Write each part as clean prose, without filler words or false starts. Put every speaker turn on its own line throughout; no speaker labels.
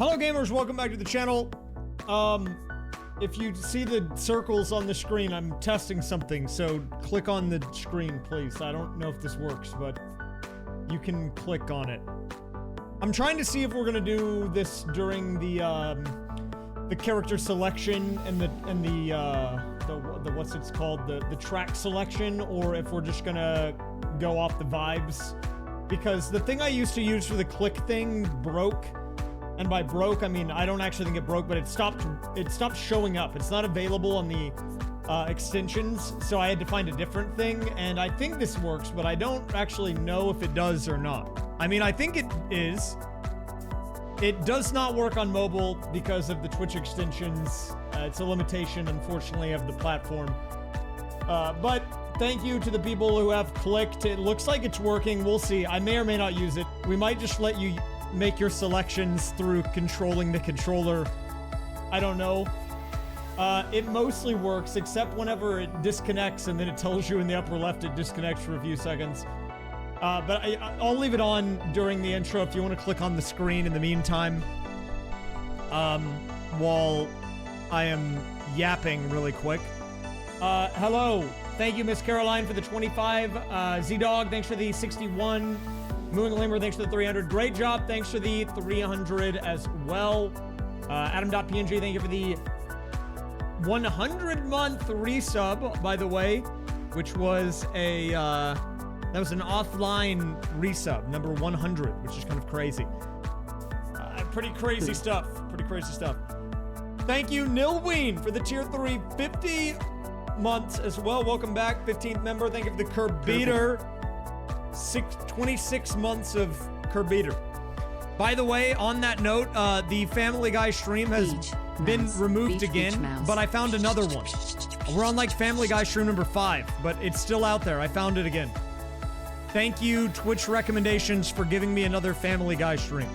Hello gamers, welcome back to the channel. If you see the circles on the screen, I'm testing something, so click on the screen, please. I don't know if this works, but you can click on it. I'm trying to see if we're gonna do this during the character selection and the what's it's called, the track selection, or if we're just gonna go off the vibes. Because the thing I used to use for the click thing broke. And by broke, I mean, I don't actually think it broke, but it stopped showing up. It's not available on the extensions, so I had to find a different thing, and I think this works, but I don't actually know if it does or not. I mean, I think it is. It does not work on mobile because of the Twitch extensions. It's a limitation, unfortunately, of the platform. But thank you to the people who have clicked. It looks like it's working. We'll see. I may or may not use it. We might just let you make your selections through controlling the controller. I don't know. It mostly works, except whenever it disconnects and then it tells you in the upper left it disconnects for a few seconds. But I'll leave it on during the intro if you want to click on the screen in the meantime. While I am yapping really quick. Hello. Thank you, Miss Caroline, for the 25. Z-Dog, thanks for the 61. Moon Limber, thanks for the 300. Great job. Thanks for the 300 as well. Adam.png, thank you for the 100-month resub, by the way, which was a, that was an offline resub, number 100, which is kind of crazy. Pretty crazy stuff. Pretty crazy stuff. Thank you, Nilween, for the tier 3 50 months as well. Welcome back, 15th member. Thank you for the Curb Beater. 26 months of Kerbeater. By the way, on that note, the Family Guy stream has been removed again, but I found another one. We're on like Family Guy stream number 5, but it's still out there. I found it again. Thank you, Twitch recommendations, for giving me another Family Guy stream.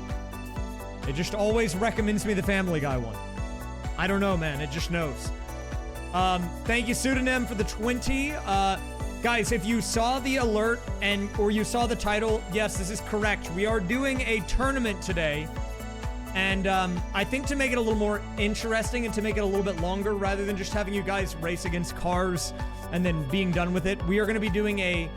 It just always recommends me the Family Guy one. I don't know, man. It just knows. Thank you, Pseudonym, for the 20. Guys, if you saw the alert or you saw the title, yes, this is correct. We are doing a tournament today. And I think to make it a little more interesting and to make it a little bit longer, rather than just having you guys race against cars and then being done with it, we are going to be doing a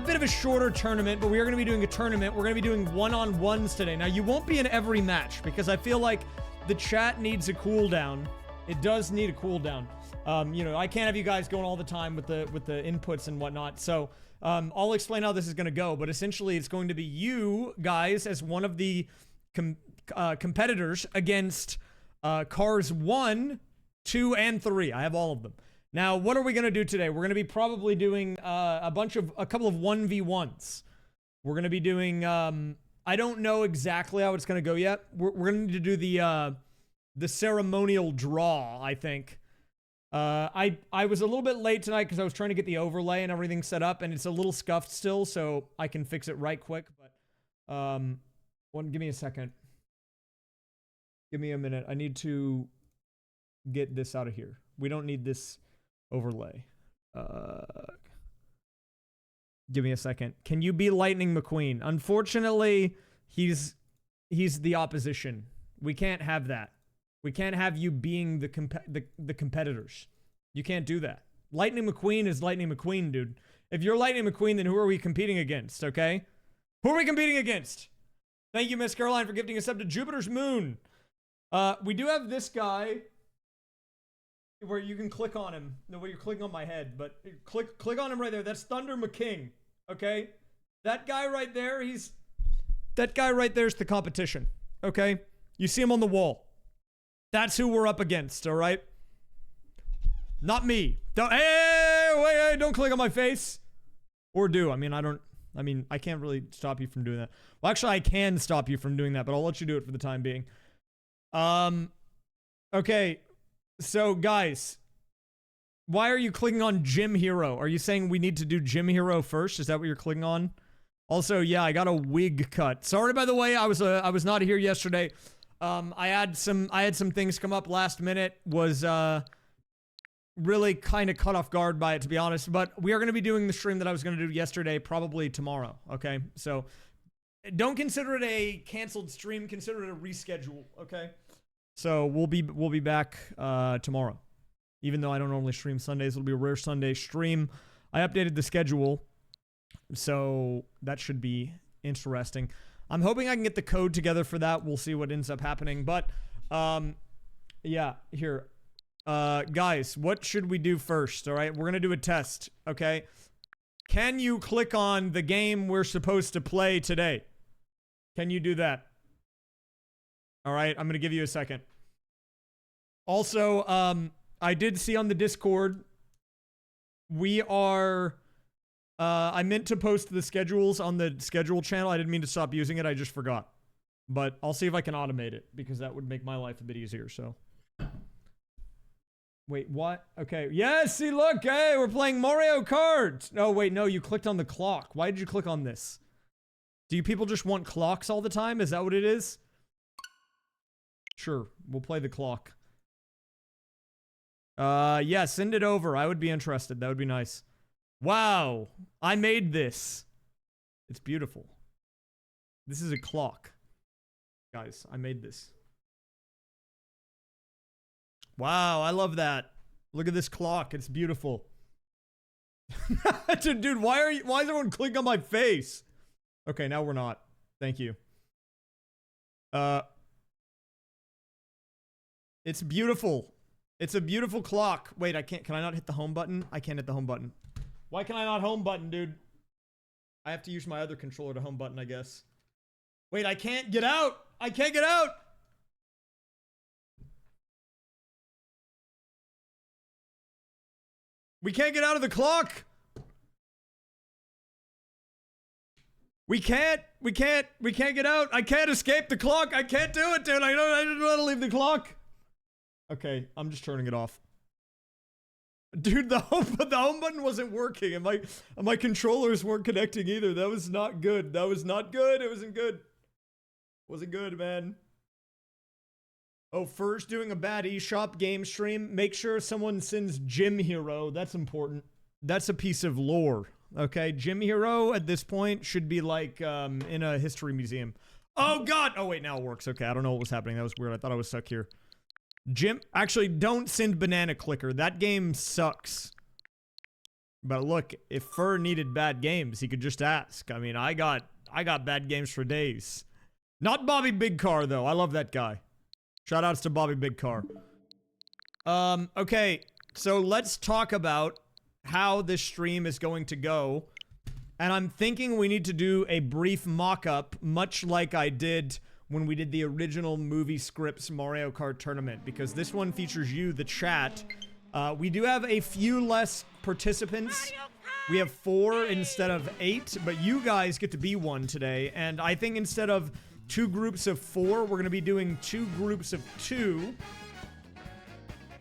bit of a shorter tournament, but we are going to be doing a tournament. We're going to be doing one-on-ones today. Now, you won't be in every match because I feel like the chat needs a cooldown. It does need a cooldown. You know, I can't have you guys going all the time with the inputs and whatnot. So, I'll explain how this is going to go. But essentially, it's going to be you guys as one of the competitors against cars 1, 2, and 3. I have all of them. Now, what are we going to do today? We're going to be probably doing a couple of 1v1s. We're going to be doing, I don't know exactly how it's going to go yet. We're going to need to do the ceremonial draw, I think. I was a little bit late tonight because I was trying to get the overlay and everything set up, and it's a little scuffed still, so I can fix it right quick. But give me a second. Give me a minute. I need to get this out of here. We don't need this overlay. Give me a second. Can you be Lightning McQueen? Unfortunately, he's the opposition. We can't have that. We can't have you being the competitors. You can't do that. Lightning McQueen is Lightning McQueen, dude. If you're Lightning McQueen, then who are we competing against, okay? Who are we competing against? Thank you, Miss Caroline, for gifting us up to Jupiter's Moon. We do have this guy where you can click on him. No, where you're clicking on my head, but click on him right there. That's Thunder McKing, okay? That guy right there, that guy right there's the competition, okay? You see him on the wall. That's who we're up against, all right? Not me. Hey, don't click on my face. Or do. I mean, I can't really stop you from doing that. Well, actually, I can stop you from doing that, but I'll let you do it for the time being. Okay. So, guys, why are you clicking on Gym Hero? Are you saying we need to do Gym Hero first? Is that what you're clicking on? Also, yeah, I got a wig cut. Sorry, by the way, I was not here yesterday. I had some things come up last minute, was really kind of caught off guard by it, to be honest, but we are going to be doing the stream that I was going to do yesterday, probably tomorrow, okay? So don't consider it a canceled stream. Consider it a reschedule. Okay. So we'll be back tomorrow. Even though I don't normally stream Sundays, it'll be a rare Sunday stream. I updated the schedule, so that should be interesting. I'm hoping I can get the code together for that. We'll see what ends up happening. But yeah, here. Guys, what should we do first? All right, we're gonna do a test. Okay. Can you click on the game we're supposed to play today? Can you do that? All right, I'm gonna give you a second. Also, I did see on the Discord, we are, I meant to post the schedules on the schedule channel. I didn't mean to stop using it. I just forgot. But I'll see if I can automate it because that would make my life a bit easier, so. Wait, what? Okay. Yes, see, look, hey, we're playing Mario Kart. No, wait, no, you clicked on the clock. Why did you click on this? Do you people just want clocks all the time? Is that what it is? Sure, we'll play the clock. Yeah, send it over. I would be interested. That would be nice. Wow, I made this. It's beautiful. This is a clock. Guys, I made this. Wow, I love that. Look at this clock. It's beautiful. Dude, why is everyone clicking on my face? Okay, now we're not. Thank you. It's beautiful. It's a beautiful clock. Wait, can I not hit the home button? I can't hit the home button. Why can I not home button, dude? I have to use my other controller to home button, I guess. Wait, I can't get out! I can't get out! We can't get out of the clock! We can't get out! I can't escape the clock! I can't do it, dude! I don't want to leave the clock! Okay, I'm just turning it off. Dude, the home button wasn't working, and my controllers weren't connecting either. That was not good. That was not good. It wasn't good. Wasn't good, man. Oh, first doing a bad eShop game stream. Make sure someone sends Gym Hero. That's important. That's a piece of lore. Okay, Gym Hero at this point should be like in a history museum. Oh God! Oh wait, now it works. Okay, I don't know what was happening. That was weird. I thought I was stuck here. Actually, don't send Banana Clicker. That game sucks. But look, if Fur needed bad games, he could just ask. I mean, I got bad games for days. Not Bobby Big Car though. I love that guy. Shout outs to Bobby Big Car. Okay, so let's talk about how this stream is going to go. And I'm thinking we need to do a brief mock-up, much like I did when we did the original movie scripts Mario Kart tournament, because this one features you, the chat. We do have a few less participants. We have 4 instead of 8, but you guys get to be 1 today. And I think instead of 2 groups of 4, we're gonna be doing 2 groups of 2.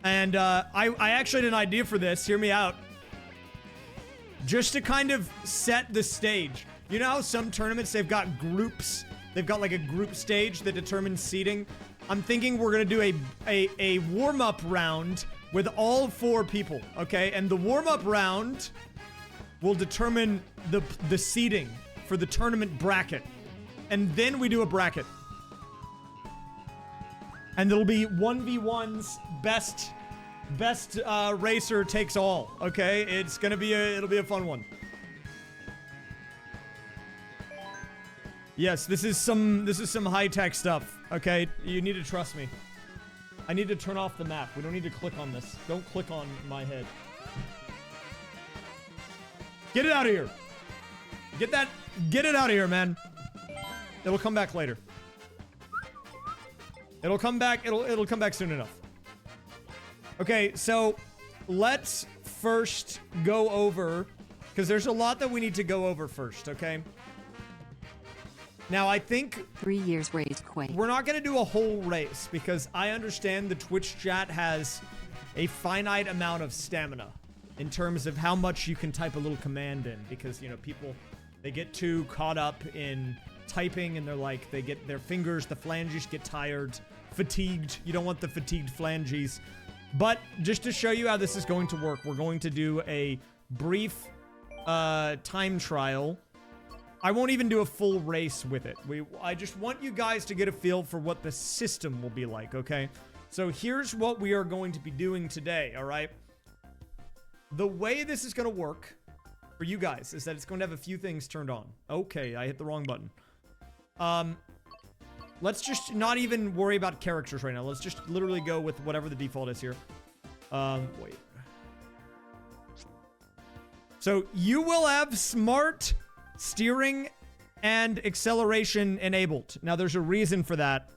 And I actually had an idea for this. Hear me out. Just to kind of set the stage. You know how some tournaments, they've got groups? They've got like a group stage that determines seeding. I'm thinking we're gonna do a warm-up round with all 4 people, okay? And the warm-up round will determine the seeding for the tournament bracket. And then we do a bracket. And it'll be 1v1s, best racer takes all, okay? It's gonna be it'll be a fun one. Yes, this is some high-tech stuff, okay? You need to trust me. I need to turn off the map. We don't need to click on this. Don't click on my head. Get it out of here. Get it out of here, man. It'll come back later. It'll come back soon enough. Okay, so let's first go over, because there's a lot that we need to go over first, okay? Now, I think
3 years race quake.
We're not going to do a whole race because I understand the Twitch chat has a finite amount of stamina in terms of how much you can type a little command in, because, you know, people, they get too caught up in typing and they're like, they get their fingers, the phalanges get tired, fatigued. You don't want the fatigued phalanges. But just to show you how this is going to work, we're going to do a brief time trial I won't even do a full race with it. I just want you guys to get a feel for what the system will be like, okay? So here's what we are going to be doing today, all right? The way this is going to work for you guys is that it's going to have a few things turned on. Okay, I hit the wrong button. Let's just not even worry about characters right now. Let's just literally go with whatever the default is here. Wait. So you will have smart steering and acceleration enabled. Now there's a reason for that.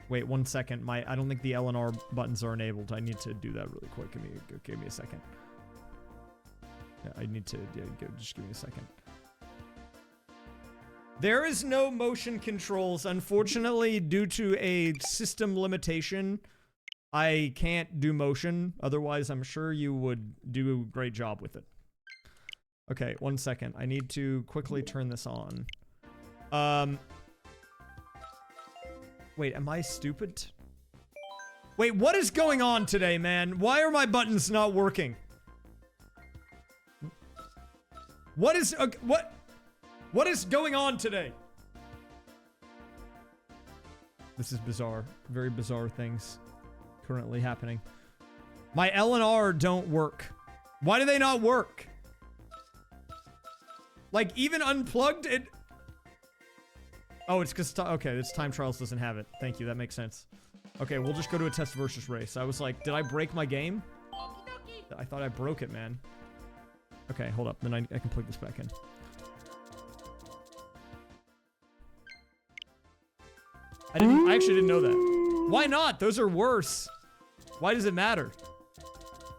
Wait 1 second. I don't think the L and R buttons are enabled. I need to do that really quick. Give me a second. Yeah, I need to just give me a second. There is no motion controls, unfortunately, due to a system limitation. I can't do motion. Otherwise, I'm sure you would do a great job with it. Okay, 1 second. I need to quickly turn this on. Wait, am I stupid? Wait, what is going on today, man? Why are my buttons not working? What is going on today? This is bizarre. Very bizarre things currently happening. My L and R don't work. Why do they not work? Like, even unplugged it... Oh, it's because... Okay, this Time Trials doesn't have it. Thank you, that makes sense. Okay, we'll just go to a test versus race. I was like, did I break my game? I thought I broke it, man. Okay, hold up. Then I can plug this back in. I actually didn't know that. Why not? Those are worse. Why does it matter?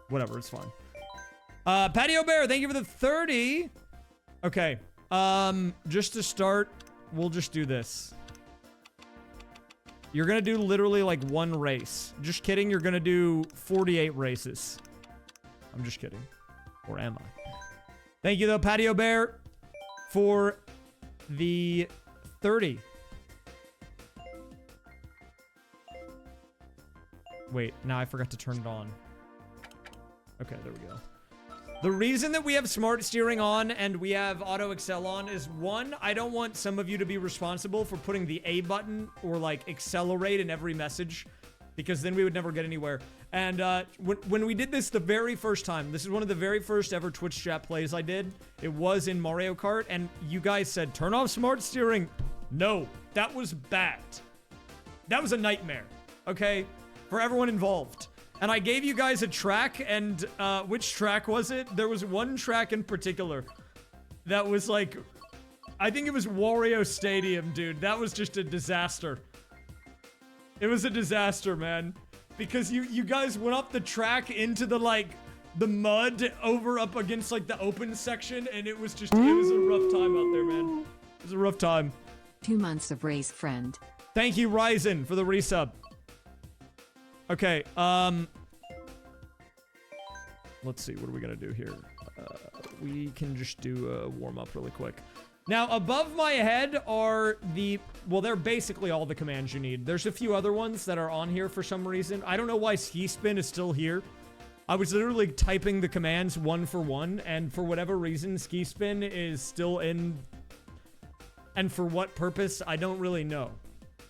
Whatever, it's fine. Patio Bear, thank you for the 30. Okay. Just to start, we'll just do this. You're gonna do literally like one race. Just kidding, you're gonna do 48 races. I'm just kidding. Or am I? Thank you though, Patio Bear, for the 30. Wait, now I forgot to turn it on. Okay, there we go. The reason that we have smart steering on and we have auto excel on is, one, I don't want some of you to be responsible for putting the A button or like accelerate in every message, because then we would never get anywhere. And when we did this the very first time, this is one of the very first ever Twitch chat plays I did. It was in Mario Kart, and you guys said, turn off smart steering. No, that was bad. That was a nightmare, okay? For everyone involved. And I gave you guys a track, and which track was it? There was one track in particular that was like, I think it was Wario Stadium, dude. That was just a disaster. It was a disaster, man. Because you guys went up the track into the, like, the mud over up against, like, the open section, and it was just, it was a rough time out there, man. It was a rough time.
2 months of race friend.
Thank you, Ryzen, for the resub. Okay, let's see, what are we gonna do here? We can just do a warm-up really quick. Now, above my head are well, they're basically all the commands you need. There's a few other ones that are on here for some reason. I don't know why Ski Spin is still here. I was literally typing the commands one for one, and for whatever reason, Ski Spin is still in. And for what purpose, I don't really know.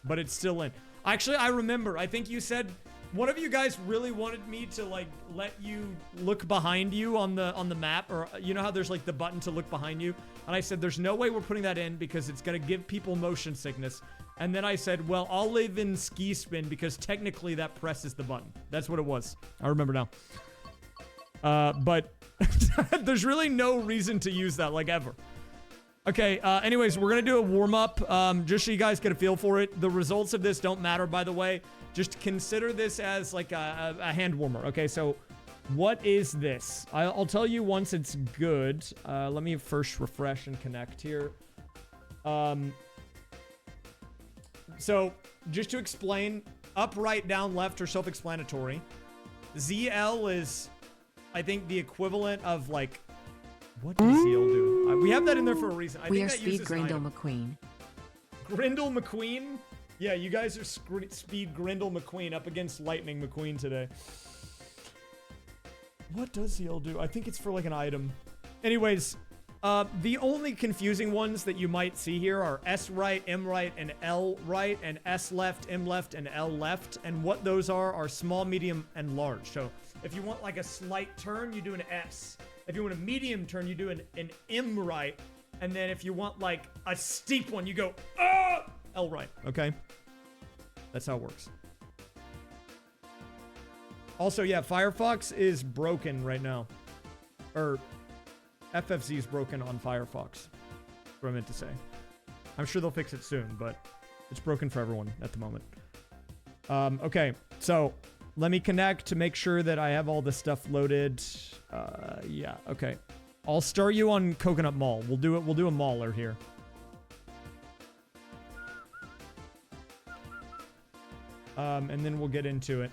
But it's still in. Actually, I remember, I think you said... One of you guys really wanted me to, like, let you look behind you on the map, or you know how there's, like, the button to look behind you? And I said, there's no way we're putting that in because it's going to give people motion sickness. And then I said, well, I'll live in Ski Spin because technically that presses the button. That's what it was. I remember now. But there's really no reason to use that, like, ever. Okay, anyways, we're going to do a warm-up, just so you guys get a feel for it. The results of this don't matter, by the way. Just consider this as, like, a hand warmer. Okay, so what is this? I'll tell you once it's good. Let me first refresh and connect here. So, just to explain, up, right, down, left are self-explanatory. ZL is, I think, the equivalent of, like... What does ZL do? We have that in there for a reason. I
we
think
are
that
Speed Grindel McQueen.
Grindel McQueen? Yeah, you guys are Speed Grindel McQueen up against Lightning McQueen today. What does ZL do? I think it's for, like, an item. Anyways, The only confusing ones that you might see here are S right, M right, and L right, and S left, M left, and L left. And what those are small, medium, and large. So if you want like a slight turn, you do an S. If you want a medium turn, you do an M right. And then if you want like a steep one, you go L right. Okay? That's how it works. Also, yeah, Firefox is broken right now. Or FFZ is broken on Firefox. That's what I meant to say. I'm sure they'll fix it soon, but it's broken for everyone at the moment. Okay, so let me connect to make sure that I have all this stuff loaded. Yeah, okay. I'll start you on Coconut Mall. We'll do a mauler here. And then we'll get into it.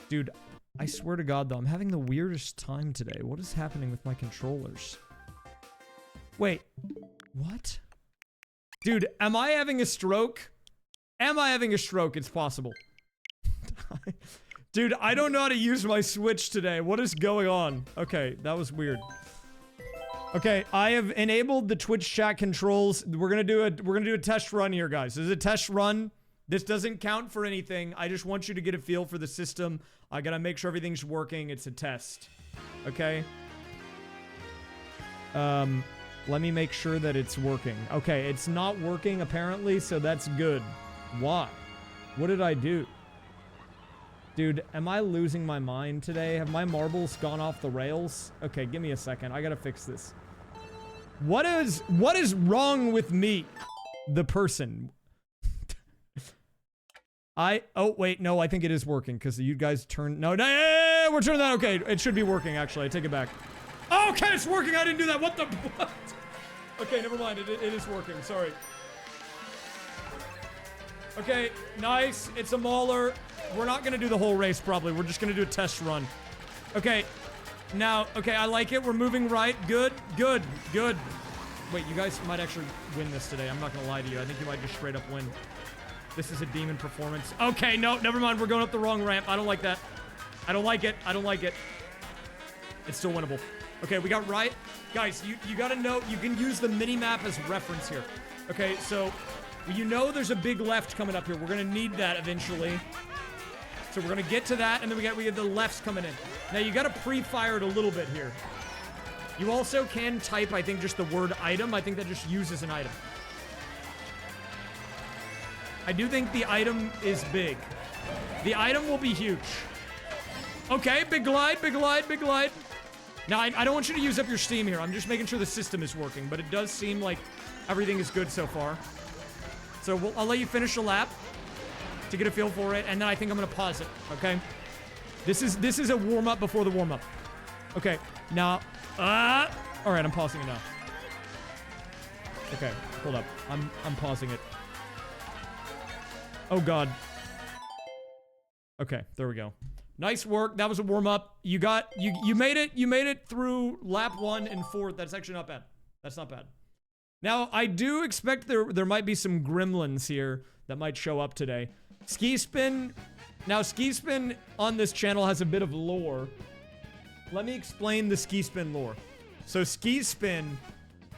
Dude, I swear to God, though, I'm having the weirdest time today. What is happening with my controllers? Wait, what? Dude, am I having a stroke? Am I having a stroke? It's possible. Dude, I don't know how to use my Switch today. What is going on? Okay, that was weird. Okay, I have enabled the Twitch chat controls. We're gonna do a test run here, guys. This is a test run. This doesn't count for anything. I just want you to get a feel for the system. I gotta make sure everything's working. It's a test. Okay? Let me make sure that it's working. Okay, it's not working apparently, so that's good. Why? What did I do? Dude, am I losing my mind today? Have my marbles gone off the rails? Okay, give me a second. I gotta fix this. What is wrong with me? The person. Oh, wait, no, I think it is working, because you guys turned, no, we're turning that, okay, it should be working, actually, I take it back. Okay, it's working, I didn't do that, what? Okay, never mind, it is working, sorry. Okay, nice, it's a mauler. We're not gonna do the whole race, probably, we're just gonna do a test run. Okay, now, okay, I like it, we're moving right, good. Wait, you guys might actually win this today, I'm not gonna lie to you, I think you might just straight up win. This is a demon performance. Okay, no, never mind. We're going up the wrong ramp. I don't like that. I don't like it. It's still winnable. Okay, we got right. Guys, you gotta know, you can use the mini-map as reference here. Okay, so, you know there's a big left coming up here. We're gonna need that eventually. So we're gonna get to that, and then we get the lefts coming in. Now, you gotta pre-fire it a little bit here. You also can type, I think, just the word item. I think that just uses an item. I do think the item is big. The item will be huge. Okay, big glide. Now, I don't want you to use up your steam here. I'm just making sure the system is working, but it does seem like everything is good so far. So I'll let you finish the lap to get a feel for it, and then I think I'm gonna pause it, okay? This is a warm-up before the warm-up. Okay, now, all right, I'm pausing it now. Okay, hold up. I'm pausing it. Oh, God. Okay, there we go. Nice work. That was a warm-up. You made it through lap 1 and 4. That's actually not bad. That's not bad. Now, I do expect there might be some gremlins here that might show up today. Ski Spin. Now, Ski Spin on this channel has a bit of lore. Let me explain the Ski Spin lore. So, Ski Spin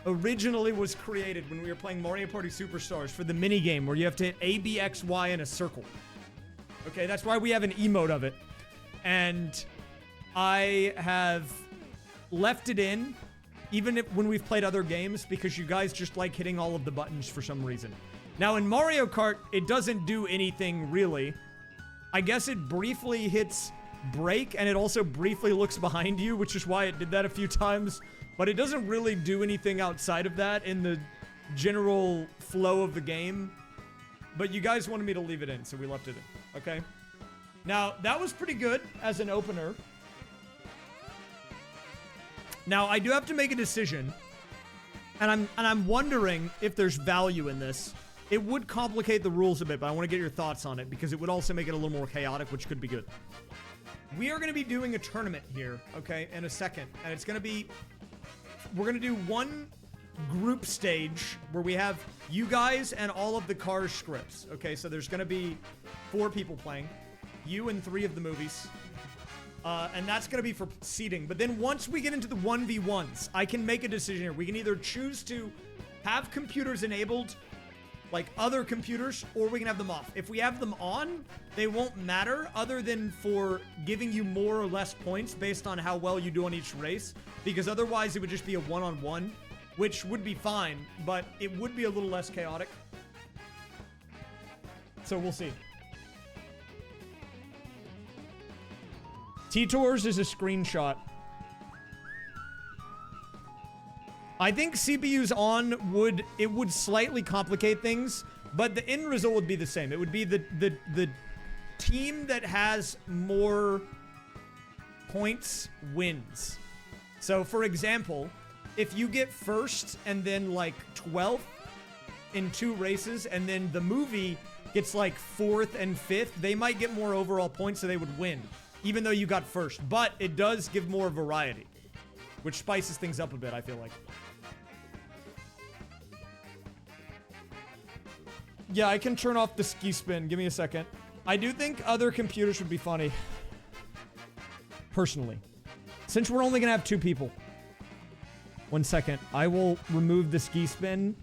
originally was created when we were playing Mario Party Superstars for the minigame where you have to hit A, B, X, Y in a circle. Okay, that's why we have an emote of it. And I have left it in, even when we've played other games, because you guys just like hitting all of the buttons for some reason. Now, in Mario Kart, it doesn't do anything, really. I guess it briefly hits brake, and it also briefly looks behind you, which is why it did that a few times. But it doesn't really do anything outside of that in the general flow of the game. But you guys wanted me to leave it in, so we left it in, okay? Now, that was pretty good as an opener. Now, I do have to make a decision. And I'm wondering if there's value in this. It would complicate the rules a bit, but I want to get your thoughts on it because it would also make it a little more chaotic, which could be good. We are going to be doing a tournament here, okay, in a second. And it's going to be... We're going to do one group stage where we have you guys and all of the Cars scripts. Okay, so there's going to be 4 people playing. You and 3 of the movies. And that's going to be for seeding. But then once we get into the 1v1s, I can make a decision here. We can either choose to have computers enabled, like other computers, or we can have them off. If we have them on, they won't matter other than for giving you more or less points based on how well you do on each race. Because otherwise it would just be a one-on-one, which would be fine, but it would be a little less chaotic. So we'll see. T-Tours is a screenshot. I think CPUs on would slightly complicate things, but the end result would be the same. It would be the team that has more points wins. So for example, if you get first and then like 12th in 2 races, and then the movie gets like 4th and 5th, they might get more overall points, so they would win, even though you got first. But it does give more variety, which spices things up a bit, I feel like. Yeah, I can turn off the ski spin. Give me a second. I do think other computers would be funny. Personally. Since we're only gonna have 2 people. 1 second. I will remove the ski spin.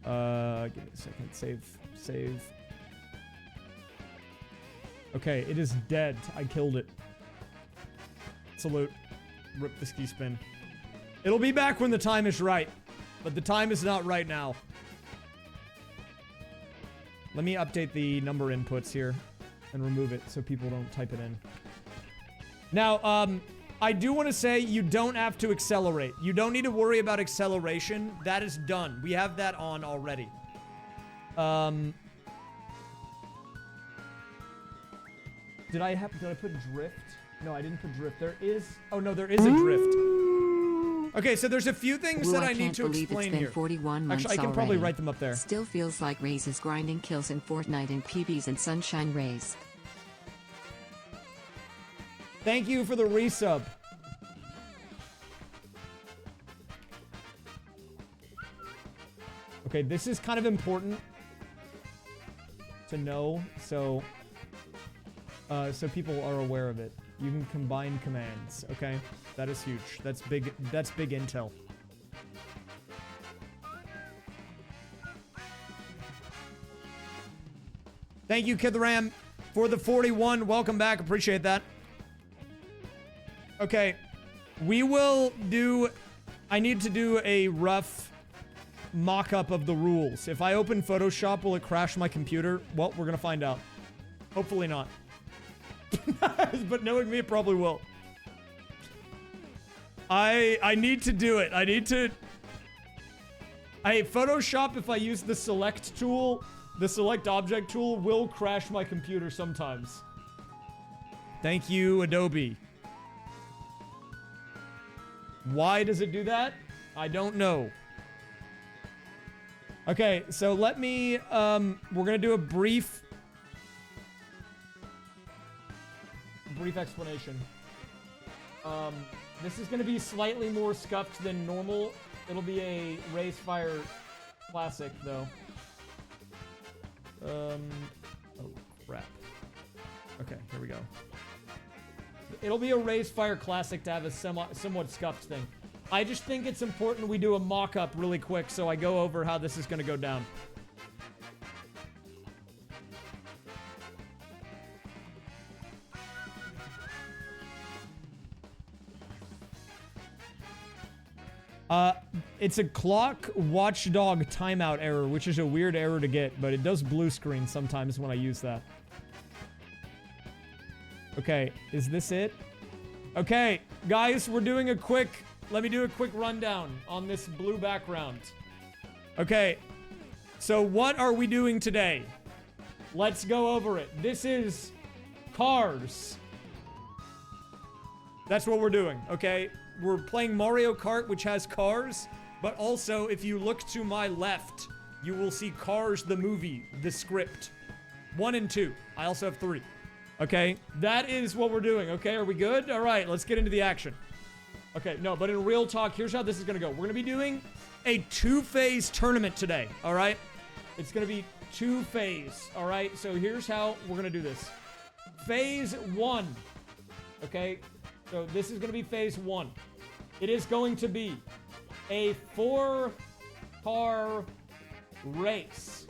Give me a second. Save. Okay, it is dead. I killed it. Salute. Rip the ski spin. It'll be back when the time is right. But the time is not right now. Let me update the number inputs here and remove it so people don't type it in. Now, I do want to say you don't have to accelerate. You don't need to worry about acceleration. That is done. We have that on already. Did I put drift? No, I didn't put drift. There is... Oh, no, there is a drift. Okay, so there's a few things that I need to explain here.
41 months
Actually, I can probably write them up there.
Still feels like Raze is grinding kills in Fortnite and PBs and Sunshine Raze.
Thank you for the resub. Okay, this is kind of important to know, so people are aware of it. You can combine commands, okay? That is huge. That's big intel. Thank you, Kid the Ram, for the 41. Welcome back. Appreciate that. Okay. I need to do a rough mock-up of the rules. If I open Photoshop, will it crash my computer? Well, we're gonna find out. Hopefully not. But knowing me, it probably will. I need to do it. Photoshop, if I use the select tool, the select object tool, will crash my computer sometimes. Thank you, Adobe. Why does it do that? I don't know. Okay, so let me, we're gonna do a brief explanation. This is gonna be slightly more scuffed than normal. It'll be a raysfire classic, though. Oh, crap. Okay, here we go. It'll be a raysfire classic to have a somewhat scuffed thing. I just think it's important we do a mock-up really quick, so I go over how this is gonna go down. It's a clock watchdog timeout error, which is a weird error to get, but it does blue screen sometimes when I use that. Okay, is this it? Okay, guys, we're doing a quick... Let me do a quick rundown on this blue background. Okay, so what are we doing today? Let's go over it. This is cars. That's what we're doing, okay? We're playing Mario Kart, which has cars, but also, if you look to my left, you will see Cars the movie, the script. 1 and 2. I also have 3. Okay? That is what we're doing, okay? Are we good? All right, let's get into the action. Okay, no, but in real talk, here's how this is gonna go. We're gonna be doing a 2-phase tournament today, all right? It's gonna be 2-phase, all right? So here's how we're gonna do this. phase 1. Okay, so this is going to be phase 1. It is going to be a 4-car race.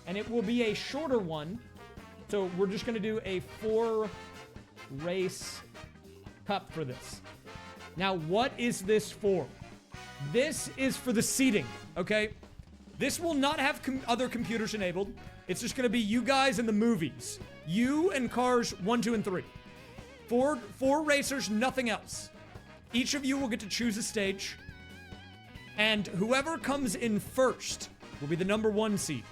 And it will be a shorter one. So we're just going to do a 4-race cup for this. Now, what is this for? This is for the seating, okay? This will not have other computers enabled. It's just going to be you guys in the movies. You and cars 1, 2, and 3. Four racers, nothing else. Each of you will get to choose a stage. And whoever comes in first will be the number 1 seed.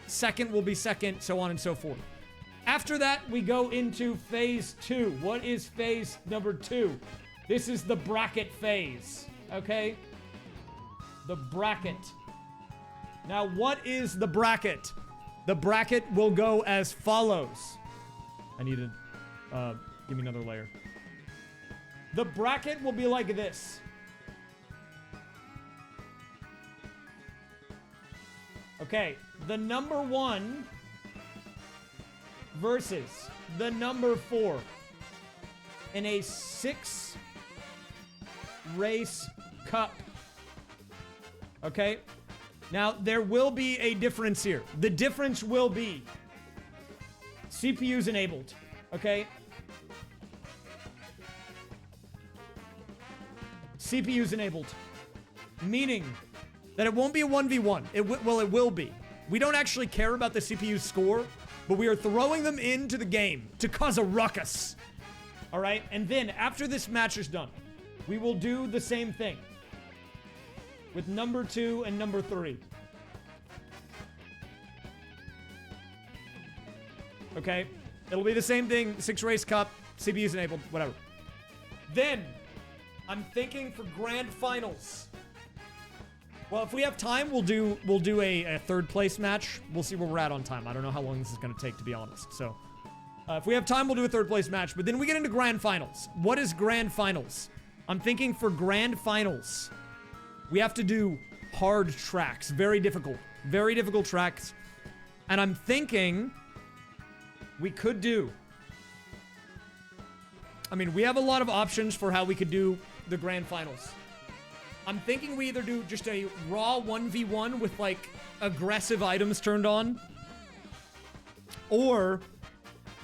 Second will be second, so on and so forth. After that, we go into phase 2. What is phase number 2? This is the bracket phase, okay? The bracket. Now, what is the bracket? The bracket will go as follows. I need to give me another layer. The bracket will be like this. Okay, the number 1 versus the number 4 in a 6-race cup. Okay? Now, there will be a difference here. The difference will be CPUs enabled. Okay? CPUs enabled. Meaning that it won't be a 1v1. It will be. We don't actually care about the CPU score, but we are throwing them into the game to cause a ruckus. All right? And then, after this match is done, we will do the same thing with number 2 and number 3. Okay? It'll be the same thing, 6-race cup, CPUs enabled, whatever. Then, I'm thinking for grand finals. Well, if we have time, we'll do a 3rd place match. We'll see where we're at on time. I don't know how long this is going to take, to be honest. So, if we have time, we'll do a 3rd place match. But then we get into grand finals. What is grand finals? I'm thinking for grand finals, we have to do hard tracks. Very difficult tracks. And I'm thinking we could do... I mean, we have a lot of options for how we could do the grand finals. I'm thinking we either do just a raw 1v1 with, like, aggressive items turned on, or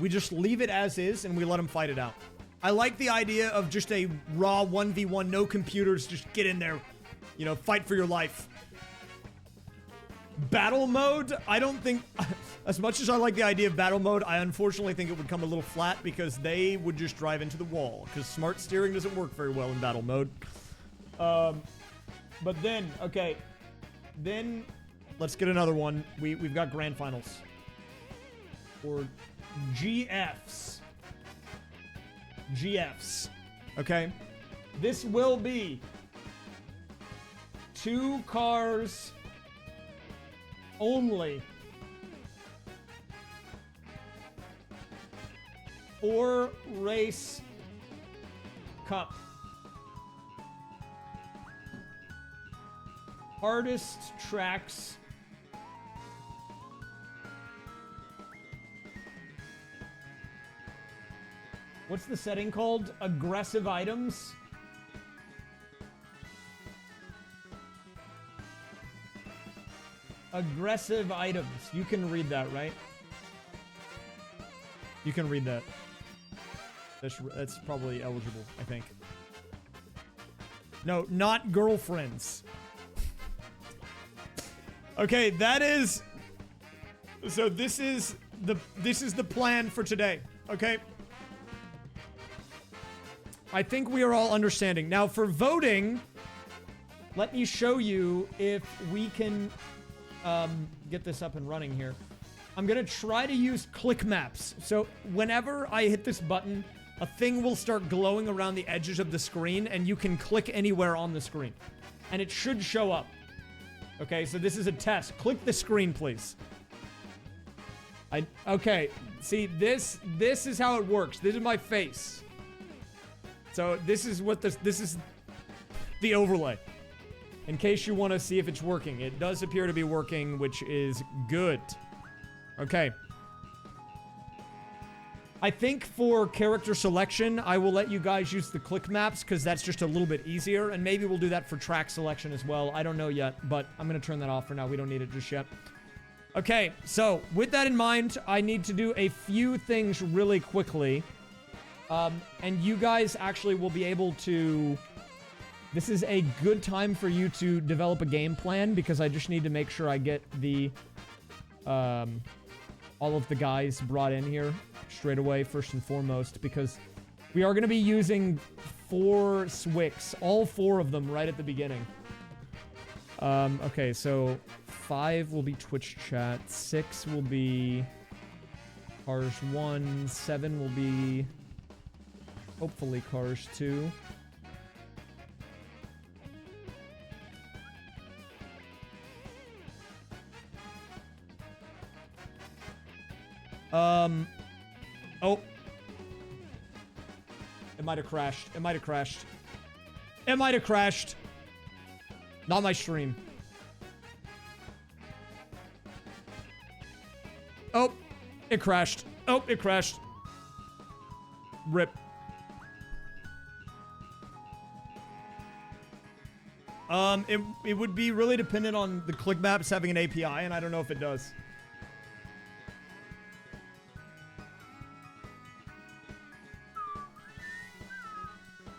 we just leave it as is and we let them fight it out. I like the idea of just a raw 1v1, no computers, just get in there, you know, fight for your life. Battle mode, I don't think... As much as I like the idea of battle mode, I unfortunately think it would come a little flat because they would just drive into the wall, because smart steering doesn't work very well in battle mode. But then, okay, then let's get another one. We've got grand finals. Or GFs. GFs. Okay? This will be 2 cars only. 4-race cup. Hardest tracks. What's the setting called? Aggressive items? Aggressive items. You can read that, right? You can read that. That's probably eligible, I think. No, not girlfriends. Okay, that is... So this is the plan for today, okay? I think we are all understanding. Now, for voting, let me show you if we can get this up and running here. I'm going to try to use click maps. So whenever I hit this button, a thing will start glowing around the edges of the screen, and you can click anywhere on the screen. And it should show up. Okay, so this is a test. Click the screen, please. Okay, see, this is how it works. This is my face. So this is what this is the overlay. In case you want to see if it's working. It does appear to be working, which is good. Okay. I think for character selection, I will let you guys use the click maps because that's just a little bit easier. And maybe we'll do that for track selection as well. I don't know yet, but I'm going to turn that off for now. We don't need it just yet. Okay, so with that in mind, I need to do a few things really quickly. And you guys actually will be able to... This is a good time for you to develop a game plan because I just need to make sure I get the... all of the guys brought in here straight away, first and foremost, because we are going to be using 4 SwiCCs, all 4 of them right at the beginning. Okay, so 5 will be Twitch chat, 6 will be Cars 1, 7 will be hopefully Cars 2. Oh. It might have crashed. It might have crashed. It might have crashed. Not my stream. Oh. It crashed. Oh, it crashed. Rip. It would be really dependent on the click maps having an API, and I don't know if it does.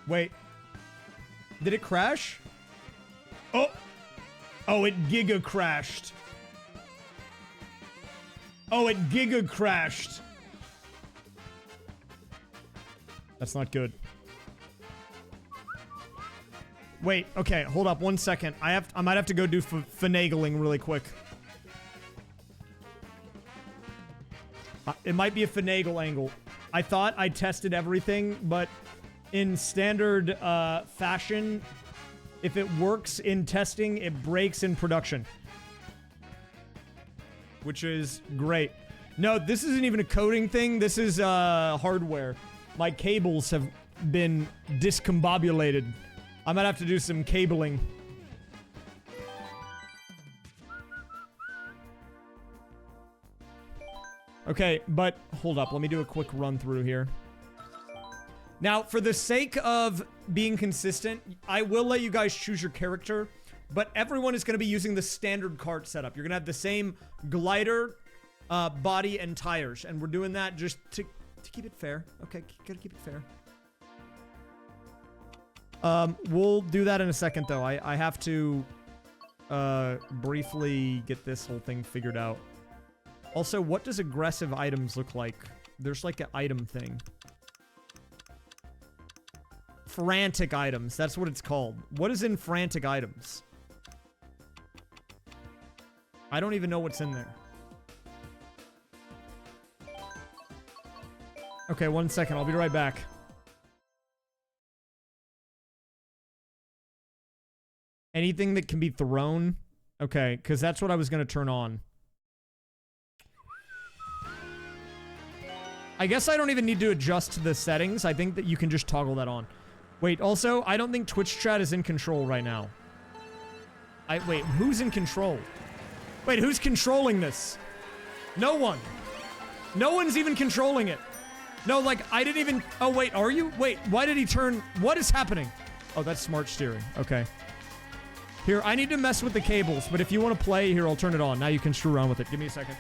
Wait. Did it crash? Oh! Oh, it giga crashed. Oh, it giga crashed. That's not good. Wait, okay, hold up 1 second. I might have to go do finagling really quick. It might be a finagle angle. I thought I tested everything, but in standard fashion, if it works in testing, it breaks in production. Which is great. No, this isn't even a coding thing. This is hardware. My cables have been discombobulated. I might have to do some cabling. Okay, but hold up. Let me do a quick run through here. Now, for the sake of being consistent, I will let you guys choose your character, but everyone is going to be using the standard kart setup. You're going to have the same glider, body, and tires, and we're doing that just to keep it fair. Okay, gotta keep it fair. We'll do that in a second, though. I have to briefly get this whole thing figured out. Also, what does aggressive items look like? There's like an item thing. Frantic items. That's what it's called. What is in frantic items? I don't even know what's in there. Okay, 1 second. I'll be right back. Anything that can be thrown? Okay, because that's what I was going to turn on. I guess I don't even need to adjust the settings. I think that you can just toggle that on. Wait, also, I don't think Twitch chat is in control right now. Wait, who's in control? Wait, who's controlling this? No one. No one's even controlling it. No, like, I didn't even... Oh, wait, are you? Wait, why did he turn... What is happening? Oh, that's smart steering. Okay. Here, I need to mess with the cables, but if you want to play, here, I'll turn it on. Now you can screw around with it. Give me a second.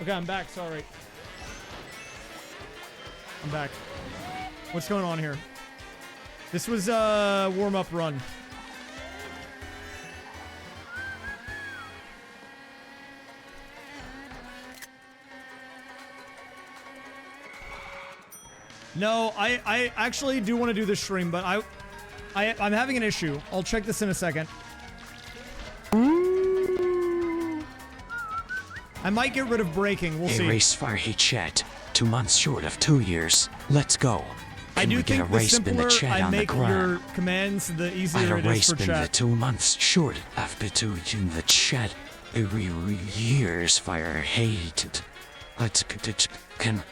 Okay, I'm back. Sorry. I'm back. What's going on here? This was a warm-up run. No, I actually do want to do this stream, but I'm having an issue. I'll check this in a second. I might get rid of braking. We'll see.
A raysfire, hey chat. 2 months short of 2 years. Let's go.
I do think the simpler I make your commands, the easier it is for chat.
The 2 months short after 2 in the chat. Every year's fire hated. Can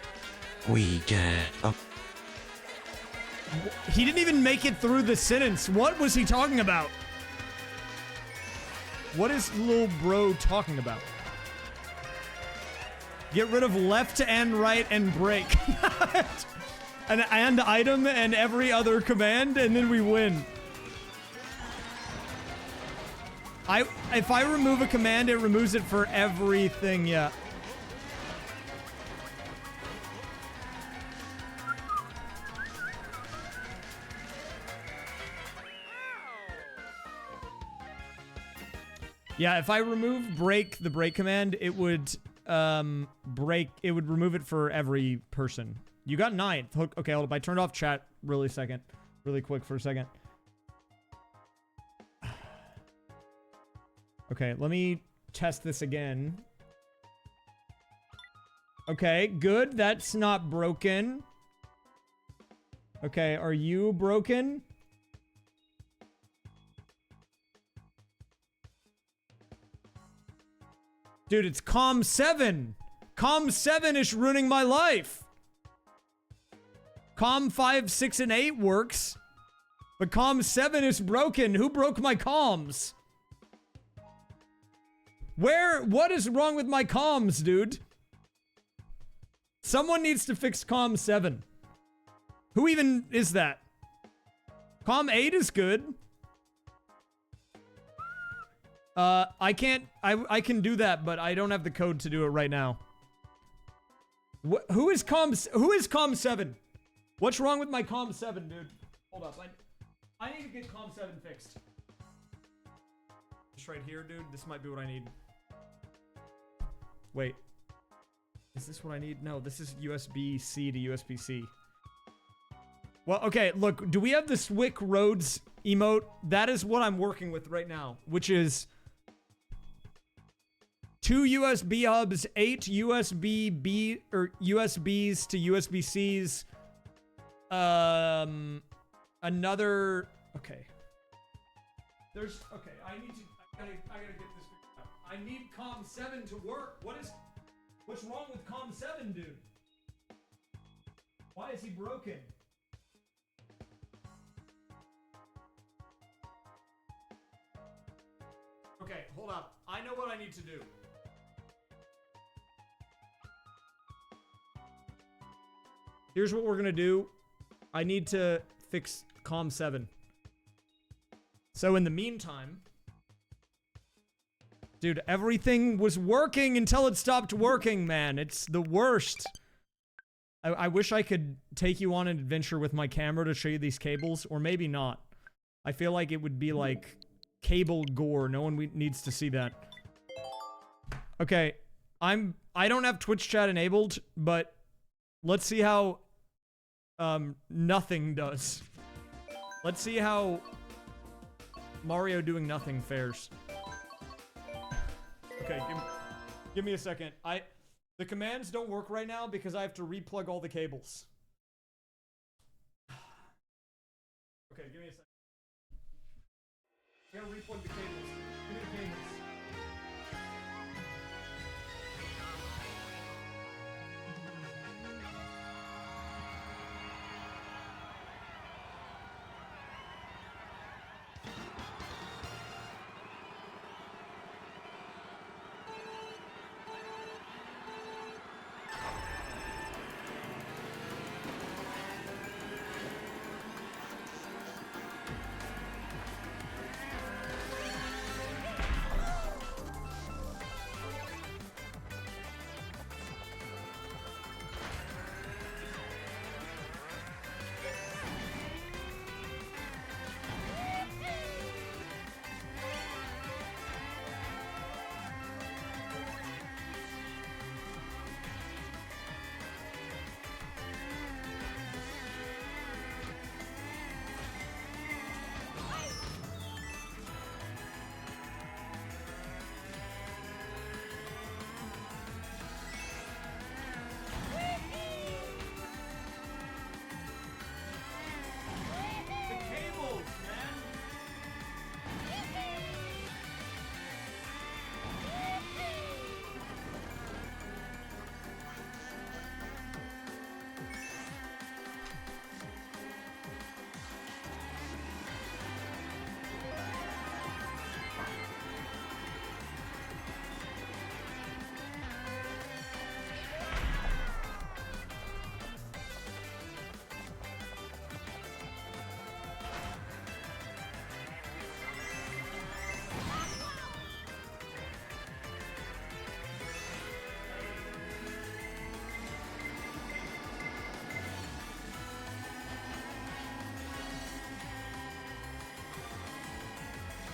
we get up?
He didn't even make it through the sentence. What was he talking about? What is little bro talking about? Get rid of left and right and brake. and item and every other command, and then we win. If I remove a command, it removes it for everything, yeah. Yeah, if I remove brake, the brake command, it would remove it for every person. You got 9th. Okay, hold up. I turned off chat really quick for a second. Okay, let me test this again. Okay, good. That's not broken. Okay, are you broken? Dude, it's COM 7. COM 7 is ruining my life. COM 5, 6, and 8 works. But COM 7 is broken. Who broke my comms? What is wrong with my comms, dude? Someone needs to fix COM 7. Who even is that? COM 8 is good. I can do that, but I don't have the code to do it right now. Who is COM 7? What's wrong with my COM 7, dude? Hold up. I need to get COM 7 fixed. Just right here, dude. This might be what I need. Wait. Is this what I need? No, this is USB-C to USB-C. Well, okay, look. Do we have the Swick Roads emote? That is what I'm working with right now, which is 2 USB hubs, 8 USB-B or USBs to USB-Cs. Another. Okay. Okay. I gotta get this figured out. I need COM 7 to work. What's wrong with COM 7, dude? Why is he broken? Okay, hold up. I know what I need to do. Here's what we're gonna do. I need to fix COM 7. So in the meantime... Dude, everything was working until it stopped working, man. It's the worst. I wish I could take you on an adventure with my camera to show you these cables, or maybe not. I feel like it would be like cable gore. No one needs to see that. Okay, I don't have Twitch chat enabled, but let's see how nothing does. Let's see how Mario doing nothing fares. Okay, give me a second. The commands don't work right now because I have to replug all the cables. Okay, give me a second. I gotta replug the cables. Give me the cables.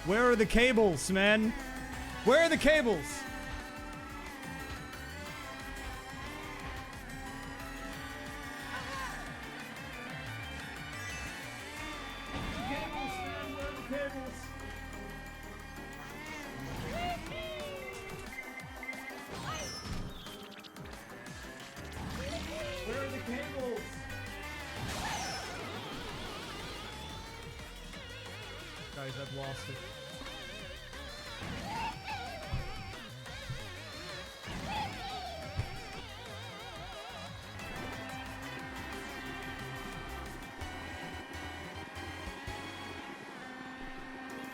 Where are the cables, man? Where are the cables? Cables, man, where are the cables? Where are the cables? Guys, I've lost it.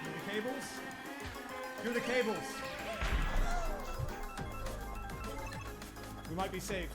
You're the cables? You're the cables. We might be safe.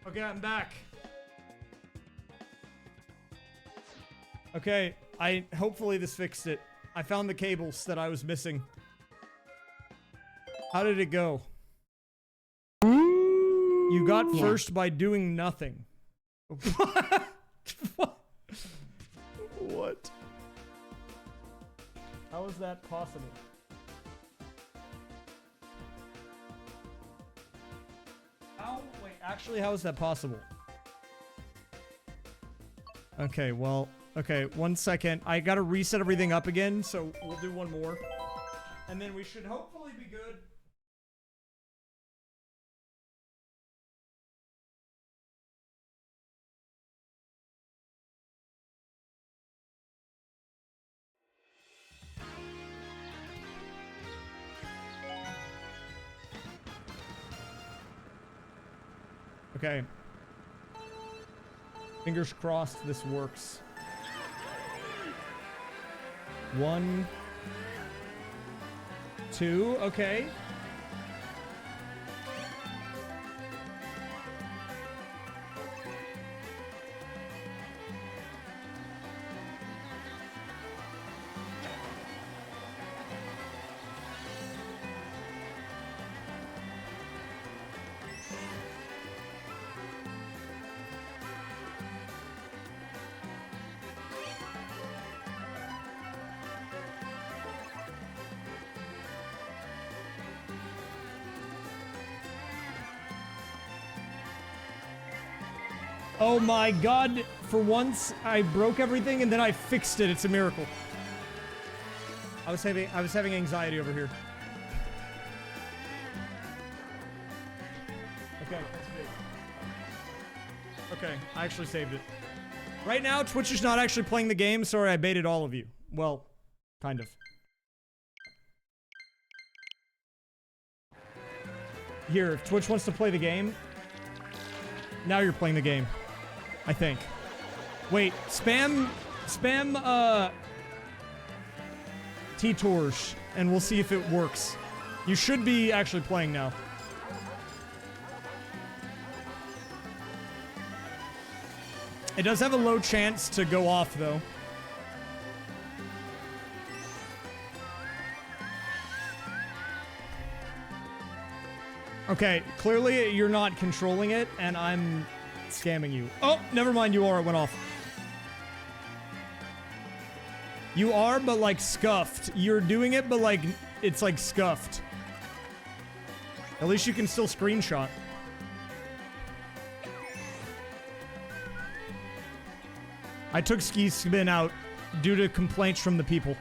Okay, I'm back. Okay, hopefully this fixed it. I found the cables that I was missing. How did it go? You got first by doing nothing. What? What? How is that possible? Wait, actually, how is that possible? Okay, well, okay, 1 second. I gotta reset everything up again, so we'll do one more. And then we should hopefully be good. Okay. Fingers crossed this works. 1, 2, okay. Oh my god, for once I broke everything and then I fixed it. It's a miracle. I was having anxiety over here. Okay, that's good. Okay, I actually saved it. Right now, Twitch is not actually playing the game. Sorry, I baited all of you. Well, kind of. Here, if Twitch wants to play the game, now you're playing the game. I think. Wait, spam, T-Torch, and we'll see if it works. You should be actually playing now. It does have a low chance to go off, though. Okay, clearly you're not controlling it, and I'm scamming you. Oh, never mind, you are. It went off. You are, but like scuffed. You're doing it, but like, it's like scuffed. At least you can still screenshot. I took Ski Spin out due to complaints from the people.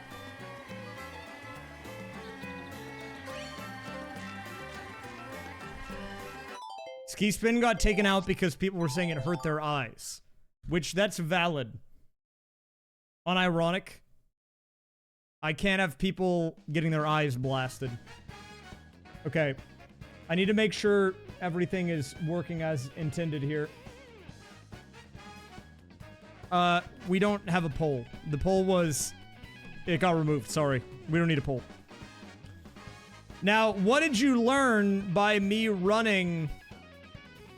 Ski Spin got taken out because people were saying it hurt their eyes. Which, that's valid. Unironic. I can't have people getting their eyes blasted. Okay. I need to make sure everything is working as intended here. We don't have a poll. The poll was... It got removed, sorry. We don't need a poll. Now, what did you learn by me running...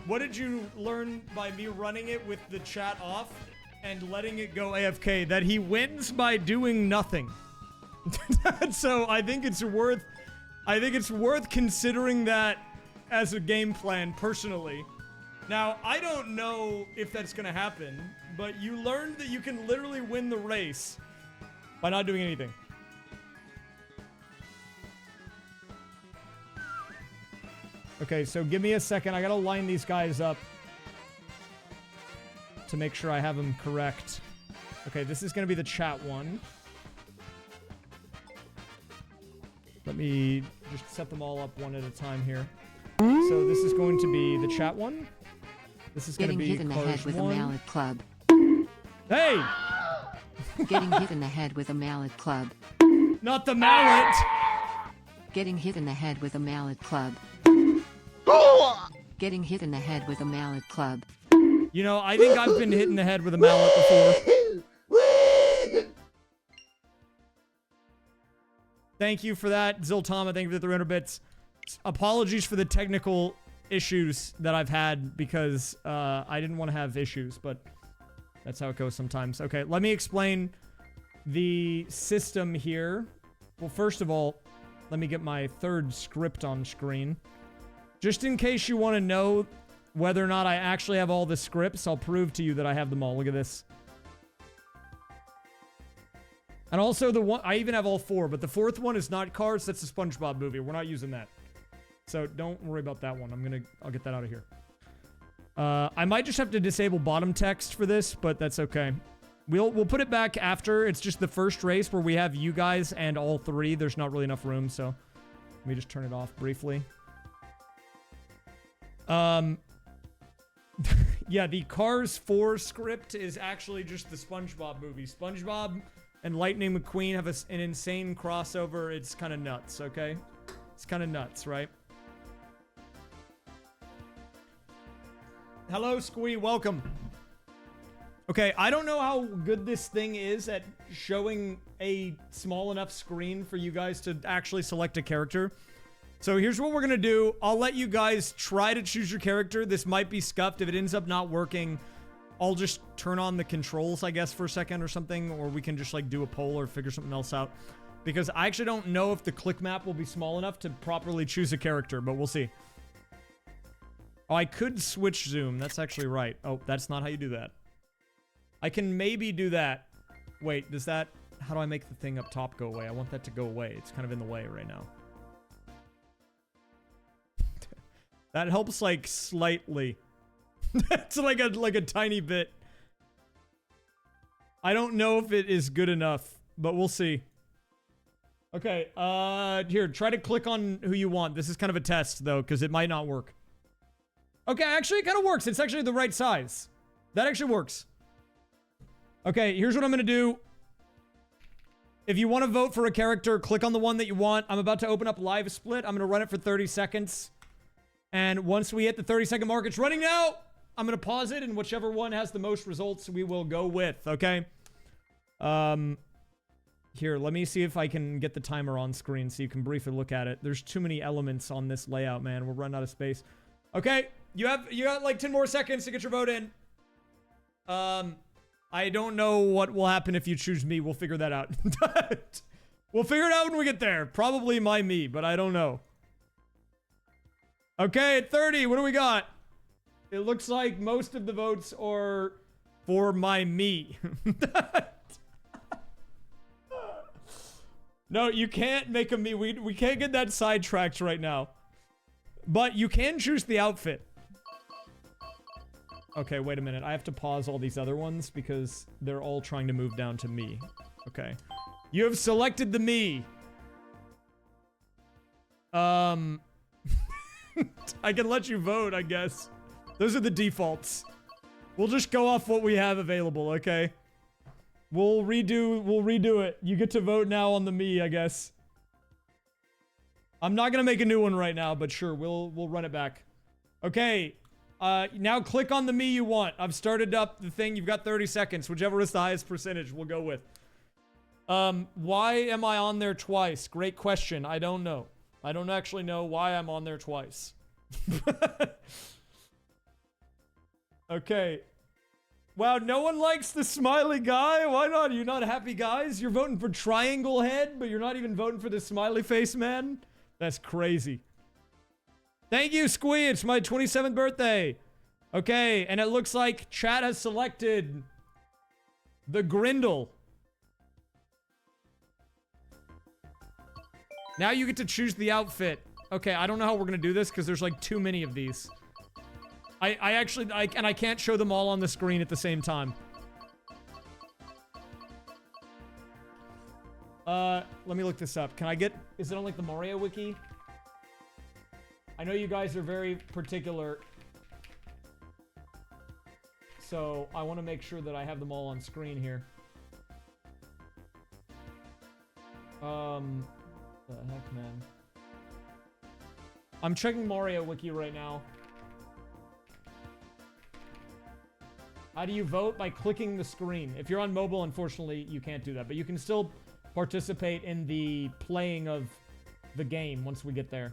What did you learn by me running it with the chat off and letting it go AFK? That he wins by doing nothing. So I think it's worth considering that as a game plan personally. Now, I don't know if that's gonna happen, but you learned that you can literally win the race by not doing anything. Okay, so give me a second. I gotta line these guys up to make sure I have them correct. Okay, this is gonna be the chat one. Let me just set them all up one at a time here. So this is going to be the chat one. This is going to be
getting hit in the head with a mallet club.
Hey!
Getting hit in the head with a mallet club.
Not the mallet!
Getting hit in the head with a mallet club. Getting hit in the head with a mallet club.
You know, I think I've been hit in the head with a mallet before. Thank you for that, Ziltama. Thank you for the 300 bits. Apologies for the technical issues that I've had because I didn't want to have issues, but that's how it goes sometimes. Okay, let me explain the system here. Well, first of all, let me get my third script on screen. Just in case you want to know whether or not I actually have all the scripts, I'll prove to you that I have them all. Look at this. And also the one, I even have all four, but the fourth one is not Cars. That's a SpongeBob movie. We're not using that. So don't worry about that one. I'll get that out of here. I might just have to disable bottom text for this, but that's okay. We'll put it back after. It's just the first race where we have you guys and all three. There's not really enough room, so let me just turn it off briefly. Yeah, the Cars 4 script is actually just the SpongeBob movie. SpongeBob and Lightning McQueen have an insane crossover. It's kind of nuts, okay? It's kind of nuts, right? Hello, Squee. Welcome. Okay, I don't know how good this thing is at showing a small enough screen for you guys to actually select a character. So here's what we're gonna do. I'll let you guys try to choose your character. This might be scuffed. If it ends up not working, I'll just turn on the controls, I guess, for a second or something. Or we can just, like, do a poll or figure something else out. Because I actually don't know if the click map will be small enough to properly choose a character, but we'll see. Oh, I could switch zoom. That's actually right. Oh, that's not how you do that. I can maybe do that. Wait, does that... How do I make the thing up top go away? I want that to go away. It's kind of in the way right now. That helps, like, slightly. It's like a tiny bit. I don't know if it is good enough, but we'll see. Okay, here, try to click on who you want. This is kind of a test, though, because it might not work. Okay, actually, it kind of works. It's actually the right size. That actually works. Okay, here's what I'm gonna do. If you want to vote for a character, click on the one that you want. I'm about to open up Live Split. I'm gonna run it for 30 seconds. And once we hit the 30-second mark, it's running now. I'm gonna pause it, and whichever one has the most results, we will go with. Okay. Here, let me see if I can get the timer on screen so you can briefly look at it. There's too many elements on this layout, man. We're running out of space. Okay, you got like 10 more seconds to get your vote in. I don't know what will happen if you choose me. We'll figure that out. We'll figure it out when we get there. Probably my me, but I don't know. Okay, 30, what do we got? It looks like most of the votes are for my me. No, you can't make a me. We can't get that sidetracked right now. But you can choose the outfit. Okay, wait a minute. I have to pause all these other ones because they're all trying to move down to me. Okay. You have selected the me. I can let you vote, I guess. Those are the defaults. We'll just go off what we have available, okay? We'll redo it. You get to vote now on the me, I guess. I'm not gonna make a new one right now, but sure, we'll run it back. Okay. Now click on the me you want. I've started up the thing. You've got 30 seconds. Whichever is the highest percentage, we'll go with. Why am I on there twice? Great question. I don't know. I don't actually know why I'm on there twice. Okay. Wow, no one likes the smiley guy? Why not? Are you not happy guys? You're voting for Triangle Head, but you're not even voting for the smiley face man? That's crazy. Thank you, Squee. It's my 27th birthday. Okay, and it looks like chat has selected the Grindle. Now you get to choose the outfit. Okay, I don't know how we're gonna do this because there's like too many of these. I can't show them all on the screen at the same time. Let me look this up. Is it on like the Mario wiki? I know you guys are very particular. So I want to make sure that I have them all on screen here. The heck, man. I'm checking Mario wiki right now. How do you vote? By clicking the screen. If you're on mobile, unfortunately, you can't do that. But you can still participate in the playing of the game once we get there.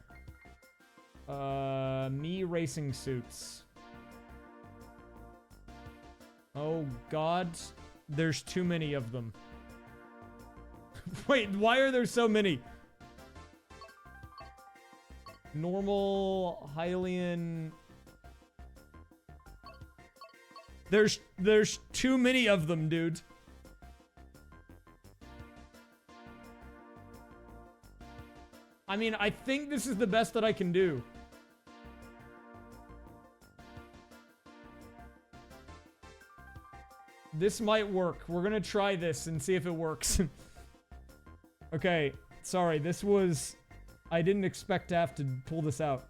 Me racing suits. Oh, God. There's too many of them. Wait, why are there so many? Normal, Hylian... There's too many of them, dude. I mean, I think this is the best that I can do. This might work. We're gonna try this and see if it works. Okay, sorry, this was... I didn't expect to have to pull this out.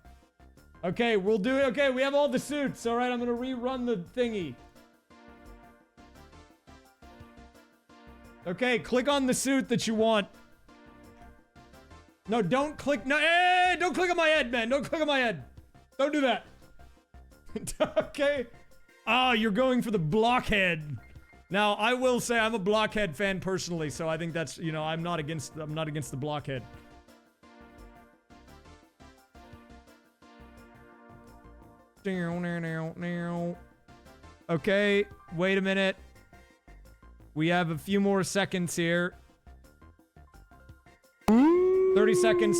Okay, we'll do it. Okay, we have all the suits. Alright, I'm gonna rerun the thingy. Okay, click on the suit that you want. No, don't click. No, hey, don't click on my head, man. Don't click on my head. Don't do that. Okay. Ah, you're going for the blockhead. Now, I will say I'm a blockhead fan personally, so I think that's, you know, I'm not against the blockhead. Okay, wait a minute. We have a few more seconds here. 30 seconds.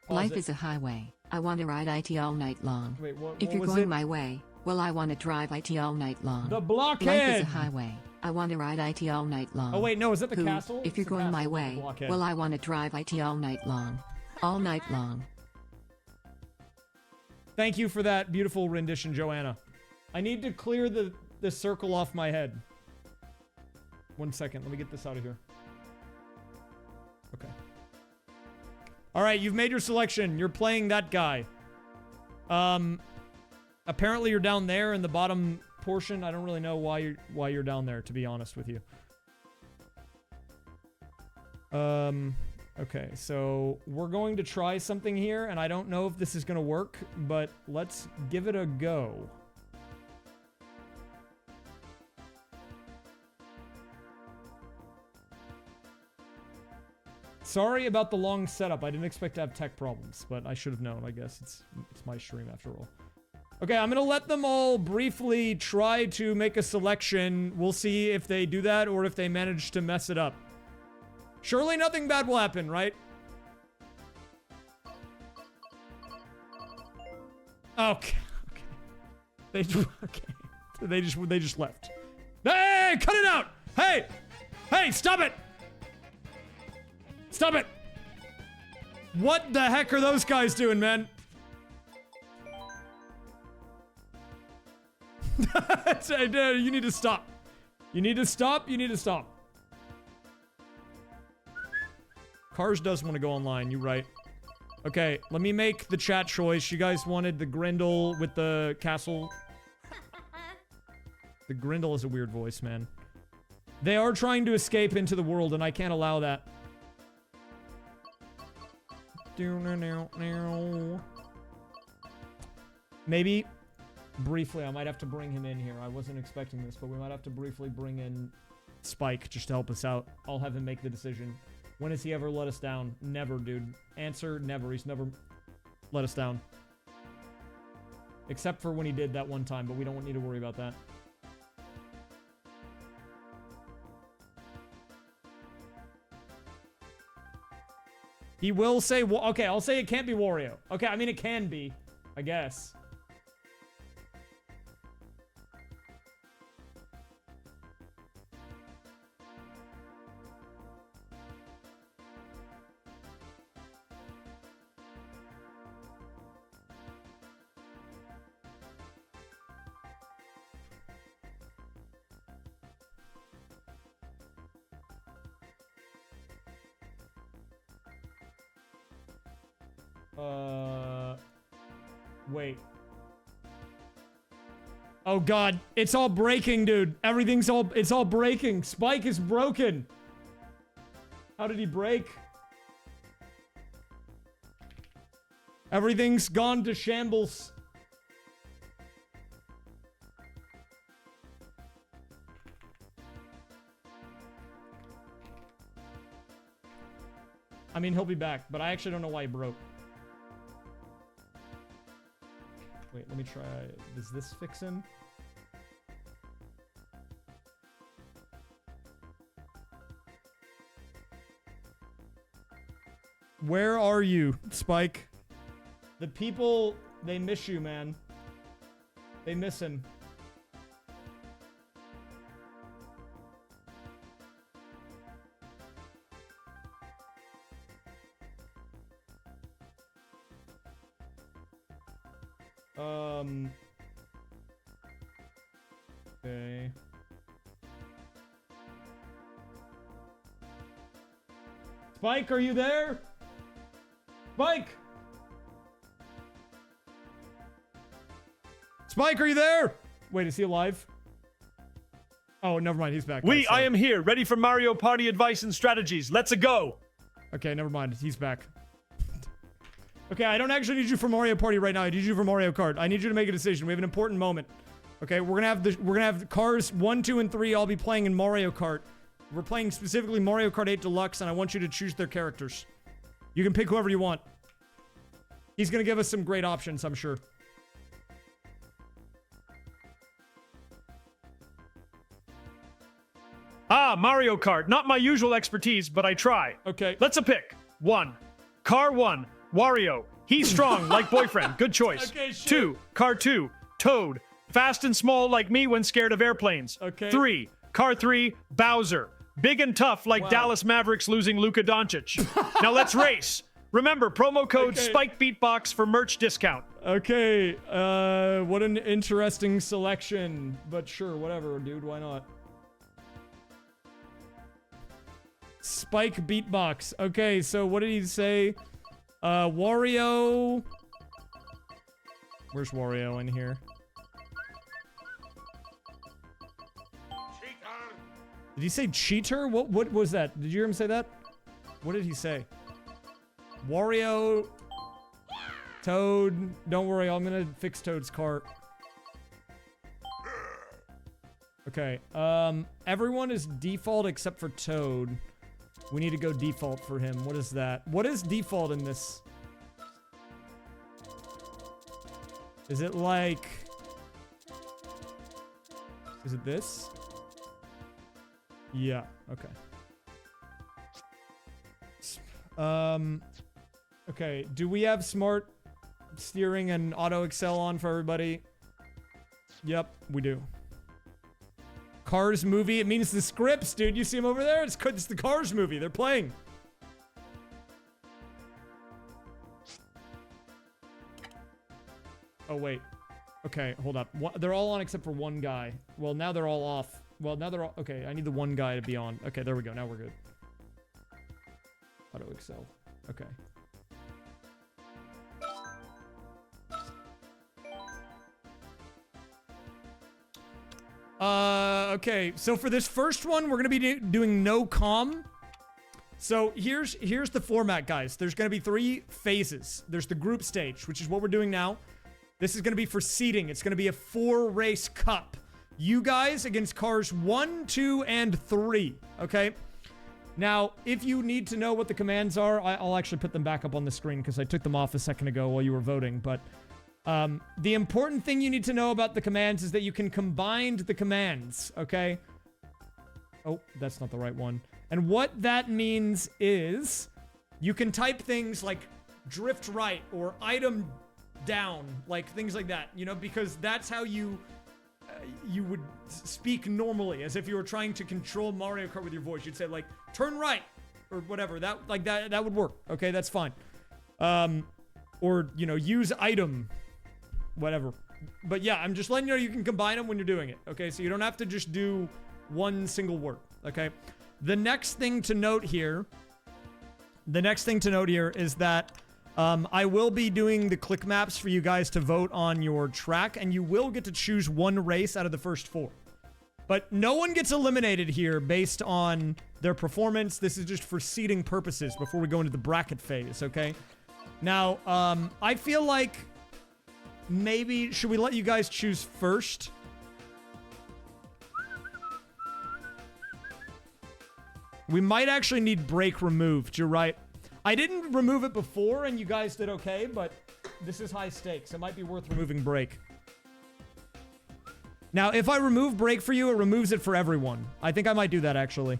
Life is a highway. I want to ride IT all night long.
Wait, what
if you're
was
going
it?
my way, well, I want to drive IT all night long.
The blockhead!
Life is a highway. I want to ride IT all night long.
Oh, wait, no, is that the castle?
If you're
It's the
going my
castle,
way,
the blockhead.
well, I want to drive IT all night long. All night long.
Thank you for that beautiful rendition, Joanna. I need to clear the circle off my head. 1 second, let me get this out of here. Okay. Alright, you've made your selection. You're playing that guy. Apparently you're down there in the bottom portion. I don't really know why you're down there, to be honest with you. Okay, so we're going to try something here, and I don't know if this is gonna work, but let's give it a go. Sorry about the long setup. I didn't expect to have tech problems, but I should have known, I guess. It's my stream after all. Okay, I'm gonna let them all briefly try to make a selection. We'll see if they do that or if they manage to mess it up. Surely nothing bad will happen, right? Okay. They just left. Hey, cut it out! Hey! Hey, stop it! Stop it! What the heck are those guys doing, man? You need to stop. You need to stop. You need to stop. Cars does want to go online. You're right. Okay, let me make the chat choice. You guys wanted the Grindle with the castle. The Grindle is a weird voice, man. They are trying to escape into the world, and I can't allow that. Maybe, briefly, I might have to bring him in here. I wasn't expecting this, but we might have to briefly bring in Spike just to help us out. I'll have him make the decision. When has he ever let us down? Never, dude. Answer, never. He's never let us down. Except for when he did that one time, but we don't need to worry about that. He will say, okay, I'll say it can't be Wario. Okay, I mean, it can be, I guess. Wait. Oh god, it's all breaking, dude. It's all breaking. Spike is broken. How did he break? Everything's gone to shambles. I mean, he'll be back, but I actually don't know why he broke. Wait, let me try. Does this fix him? Where are you, Spike? The people, they miss you, man. They miss him. Okay. Spike, are you there? Spike! Spike, are you there? Wait, is he alive? Oh, never mind, he's back.
I am here, ready for Mario Party advice and strategies. Let's-a go!
Okay, never mind, he's back. Okay, I don't actually need you for Mario Party right now. I need you for Mario Kart. I need you to make a decision. We have an important moment. Okay, we're gonna have cars 1, 2, and 3 all be playing in Mario Kart. We're playing specifically Mario Kart 8 Deluxe, and I want you to choose their characters. You can pick whoever you want. He's gonna give us some great options, I'm sure.
Ah, Mario Kart. Not my usual expertise, but I try.
Okay.
Let's-a pick. 1. Car 1. Wario. He's strong, like boyfriend. Good choice.
Okay, sure.
2. Car 2. Toad. Fast and small like me when scared of airplanes.
Okay.
3. Car 3. Bowser. Big and tough like Dallas Mavericks losing Luka Doncic. Now let's race. Remember, promo code SPIKEBEATBOX for merch discount.
Okay, what an interesting selection. But sure, whatever, dude, why not? Spike Beatbox. Okay, so what did he say? Wario. Where's Wario in here? Did he say cheater? What was that? Did you hear him say that? What did he say? Wario. Toad. Don't worry, I'm gonna fix Toad's cart. Okay, everyone is default except for Toad. We need to go default for him. What is that? What is default in this? Is it like... Is it this? Yeah, okay. Okay, do we have smart steering and auto excel on for everybody? Yep, we do. Cars movie, it means the scripts, dude. You see them over there? It's the Cars movie. They're playing. Oh, wait. Okay, hold up. They're all on except for one guy. Well, now they're all off. Well, now they're all... Okay, I need the one guy to be on. Okay, there we go. Now we're good. Auto excel. Okay. Okay, so for this first one, we're gonna be doing no comm. So here's the format, guys. There's gonna be 3 phases. There's the group stage, which is what we're doing now. This is gonna be for seeding. It's gonna be a 4-race cup. You guys against cars 1, 2, and 3, okay? Now, if you need to know what the commands are, I'll actually put them back up on the screen because I took them off a second ago while you were voting, but... the important thing you need to know about the commands is that you can combine the commands, okay? Oh, that's not the right one. And what that means is you can type things like drift right or item down, like things like that, you know, because that's how you would speak normally, as if you were trying to control Mario Kart with your voice. You'd say like, turn right, or whatever. That would work, okay? That's fine. Or, you know, use item, whatever. But yeah, I'm just letting you know you can combine them when you're doing it, okay? So you don't have to just do one single word, okay? The next thing to note here is that I will be doing the click maps for you guys to vote on your track, and you will get to choose one race out of the first 4. But no one gets eliminated here based on their performance. This is just for seeding purposes before we go into the bracket phase, okay? Now, I feel like maybe, should we let you guys choose first? We might actually need brake removed, you're right. I didn't remove it before and you guys did okay, but this is high stakes. It might be worth removing brake. Now, if I remove brake for you, it removes it for everyone. I think I might do that, actually.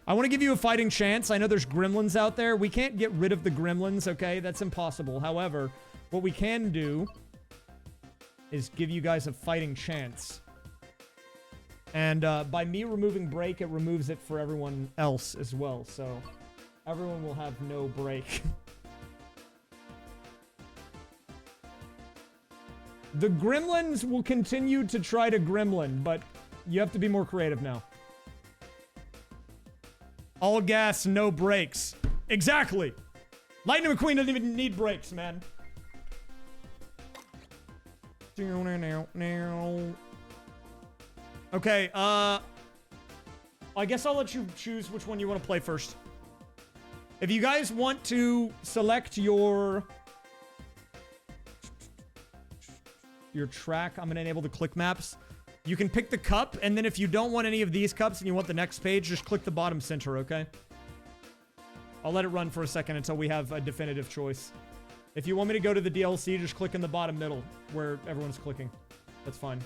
I want to give you a fighting chance. I know there's gremlins out there. We can't get rid of the gremlins, okay? That's impossible. However, what we can do is give you guys a fighting chance. And by me removing brake, it removes it for everyone else as well. So everyone will have no brake. The gremlins will continue to try to gremlin, but you have to be more creative now. All gas, no brakes. Exactly. Lightning McQueen doesn't even need brakes, man. Okay, I guess I'll let you choose which one you want to play first. If you guys want to select your track, I'm going to enable the click maps. You can pick the cup, and then if you don't want any of these cups and you want the next page, just click the bottom center, okay? I'll let it run for a second until we have a definitive choice. If you want me to go to the DLC, just click in the bottom middle where everyone's clicking. That's fine.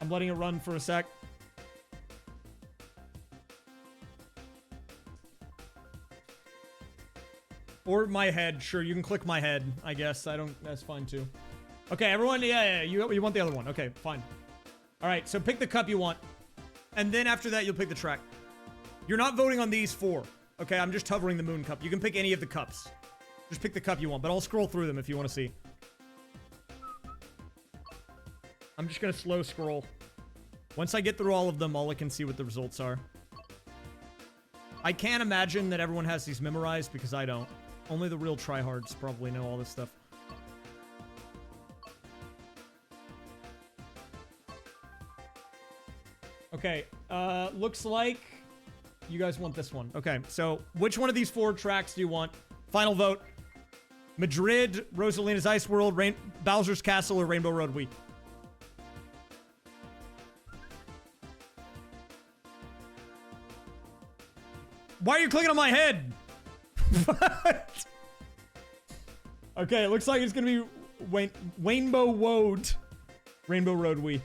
I'm letting it run for a sec. Or my head. Sure, you can click my head, I guess. That's fine too. Okay, everyone, yeah, you want the other one. Okay, fine. All right, so pick the cup you want. And then after that, you'll pick the track. You're not voting on these 4. Okay, I'm just hovering the moon cup. You can pick any of the cups. Just pick the cup you want, but I'll scroll through them if you want to see. I'm just going to slow scroll. Once I get through all of them, all I can see what the results are. I can't imagine that everyone has these memorized because I don't. Only the real tryhards probably know all this stuff. Okay, looks like you guys want this one. Okay, so which one of these 4 tracks do you want? Final vote. Madrid, Rosalina's Ice World, Bowser's Castle, or Rainbow Road Wii? Why are you clicking on my head? What? Okay, it looks like it's gonna be Rainbow Road. Rainbow Road Wii.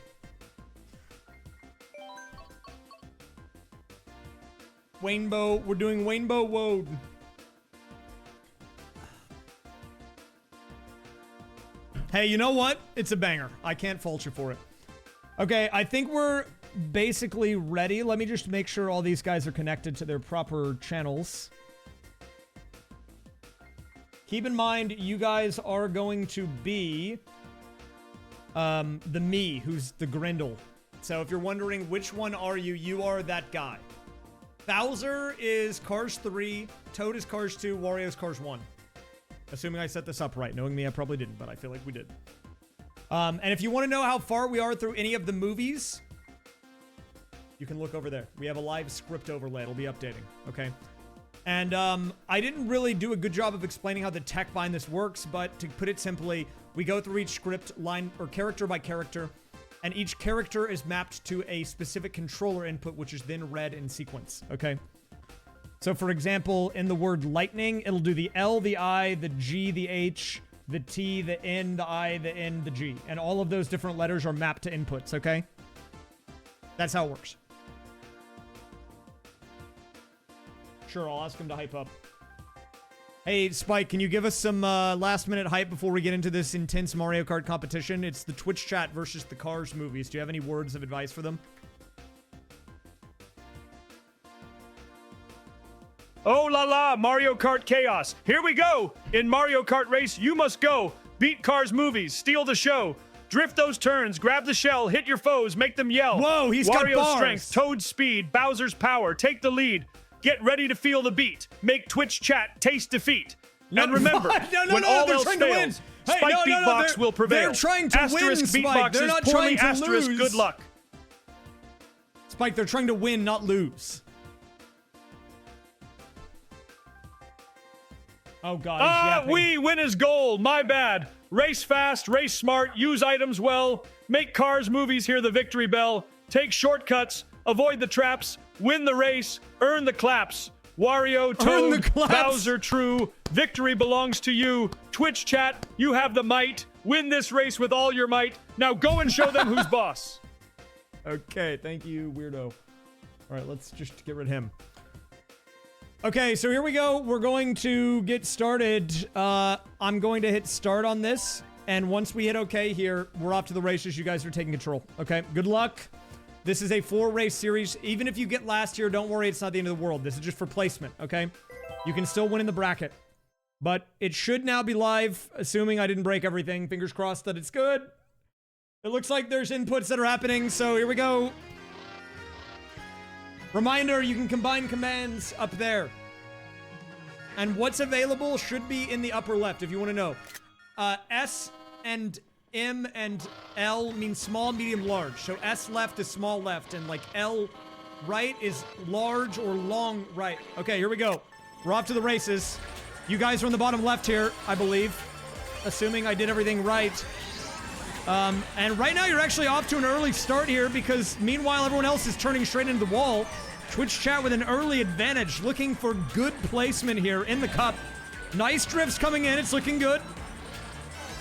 We're doing Rainbow Road. Hey, you know what? It's a banger. I can't fault you for it. Okay, I think we're basically ready. Let me just make sure all these guys are connected to their proper channels. Keep in mind, you guys are going to be the me, who's the Grindel. So if you're wondering which one are you, you are that guy. Bowser is Cars 3, Toad is Cars 2, Wario is Cars 1. Assuming I set this up right. Knowing me, I probably didn't, but I feel like we did. And if you want to know how far we are through any of the movies, you can look over there. We have a live script overlay. It'll be updating, okay? And I didn't really do a good job of explaining how the tech behind this works, but to put it simply, we go through each script line or character by character, and each character is mapped to a specific controller input, which is then read in sequence, okay? So for example, in the word lightning, it'll do the L, the I, the G, the H, the T, the N, the I, the N, the G. And all of those different letters are mapped to inputs, okay? That's how it works. Sure, I'll ask him to hype up. Hey, Spike, can you give us some last-minute hype before we get into this intense Mario Kart competition? It's the Twitch chat versus the Cars movies. Do you have any words of advice for them?
Oh la la, Mario Kart chaos. Here we go. In Mario Kart race, you must go. Beat Cars movies, steal the show. Drift those turns, grab the shell, hit your foes, make them yell.
Whoa, he's got
Wario's
bars.
strength, Toad's speed, Bowser's power, take the lead. Get ready to feel the beat. Make Twitch chat taste defeat.
No,
and remember, when all else fails,
Hey,
Spike Beatbox will prevail.
They're trying to win, Spike.
Beatbox
They're
is
not
poorly
trying to
asterisk
lose.
good luck.
Spike, they're trying to win, not lose. Oh, God.
We win is goal. My bad. Race fast, race smart, use items well. Make Cars movies hear the victory bell. Take shortcuts, avoid the traps, win the race, earn the claps. Wario, Toad, Bowser, true. Victory belongs to you. Twitch chat, you have the might. Win this race with all your might. Now go and show them who's boss.
Okay, thank you, weirdo. All right, let's just get rid of him. Okay, so here we go. We're going to get started. I'm going to hit start on this. And once we hit okay here, we're off to the races. You guys are taking control. Okay, good luck. This is a 4-race series. Even if you get last here, don't worry. It's not the end of the world. This is just for placement, okay? You can still win in the bracket. But it should now be live, assuming I didn't break everything. Fingers crossed that it's good. It looks like there's inputs that are happening, so here we go. Reminder, you can combine commands up there. And what's available should be in the upper left, if you want to know. S and M and L mean small, medium, large. So S left is small left, and like L right is large or long right. Okay, here we go. We're off to the races. You guys are on the bottom left here, I believe. Assuming I did everything right. And right now you're actually off to an early start here because meanwhile everyone else is turning straight into the wall. Twitch chat with an early advantage, looking for good placement here in the cup. Nice drifts coming in, it's looking good.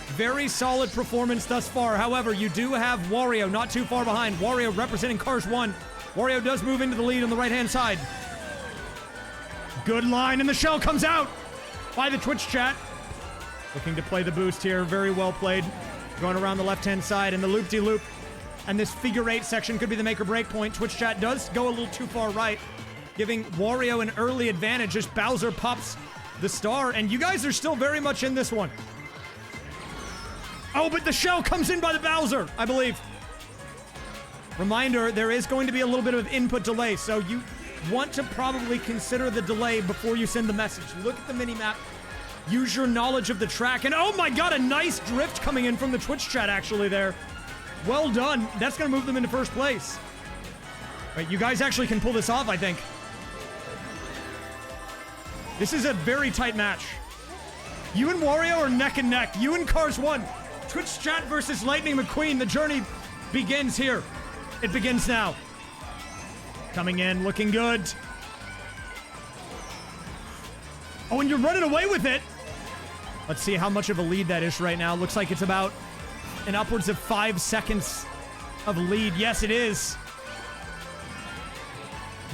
Very solid performance thus far. However, you do have Wario not too far behind. Wario representing Cars 1. Wario does move into the lead on the right-hand side. Good line, and the shell comes out by the Twitch chat. Looking to play the boost here. Very well played. Going around the left-hand side, and the loop-de-loop. And this figure 8 section could be the make or break point. Twitch chat does go a little too far right, giving Wario an early advantage as Bowser pops the star. And you guys are still very much in this one. Oh, but the shell comes in by the Bowser, I believe. Reminder, there is going to be a little bit of input delay, so you want to probably consider the delay before you send the message. Look at the mini-map. Use your knowledge of the track. And oh my god, a nice drift coming in from the Twitch chat actually there. Well done. That's going to move them into first place. Wait, you guys actually can pull this off, I think. This is a very tight match. You and Wario are neck and neck. You and Cars 1. Twitch chat versus Lightning McQueen. The journey begins here. It begins now. Coming in, looking good. Oh, and you're running away with it. Let's see how much of a lead that is right now. Looks like it's about an upwards of 5 seconds of lead. Yes, it is.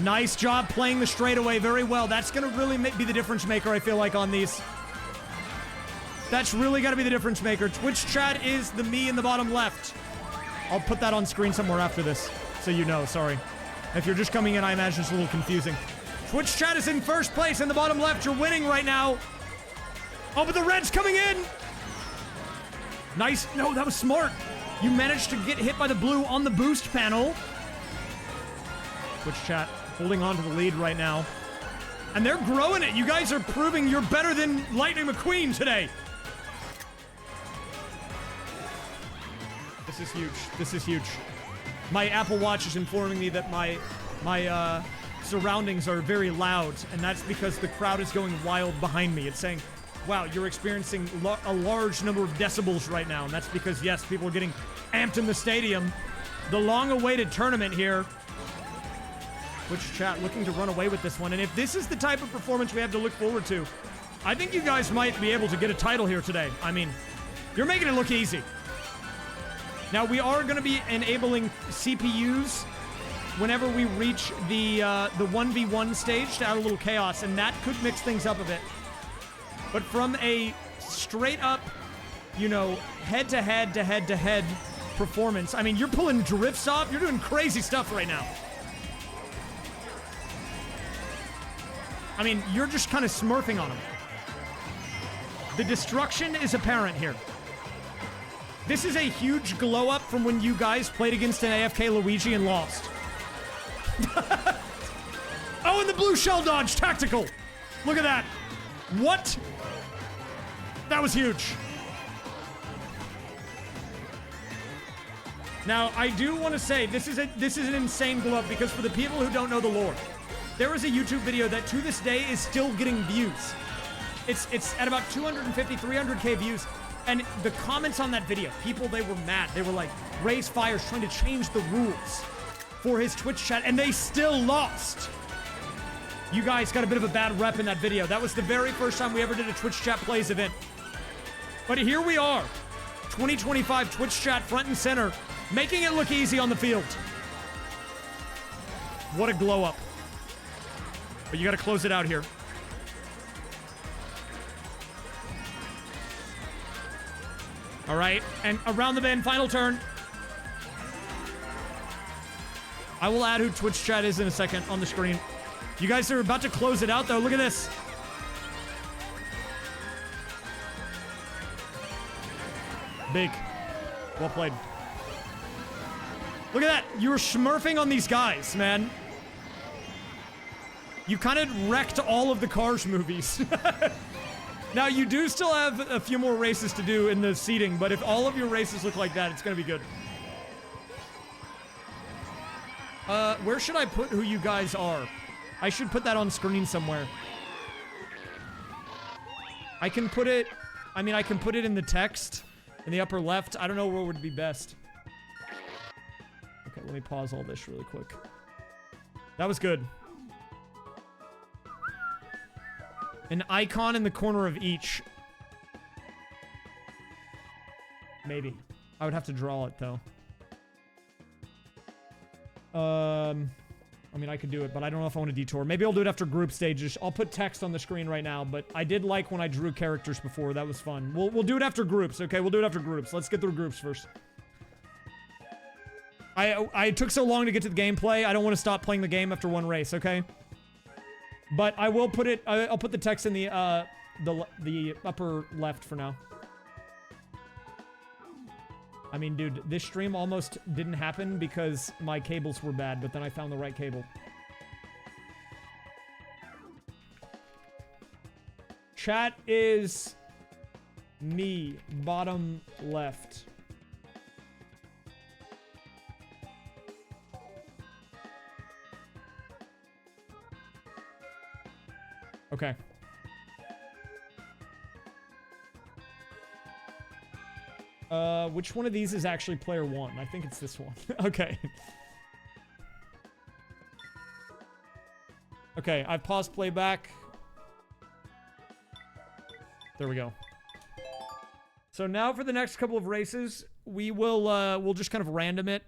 Nice job playing the straightaway very well. That's going to really be the difference maker, I feel like, on these. That's really got to be the difference maker. Twitch chat is the me in the bottom left. I'll put that on screen somewhere after this, so you know. Sorry. If you're just coming in, I imagine it's a little confusing. Twitch chat is in first place in the bottom left. You're winning right now. Oh, but the red's coming in. Nice. No, that was smart. You managed to get hit by the blue on the boost panel. Twitch chat holding on to the lead right now. And they're growing it. You guys are proving you're better than Lightning McQueen today. This is huge. This is huge. My Apple Watch is informing me that my surroundings are very loud, and that's because the crowd is going wild behind me. It's saying, wow, you're experiencing a large number of decibels right now, and that's because, yes, people are getting amped in the stadium. The long-awaited tournament here. Twitch chat looking to run away with this one, and if this is the type of performance we have to look forward to, I think you guys might be able to get a title here today. I mean, you're making it look easy. Now, we are going to be enabling CPUs whenever we reach the 1v1 stage to add a little chaos, and that could mix things up a bit. But from a straight-up, you know, head-to-head to head-to-head performance, I mean, you're pulling drifts off. You're doing crazy stuff right now. I mean, you're just kind of smurfing on them. The destruction is apparent here. This is a huge glow up from when you guys played against an AFK Luigi and lost. Oh, and the blue shell dodge, tactical. Look at that. What? That was huge. Now, I do want to say, this is an insane glow up, because for the people who don't know the lore, there is a YouTube video that to this day is still getting views. It's at about 250, 300k views. And the comments on that video, people, they were mad. They were like, raysfire's trying to change the rules for his Twitch chat, and they still lost. You guys got a bit of a bad rep in that video. That was the very first time we ever did a Twitch chat plays event. But here we are, 2025 Twitch chat front and center, making it look easy on the field. What a glow up. But you got to close it out here. All right, and around the bend, final turn. I will add who Twitch chat is in a second on the screen. You guys are about to close it out, though. Look at this. Big. Well played. Look at that. You were smurfing on these guys, man. You kind of wrecked all of the Cars movies. Now, you do still have a few more races to do in the seating, but if all of your races look like that, it's going to be good. Where should I put who you guys are? I should put that on screen somewhere. I can put it... I mean, I can put it in the text in the upper left. I don't know where would be best. Okay, let me pause all this really quick. That was good. An icon in the corner of each. Maybe. I would have to draw it, though. I mean, I could do it, but I don't know if I want to detour. Maybe I'll do it after group stages. I'll put text on the screen right now, but I did like when I drew characters before. That was fun. We'll do it after groups, okay? We'll do it after groups. Let's get through groups first. I took so long to get to the gameplay. I don't want to stop playing the game after one race, okay? But I will put it, I'll put the text in the upper left for now. I mean, dude, this stream almost didn't happen because my cables were bad, but then I found the right cable. Chat is me, bottom left. Okay. Which one of these is actually player one? I think it's this one. Okay. Okay, I've paused playback. There we go. So now for the next couple of races, we'll just kind of random it.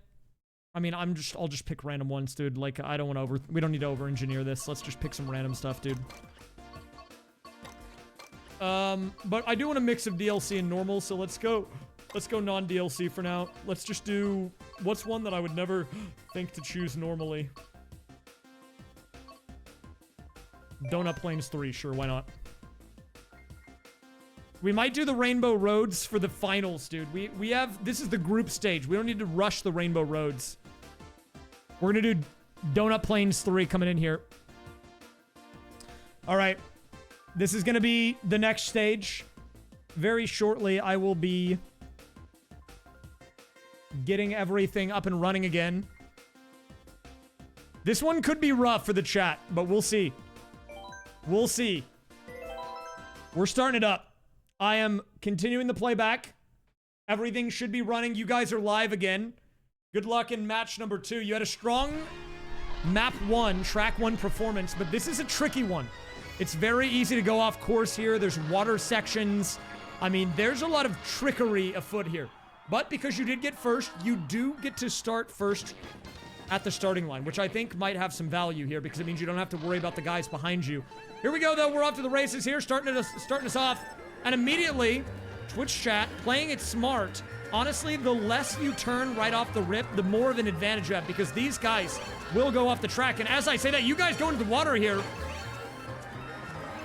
I mean, I'll just pick random ones, dude. Like, I don't want to we don't need to over-engineer this. Let's just pick some random stuff, dude. But I do want a mix of DLC and normal, so let's go non-DLC for now. Let's just do, what's one that I would never think to choose normally? Donut Plains 3, sure, why not? We might do the Rainbow Roads for the finals, dude. We have, this is the group stage. We don't need to rush the Rainbow Roads. We're gonna do Donut Plains 3 coming in here. All right. This is gonna be the next stage. Very shortly, I will be getting everything up and running again. This one could be rough for the chat, but we'll see. We'll see. We're starting it up. I am continuing the playback. Everything should be running. You guys are live again. Good luck in match number 2. You had a strong map 1, track 1 performance, but this is a tricky one. It's very easy to go off course here. There's water sections. I mean, there's a lot of trickery afoot here. But because you did get first, you do get to start first at the starting line, which I think might have some value here because it means you don't have to worry about the guys behind you. Here we go, though. We're off to the races here, starting us off. And immediately, Twitch chat, playing it smart. Honestly, the less you turn right off the rip, the more of an advantage you have because these guys will go off the track. And as I say that, you guys go into the water here.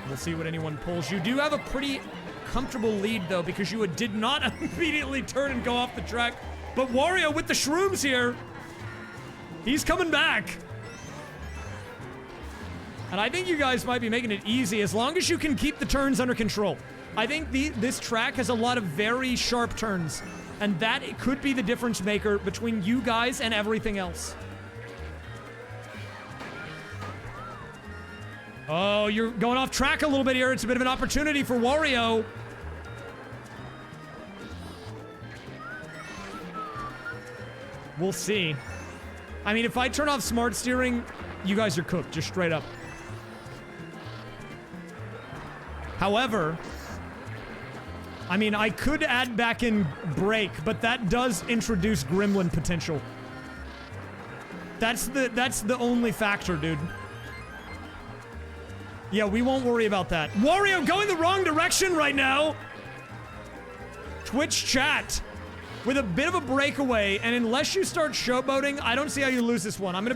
We'll see what anyone pulls. You do have a pretty comfortable lead, though, because you did not immediately turn and go off the track. But Wario with the shrooms here. He's coming back. And I think you guys might be making it easy as long as you can keep the turns under control. I think this track has a lot of very sharp turns, and that it could be the difference maker between you guys and everything else. Oh, you're going off track a little bit here. It's a bit of an opportunity for Wario. We'll see. I mean, if I turn off smart steering, you guys are cooked, just straight up. However, I mean, I could add back in brake, but that does introduce gremlin potential. That's the only factor, dude. Yeah, we won't worry about that. Wario going the wrong direction right now. Twitch chat with a bit of a breakaway, and unless you start showboating, I don't see how you lose this one. I'm gonna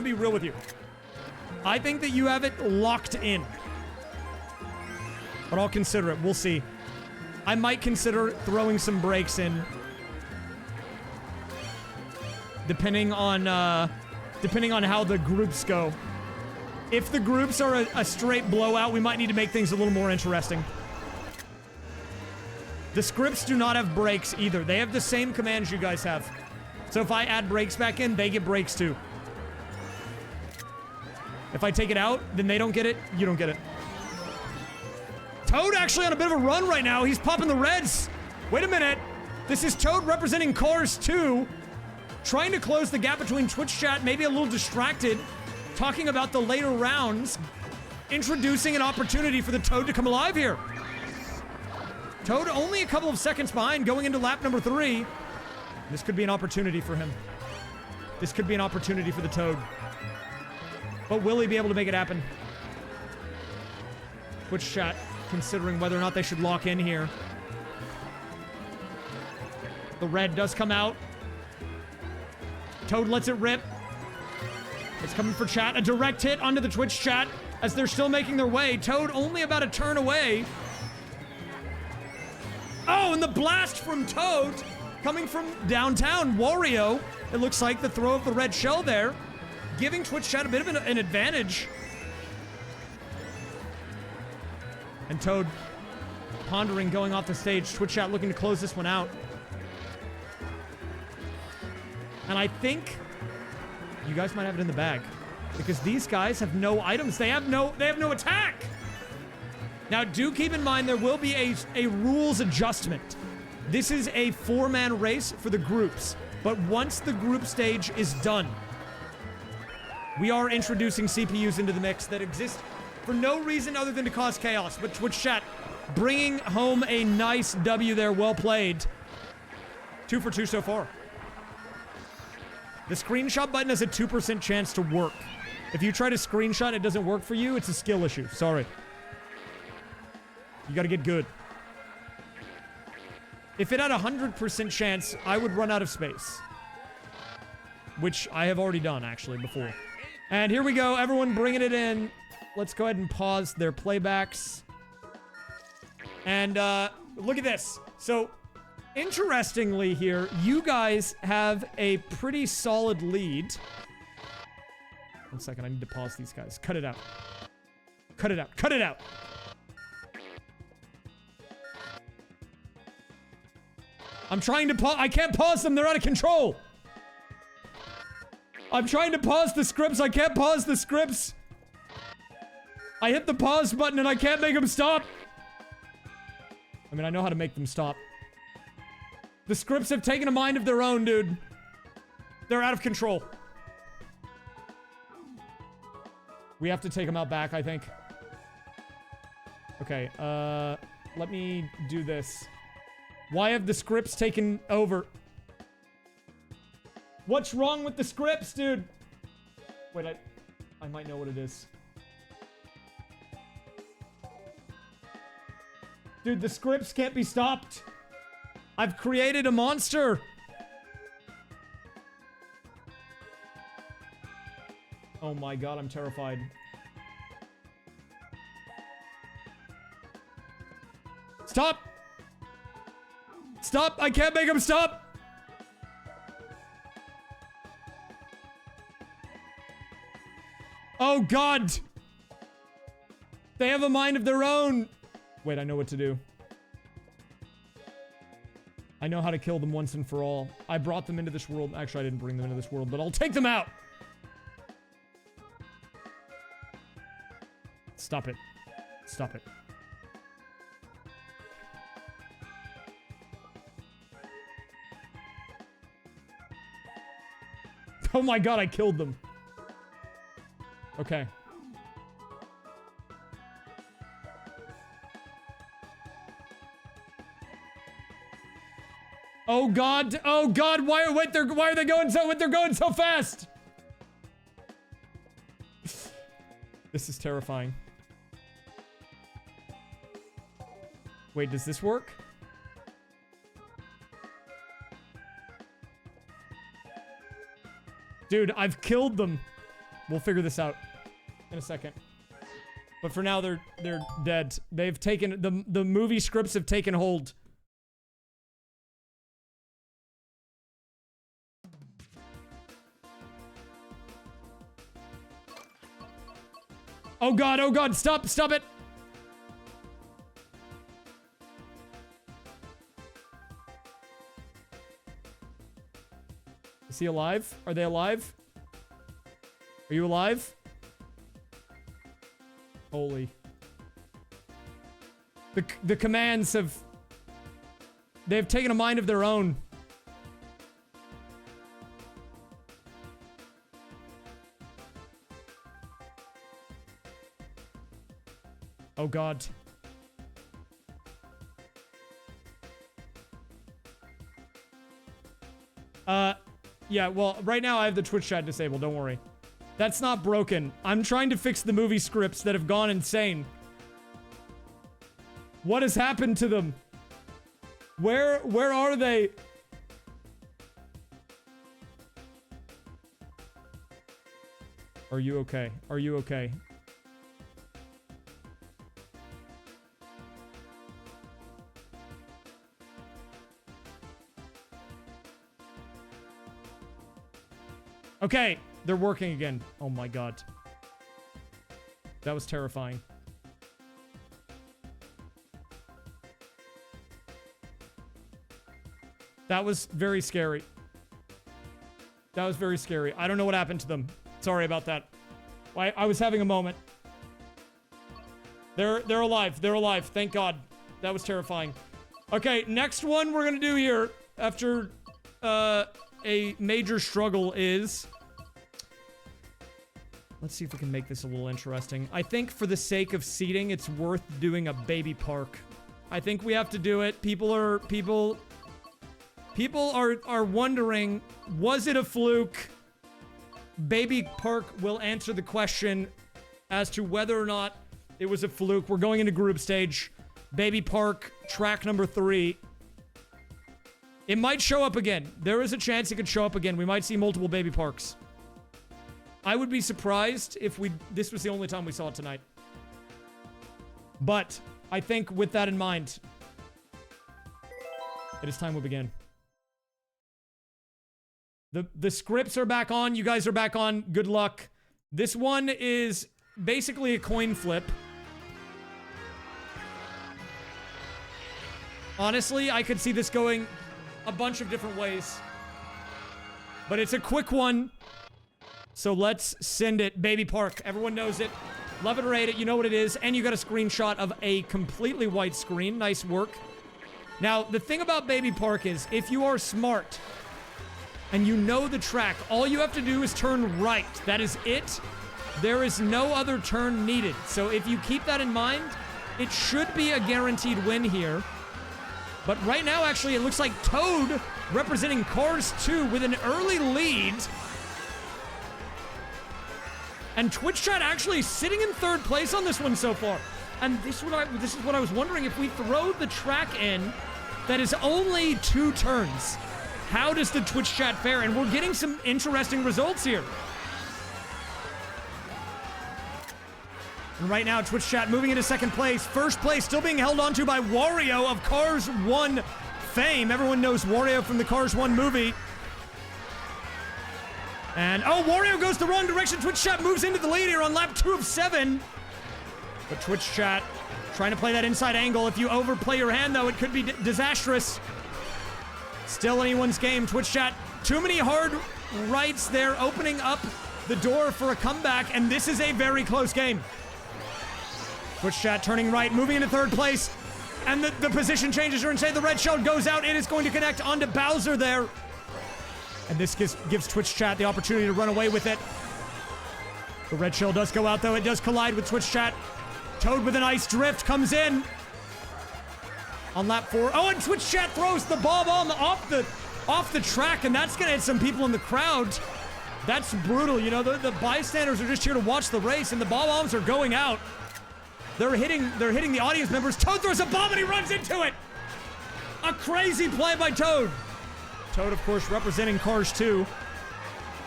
be real with you. I think that you have it locked in. But I'll consider it. We'll see. I might consider throwing some brakes in. Depending on how the groups go. If the groups are a straight blowout, we might need to make things a little more interesting. The scripts do not have brakes either. They have the same commands you guys have. So if I add brakes back in, they get brakes too. If I take it out, then they don't get it, you don't get it. Toad actually on a bit of a run right now. He's popping the reds. Wait a minute. This is Toad representing Cars 2. Trying to close the gap between Twitch chat, maybe a little distracted. Talking about the later rounds. Introducing an opportunity for the Toad to come alive here. Toad only a couple of seconds behind going into lap number 3. This could be an opportunity for him. This could be an opportunity for the Toad. But will he be able to make it happen? Twitch chat considering whether or not they should lock in here. The red does come out. Toad lets it rip. It's coming for chat. A direct hit onto the Twitch chat as they're still making their way. Toad only about a turn away. Oh, and the blast from Toad coming from downtown. Wario, it looks like the throw of the red shell there, giving Twitch chat a bit of an advantage. And Toad pondering going off the stage. Twitch chat looking to close this one out. And I think you guys might have it in the bag because these guys have no items. They have no attack. Now, do keep in mind there will be a rules adjustment. This is a 4-man race for the groups, but once the group stage is done, we are introducing CPUs into the mix that exist for no reason other than to cause chaos. But Twitch chat, bringing home a nice W there. Well played. 2 for 2 so far. The screenshot button has a 2% chance to work. If you try to screenshot and it doesn't work for you, it's a skill issue. Sorry. You gotta get good. If it had a 100% chance, I would run out of space. Which I have already done, actually, before. And here we go. Everyone bringing it in. Let's go ahead and pause their playbacks. And, look at this. So, interestingly here, you guys have a pretty solid lead. 1 second, I need to pause these guys. Cut it out. Cut it out. Cut it out! I'm trying to pause. I can't pause them. They're out of control. I'm trying to pause the scripts. I can't pause the scripts. I hit the pause button and I can't make them stop. I mean, I know how to make them stop. The scripts have taken a mind of their own, dude. They're out of control. We have to take them out back, I think. Okay, let me do this. Why have the scripts taken over? What's wrong with the scripts, dude? Wait, I might know what it is. Dude, the scripts can't be stopped. I've created a monster. Oh my god, I'm terrified. Stop! Stop! I can't make him stop! Oh god! They have a mind of their own! Wait, I know what to do. I know how to kill them once and for all. I brought them into this world. Actually, I didn't bring them into this world, but I'll take them out! Stop it. Stop it. Oh my god, I killed them. Okay. Oh god, why are they going so fast? This is terrifying. Wait, does this work? Dude, I've killed them. We'll figure this out in a second. But for now, they're dead. They've taken the movie scripts have taken hold. Oh god, stop it. Is he alive? Are they alive? Are you alive? Holy. The commands have... They've taken a mind of their own. Oh god. Yeah, well, right now I have the Twitch chat disabled, don't worry. That's not broken. I'm trying to fix the movie scripts that have gone insane. What has happened to them? Where are they? Are you okay? Are you okay? Okay, they're working again. Oh my god. That was terrifying. That was very scary. That was very scary. I don't know what happened to them. Sorry about that. I was having a moment. They're alive. They're alive. Thank god. That was terrifying. Okay, next one we're gonna do here after a major struggle is... Let's see if we can make this a little interesting. I think for the sake of seating, it's worth doing a baby park. I think we have to do it. People are wondering, was it a fluke? Baby Park will answer the question as to whether or not it was a fluke. We're going into group stage. Baby Park, track number 3. It might show up again. There is a chance it could show up again. We might see multiple Baby Parks. I would be surprised if this was the only time we saw it tonight. But I think with that in mind, it is time we begin. The scripts are back on. You guys are back on. Good luck. This one is basically a coin flip. Honestly, I could see this going a bunch of different ways. But it's a quick one. So let's send it. Baby Park. Everyone knows it. Love it or hate it. You know what it is. And you got a screenshot of a completely white screen. Nice work. Now, the thing about Baby Park is, if you are smart and you know the track, all you have to do is turn right. That is it. There is no other turn needed. So if you keep that in mind, it should be a guaranteed win here. But right now, actually, it looks like Toad, representing Cars 2, with an early lead. And Twitch chat actually sitting in 3rd place on this one so far. And this is what I was wondering. If we throw the track in, that is only 2 turns. How does the Twitch chat fare? And we're getting some interesting results here. And right now, Twitch chat moving into 2nd place. 1st place still being held onto by Wario of Cars 1 fame. Everyone knows Wario from the Cars 1 movie. And, oh, Wario goes the wrong direction. Twitch chat moves into the lead here on lap 2 of 7. But Twitch chat trying to play that inside angle. If you overplay your hand, though, it could be disastrous. Still anyone's game. Twitch chat, too many hard rights there, opening up the door for a comeback, and this is a very close game. Twitch chat turning right, moving into 3rd place, and the position changes are insane. The red shell goes out. It is going to connect onto Bowser there. And this gives Twitch chat the opportunity to run away with it. The red shell does go out, though. It does collide with Twitch chat. Toad with a nice drift comes in on lap 4. Oh, and Twitch chat throws the ball bomb off the track, and that's gonna hit some people in the crowd. That's brutal. You know, the bystanders are just here to watch the race, and the ball bombs are going out. They're hitting the audience members. Toad throws a bomb and he runs into it. A crazy play by Toad. Toad, of course, representing Cars 2.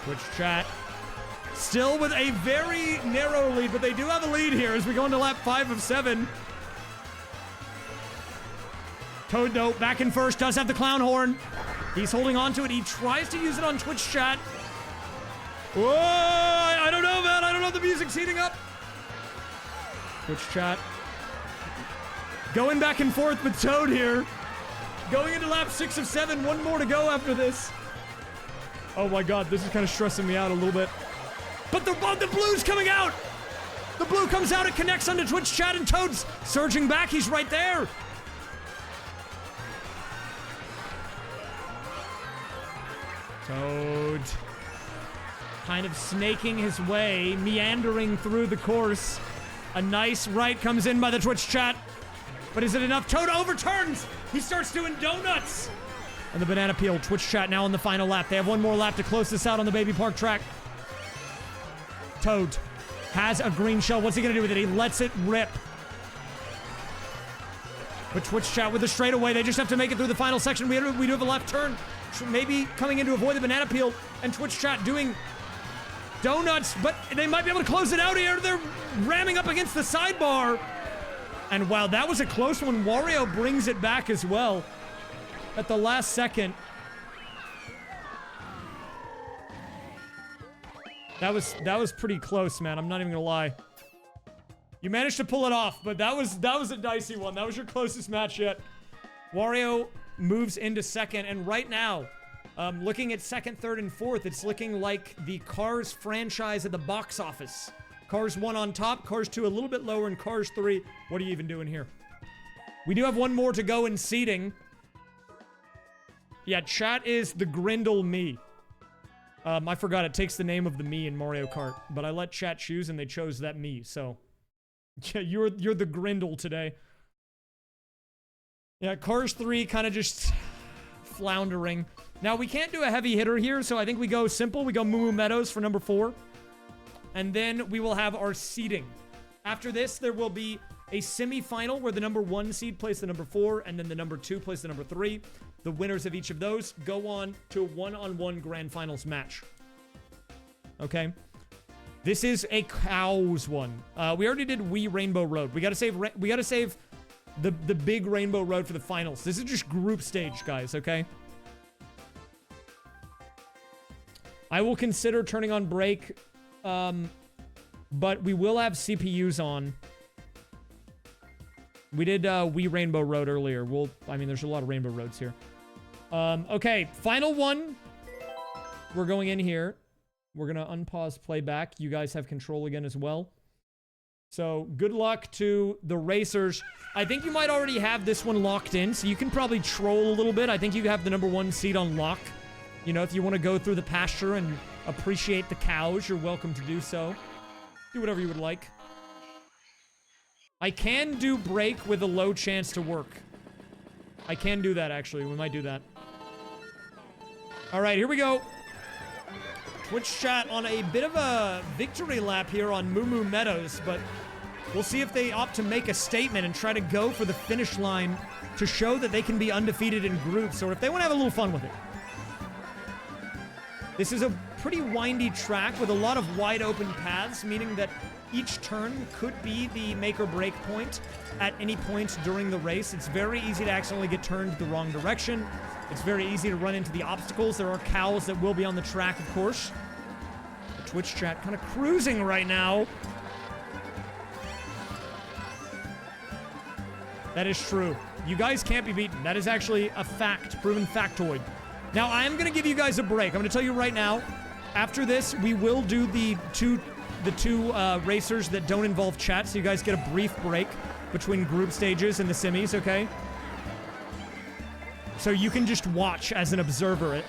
Twitch chat still with a very narrow lead, but they do have a lead here as we go into lap 5 of 7. Toad, though, back in 1st, does have the clown horn. He's holding on to it. He tries to use it on Twitch chat. Whoa, I don't know, man. I don't know if the music's heating up. Twitch chat going back and forth with Toad here. Going into lap 6 of 7. One more to go after this. Oh my god, this is kind of stressing me out a little bit. But the blue's coming out! The blue comes out, it connects onto Twitch chat, and Toad's surging back. He's right there. Toad kind of snaking his way, meandering through the course. A nice right comes in by the Twitch chat. But is it enough? Toad overturns! He starts doing donuts! And the banana peel. Twitch chat now on the final lap. They have one more lap to close this out on the Baby Park track. Toad has a green shell. What's he gonna do with it? He lets it rip. But Twitch chat with the straightaway. They just have to make it through the final section. We do have a left turn. Maybe coming in to avoid the banana peel. And Twitch chat doing donuts. But they might be able to close it out here. They're ramming up against the sidebar. And wow, that was a close one. Wario brings it back as well at the last second. That was pretty close, man. I'm not even gonna lie. You managed to pull it off, but that was a dicey one. That was your closest match yet. Wario moves into 2nd, and right now, looking at 2nd, 3rd, and 4th, it's looking like the Cars franchise at the box office. Cars 1 on top, Cars 2 a little bit lower, and Cars 3, what are you even doing here? We do have one more to go in seating. Yeah, chat is the Grindle me. I forgot it takes the name of the me in Mario Kart, but I let chat choose and they chose that me, so. Yeah, you're the Grindle today. Yeah, Cars 3 kind of just floundering. Now, we can't do a heavy hitter here, so I think we go simple. We go Moo Moo Meadows for number 4. And then we will have our seeding. After this, there will be a semifinal where the number 1 seed plays the number 4, and then the number 2 plays the number 3. The winners of each of those go on to a one-on-one grand finals match. Okay? This is a cows one. We already did Wii Rainbow Road. We gotta save the big Rainbow Road for the finals. This is just group stage, guys, okay? I will consider turning on break, but we will have CPUs on. We did Wii Rainbow Road earlier. I mean, there's a lot of Rainbow Roads here. Okay, final one. We're going in here. We're gonna unpause playback. You guys have control again as well. So, good luck to the racers. I think you might already have this one locked in, so you can probably troll a little bit. I think you have the number 1 seed on lock. You know, if you want to go through the pasture and appreciate the cows, you're welcome to do so. Do whatever you would like. I can do break with a low chance to work. I can do that, actually. We might do that. All right, here we go. Twitch chat on a bit of a victory lap here on Moo Moo Meadows, but we'll see if they opt to make a statement and try to go for the finish line to show that they can be undefeated in groups, or if they want to have a little fun with it. This is a pretty windy track with a lot of wide open paths, meaning that each turn could be the make or break point at any point during the race. It's very easy to accidentally get turned the wrong direction. It's very easy to run into the obstacles. There are cows that will be on the track, of course. The Twitch chat kind of cruising right now. That is true. You guys can't be beaten. That is actually a fact, proven factoid. Now, I am going to give you guys a break. I'm going to tell you right now, after this, we will do the two racers that don't involve chat, so you guys get a brief break between group stages and the semis, okay? So you can just watch as an observer,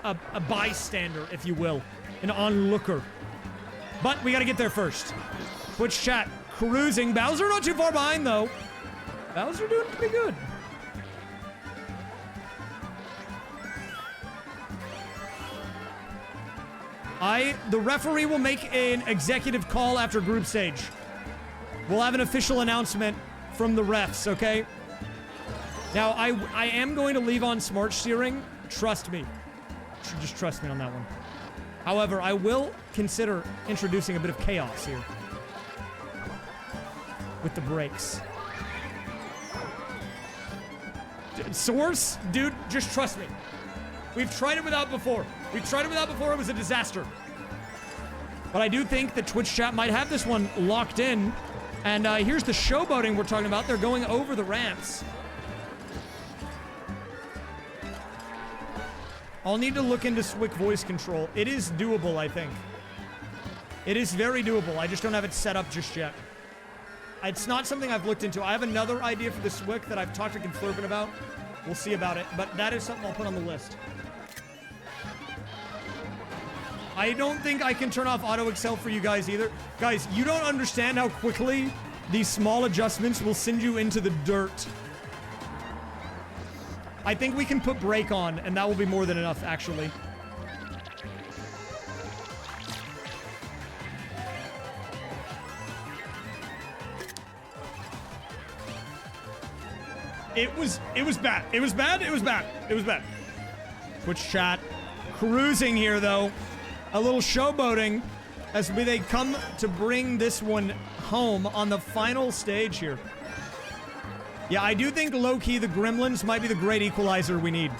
a bystander, if you will, an onlooker. But we got to get there first. Twitch chat cruising. Bowser not too far behind, though. Bowser doing pretty good. The referee will make an executive call after group stage. We'll have an official announcement from the refs, okay? Now, I am going to leave on smart steering. Trust me. Just trust me on that one. However, I will consider introducing a bit of chaos here with the brakes. Source? Dude, just trust me. We've tried it without before. We've tried it without before. It was a disaster. But I do think that Twitch chat might have this one locked in. And here's the showboating we're talking about. They're going over the ramps. I'll need to look into SwiCC voice control. It is doable, I think. It is very doable. I just don't have it set up just yet. It's not something I've looked into. I have another idea for the SwiCC that I've talked to Conflurban about. We'll see about it. But that is something I'll put on the list. I don't think I can turn off auto excel for you guys either. Guys, you don't understand how quickly these small adjustments will send you into the dirt. I think we can put brake on, and that will be more than enough, actually. It was bad. It was bad. It was bad. It was bad. Twitch chat cruising here, though. A little showboating as they come to bring this one home on the final stage here. Yeah, I do think low-key the Gremlins might be the great equalizer we need.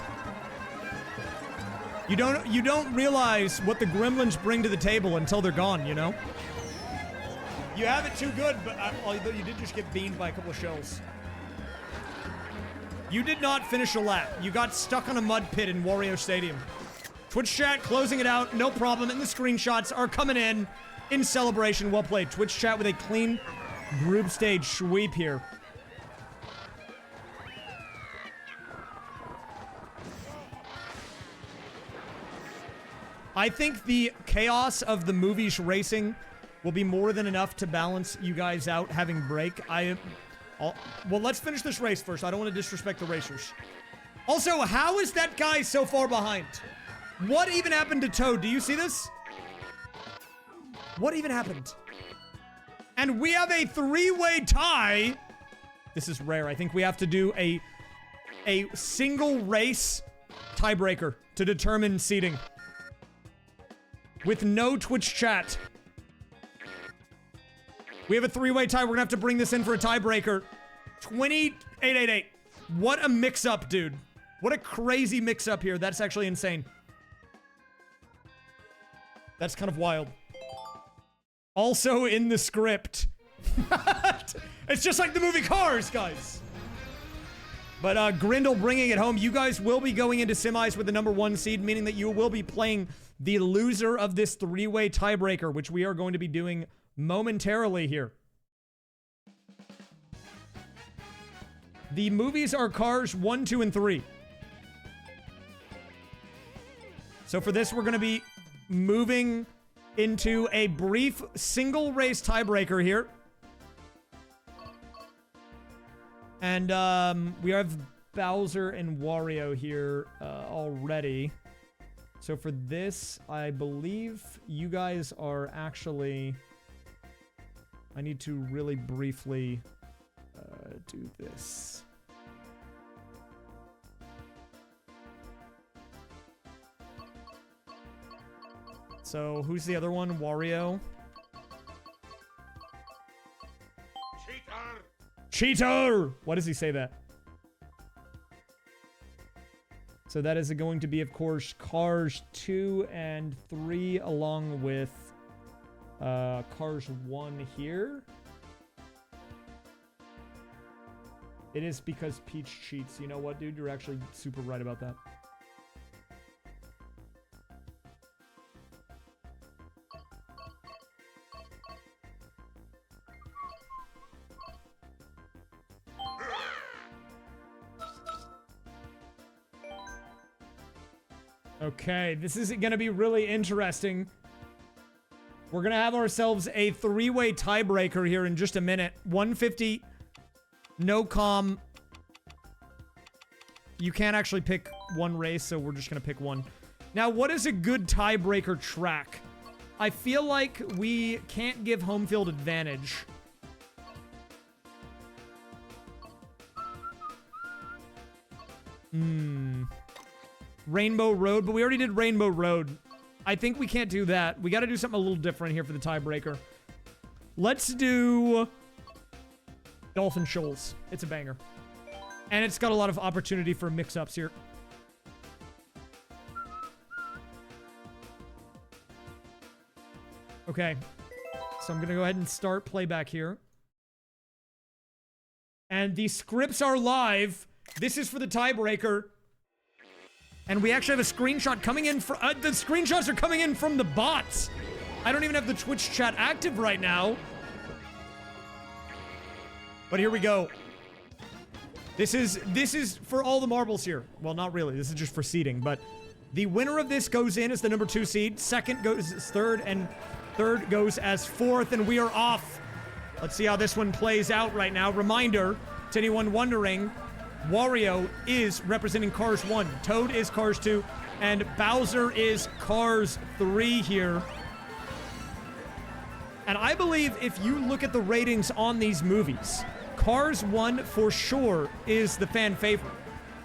You don't realize what the Gremlins bring to the table until they're gone, you know? You have it too good, but although you did just get beamed by a couple of shells. You did not finish a lap. You got stuck on a mud pit in Wario Stadium. Twitch chat closing it out, no problem, and the screenshots are coming in celebration. Well played. Twitch chat with a clean group stage sweep here. I think the chaos of the movies racing will be more than enough to balance you guys out having break. Well, let's finish this race first. I don't want to disrespect the racers. Also, how is that guy so far behind? What even happened to Toad? Do you see this? What even happened? And we have a 3-way tie. This is rare. I think we have to do a single race tiebreaker to determine seeding. With no Twitch chat. We have a 3-way tie. We're gonna have to bring this in for a tiebreaker. 2888. What a mix-up, dude. What a crazy mix-up here. That's actually insane. That's kind of wild. Also in the script. It's just like the movie Cars, guys. But Grindle bringing it home. You guys will be going into semis with the #1 seed, meaning that you will be playing the loser of this 3-way tiebreaker, which we are going to be doing momentarily here. The movies are Cars 1, 2, and 3. So for this, we're going to be moving into a brief single race tiebreaker here. And we have Bowser and Wario here already. So for this, I believe you guys are actually... I need to really briefly do this. So who's the other one? Wario? Cheater! Why does he say that? So that is going to be, of course, Cars 2 and 3, along with Cars 1 here. It is because Peach cheats. You know what, dude? You're actually super right about that. Okay, this is going to be really interesting. We're going to have ourselves a 3-way tiebreaker here in just a minute. 150, no comm. You can't actually pick one race, so we're just going to pick one. Now, what is a good tiebreaker track? I feel like we can't give home field advantage. Rainbow Road, but we already did Rainbow Road. I think we can't do that. We got to do something a little different here for the tiebreaker. Let's do Dolphin Shoals. It's a banger. And it's got a lot of opportunity for mix-ups here. Okay. So I'm going to go ahead and start playback here. And the scripts are live. This is for the tiebreaker. And we actually have a screenshot coming in. The screenshots are coming in from the bots. I don't even have the Twitch chat active right now. But here we go. This is for all the marbles here. Well, not really. This is just for seeding. But the winner of this goes in as the #2 seed. Second goes as third. And third goes as fourth. And we are off. Let's see how this one plays out right now. Reminder to anyone wondering, Wario is representing Cars 1, Toad is Cars 2, and Bowser is Cars 3 here. And I believe if you look at the ratings on these movies, Cars 1 for sure is the fan favorite.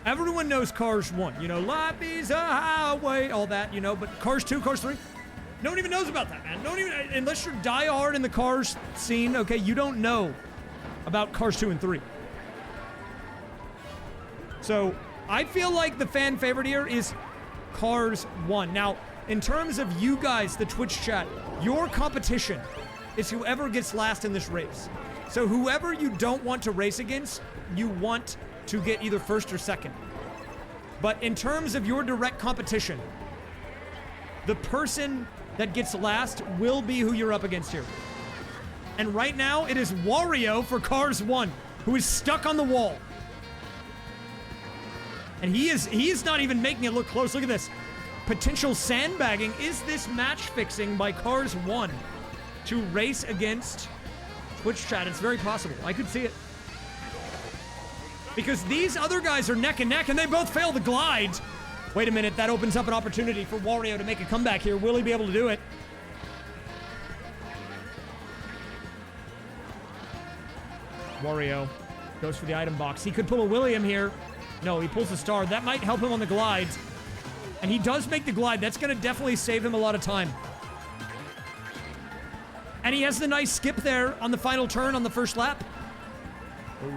Everyone knows Cars 1, you know, life is a highway, all that, you know, but Cars 2, Cars 3, no one even knows about that, man. Don't even, unless you're diehard in the Cars scene, okay, you don't know about Cars 2 and 3. So, I feel like the fan favorite here is Cars 1. Now, in terms of you guys, the Twitch chat, your competition is whoever gets last in this race. So, whoever you don't want to race against, you want to get either first or second. But in terms of your direct competition, the person that gets last will be who you're up against here. And right now, it is Wario for Cars 1, who is stuck on the wall. And he is not even making it look close. Look at this. Potential sandbagging. Is this match fixing by Cars 1 to race against Twitch chat? It's very possible. I could see it. because these other guys are neck and neck, and they both fail the glide. Wait a minute, that opens up an opportunity for Wario to make a comeback here. Will he be able to do it? Wario goes for the item box. He could pull a William here. No, he pulls a star. That might help him on the glides. And he does make the glide. That's going to definitely save him a lot of time. And he has the nice skip there on the final turn on the first lap. Ooh.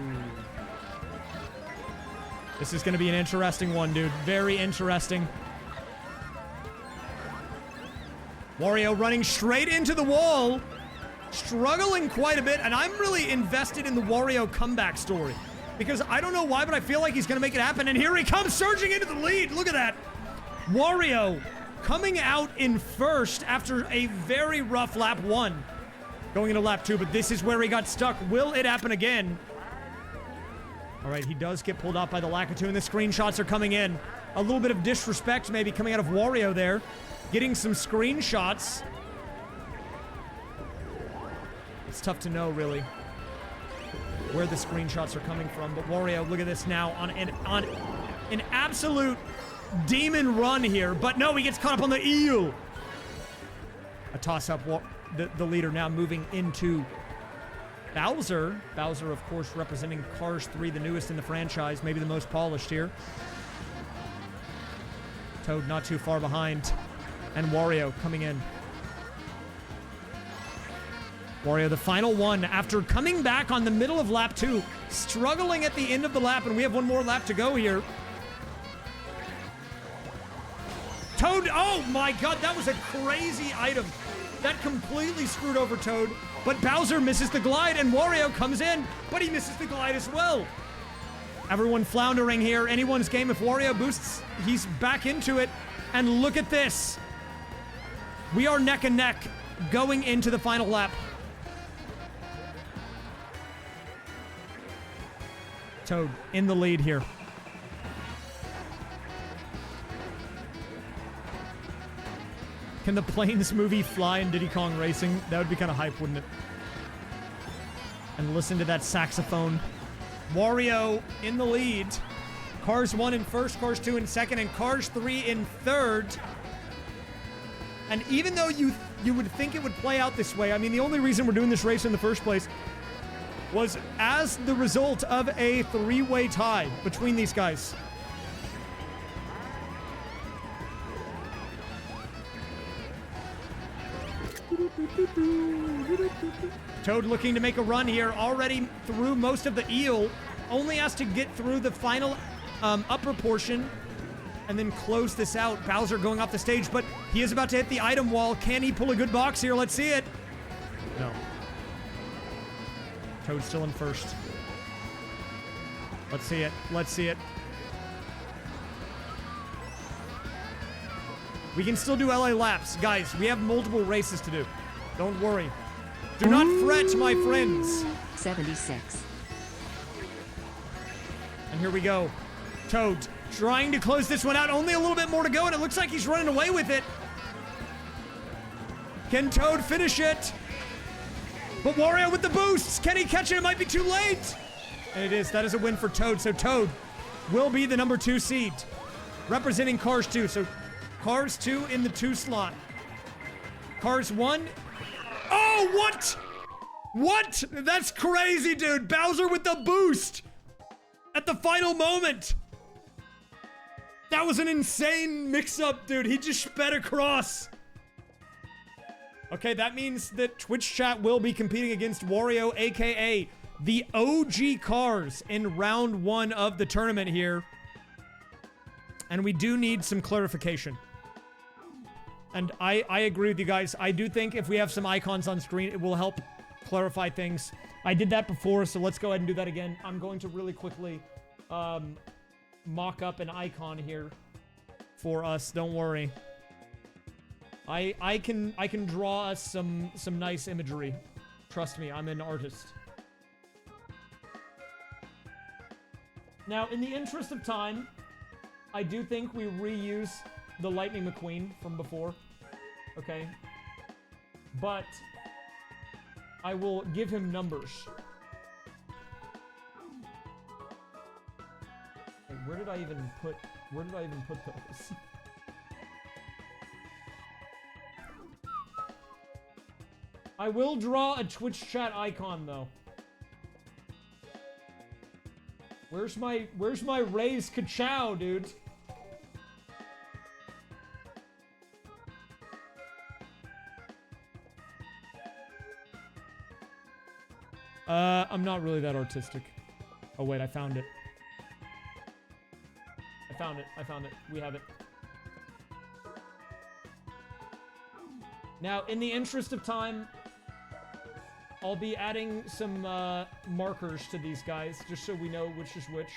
This is going to be an interesting one, dude. Very interesting. Wario running straight into the wall. Struggling quite a bit, and I'm really invested in the Wario comeback story. Because I don't know why, but I feel like he's going to make it happen. And here he comes, surging into the lead. Look at that. Wario coming out in first after a very rough lap 1. Going into lap 2, but this is where he got stuck. Will it happen again? All right, he does get pulled off by the Lakitu, and the screenshots are coming in. A little bit of disrespect maybe coming out of Wario there. Getting some screenshots. It's tough to know, really, where the screenshots are coming from. But Wario, look at this now on an absolute demon run here. But no, he gets caught up on the eel. A toss-up. The leader now moving into Bowser. Bowser, of course, representing Cars 3, the newest in the franchise. Maybe the most polished here. Toad not too far behind. And Wario coming in. Wario, the final one, after coming back on the middle of lap 2, struggling at the end of the lap, and we have one more lap to go here. Toad, oh my god, that was a crazy item. That completely screwed over Toad, but Bowser misses the glide, and Wario comes in, but he misses the glide as well. Everyone floundering here, anyone's game. If Wario boosts, he's back into it, and look at this. We are neck and neck going into the final lap. Toad in the lead here. Can the Planes movie fly in Diddy Kong Racing? That would be kind of hype, wouldn't it? And listen to that saxophone. Wario in the lead. Cars 1 in first, Cars 2 in second, and Cars 3 in third. And even though you would think it would play out this way, I mean, the only reason we're doing this race in the first place was as the result of a 3-way tie between these guys. Toad looking to make a run here, already through most of the eel, only has to get through the final upper portion and then close this out. Bowser going off the stage, but he is about to hit the item wall. Can he pull a good box here? Let's see it. No. Toad still in first. Let's see it. Let's see it. We can still do LA laps. Guys, we have multiple races to do. Don't worry. Do not fret, my friends.
76.
And here we go. Toad trying to close this one out. Only a little bit more to go, and it looks like he's running away with it. Can Toad finish it? But Wario with the boosts. Can he catch it? It might be too late. And it is. That is a win for Toad. So Toad will be the number 2 seed, representing Cars 2. So Cars 2 in the 2 slot. Cars 1. Oh, what? What? That's crazy, dude. Bowser with the boost at the final moment. That was an insane mix-up, dude. He just sped across. Okay, that means that Twitch chat will be competing against Wario, aka the OG Cars, in round 1 of the tournament here. And we do need some clarification. And I agree with you guys. I do think if we have some icons on screen, it will help clarify things. I did that before, so let's go ahead and do that again. I'm going to really quickly mock up an icon here for us. Don't worry. I can draw us some nice imagery. Trust me, I'm an artist. Now, in the interest of time, I do think we reuse the Lightning McQueen from before. Okay? But I will give him numbers. Where did I even put those? I will draw a Twitch chat icon though. Where's my Rays Ka-chow, dude? I'm not really that artistic. Oh wait, I found it. I found it. We have it. Now, in the interest of time, I'll be adding some markers to these guys, just so we know which is which.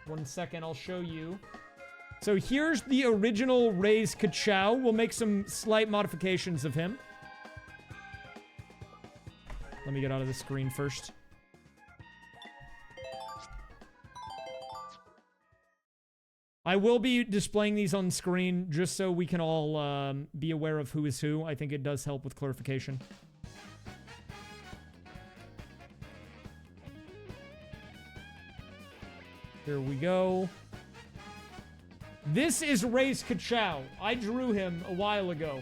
One second, I'll show you. So here's the original Rays Ka-chow. We'll make some slight modifications of him. Let me get out of the screen first. I will be displaying these on screen just so we can all be aware of who is who. I think it does help with clarification. Here we go. This is Rays Ka-chow. I drew him a while ago.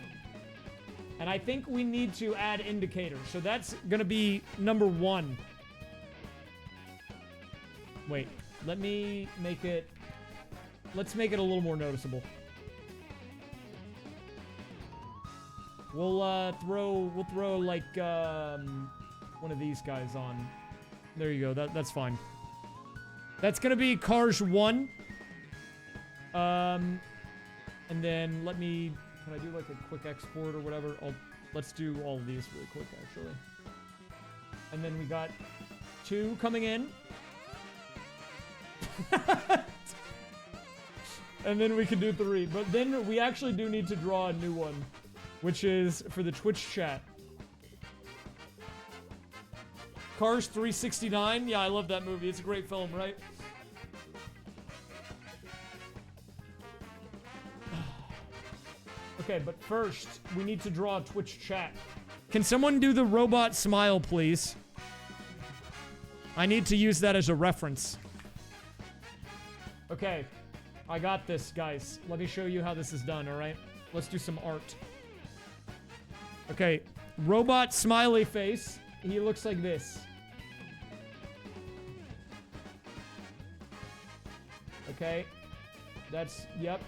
And I think we need to add indicators. So that's gonna be number 1. Wait, let me make it... Let's make it a little more noticeable. We'll throw like one of these guys on. There you go. That's fine. That's gonna be Cars 1. And then let me... Can I do like a quick export or whatever? Let's do all of these really quick, actually. And then we got 2 coming in. And then we can do 3. But then we actually do need to draw a new one, which is for the Twitch chat. Cars 369. Yeah, I love that movie. It's a great film, right? Okay, but first, we need to draw a Twitch chat. Can someone do the robot smile, please? I need to use that as a reference. Okay, I got this, guys. Let me show you how this is done, alright? Let's do some art. Okay, robot smiley face. He looks like this. Okay, that's, yep.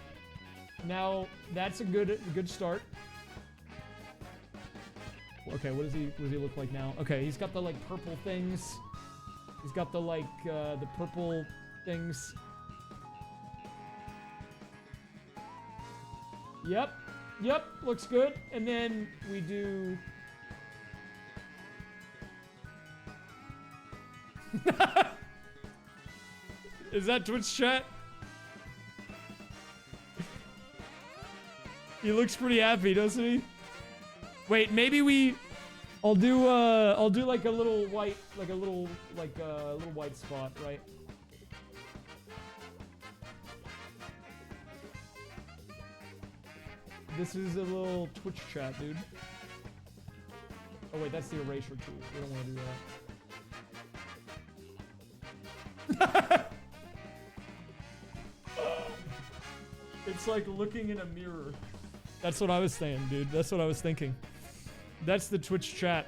Now, that's a good start. Okay, what does he look like now? Okay, he's got the, like, purple things. He's got the, like, the purple things. Yep, looks good. And then we do... Is that Twitch chat? He looks pretty happy, doesn't he? Wait, maybe I'll do like a little white, like a little white spot, right? This is a little Twitch chat, dude. Oh wait, that's the erasure tool. We don't want to do that. It's like looking in a mirror. That's what I was saying, dude. That's what I was thinking. That's the Twitch chat.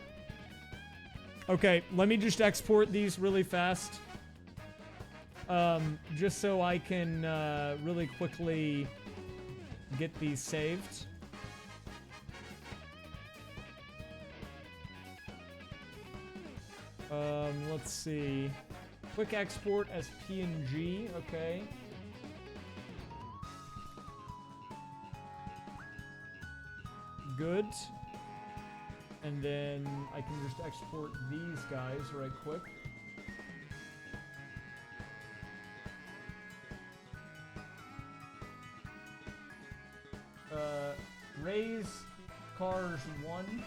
Okay, let me just export these really fast. Just so I can really quickly get these saved. Let's see. Quick export as PNG, okay. Good. And then I can just export these guys right quick. Raise Cars 1.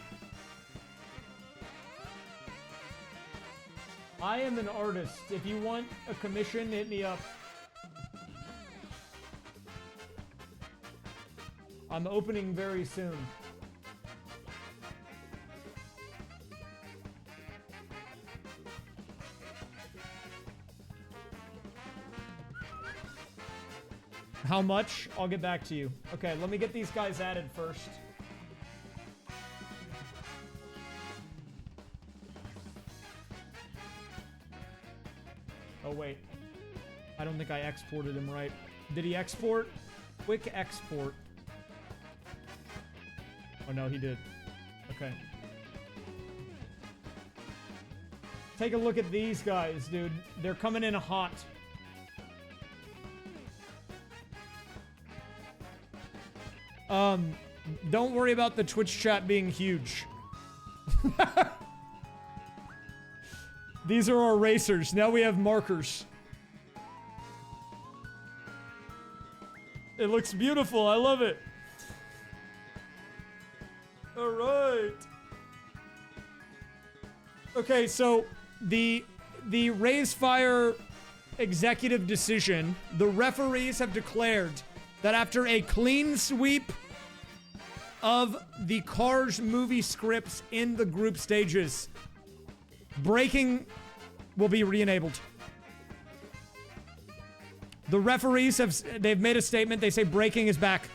I am an artist. If you want a commission, hit me up. I'm opening very soon. How much? I'll get back to you. Okay, let me get these guys added first. Oh, wait. I don't think I exported him right. Did he export? Quick export. Oh, no, he did. Okay. Take a look at these guys, dude. They're coming in hot. Don't worry about the Twitch chat being huge. These are our racers. Now we have markers. It looks beautiful. I love it. All right. Okay, so the raysfire executive decision, the referees have declared that after a clean sweep of the Cars movie scripts in the group stages, braking will be re-enabled. The referees they've made a statement. They say braking is back.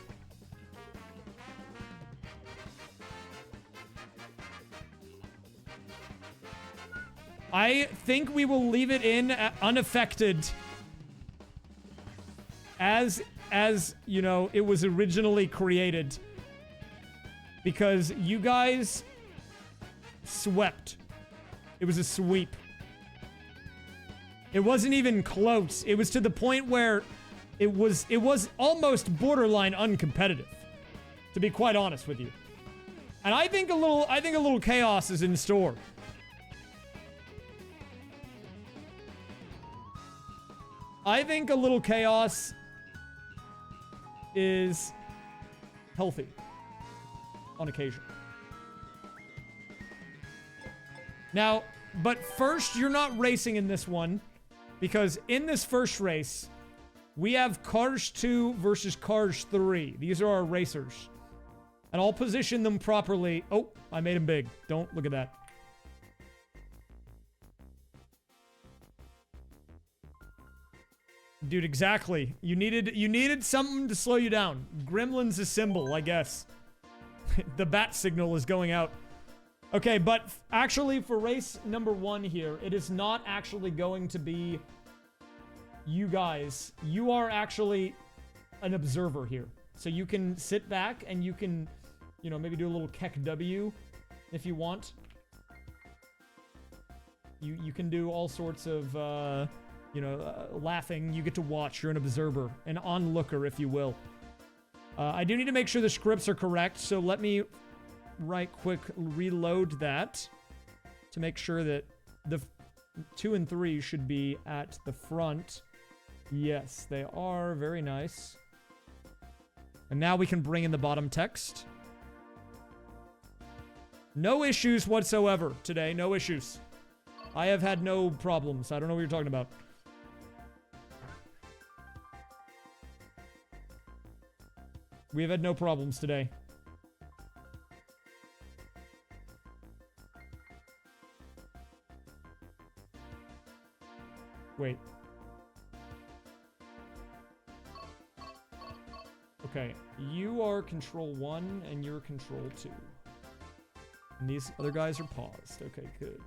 I think we will leave it in unaffected as you know, it was originally created, because you guys swept. It was a sweep. It wasn't even close. It was to the point where it was almost borderline uncompetitive, to be quite honest with you. And I think a little chaos is in store. I think a little chaos is healthy on occasion. Now, but first, you're not racing in this one, because in this first race, we have Cars 2 versus Cars 3. These are our racers. And I'll position them properly. Oh, I made them big. Don't look at that. Dude, exactly. You needed something to slow you down. Gremlin's a symbol, I guess. The bat signal is going out. Okay, but actually for race number 1 here, it is not actually going to be you guys. You are actually an observer here. So you can sit back and you can, you know, maybe do a little Keck W if you want. You can do all sorts of, laughing. You get to watch. You're an observer, an onlooker, if you will. I do need to make sure the scripts are correct, so let me right quick reload that to make sure that the 2 and 3 should be at the front. Yes, they are. Very nice. And now we can bring in the bottom text. No issues whatsoever today. No issues. I have had no problems. I don't know what you're talking about. We have had no problems today. Wait. Okay, you are control 1 and you're control 2. And these other guys are paused. Okay, good.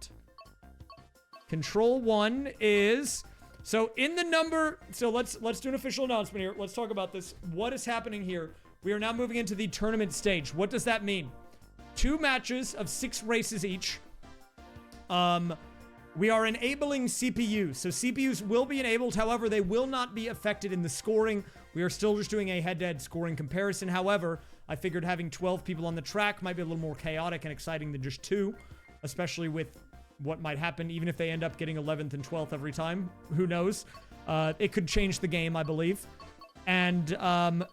Control 1 is... So in the number... So let's do an official announcement here. Let's talk about this. What is happening here? We are now moving into the tournament stage. What does that mean? 2 matches of 6 races each. We are enabling CPUs. So CPUs will be enabled. However, they will not be affected in the scoring. We are still just doing a head-to-head scoring comparison. However, I figured having 12 people on the track might be a little more chaotic and exciting than just 2, especially with what might happen, even if they end up getting 11th and 12th every time. Who knows? It could change the game, I believe. And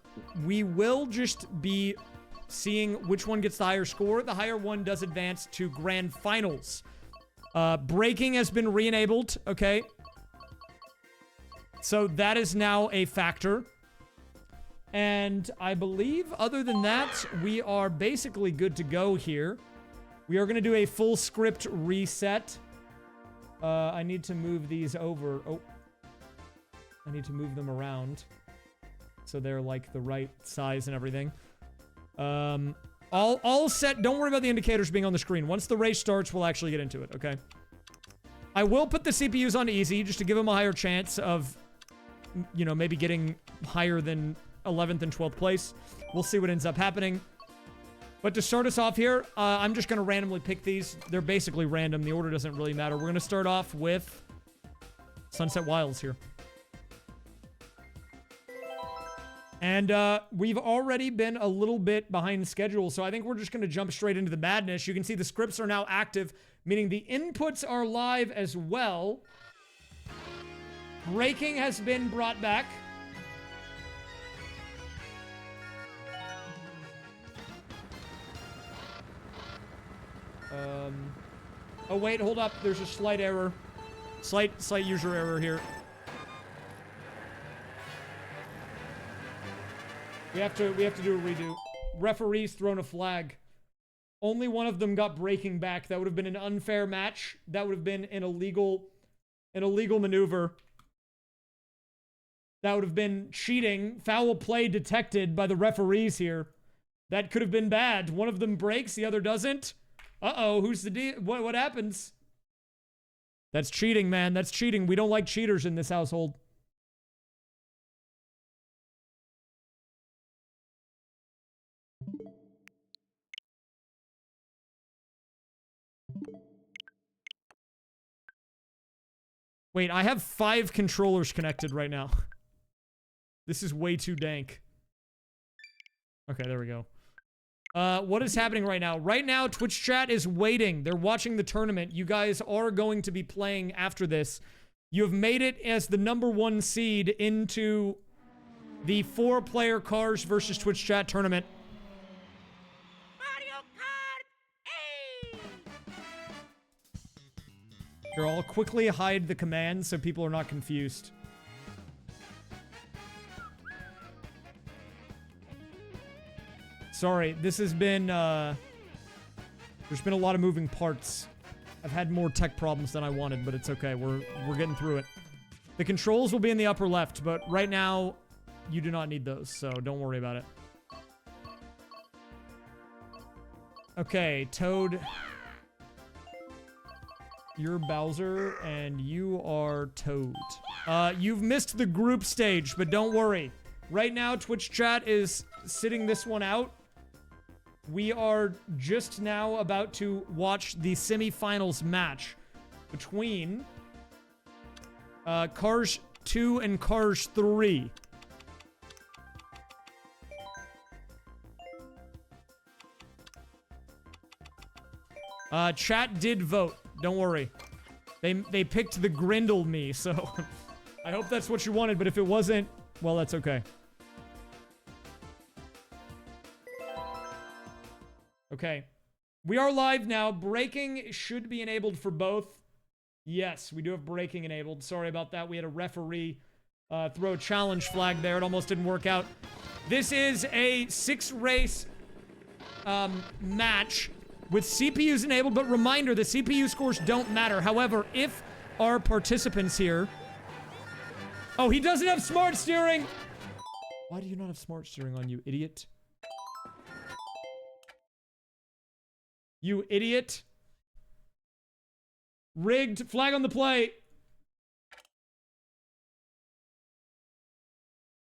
we will just be seeing which one gets the higher score. The higher one does advance to grand finals. Braking has been re-enabled, okay? So that is now a factor. And I believe, other than that, we are basically good to go here. We are going to do a full script reset. I need to move these over. Oh. I need to move them around. So they're, like, the right size and everything. All set. Don't worry about the indicators being on the screen. Once the race starts, we'll actually get into it, okay? I will put the CPUs on easy, just to give them a higher chance of, you know, maybe getting higher than 11th and 12th place. We'll see what ends up happening. But to start us off here, I'm just going to randomly pick these. They're basically random. The order doesn't really matter. We're going to start off with Sunset Wilds here. And we've already been a little bit behind schedule, so I think we're just going to jump straight into the madness. You can see the scripts are now active, meaning the inputs are live as well. Braking has been brought back. Oh wait, hold up. There's a slight error. Slight user error here. We have to do a redo. Referees thrown a flag. Only one of them got braking back. That would have been an unfair match. That would have been an illegal maneuver. That would have been cheating. Foul play detected by the referees here. That could have been bad. One of them breaks, the other doesn't. Uh-oh, who's the what happens? That's cheating, man. That's cheating. We don't like cheaters in this household. Wait, I have 5 controllers connected right now. This is way too dank. Okay, there we go. What is happening right now? Right now, Twitch chat is waiting. They're watching the tournament. You guys are going to be playing after this. You have made it as the #1 seed into the 4-player Cars versus Twitch chat tournament.
Mario Kart!
Here, I'll quickly hide the command so people are not confused. Sorry, this has been, there's been a lot of moving parts. I've had more tech problems than I wanted, but it's okay. We're getting through it. The controls will be in the upper left, but right now, you do not need those, so don't worry about it. Okay, Toad. You're Bowser, and you are Toad. You've missed the group stage, but don't worry. Right now, Twitch chat is sitting this one out. We are just now about to watch the semifinals match between Cars 2 and Cars 3. Chat did vote. Don't worry. They picked the Grindle me, so I hope that's what you wanted, but if it wasn't, well, that's okay. Okay. We are live now. Braking should be enabled for both. Yes, we do have braking enabled. Sorry about that. We had a referee throw a challenge flag there. It almost didn't work out. This is a 6-race match with CPUs enabled, but reminder, the CPU scores don't matter. However, if our participants here... Oh, he doesn't have smart steering! Why do you not have smart steering on, you idiot? You idiot. Rigged. Flag on the play.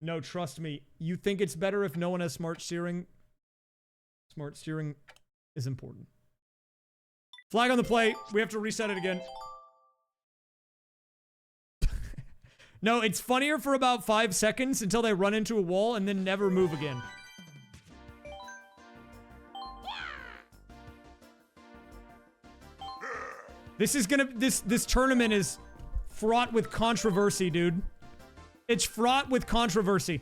No, trust me. You think it's better if no one has smart steering? Smart steering is important. Flag on the play. We have to reset it again. No, it's funnier for about 5 seconds until they run into a wall and then never move again. This is gonna, this tournament is fraught with controversy, dude. It's fraught with controversy.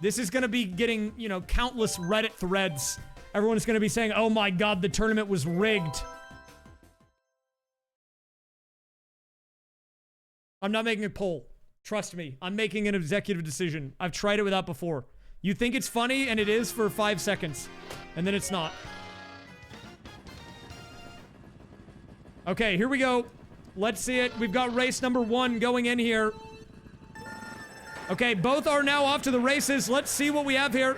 This is gonna be getting, you know, countless Reddit threads. Everyone's gonna be saying, oh my god, the tournament was rigged. I'm not making a poll. Trust me, I'm making an executive decision. I've tried it without before. You think it's funny, and it is for 5 seconds. And then it's not. Okay, here we go. Let's see it. We've got race number 1 going in here. Okay, both are now off to the races. Let's see what we have here.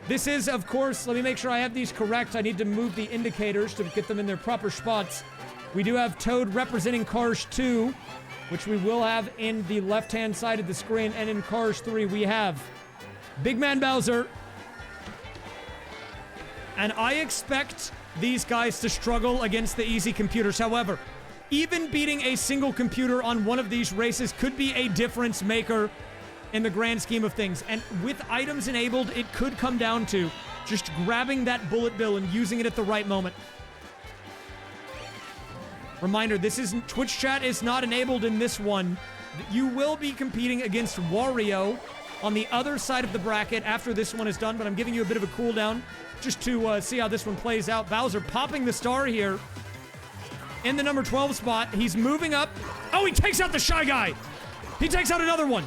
This is, of course, let me make sure I have these correct. I need to move the indicators to get them in their proper spots. We do have Toad representing Cars 2, which we will have in the left-hand side of the screen. And in Cars 3, we have Big Man Bowser. And I expect these guys to struggle against the easy computers. However, even beating a single computer on one of these races could be a difference maker in the grand scheme of things. And with items enabled, it could come down to just grabbing that bullet bill and using it at the right moment. Reminder, this isn't, Twitch chat is not enabled in this one. You will be competing against Wario on the other side of the bracket after this one is done, but I'm giving you a bit of a cooldown just to see how this one plays out. Bowser popping the star here in the number 12 spot. He's moving up. Oh, he takes out the Shy Guy. He takes out another one.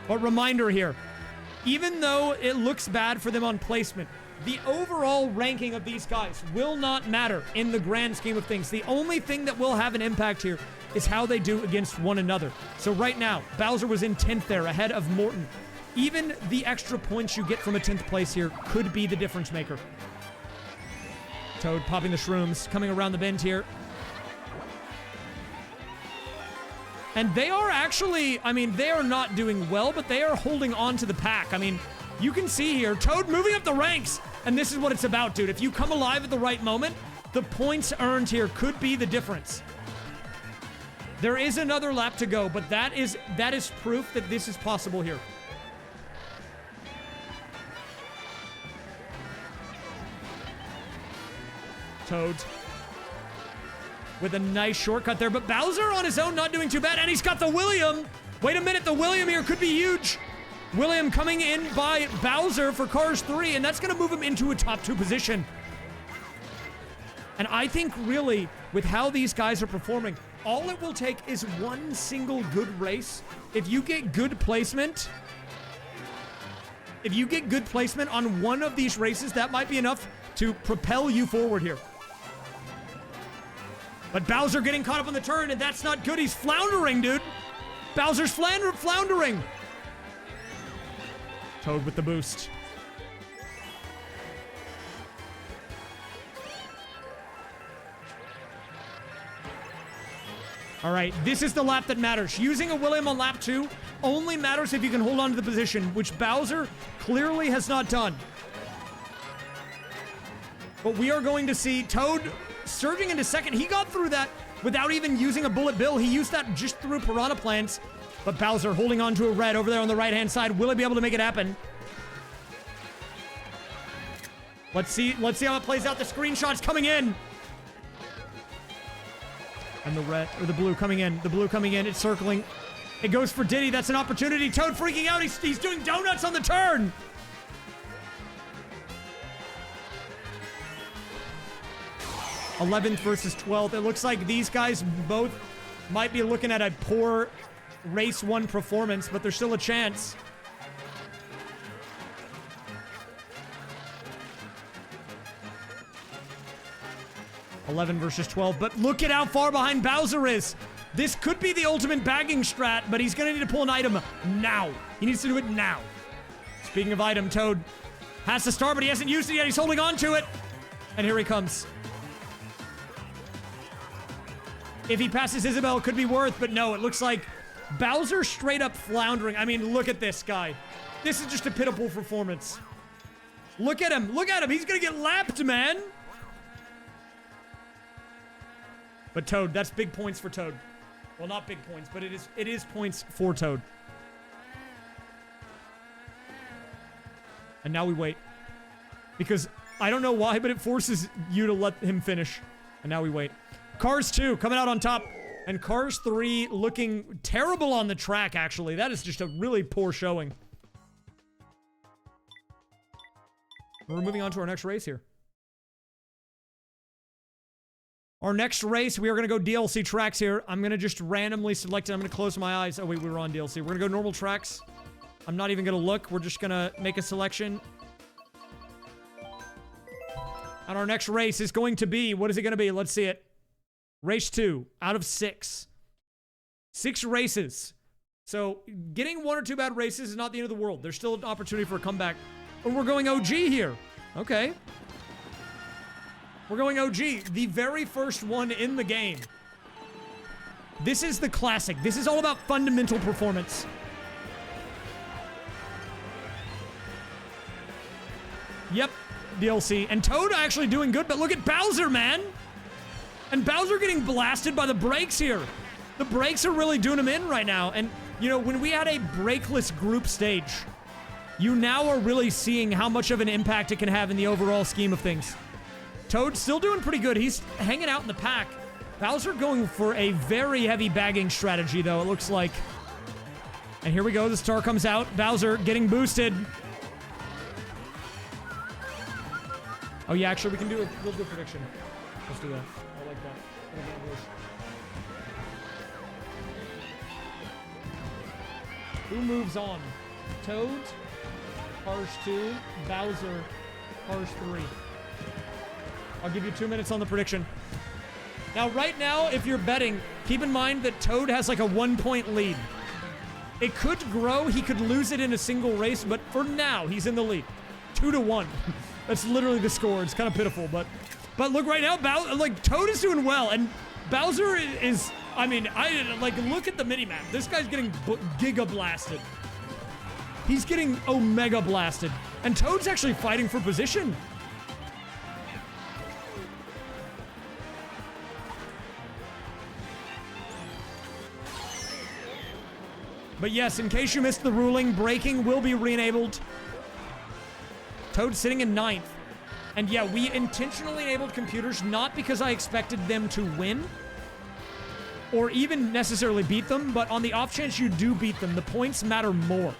But reminder here, even though it looks bad for them on placement, the overall ranking of these guys will not matter in the grand scheme of things. The only thing that will have an impact here is how they do against one another. So right now, Bowser was in 10th there, ahead of Morton. Even the extra points you get from a 10th place here could be the difference maker. Toad popping the shrooms, coming around the bend here. And they are actually, I mean, they are not doing well, but they are holding on to the pack. I mean, you can see here, Toad moving up the ranks. And this is what it's about, dude. If you come alive at the right moment, the points earned here could be the difference. There is another lap to go, but that is proof that this is possible here. Toad with a nice shortcut there, but Bowser on his own not doing too bad, and he's got the William. Wait a minute, the William here could be huge. William coming in by Bowser for Cars 3, and that's going to move him into a top 2 position. And I think really, with how these guys are performing, all it will take is one single good race. If you get good placement, on one of these races, that might be enough to propel you forward here. But Bowser getting caught up on the turn, and that's not good. He's floundering, dude. Bowser's floundering. Toad with the boost. All right, this is the lap that matters. Using a William on lap 2 only matters if you can hold on to the position, which Bowser clearly has not done. But we are going to see Toad surging into second. He got through that without even using a bullet bill. He used that just through piranha plants. But Bowser holding on to a red over there on the right-hand side. Will he be able to make it happen? Let's see how it plays out. The screenshot's coming in. And the red, or the blue coming in. The blue coming in. It's circling. It goes for Diddy. That's an opportunity. Toad freaking out. He's doing donuts on the turn. '11th versus 12th. It looks like these guys both might be looking at a poor race 1 performance, but there's still a chance. '11 versus 12, but look at how far behind Bowser is. This could be the ultimate bagging strat, but he's gonna need to pull an item now. He needs to do it now. Speaking of item, Toad has the star, but he hasn't used it yet. He's holding on to it. And here he comes. If he passes Isabelle, it could be worth, but no, it looks like Bowser straight up floundering. I mean, look at this guy. This is just a pitiful performance. Look at him. Look at him. He's gonna get lapped, man. But Toad, that's big points for Toad. Well, not big points, but it is points for Toad. And now we wait. Because I don't know why, but it forces you to let him finish. And now we wait. Cars 2 coming out on top. And Cars 3 looking terrible on the track, actually. That is just a really poor showing. We're moving on to our next race here. Our next race, we are going to go DLC tracks here. I'm going to just randomly select it. I'm going to close my eyes. Oh, wait, we were on DLC. We're going to go normal tracks. I'm not even going to look. We're just going to make a selection. And our next race is going to be, what is it going to be? Let's see it. Race 2 out of 6. 6 races. So getting 1 or 2 bad races is not the end of the world. There's still an opportunity for a comeback. But we're going OG here. Okay. We're going OG, the very first one in the game. This is the classic. This is all about fundamental performance. Yep, DLC. And Toad actually doing good, but look at Bowser, man. And Bowser getting blasted by the brakes here. The brakes are really doing him in right now. And, you know, when we had a brakeless group stage, you now are really seeing how much of an impact it can have in the overall scheme of things. Toad's still doing pretty good. He's hanging out in the pack. Bowser going for a very heavy bagging strategy, though, it looks like. And here we go. The star comes out. Bowser getting boosted. Oh, yeah, actually, we can do a real good prediction. Let's do that. I like that. Who moves on? Toad, Cars 2, Bowser, Cars 3. I'll give you 2 minutes on the prediction. Now, right now, if you're betting, keep in mind that Toad has like a 1-point lead. It could grow. He could lose it in a single race, but for now, he's in the lead. 2-1. That's literally the score. It's kind of pitiful, but look right now, Toad is doing well, and Bowser is, I mean, look at the mini-map. This guy's getting giga blasted. He's getting omega blasted, and Toad's actually fighting for position. But yes, in case you missed the ruling, braking will be re-enabled. Toad sitting in 9th. And yeah, we intentionally enabled computers not because I expected them to win or even necessarily beat them, but on the off chance you do beat them, the points matter more.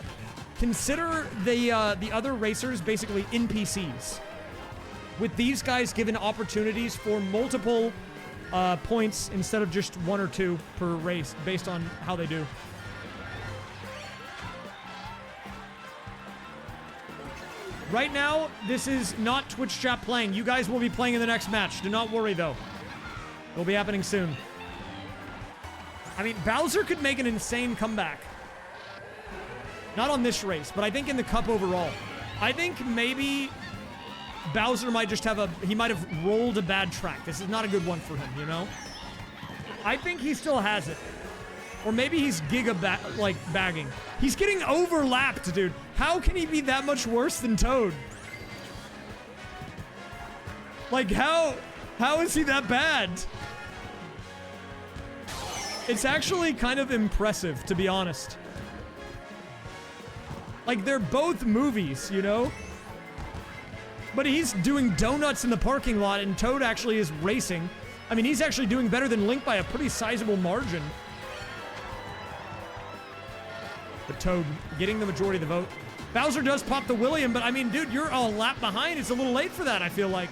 Consider the other racers basically NPCs. With these guys given opportunities for multiple points instead of just 1 or 2 per race based on how they do. Right now, this is not Twitch chat playing. You guys will be playing in the next match. Do not worry, though. It'll be happening soon. I mean, Bowser could make an insane comeback. Not on this race, but I think in the cup overall. I think maybe Bowser might just have he might have rolled a bad track. This is not a good one for him, you know? I think he still has it. Or maybe he's bagging. He's getting overlapped, dude. How can he be that much worse than Toad? Like, how is he that bad? It's actually kind of impressive, to be honest. Like, they're both movies, you know? But he's doing donuts in the parking lot, and Toad actually is racing. I mean, he's actually doing better than Link by a pretty sizable margin. But Toad getting the majority of the vote. Bowser does pop the William, but I mean, dude, you're a lap behind. It's a little late for that, I feel like.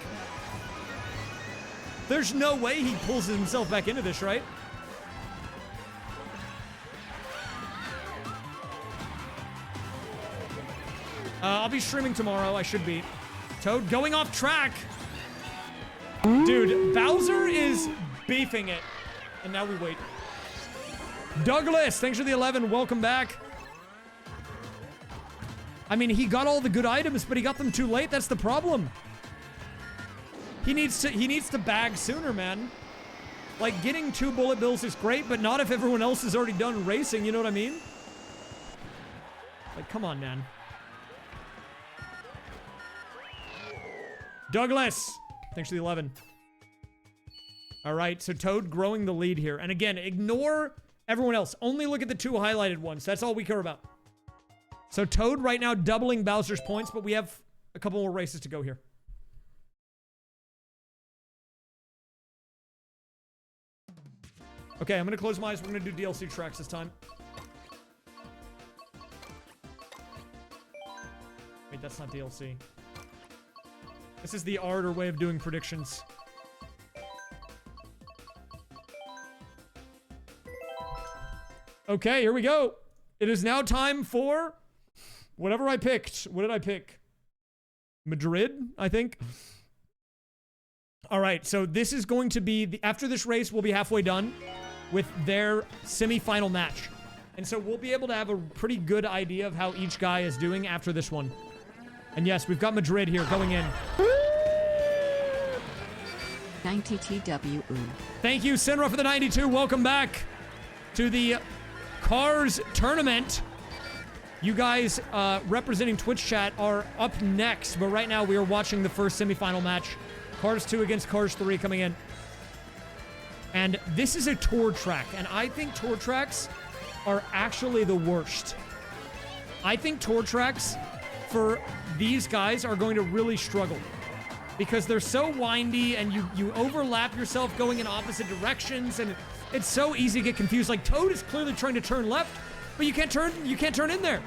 There's no way he pulls himself back into this, right? I'll be streaming tomorrow. I should be. Toad going off track. Dude, Bowser is beefing it. And now we wait. Douglas, thanks for the 11. Welcome back. I mean, he got all the good items, but he got them too late. That's the problem. He needs to bag sooner, man. Like, getting 2 bullet bills is great, but not if everyone else is already done racing, you know what I mean? Like, come on, man. Douglas, thanks for the 11. All right, so Toad growing the lead here. And again, ignore everyone else. Only look at the 2 highlighted ones. That's all we care about. So Toad right now doubling Bowser's points, but we have a couple more races to go here. Okay, I'm going to close my eyes. We're going to do DLC tracks this time. Wait, that's not DLC. This is the art or way of doing predictions. Okay, here we go. It is now time for whatever I picked. What did I pick? Madrid, I think. All right, so this is going to be, after this race, we'll be halfway done with their semifinal match. And so we'll be able to have a pretty good idea of how each guy is doing after this one. And yes, we've got Madrid here going in.
90 TWU.
Thank you, Sinra, for the 92. Welcome back to the Cars Tournament. You guys representing Twitch chat are up next, but right now we are watching the first semifinal match. Cars 2 against Cars 3 coming in. And this is a tour track, and I think tour tracks are actually the worst. I think tour tracks for these guys are going to really struggle because they're so windy and you overlap yourself going in opposite directions, and it's so easy to get confused. Like Toad is clearly trying to turn left, but you can't turn in there.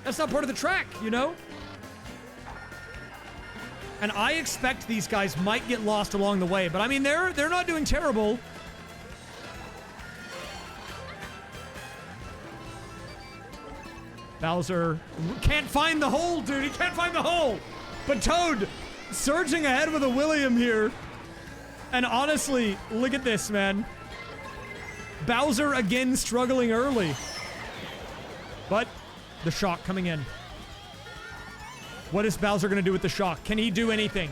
That's not part of the track, you know? And I expect these guys might get lost along the way, but I mean they're not doing terrible. Bowser can't find the hole, dude. He can't find the hole. But Toad surging ahead with a William here. And honestly, look at this, man. Bowser again struggling early. But the shock coming in. What is Bowser going to do with the shock? Can he do anything?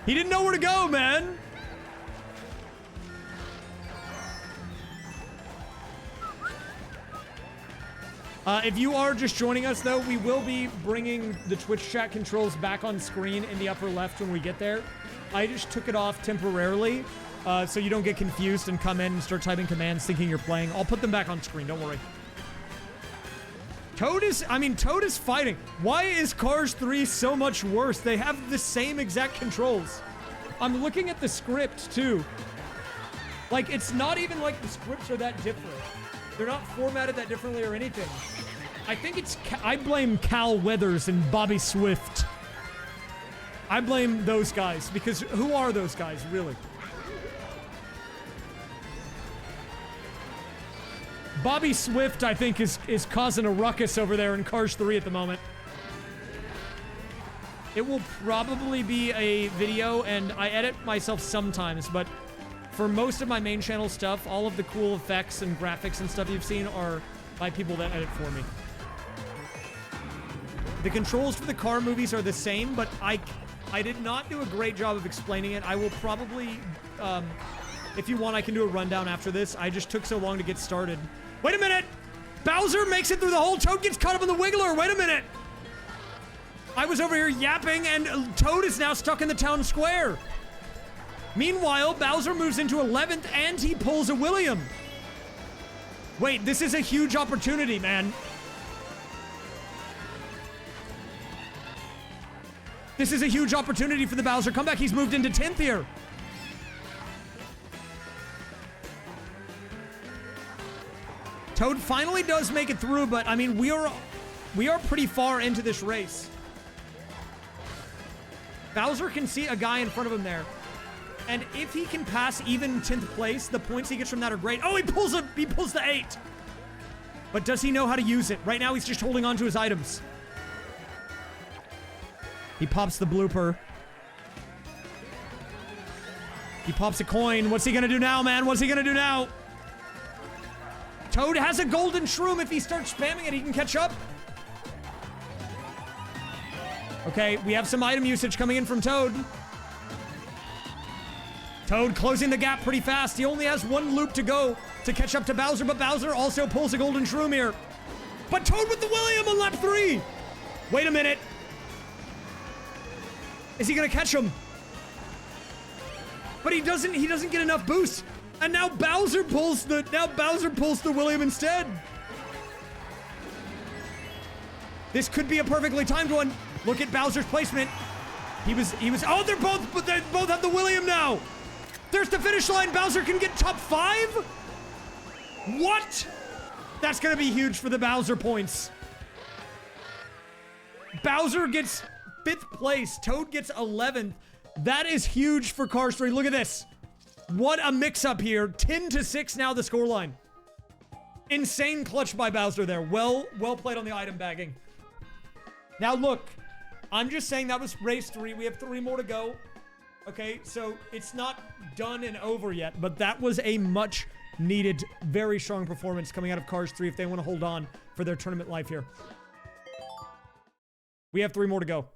He didn't know where to go, man. If you are just joining us, though, we will be bringing the Twitch chat controls back on screen in the upper left when we get there. I just took it off temporarily, so you don't get confused and come in and start typing commands thinking you're playing. I'll put them back on screen, don't worry. Toad is fighting. Why is Cars 3 so much worse? They have the same exact controls. I'm looking at the script, too. Like, it's not even like the scripts are that different. They're not formatted that differently or anything. I think it's... I blame Cal Weathers and Bobby Swift. I blame those guys, because who are those guys, really? Bobby Swift, I think, is causing a ruckus over there in Cars 3 at the moment. It will probably be a video, and I edit myself sometimes, but for most of my main channel stuff, all of the cool effects and graphics and stuff you've seen are by people that edit for me. The controls for the car movies are the same, but I did not do a great job of explaining it. I will probably, if you want, I can do a rundown after this. I just took so long to get started. Wait a minute! Bowser makes it through the hole. Toad gets caught up in the Wiggler. Wait a minute! I was over here yapping, and Toad is now stuck in the town square. Meanwhile, Bowser moves into 11th, and he pulls a William. Wait, this is a huge opportunity, man. This is a huge opportunity for the Bowser comeback. He's moved into 10th here. Toad finally does make it through, but I mean, we are pretty far into this race. Bowser can see a guy in front of him there. And if he can pass even 10th place, the points he gets from that are great. Oh, he pulls the 8. But does he know how to use it? Right now, he's just holding on to his items. He pops the blooper. He pops a coin. What's he gonna do now, man? What's he gonna do now? Toad has a golden shroom. If he starts spamming it, he can catch up. Okay, we have some item usage coming in from Toad. Toad closing the gap pretty fast. He only has one loop to go to catch up to Bowser, but Bowser also pulls a golden shroom here. But Toad with the William on lap 3. Wait a minute. Is he gonna catch him? But he doesn't get enough boost. And now Bowser pulls the William instead. This could be a perfectly timed one. Look at Bowser's placement. He was oh, they both have the William now. There's the finish line. Bowser can get top 5? What? That's gonna be huge for the Bowser points. Bowser gets 5th place. Toad gets 11th. That is huge for Cars 3. Look at this. What a mix-up here. 10-6 now the scoreline. Insane clutch by Bowser there. Well played on the item bagging. Now look, I'm just saying that was race 3. We have 3 more to go. Okay, so it's not done and over yet, but that was a much needed, very strong performance coming out of Cars 3 if they want to hold on for their tournament life here. We have 3 more to go.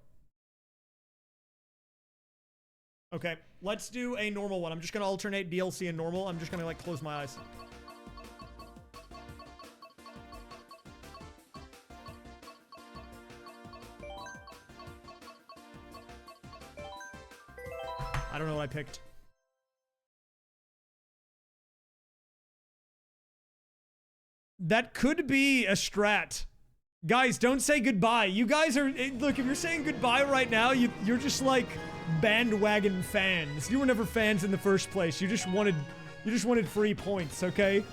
Okay, let's do a normal one. I'm just going to alternate DLC and normal. I'm just going to, like, close my eyes. I don't know what I picked. That could be a strat. Guys, don't say goodbye. You guys are... Look, if you're saying goodbye right now, you're just like bandwagon fans. You were never fans in the first place. You just wanted free points, okay?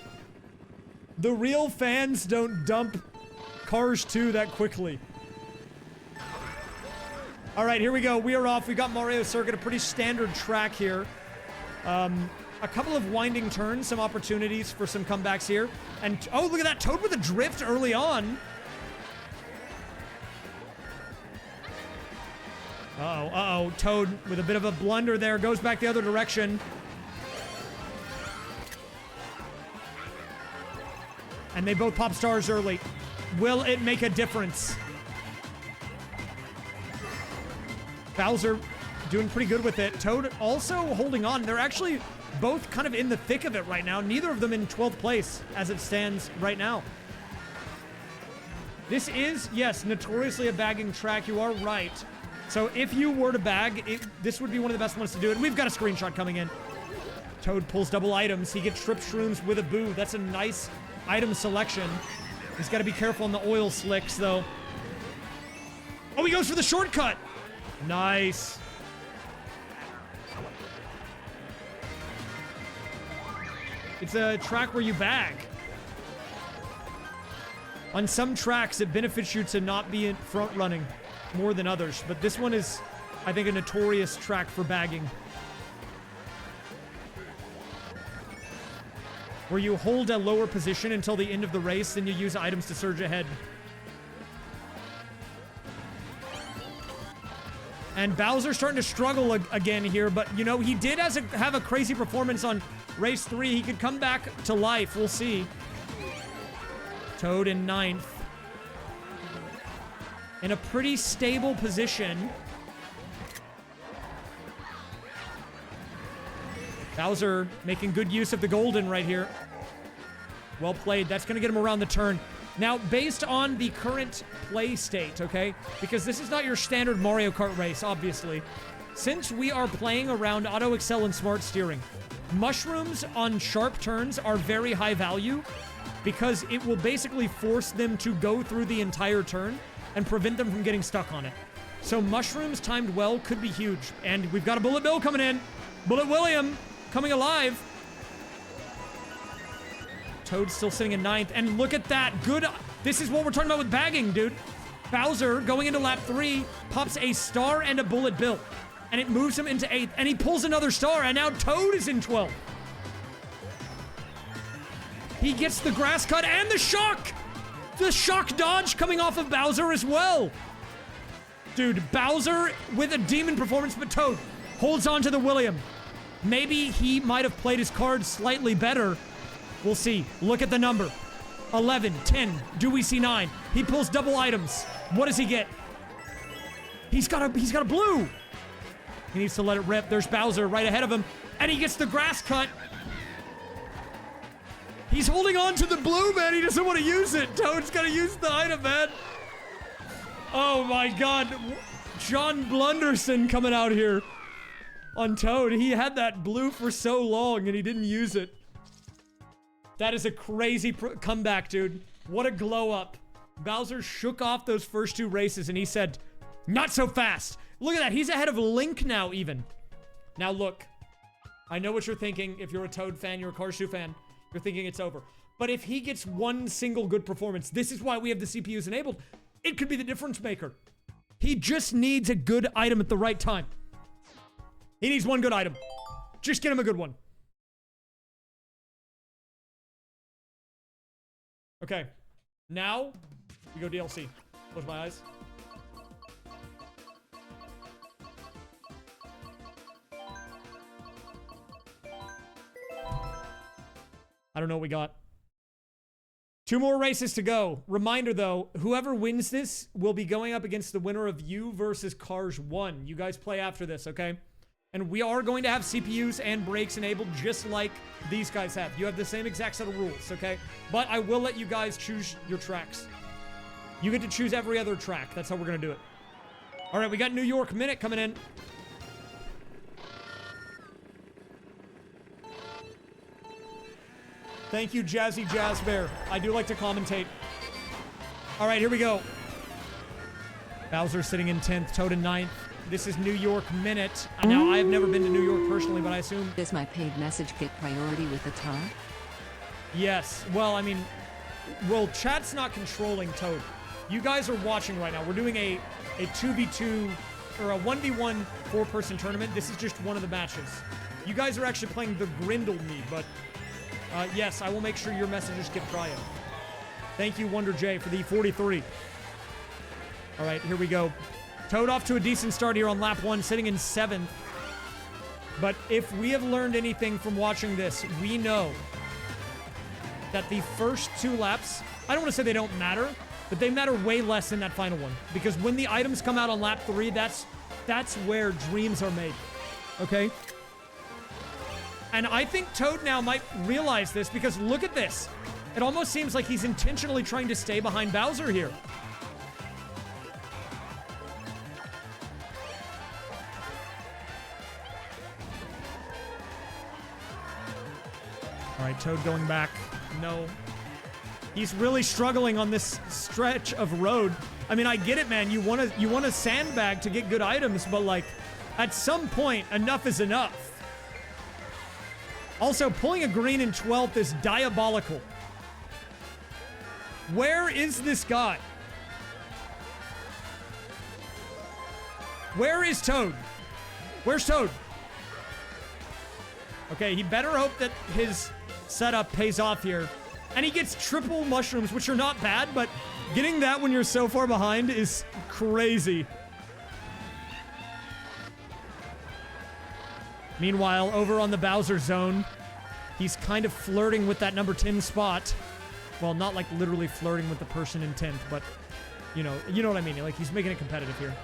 The real fans don't dump Cars 2 that quickly. All right, here we go. We are off. We got Mario Circuit, a pretty standard track here. A couple of winding turns, some opportunities for some comebacks here. And, oh, look at that. Toad with a drift early on. Uh-oh. Toad with a bit of a blunder there. Goes back the other direction. And they both pop stars early. Will it make a difference? Bowser doing pretty good with it. Toad also holding on. They're actually both kind of in the thick of it right now. Neither of them in 12th place as it stands right now. This is, yes, notoriously a bagging track. You are right. So if you were to bag, this would be one of the best ones to do it. We've got a screenshot coming in. Toad pulls double items. He gets Trip Shrooms with a boo. That's a nice item selection. He's got to be careful on the oil slicks, though. Oh, he goes for the shortcut. Nice. It's a track where you bag. On some tracks, it benefits you to not be in front running more than others, but this one is, I think, a notorious track for bagging. Where you hold a lower position until the end of the race, then you use items to surge ahead. And Bowser's starting to struggle again here, but, you know, he did have a crazy performance on race 3. He could come back to life. We'll see. Toad in 9th. In a pretty stable position. Bowser making good use of the golden right here. Well played. That's going to get him around the turn. Now, based on the current play state, okay? Because this is not your standard Mario Kart race, obviously. Since we are playing around Auto Excel and Smart Steering, mushrooms on sharp turns are very high value because it will basically force them to go through the entire turn and prevent them from getting stuck on it. So mushrooms timed well could be huge. And we've got a Bullet Bill coming in. Bullet William coming alive. Toad's still sitting in 9th. And look at that. Good. This is what we're talking about with bagging, dude. Bowser, going into lap 3, pops a star and a Bullet Bill. And it moves him into 8th. And he pulls another star. And now Toad is in 12th. He gets the grass cut and the shock. The shock dodge coming off of Bowser as well. Dude, Bowser with a demon performance, but Toad holds on to the William. Maybe he might have played his cards slightly better. We'll see. Look at the number. 11, 10. Do we see 9? He pulls double items. What does he get? He's got a blue. He needs to let it rip. There's Bowser right ahead of him. And he gets the grass cut. He's holding on to the blue, man. He doesn't want to use it. Toad's got to use the item, man. Oh, my God. John Blunderson coming out here on Toad. He had that blue for so long, and he didn't use it. That is a crazy comeback, dude. What a glow up. Bowser shook off those first 2 races, and he said, not so fast. Look at that. He's ahead of Link now, even. Now, look. I know what you're thinking. If you're a Toad fan, you're a Cars 2 fan, you're thinking it's over. But if he gets one single good performance, this is why we have the CPUs enabled. It could be the difference maker. He just needs a good item at the right time. He needs one good item. Just get him a good one. Okay. Now, we go DLC. Close my eyes. I don't know what we got. 2 more races to go. Reminder though, whoever wins this will be going up against the winner of you versus Cars 1. You guys play after this, okay? And we are going to have CPUs and brakes enabled just like these guys have. You have the same exact set of rules, okay? But I will let you guys choose your tracks. You get to choose every other track. That's how we're going to do it. All right, we got New York Minute coming in. Thank you, Jazzy Jazz Bear. I do like to commentate. All right, here we go. Bowser sitting in 10th, Toad in 9th. This is New York Minute. Now, I have never been to New York personally, but I assume...
Does my paid message get priority with the top?
Yes. Well, I mean... Well, chat's not controlling Toad. You guys are watching right now. We're doing a 2v2... Or a 1v1 4-person tournament. This is just one of the matches. You guys are actually playing the Grindle Me, but... yes, I will make sure your messages get prio. Thank you, Wonder J, for the 43. All right, here we go. Toad off to a decent start here on lap 1, sitting in 7th. But if we have learned anything from watching this, we know that the first 2 laps, I don't want to say they don't matter, but they matter way less than that final one. Because when the items come out on lap 3, that's where dreams are made. Okay? And I think Toad now might realize this because look at this. It almost seems like he's intentionally trying to stay behind Bowser here. All right, Toad going back. No. He's really struggling on this stretch of road. I mean, I get it, man. You want to sandbag to get good items, but like at some point, enough is enough. Also, pulling a green in 12th is diabolical. Where is this guy? Where is Toad? Where's Toad? Okay, he better hope that his setup pays off here. And he gets triple mushrooms, which are not bad, but getting that when you're so far behind is crazy. Meanwhile, over on the Bowser zone, he's kind of flirting with that number 10 spot. Well, not like literally flirting with the person in 10th, but you know what I mean. Like he's making it competitive here.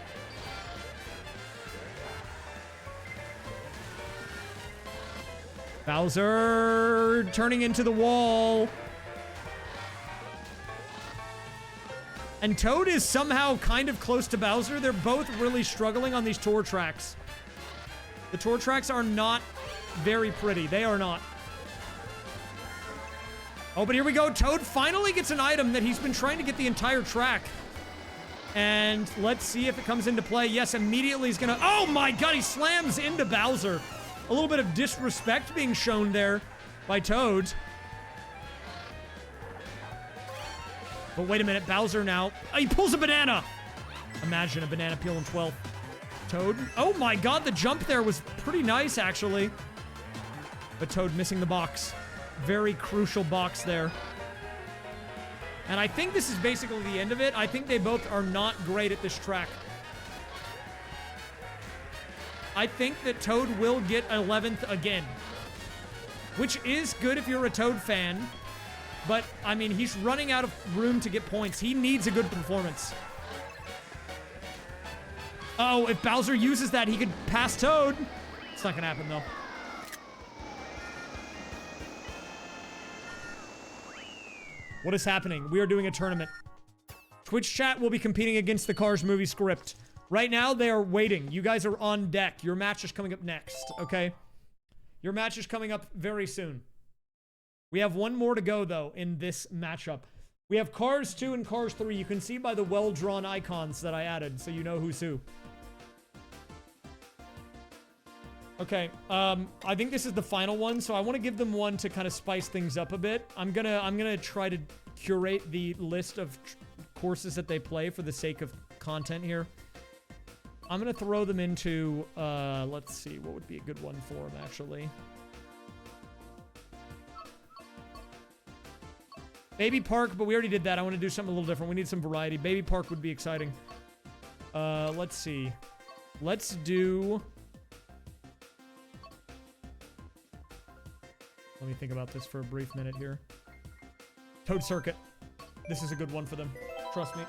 Bowser turning into the wall. And Toad is somehow kind of close to Bowser. They're both really struggling on these tour tracks. The tour tracks are not very pretty. They are not. Oh, but here we go. Toad finally gets an item that he's been trying to get the entire track. And let's see if it comes into play. Yes, immediately he's gonna... Oh my god, he slams into Bowser. A little bit of disrespect being shown there by Toad. But wait a minute, Bowser now... Oh, he pulls a banana! Imagine a banana peel in 12th. Toad. Oh my god, the jump there was pretty nice, actually. But Toad missing the box. Very crucial box there. And I think this is basically the end of it. I think they both are not great at this track. I think that Toad will get 11th again. Which is good if you're a Toad fan. But, I mean, he's running out of room to get points. He needs a good performance. Oh, if Bowser uses that, he could pass Toad. It's not gonna happen, though. What is happening? We are doing a tournament. Twitch chat will be competing against the Cars movie script. Right now, they are waiting. You guys are on deck. Your match is coming up next, okay? Your match is coming up very soon. We have one more to go, though, in this matchup. We have Cars 2 and Cars 3. You can see by the well-drawn icons that I added, so you know who's who. Okay, I think this is the final one, so I want to give them one to kind of spice things up a bit. I'm gonna try to curate the list of courses that they play for the sake of content here. I'm gonna throw them into, let's see, what would be a good one for them, actually. Baby Park, but we already did that. I want to do something a little different. We need some variety. Baby Park would be exciting. Let's see. Let's do... Let me think about this for a brief minute here. Toad Circuit. This is a good one for them. Trust me.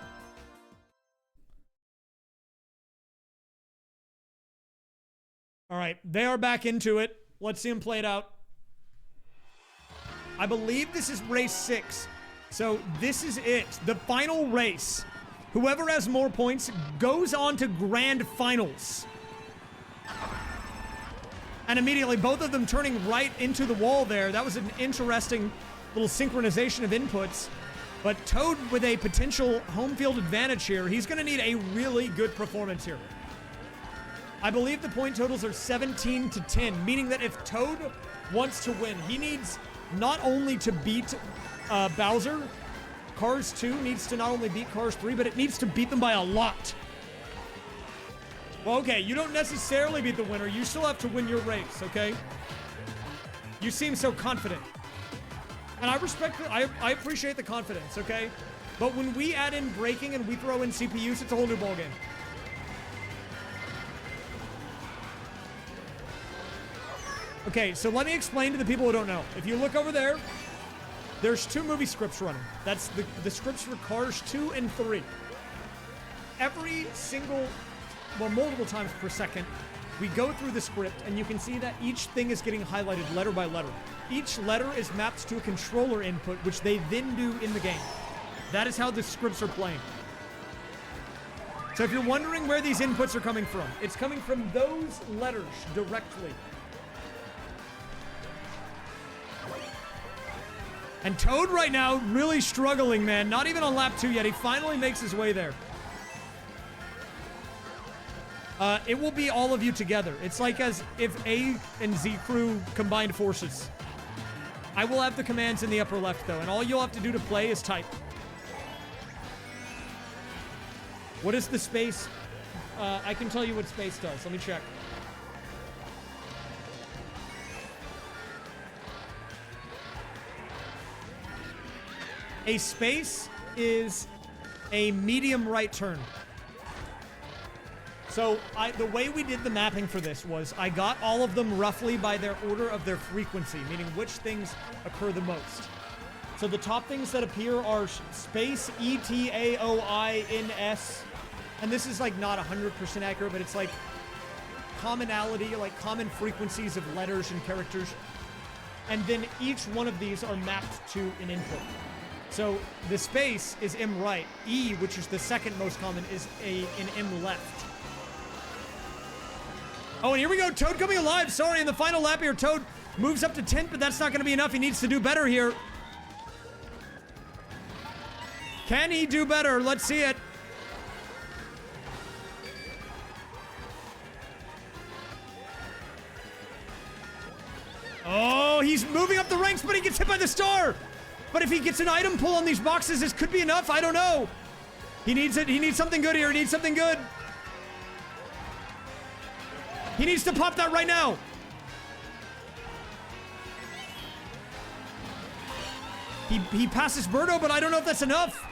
All right, they are back into it. Let's see them play it out. I believe this is race 6. So this is it. The final race. Whoever has more points goes on to grand finals. And immediately, both of them turning right into the wall there. That was an interesting little synchronization of inputs. But Toad with a potential home field advantage here. He's going to need a really good performance here. I believe the point totals are 17 to 10, meaning that if Toad wants to win, he needs not only to beat Bowser, Cars 2 needs to not only beat Cars 3, but it needs to beat them by a lot. Well, okay, you don't necessarily beat the winner. You still have to win your race, okay? You seem so confident. And I respect it. I appreciate the confidence, okay? But when we add in braking and we throw in CPUs, it's a whole new ballgame. Okay, so let me explain to the people who don't know. If you look over there, there's 2 movie scripts running. That's the scripts for Cars 2 and 3. Every single, well, multiple times per second, we go through the script, and you can see that each thing is getting highlighted letter by letter. Each letter is mapped to a controller input, which they then do in the game. That is how the scripts are playing. So if you're wondering where these inputs are coming from, it's coming from those letters directly. And Toad right now really struggling, man. Not even on lap 2 yet. He finally makes his way there. It will be all of you together. It's like as if A and Z crew combined forces. I will have the commands in the upper left, though, and all you'll have to do to play is type. What is the space? I can tell you what space does. Let me check. A space is a medium right turn. So the way we did the mapping for this was I got all of them roughly by their order of their frequency, meaning which things occur the most. So the top things that appear are space, ETAOINS, and this is like not 100% accurate, but it's like commonality, like common frequencies of letters and characters. And then each one of these are mapped to an input. So the space is M right. E, which is the second most common, is an M left. Oh, and here we go. Toad coming alive. Sorry, in the final lap here, Toad moves up to 10th, but that's not going to be enough. He needs to do better here. Can he do better? Let's see it. Oh, he's moving up the ranks, but he gets hit by the star. But if he gets an item pull on these boxes, this could be enough. I don't know. He needs it. He needs something good here. He needs something good. He needs to pop that right now. He passes Birdo, but I don't know if that's enough.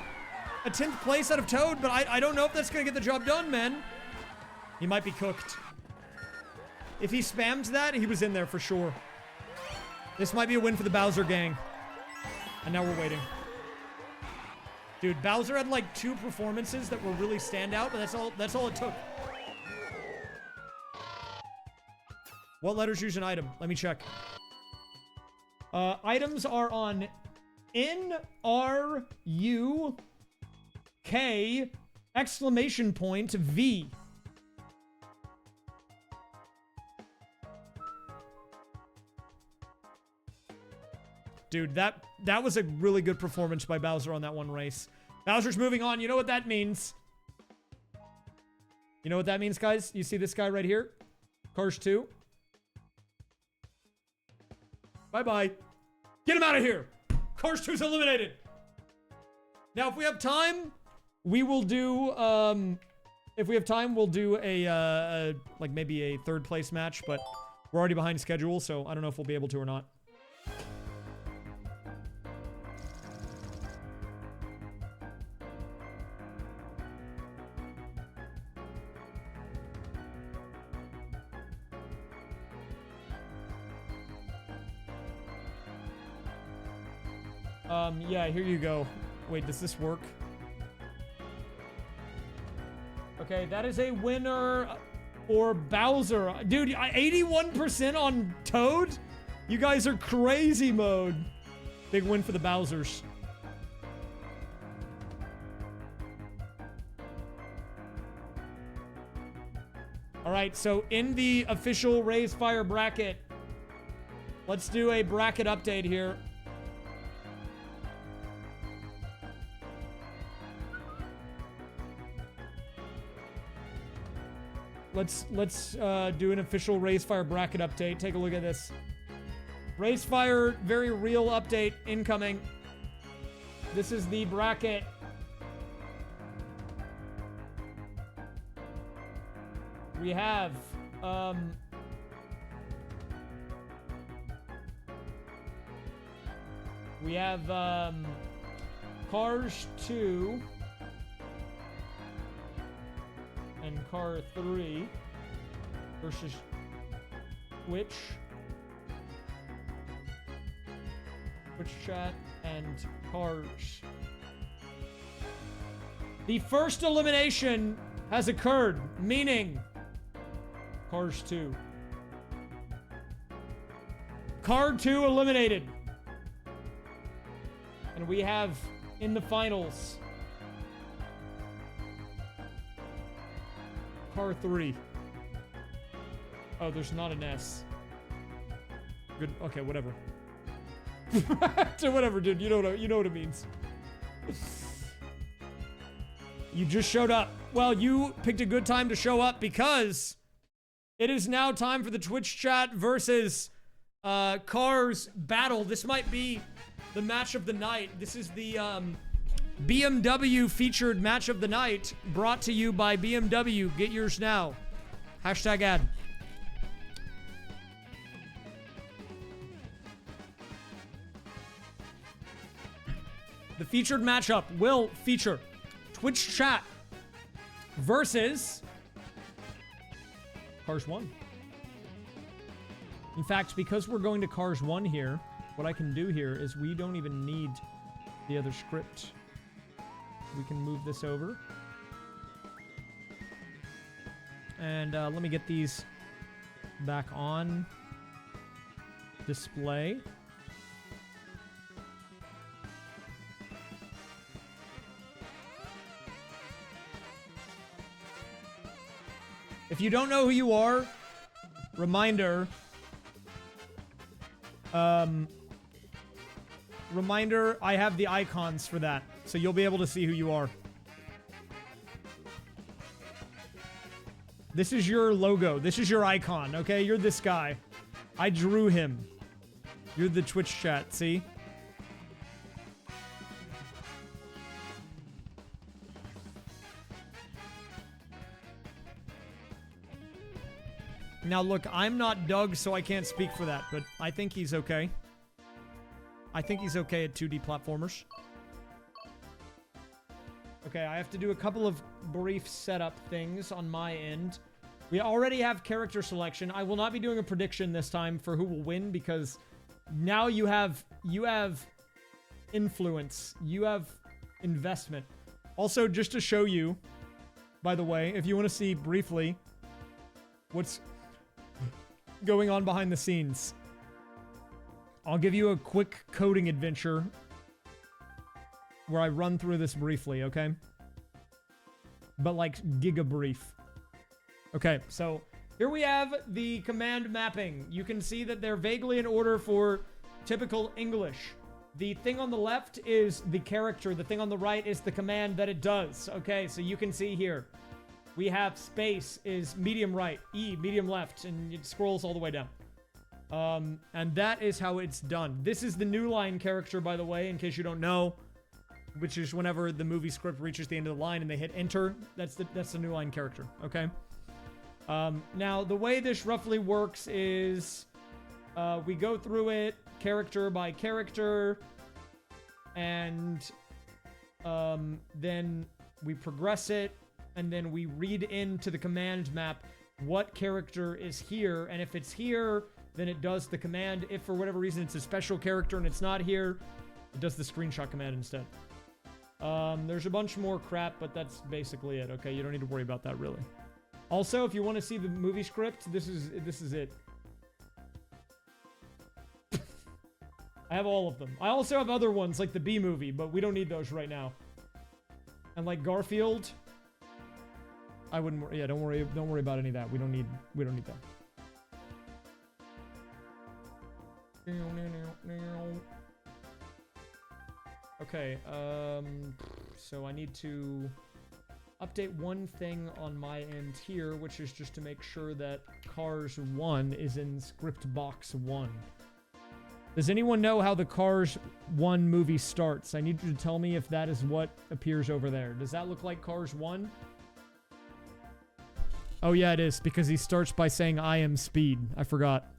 A 10th place out of Toad, but I don't know if that's going to get the job done, man. He might be cooked. If he spammed that, he was in there for sure. This might be a win for the Bowser gang. And now we're waiting. Dude, Bowser had like 2 performances that were really standout, but that's all it took. What letters use an item? Let me check. Items are on N, R, U, K, exclamation point, V. Dude, that was a really good performance by Bowser on that one race. Bowser's moving on. You know what that means? You know what that means, guys? You see this guy right here? Cars 2. Bye-bye. Get him out of here. Cars 2's eliminated. Now, if we have time, we will do, if we have time, we'll do a like maybe a 3rd place match, but we're already behind schedule, so I don't know if we'll be able to or not. Yeah, here you go. Wait, does this work? Okay, that is a winner for Bowser. Dude, 81% on Toad? You guys are crazy mode. Big win for the Bowsers. All right, so in the official Raise Fire bracket, let's do a bracket update here. Let's do an official Raise Fire bracket update. Take a look at this. Raise Fire, very real update incoming. This is the bracket. We have, Cars 2 and Car 3 versus Twitch chat and Cars. The first elimination has occurred, meaning Cars 2. Car 2 eliminated. And we have in the finals Car 3. Oh, there's not an S. Good. Okay, whatever. Whatever, dude. You know what it means. You just showed up. Well, you picked a good time to show up because it is now time for the Twitch chat versus Cars battle. This might be the match of the night. This is the BMW featured match of the night, brought to you by BMW. Get yours now. Hashtag ad. The featured matchup will feature Twitch chat versus Cars 1. In fact, because we're going to Cars 1 here, what I can do here is we don't even need the other script. We can move this over. And let me get these back on display. If you don't know who you are, reminder, I have the icons for that, so you'll be able to see who you are. This is your logo. This is your icon, okay? You're this guy. I drew him. You're the Twitch chat, see? Now, look, I'm not Doug, so I can't speak for that, but I think he's okay. I think he's okay at 2D platformers. Okay, I have to do a couple of brief setup things on my end. We already have character selection. I will not be doing a prediction this time for who will win because now you have influence. You have investment. Also, just to show you, by the way, if you want to see briefly what's going on behind the scenes, I'll give you a quick coding adventure where I run through this briefly, okay? But like giga brief. Okay, so here we have the command mapping. You can see that they're vaguely in order for typical English. The thing on the left is the character. The thing on the right is the command that it does. Okay, so you can see here. We have space is medium right, E, medium left, and it scrolls all the way down. And that is how it's done. This is the new line character, by the way, in case you don't know, which is whenever the movie script reaches the end of the line and they hit enter, that's the new line character, okay? Now, the way this roughly works is we go through it character by character, and then we progress it, and then we read into the command map what character is here, and if it's here, then it does the command. If for whatever reason it's a special character and it's not here, It does the screenshot command instead. There's a bunch more crap, but that's basically it. Okay, you don't need to worry about that really. Also, if you want to see the movie script, this is it. I have all of them. I also have other ones like the B movie, but we don't need those right now. And like Garfield, I wouldn't. Yeah, don't worry about any of that. We don't need that. Okay. So I need to update one thing on my end here, which is just to make sure that Cars 1 is in script box 1. Does anyone know how the Cars 1 movie starts? I need you to tell me if that is what appears over there. Does that look like Cars 1? Oh yeah, it is, because he starts by saying, I am speed. I forgot.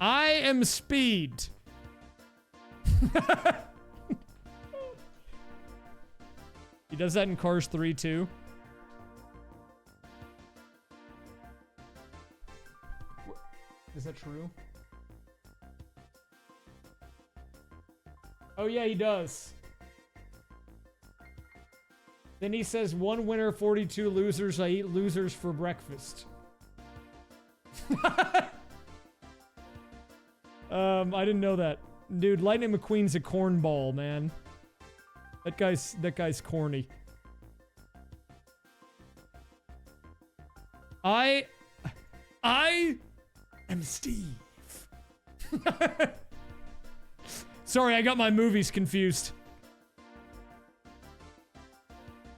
I am speed. He does that in Cars 3 too. Is that true? Oh yeah, he does. Then he says, 1 winner, 42 losers. I eat losers for breakfast. I didn't know that. Dude, Lightning McQueen's a cornball, man. That guy's corny. I am Steve. Sorry, I got my movies confused.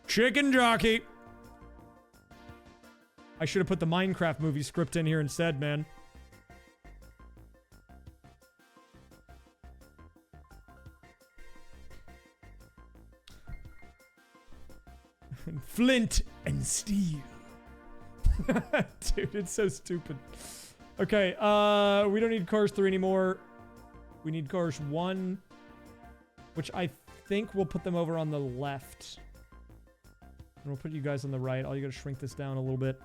Chicken jockey. I should have put the Minecraft movie script in here instead, man. Flint and steel. Dude, it's so stupid. Okay, we don't need Cars 3 anymore. We need Cars 1, which I think we'll put them over on the left. And we'll put you guys on the right. All you gotta shrink this down a little bit.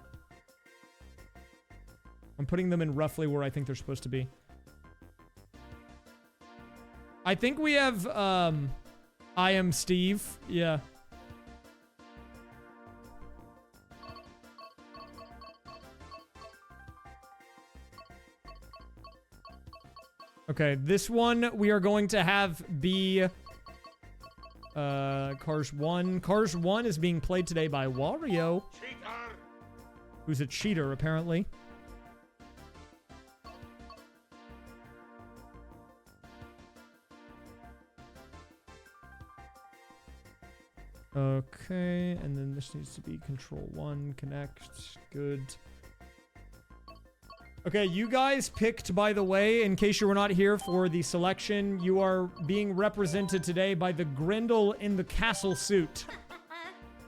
I'm putting them in roughly where I think they're supposed to be. I think we have, I am Steve. Yeah. Okay, this one we are going to have be Cars 1. Cars 1 is being played today by Wario, who's a cheater apparently. Okay, and then this needs to be Control 1, connect, good. Okay, you guys picked, by the way, in case you were not here for the selection, you are being represented today by the Grendel in the castle suit.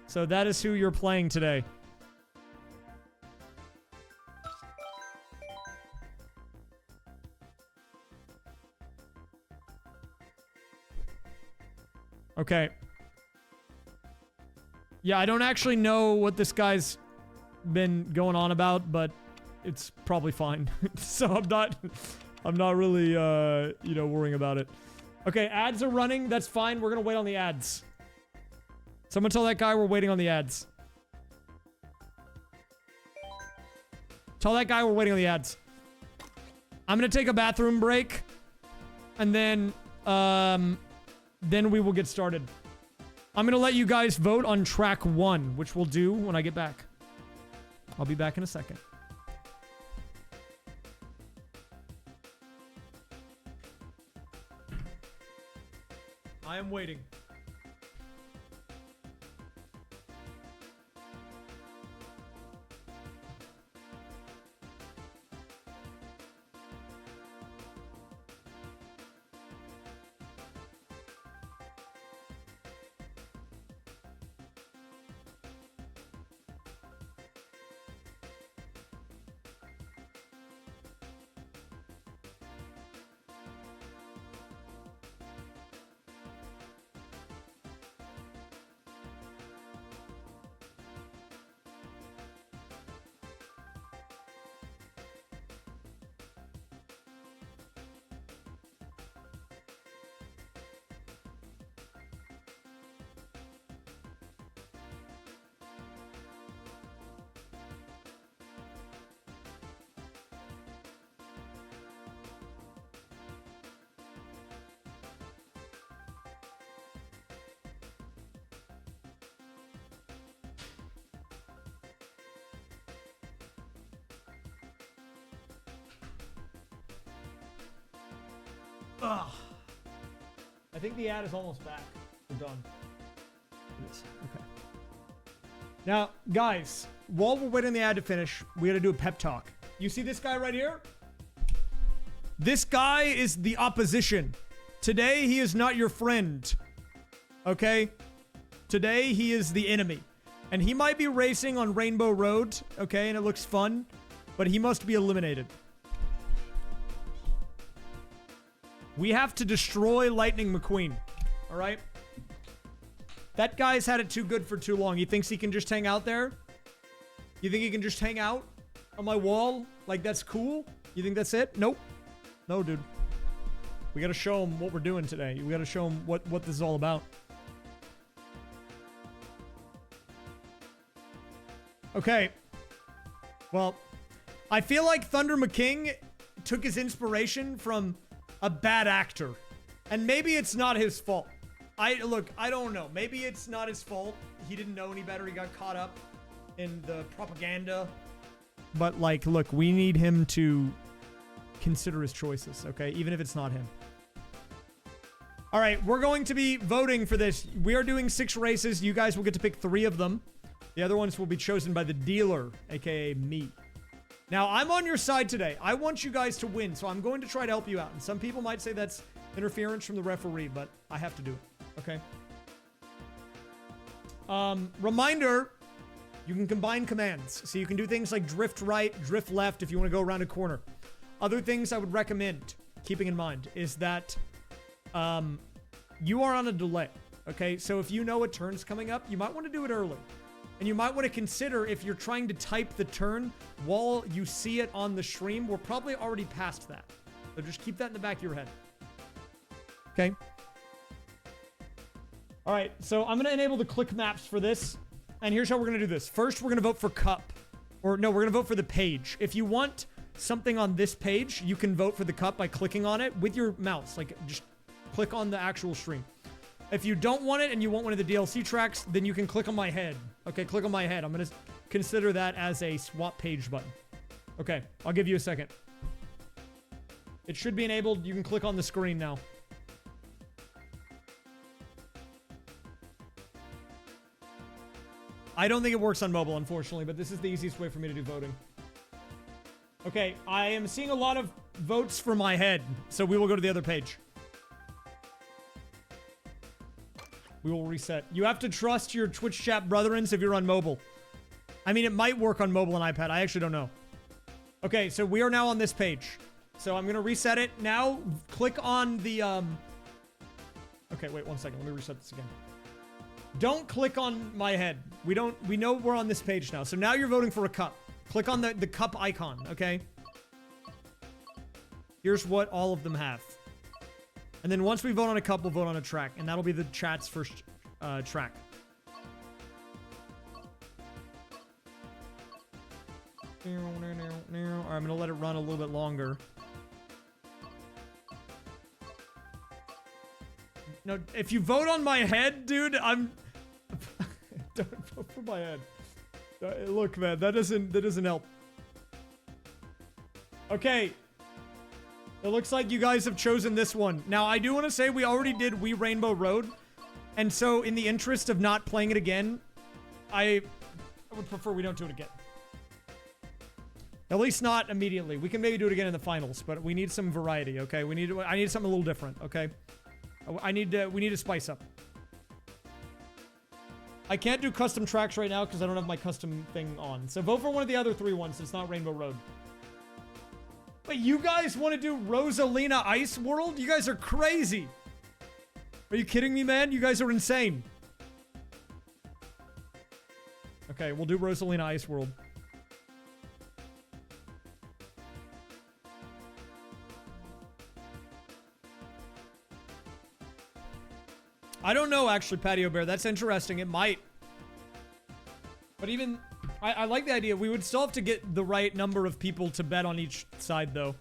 So that is who you're playing today. Okay. Yeah, I don't actually know what this guy's been going on about, but it's probably fine. So I'm not really, you know, worrying about it. Okay, ads are running. That's fine. We're gonna wait on the ads. Someone tell that guy we're waiting on the ads. Tell that guy we're waiting on the ads. I'm gonna take a bathroom break. And then we will get started. I'm gonna let you guys vote on track 1, which we'll do when I get back. I'll be back in a second. I am waiting. Ugh. I think the ad is almost back. We're done. It is. Okay. Now, guys, while we're waiting the ad to finish, we gotta do a pep talk. You see this guy right here? This guy is the opposition. Today, he is not your friend. Okay? Today, he is the enemy. And he might be racing on Rainbow Road, okay, and it looks fun, but he must be eliminated. We have to destroy Lightning McQueen, all right? That guy's had it too good for too long. He thinks he can just hang out there? You think he can just hang out on my wall? Like, that's cool? You think that's it? Nope. No, dude. We gotta show him what we're doing today. We gotta show him what this is all about. Okay. Well, I feel like Thunder McKing took his inspiration from a bad actor. And maybe it's not his fault. Look, I don't know. Maybe it's not his fault. He didn't know any better. He got caught up in the propaganda. But, like, look, we need him to consider his choices, okay? Even if it's not him. All right, we're going to be voting for this. We are doing 6 races. You guys will get to pick 3 of them. The other ones will be chosen by the dealer, aka me. Now, I'm on your side today. I want you guys to win, so I'm going to try to help you out. And some people might say that's interference from the referee, but I have to do it, okay? Reminder, you can combine commands. So you can do things like drift right, drift left if you want to go around a corner. Other things I would recommend, keeping in mind, is that you are on a delay, okay? So if you know a turn's coming up, you might want to do it early. And you might want to consider if you're trying to type the turn while you see it on the stream, we're probably already past that. So just keep that in the back of your head. Okay? All right, so I'm going to enable the click maps for this. And here's how we're going to do this. First, we're going to vote for cup. Or no, we're going to vote for the page. If you want something on this page, you can vote for the cup by clicking on it with your mouse. Like, just click on the actual stream. If you don't want it and you want one of the DLC tracks, then you can click on my head. Okay, click on my head. I'm going to consider that as a swap page button. Okay, I'll give you a second. It should be enabled. You can click on the screen now. I don't think it works on mobile, unfortunately, but this is the easiest way for me to do voting. Okay, I am seeing a lot of votes for my head, so we will go to the other page. We will reset. You have to trust your Twitch chat brethrens if you're on mobile. I mean, it might work on mobile and iPad. I actually don't know. Okay, so we are now on this page. So I'm going to reset it. Now, click on the... Okay, wait 1 second. Let me reset this again. Don't click on my head. We know we're on this page now. So now you're voting for a cup. Click on the cup icon, okay? Here's what all of them have. And then once we vote on a cup, we'll vote on a track. And that'll be the chat's first track. Alright, I'm going to let it run a little bit longer. No, if you vote on my head, dude, I'm... Don't vote for my head. Look, man, that doesn't help. Okay. It looks like you guys have chosen this one. Now, I do want to say we already did We Rainbow Road. And so, in the interest of not playing it again, I would prefer we don't do it again. At least not immediately. We can maybe do it again in the finals, but we need some variety, okay? I need something a little different, okay? we need to spice up. I can't do custom tracks right now because I don't have my custom thing on. So vote for one of the other 3 ones. It's not Rainbow Road. Wait, you guys want to do Rosalina Ice World? You guys are crazy. Are you kidding me, man? You guys are insane. Okay, we'll do Rosalina Ice World. I don't know, actually, Patio Bear. That's interesting. It might. But even... I like the idea. We would still have to get the right number of people to bet on each side, though.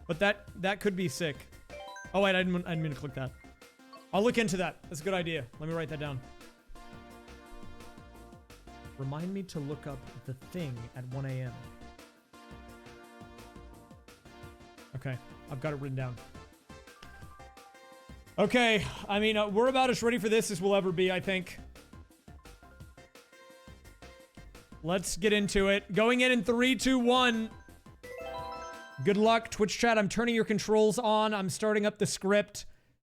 But that could be sick. Oh, wait. I didn't mean to click that. I'll look into that. That's a good idea. Let me write that down. Remind me to look up the thing at 1 a.m. Okay. I've got it written down. Okay, I mean, we're about as ready for this as we'll ever be, I think. Let's get into it. Going in 3, 2, 1. Good luck, Twitch chat. I'm turning your controls on. I'm starting up the script.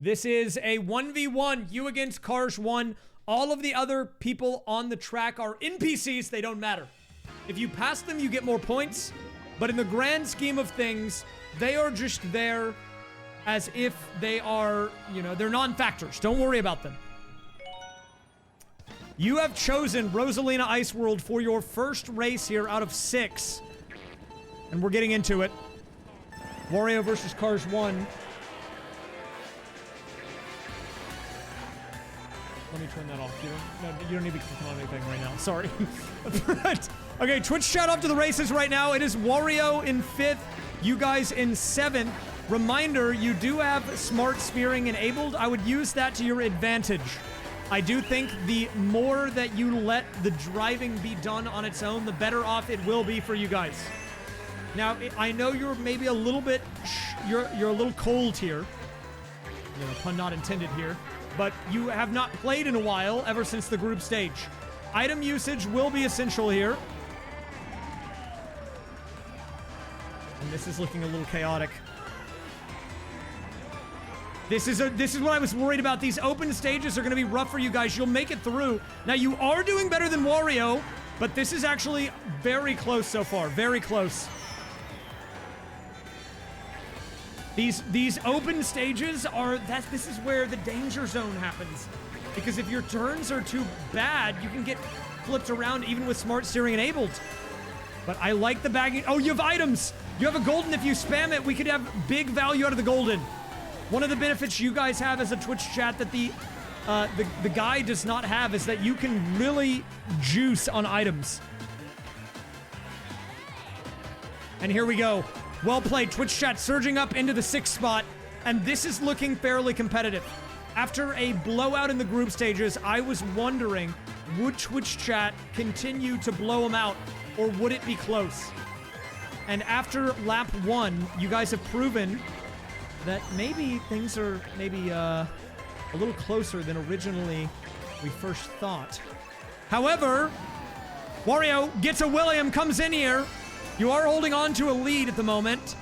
This is a 1v1. You against Cars 1. All of the other people on the track are NPCs. They don't matter. If you pass them, you get more points. But in the grand scheme of things, they are just there as if they are, you know, they're non-factors. Don't worry about them. You have chosen Rosalina Ice World for your first race here out of 6. And we're getting into it. Wario versus Cars 1. Let me turn that off. You don't need to click on anything right now. Sorry. Okay, Twitch chat up to the races right now. It is Wario in 5th. You guys in 7th. Reminder, you do have smart spearing enabled. I would use that to your advantage. I do think the more that you let the driving be done on its own, the better off it will be for you guys. Now, I know you're maybe a little bit, you're a little cold here. You know, pun not intended here. But you have not played in a while, ever since the group stage. Item usage will be essential here. And this is looking a little chaotic. This is what I was worried about. These open stages are going to be rough for you guys. You'll make it through. Now, you are doing better than Wario, but this is actually very close so far. Very close. These open stages are, this is where the danger zone happens. Because if your turns are too bad, you can get flipped around even with smart steering enabled. But I like the bagging. Oh, you have items. You have a golden. If you spam it, we could have big value out of the golden. One of the benefits you guys have as a Twitch chat that the guy does not have is that you can really juice on items. And here we go. Well played. Twitch chat surging up into the 6th spot. And this is looking fairly competitive. After a blowout in the group stages, I was wondering, would Twitch chat continue to blow them out, or would it be close? And after lap 1, you guys have proven that maybe things are a little closer than originally we first thought. However, Wario gets a William, comes in here. You are holding on to a lead at the moment.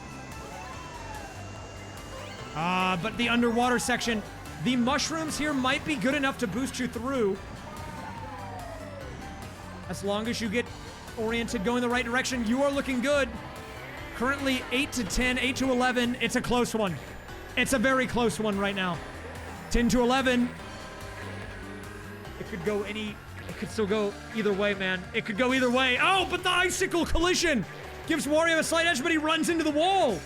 But the underwater section, the mushrooms here might be good enough to boost you through. As long as you get oriented, going the right direction, you are looking good. Currently 8 to 10, 8 to 11. It's a close one. It's a very close one right now. 10 to 11. It could still go either way, man. It could go either way. Oh, but the icicle collision gives Wario a slight edge, but he runs into the wall.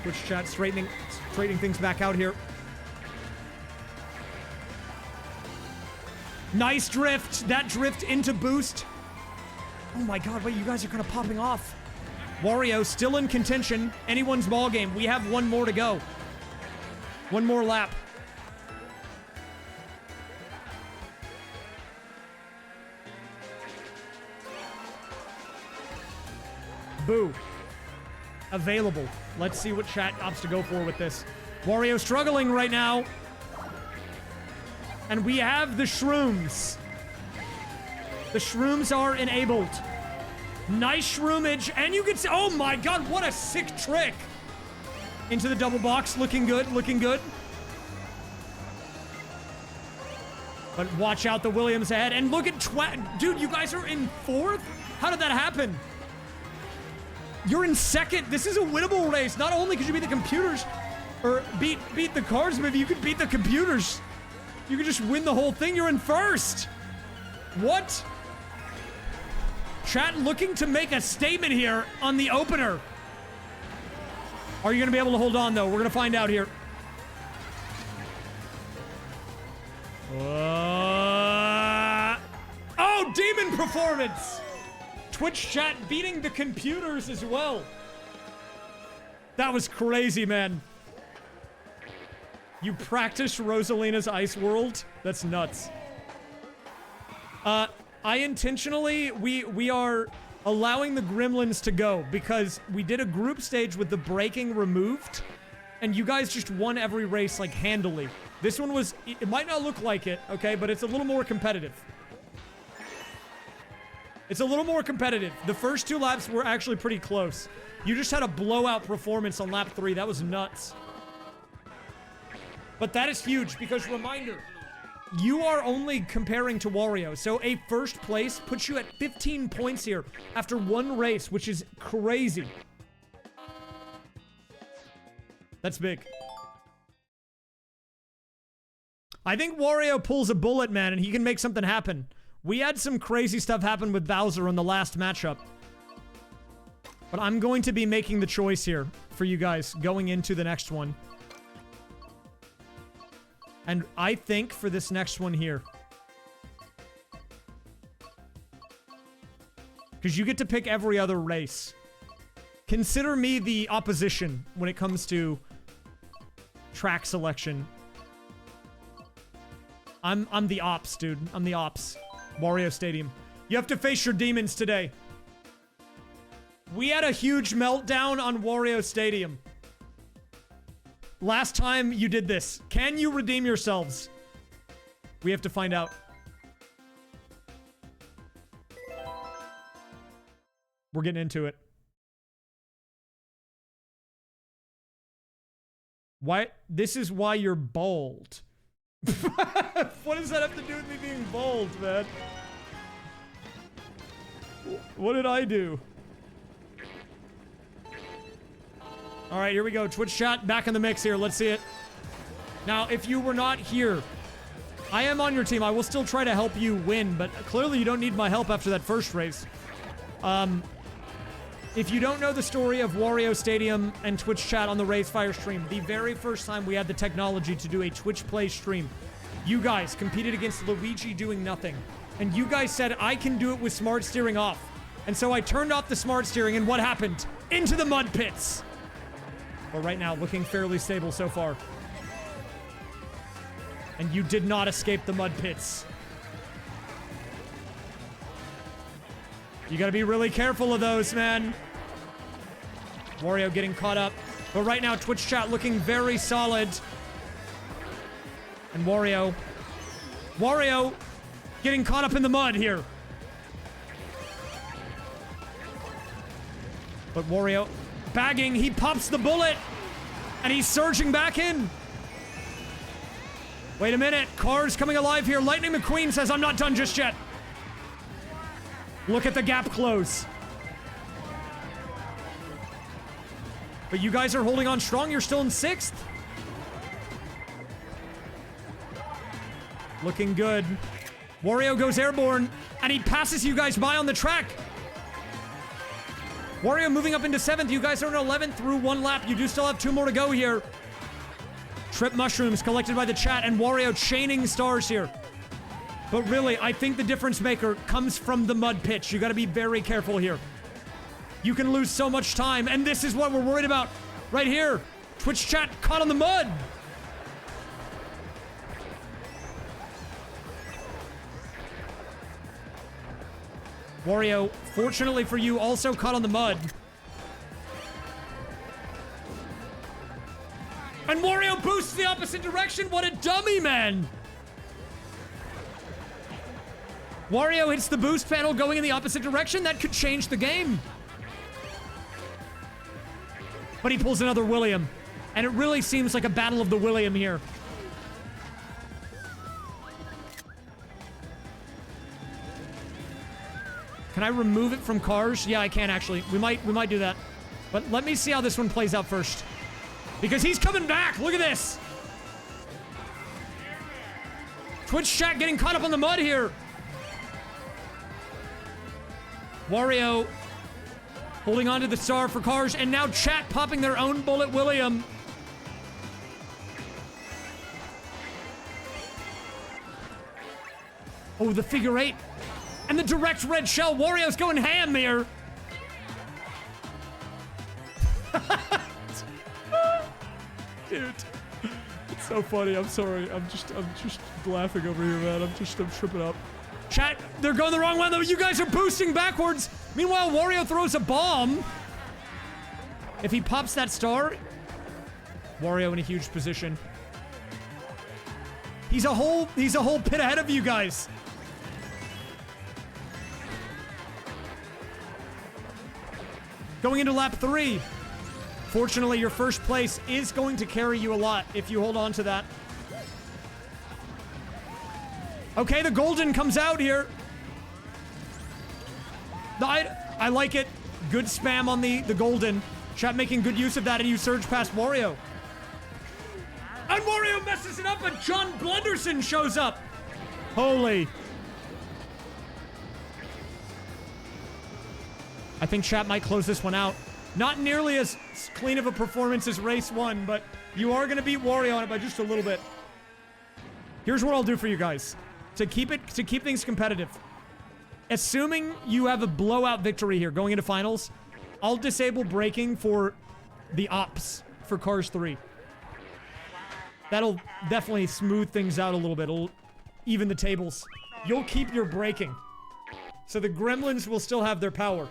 Twitch chat straightening things back out here. Nice drift. That drift into boost. Oh my god, wait, you guys are kind of popping off. Wario still in contention. Anyone's ball game. We have one more to go. One more lap. Boo. Available. Let's see what chat opts to go for with this. Wario struggling right now. And we have the shrooms. The shrooms are enabled. Nice shroomage, and you can see, oh my god, what a sick trick. Into the double box, looking good, looking good. But watch out, the Williams ahead, and look at dude, you guys are in 4th? How did that happen? You're in 2nd. This is a winnable race. Not only could you beat the computers, or beat the cars, but you could beat the computers. You could just win the whole thing. You're in 1st. What? Chat looking to make a statement here on the opener. Are you going to be able to hold on, though? We're going to find out here. Oh, demon performance! Twitch chat beating the computers as well. That was crazy, man. You practiced Rosalina's Ice World? That's nuts. I intentionally, we are allowing the gremlins to go because we did a group stage with the braking removed, and you guys just won every race, like, handily. This one was, it might not look like it, okay, but it's a little more competitive. It's a little more competitive. The first 2 laps were actually pretty close. You just had a blowout performance on lap 3. That was nuts. But that is huge because, reminder, you are only comparing to Wario. So a first place puts you at 15 points here after 1 race, which is crazy. That's big. I think Wario pulls a bullet, man, and he can make something happen. We had some crazy stuff happen with Bowser in the last matchup. But I'm going to be making the choice here for you guys going into the next one. And I think for this next one here, because you get to pick every other race. Consider me the opposition when it comes to track selection. I'm the ops, dude. I'm the ops. Wario Stadium. You have to face your demons today. We had a huge meltdown on Wario Stadium. Last time you did this. Can you redeem yourselves? We have to find out. We're getting into it. Why? This is why you're bold. What does that have to do with me being bold, man? What did I do? Alright, here we go. Twitch chat back in the mix here. Let's see it. Now, if you were not here, I am on your team. I will still try to help you win, but clearly you don't need my help after that first race. If you don't know the story of Wario Stadium and Twitch chat on the raysfire stream, the very first time we had the technology to do a Twitch play stream, you guys competed against Luigi doing nothing. And you guys said, I can do it with smart steering off. And so I turned off the smart steering, and what happened? Into the mud pits. But right now, looking fairly stable so far. And you did not escape the mud pits. You gotta be really careful of those, man. Wario getting caught up. But right now, Twitch chat looking very solid. And Wario getting caught up in the mud here. But Wario bagging, he pops the bullet. And he's surging back in. Wait a minute, Cars coming alive here. Lightning McQueen says, I'm not done just yet. Look at the gap close. But you guys are holding on strong. You're still in 6th. Looking good. Wario goes airborne, and he passes you guys by on the track. Wario moving up into 7th. You guys are in 11th through 1 lap. You do still have 2 more to go here. Trip mushrooms collected by the chat, and Wario chaining stars here. But really, I think the difference maker comes from the mud pitch. You gotta be very careful here. You can lose so much time, and this is what we're worried about right here. Twitch chat caught on the mud. Wario, fortunately for you, also caught on the mud. And Wario boosts the opposite direction. What a dummy, man. Wario hits the boost panel going in the opposite direction. That could change the game. But he pulls another William. And it really seems like a battle of the William here. Can I remove it from Cars? Yeah, I can actually. We might do that. But let me see how this one plays out first. Because he's coming back. Look at this. Twitch chat getting caught up on the mud here. Wario holding on to the star for Cars, and now chat popping their own bullet William. Oh, the figure 8. And the direct red shell. Wario's going ham here. Dude. It's so funny. I'm sorry. I'm just laughing over here, man. I'm tripping up. Chat, they're going the wrong way though. You guys are boosting backwards. Meanwhile, Wario throws a bomb. If he pops that star, Wario in a huge position. He's a whole pit ahead of you guys. Going into lap 3. Fortunately, your first place is going to carry you a lot if you hold on to that. Okay, the golden comes out here. I like it. Good spam on the golden. Chat making good use of that, and you surge past Wario. And Wario messes it up, and John Blunderson shows up. Holy. I think chat might close this one out. Not nearly as clean of a performance as race 1, but you are going to beat Wario on it by just a little bit. Here's what I'll do for you guys. To keep things competitive. Assuming you have a blowout victory here going into finals, I'll disable braking for the ops for Cars 3. That'll definitely smooth things out a little bit. It'll even the tables. You'll keep your braking. So the gremlins will still have their power.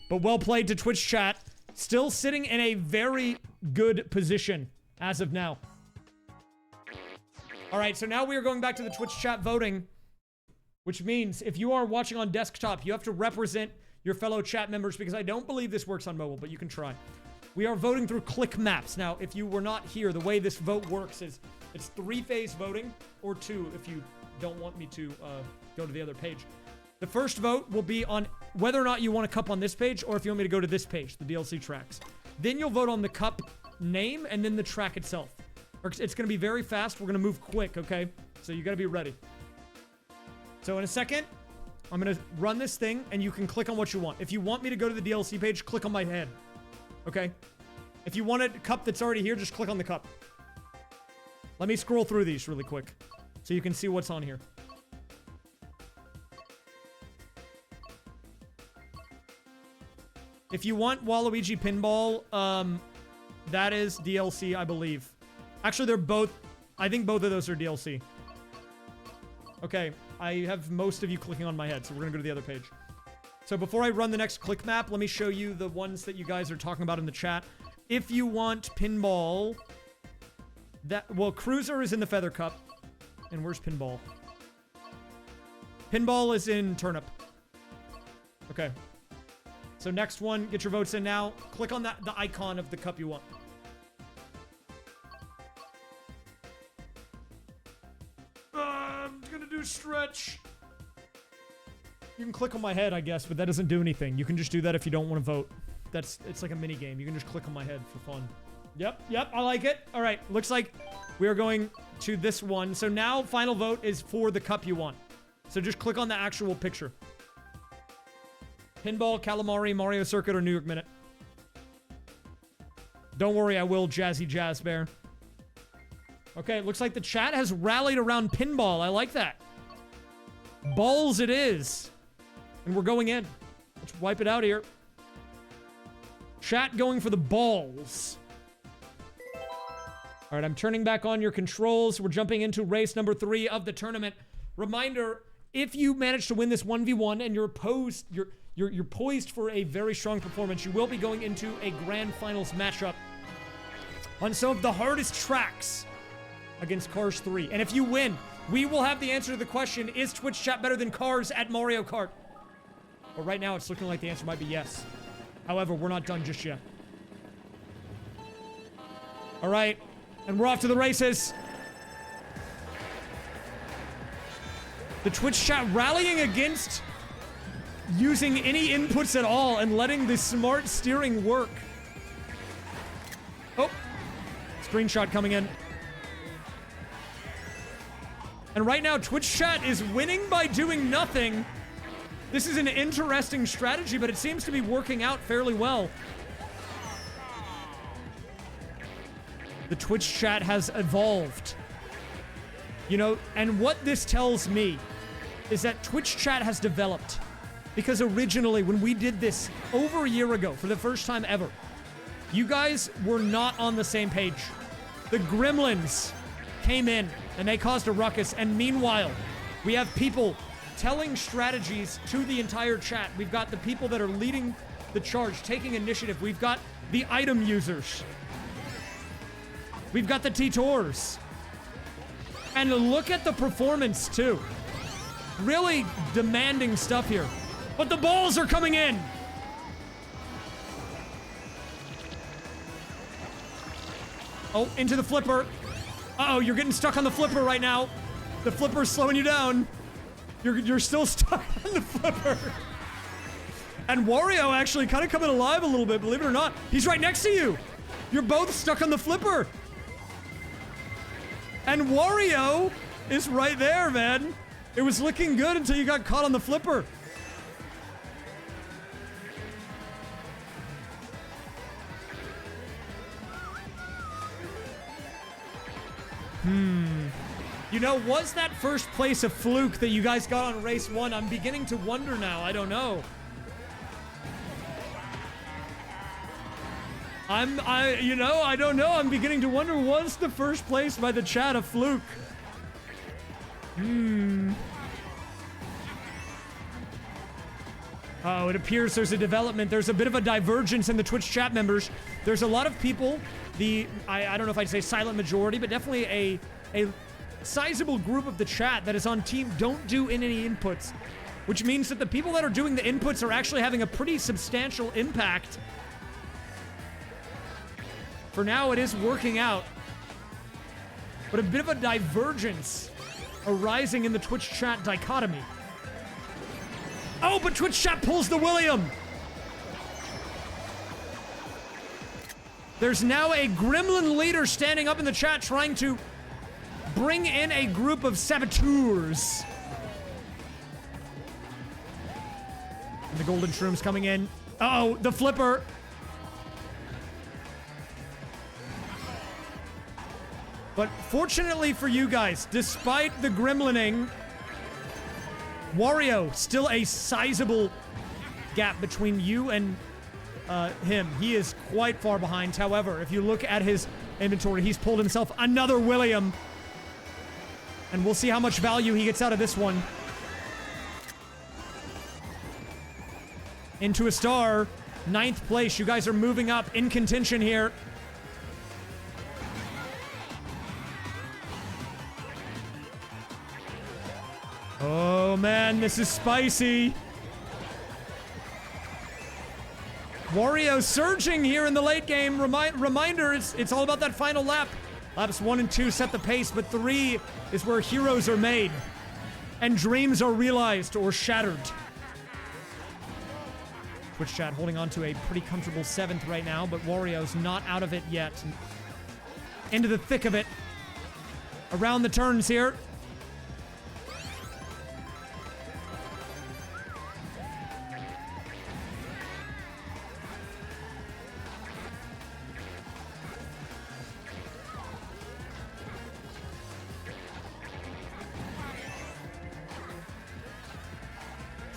But well played to Twitch chat. Still sitting in a very good position as of now. Alright, so now we are going back to the Twitch chat voting. Which means if you are watching on desktop, you have to represent your fellow chat members because I don't believe this works on mobile, but you can try. We are voting through click maps. Now, if you were not here, the way this vote works is it's 3-phase voting, or 2 if you don't want me to go to the other page. The first vote will be on whether or not you want a cup on this page, or if you want me to go to this page, the DLC tracks. Then you'll vote on the cup name and then the track itself. It's going to be very fast. We're going to move quick, okay? So you got to be ready. So in a second, I'm going to run this thing, and you can click on what you want. If you want me to go to the DLC page, click on my head. Okay? If you want a cup that's already here, just click on the cup. Let me scroll through these really quick so you can see what's on here. If you want Waluigi Pinball, that is DLC, I believe. Actually, they're both... I think both of those are DLC. Okay, I have most of you clicking on my head, so we're gonna go to the other page. So before I run the next click map, let me show you the ones that you guys are talking about in the chat. If you want Pinball... Well, Cruiser is in the Feather Cup. And where's Pinball? Pinball is in Turnip. Okay. So next one, get your votes in now. Click on the icon of the cup you want. I'm gonna do stretch. You can click on my head, I guess, but that doesn't do anything. You can just do that if you don't want to vote. It's like a mini game. You can just click on my head for fun. Yep, I like it. All right, looks like we are going to this one. So now final vote is for the cup you want. So just click on the actual picture. Pinball, Calamari, Mario Circuit, or New York Minute. Don't worry, I will Jazzy Jazz Bear. Okay, it looks like the chat has rallied around Pinball. I like that. Balls it is. And we're going in. Let's wipe it out here. Chat going for the balls. All right, I'm turning back on your controls. We're jumping into race number 3 of the tournament. Reminder, if you manage to win this 1v1 and you're poised for a very strong performance, you will be going into a grand finals matchup on some of the hardest tracks against Cars 3. And if you win, we will have the answer to the question, is Twitch chat better than Cars at Mario Kart? But right now, it's looking like the answer might be yes. However, we're not done just yet. All right, and we're off to the races. The Twitch chat rallying against using any inputs at all and letting the smart steering work. Oh, screenshot coming in. And right now, Twitch chat is winning by doing nothing. This is an interesting strategy, but it seems to be working out fairly well. The Twitch chat has evolved. You know, and what this tells me is that Twitch chat has developed. Because originally, when we did this over a year ago, for the first time ever, you guys were not on the same page. The gremlins came in, and they caused a ruckus, and meanwhile, we have people telling strategies to the entire chat. We've got the people that are leading the charge, taking initiative. We've got the item users. We've got the T-Tours. And look at the performance, too. Really demanding stuff here. But the balls are coming in. Oh, into the flipper. Uh-oh, you're getting stuck on the flipper right now. The flipper's slowing you down. You're still stuck on the flipper. And Wario actually kind of coming alive a little bit, believe it or not. He's right next to you. You're both stuck on the flipper. And Wario is right there, man. It was looking good until you got caught on the flipper. You know, was that first place a fluke that you guys got on race 1? I'm beginning to wonder now. I don't know. I don't know. I'm beginning to wonder, was the first place by the chat a fluke? Oh, it appears there's a development. There's a bit of a divergence in the Twitch chat members. There's a lot of people, I don't know if I'd say silent majority, but definitely a sizable group of the chat that is on team don't do any inputs, which means that the people that are doing the inputs are actually having a pretty substantial impact. For now, it is working out. But a bit of a divergence arising in the Twitch chat dichotomy. Oh, but Twitch chat pulls the William. There's now a gremlin leader standing up in the chat trying to bring in a group of saboteurs. And the golden shrooms coming in. Uh-oh, the flipper. But fortunately for you guys, despite the gremlining, Wario, still a sizable gap between you and him. He is quite far behind. However, if you look at his inventory, he's pulled himself another William. And we'll see how much value he gets out of this one. Into a star. 9th place. You guys are moving up in contention here. Oh man, this is spicy. Wario surging here in the late game. Reminder, it's all about that final lap. Laps 1 and 2 set the pace, but 3 is where heroes are made and dreams are realized or shattered. Twitch chat holding on to a pretty comfortable 7th right now, but Wario's not out of it yet. Into the thick of it. Around the turns here.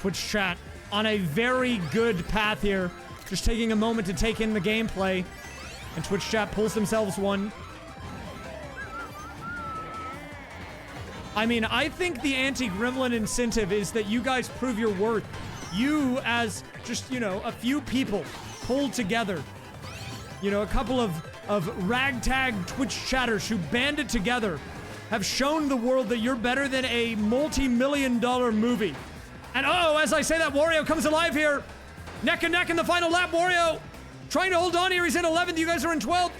Twitch chat on a very good path here. Just taking a moment to take in the gameplay. And Twitch chat pulls themselves one. I mean, I think the anti-gremlin incentive is that you guys prove your worth. You, as just, you know, a few people pulled together. You know, a couple of ragtag Twitch chatters who banded together have shown the world that you're better than a multi-million-dollar movie. And oh, as I say that, Wario comes alive here. Neck and neck in the final lap, Wario. Trying to hold on here. He's in 11th. You guys are in 12th.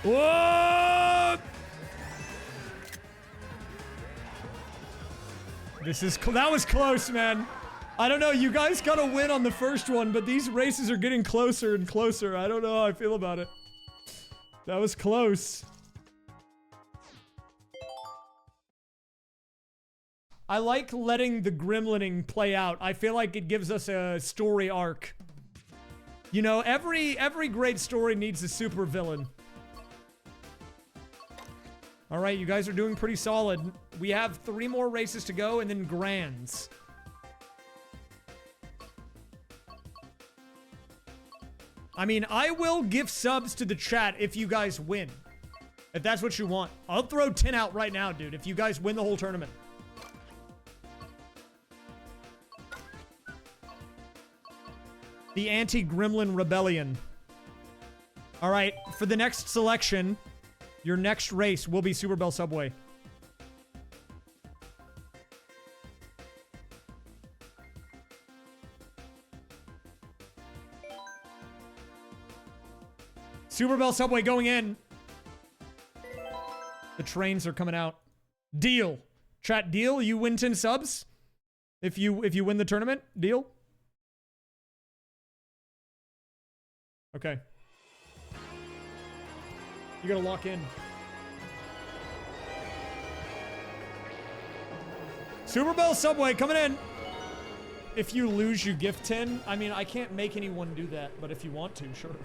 Whoa! That was close, man. I don't know. You guys got a win on the first one, but these races are getting closer and closer. I don't know how I feel about it. That was close. I like letting the gremlining play out. I feel like it gives us a story arc. You know, every great story needs a super villain. All right, you guys are doing pretty solid. We have 3 more races to go and then grands. I mean, I will give subs to the chat if you guys win. If that's what you want. I'll throw 10 out right now, dude, if you guys win the whole tournament. The anti-gremlin rebellion. All right, for the next selection, Your next race will be Super Bell Subway. Super Bell Subway going in. The trains are coming out. Deal. Chat, deal. You win 10 subs. If you win the tournament, deal. Okay. You gotta lock in. Super Bell Subway coming in. If you lose, you gift 10. I mean, I can't make anyone do that, but if you want to, sure.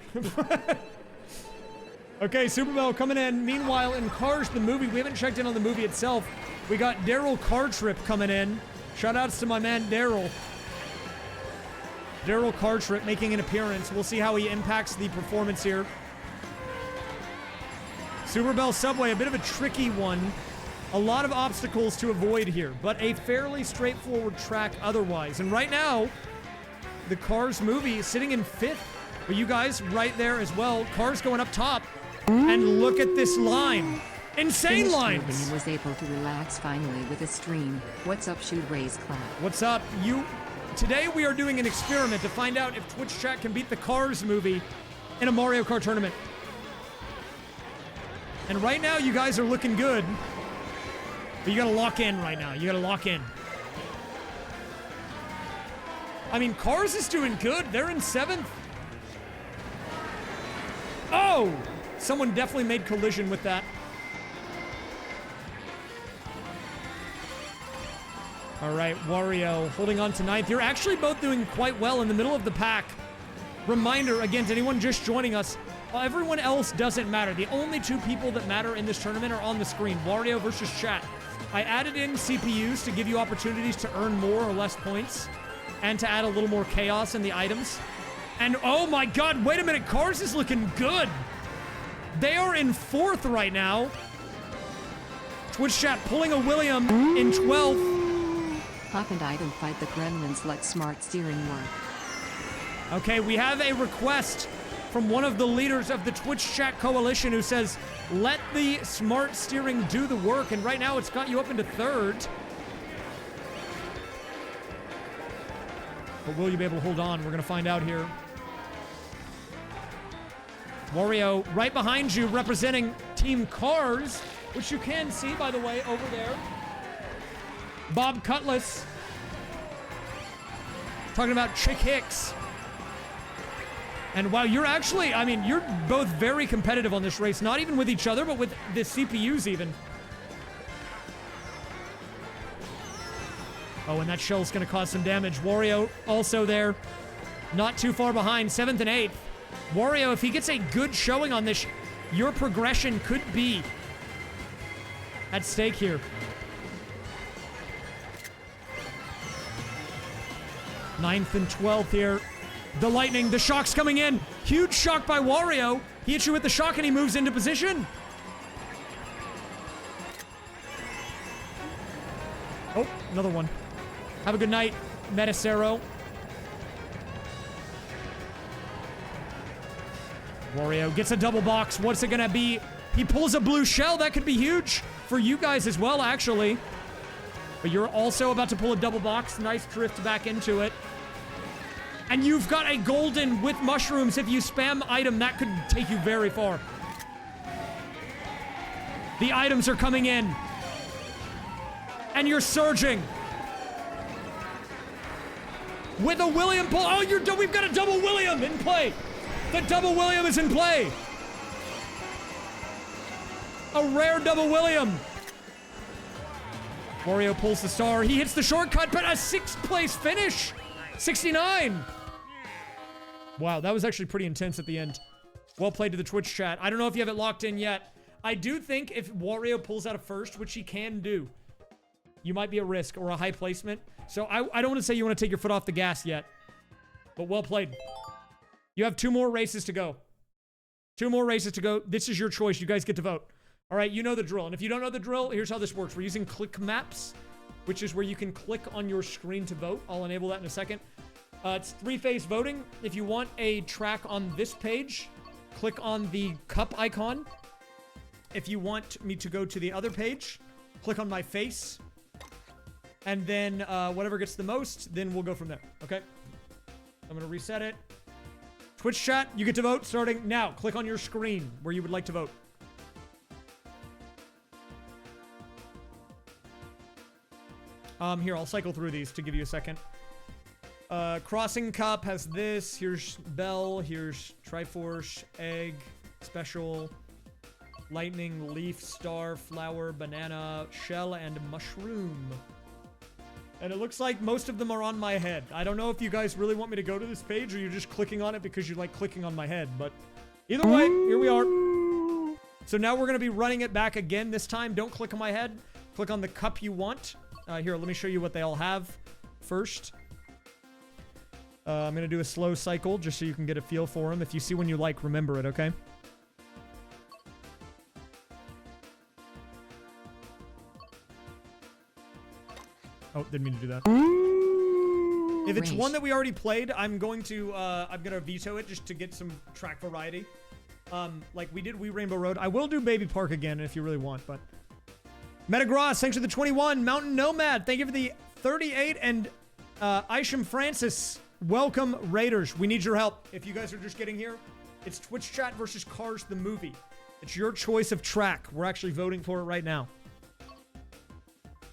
Okay, Super Bell coming in. Meanwhile, in Cars, the movie, we haven't checked in on the movie itself. We got Daryl Car Trip coming in. Shoutouts to my man, Daryl. Daryl Car Trip making an appearance. We'll see how he impacts the performance here. Super Bell Subway, a bit of a tricky one. A lot of obstacles to avoid here, but a fairly straightforward track otherwise. And right now, the Cars movie is sitting in 5th. But you guys right there as well. Cars going up top. And look at this line. Insane lines.
He was able to relax finally with his stream. What's up, Shoot Raise Clap?
What's up? Today we are doing an experiment to find out if Twitch chat can beat the Cars movie in a Mario Kart tournament. And right now you guys are looking good. But you gotta lock in right now. You gotta lock in. I mean, Cars is doing good. They're in 7th. Oh! Someone definitely made collision with that. All right, Wario holding on to 9th. You're actually both doing quite well in the middle of the pack. Reminder, again, to anyone just joining us, everyone else doesn't matter. The only 2 people that matter in this tournament are on the screen, Wario versus chat. I added in CPUs to give you opportunities to earn more or less points and to add a little more chaos in the items. And oh my god, wait a minute, Cars is looking good. They are in 4th right now. Twitch chat pulling a William in 12th.
Hop and item fight the gremlins, let smart steering work.
Okay, we have a request from one of the leaders of the Twitch chat coalition who says, let the smart steering do the work. And right now it's got you up into 3rd. But will you be able to hold on? We're going to find out here. Wario right behind you representing Team Cars, which you can see, by the way, over there. Bob Cutlass talking about Chick Hicks. And wow, you're actually, I mean, you're both very competitive on this race, not even with each other, but with the CPUs even. Oh, and that shell's going to cause some damage. Wario also there, not too far behind, 7th and 8th. Wario, if he gets a good showing on this, your progression could be at stake here. 9th and 12th here. The lightning, the shock's coming in. Huge shock by Wario. He hits you with the shock and he moves into position. Oh, another one. Have a good night, Metacero. Wario gets a double box. What's it gonna be? He pulls a blue shell. That could be huge for you guys as well, actually. But you're also about to pull a double box. Nice drift back into it. And you've got a golden with mushrooms. If you spam item, that could take you very far. The items are coming in. And you're surging. With a William pull. Oh, we've got a double William in play. The double William is in play. A rare double William. Wario pulls the star. He hits the shortcut, but a 6th place finish. 69. Wow, that was actually pretty intense at the end. Well played to the Twitch chat. I don't know if you have it locked in yet. I do think if Wario pulls out a 1st, which he can do, you might be at risk or a high placement. So I don't want to say you want to take your foot off the gas yet. But well played. You have 2 more races to go. 2 more races to go. This is your choice. You guys get to vote. All right, you know the drill. And if you don't know the drill, here's how this works. We're using click maps, which is where you can click on your screen to vote. I'll enable that in a second. It's 3-phase voting. If you want a track on this page, click on the cup icon. if you want me to go to the other page, click on my face. And then whatever gets the most, then we'll go from there. Okay? I'm going to reset it. Twitch chat, you get to vote starting now. Click on your screen where you would like to vote. Here, I'll cycle through these to give you a second. Crossing Cup has this. Here's Bell. Here's Triforce, Egg, Special, Lightning, Leaf, Star, Flower, Banana, Shell, and Mushroom. And it looks like most of them are on my head. I don't know if you guys really want me to go to this page or you're just clicking on it because you like clicking on my head. But either way, here we are. So now we're going to be running it back again this time. Don't click on my head. Click on the cup you want. Here, let me show you what they all have first. I'm going to do a slow cycle just so you can get a feel for them. If you see one you like, remember it, okay? Oh, didn't mean to do that. If it's one that we already played, I'm gonna veto it just to get some track variety. Like we did Wii Rainbow Road. I will do Baby Park again if you really want, but... Metagross, thanks for the 21. Mountain Nomad, thank you for the 38. And Isham Francis, welcome Raiders. We need your help. If you guys are just getting here, it's Twitch chat versus Cars the movie. It's your choice of track. We're actually voting for it right now.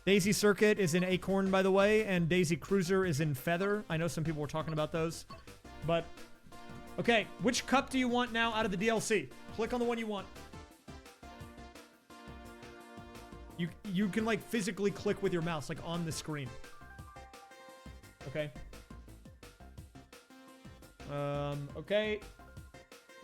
Daisy Circuit is in Acorn, by the way, and Daisy Cruiser is in Feather. I know some people were talking about those, but... Okay, which cup do you want now out of the DLC? Click on the one you want. You can, like, physically click with your mouse, like, on the screen. Okay. Okay.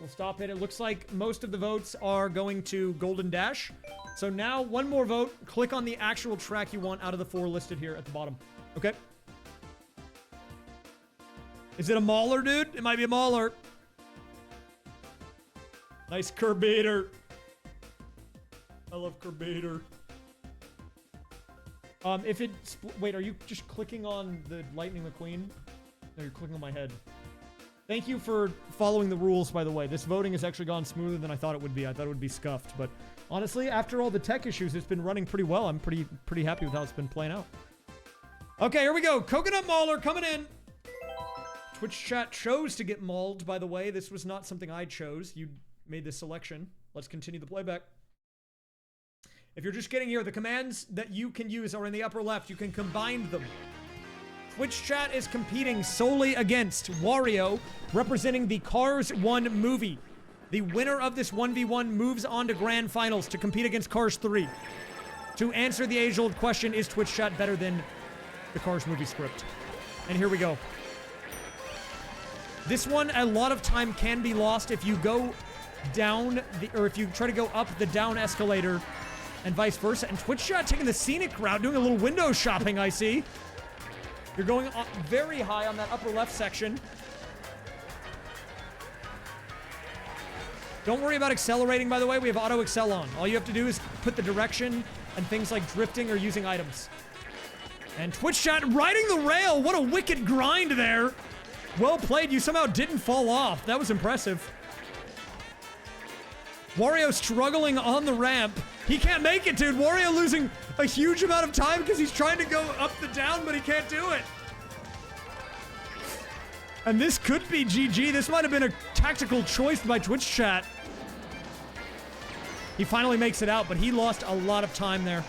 We'll stop it. It looks like most of the votes are going to Golden Dash. So now, one more vote. Click on the actual track you want out of the 4 listed here at the bottom. Okay? Is it a Mauler, dude? It might be a Mauler. Nice Curbator. I love Curbator. If it... Wait, are you just clicking on the Lightning McQueen? No, you're clicking on my head. Thank you for following the rules, by the way. This voting has actually gone smoother than I thought it would be. I thought it would be scuffed, but... Honestly, after all the tech issues, it's been running pretty well. I'm pretty happy with how it's been playing out. Okay, here we go. Coconut Mauler coming in. Twitch chat chose to get mauled, by the way. This was not something I chose. You made this selection. Let's continue the playback. If you're just getting here, the commands that you can use are in the upper left. You can combine them. Twitch chat is competing solely against Wario, representing the Cars 1 movie. The winner of this 1v1 moves on to Grand Finals to compete against Cars 3. To answer the age-old question, is Twitch chat better than the Cars movie script? And here we go. This one, a lot of time can be lost if you go down, or if you try to go up the down escalator and vice versa. And Twitch chat taking the scenic route, doing a little window shopping, I see. You're going up very high on that upper left section. Don't worry about accelerating, by the way. We have auto accel on. All you have to do is put the direction and things like drifting or using items. And Twitch chat riding the rail. What a wicked grind there. Well played. You somehow didn't fall off. That was impressive. Wario struggling on the ramp. He can't make it, dude. Wario losing a huge amount of time because he's trying to go up the down, but he can't do it. And this could be GG. This might have been a tactical choice by Twitch chat. He finally makes it out, but he lost a lot of time there.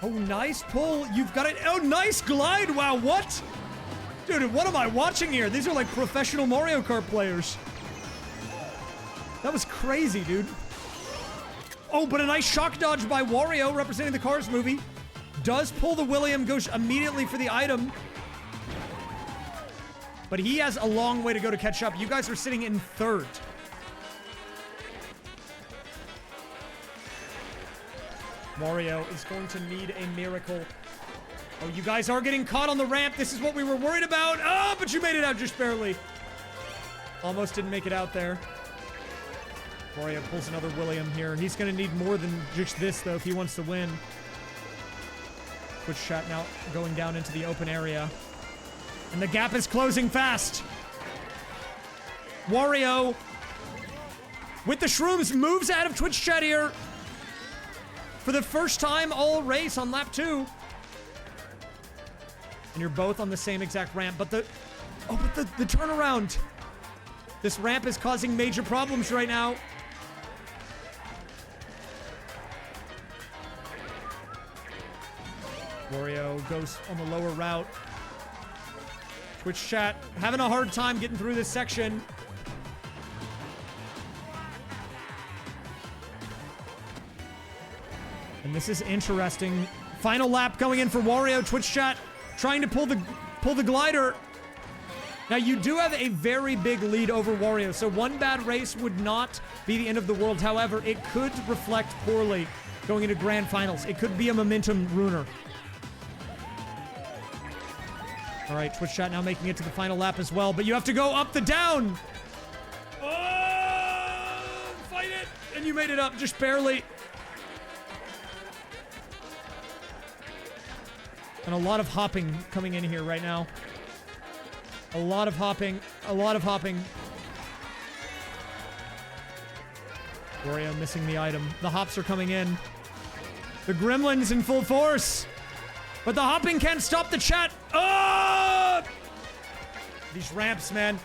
Oh, nice pull. You've got it. Oh, nice glide. Wow, what? Dude, what am I watching here? These are like professional Mario Kart players. That was crazy, dude. Oh, but a nice shock dodge by Wario, representing the Cars movie. Does pull the William, goes immediately for the item. But he has a long way to go to catch up. You guys are sitting in third. Wario is going to need a miracle. Oh, you guys are getting caught on the ramp. This is what we were worried about. Oh, but you made it out just barely. Almost didn't make it out there. Wario pulls another William here. He's going to need more than just this, though, if he wants to win. Twitch chat now going down into the open area. And the gap is closing fast. Wario with the shrooms moves out of Twitch chat here for the first time all race on lap 2. And you're both on the same exact ramp, but the turnaround. This ramp is causing major problems right now. Wario goes on the lower route. Twitch chat having a hard time getting through this section. And this is interesting. Final lap going in for Wario. Twitch chat trying to pull the glider. Now you do have a very big lead over Wario, so one bad race would not be the end of the world. However, it could reflect poorly going into grand finals. It could be a momentum ruiner. All right, Twitch chat now making it to the final lap as well, but you have to go up the down. Oh, fight it, and you made it up just barely. And a lot of hopping coming in here right now. A lot of hopping. A lot of hopping. Wario missing the item. The hops are coming in. The gremlins in full force. But the hopping can't stop the chat. Oh! These ramps, man.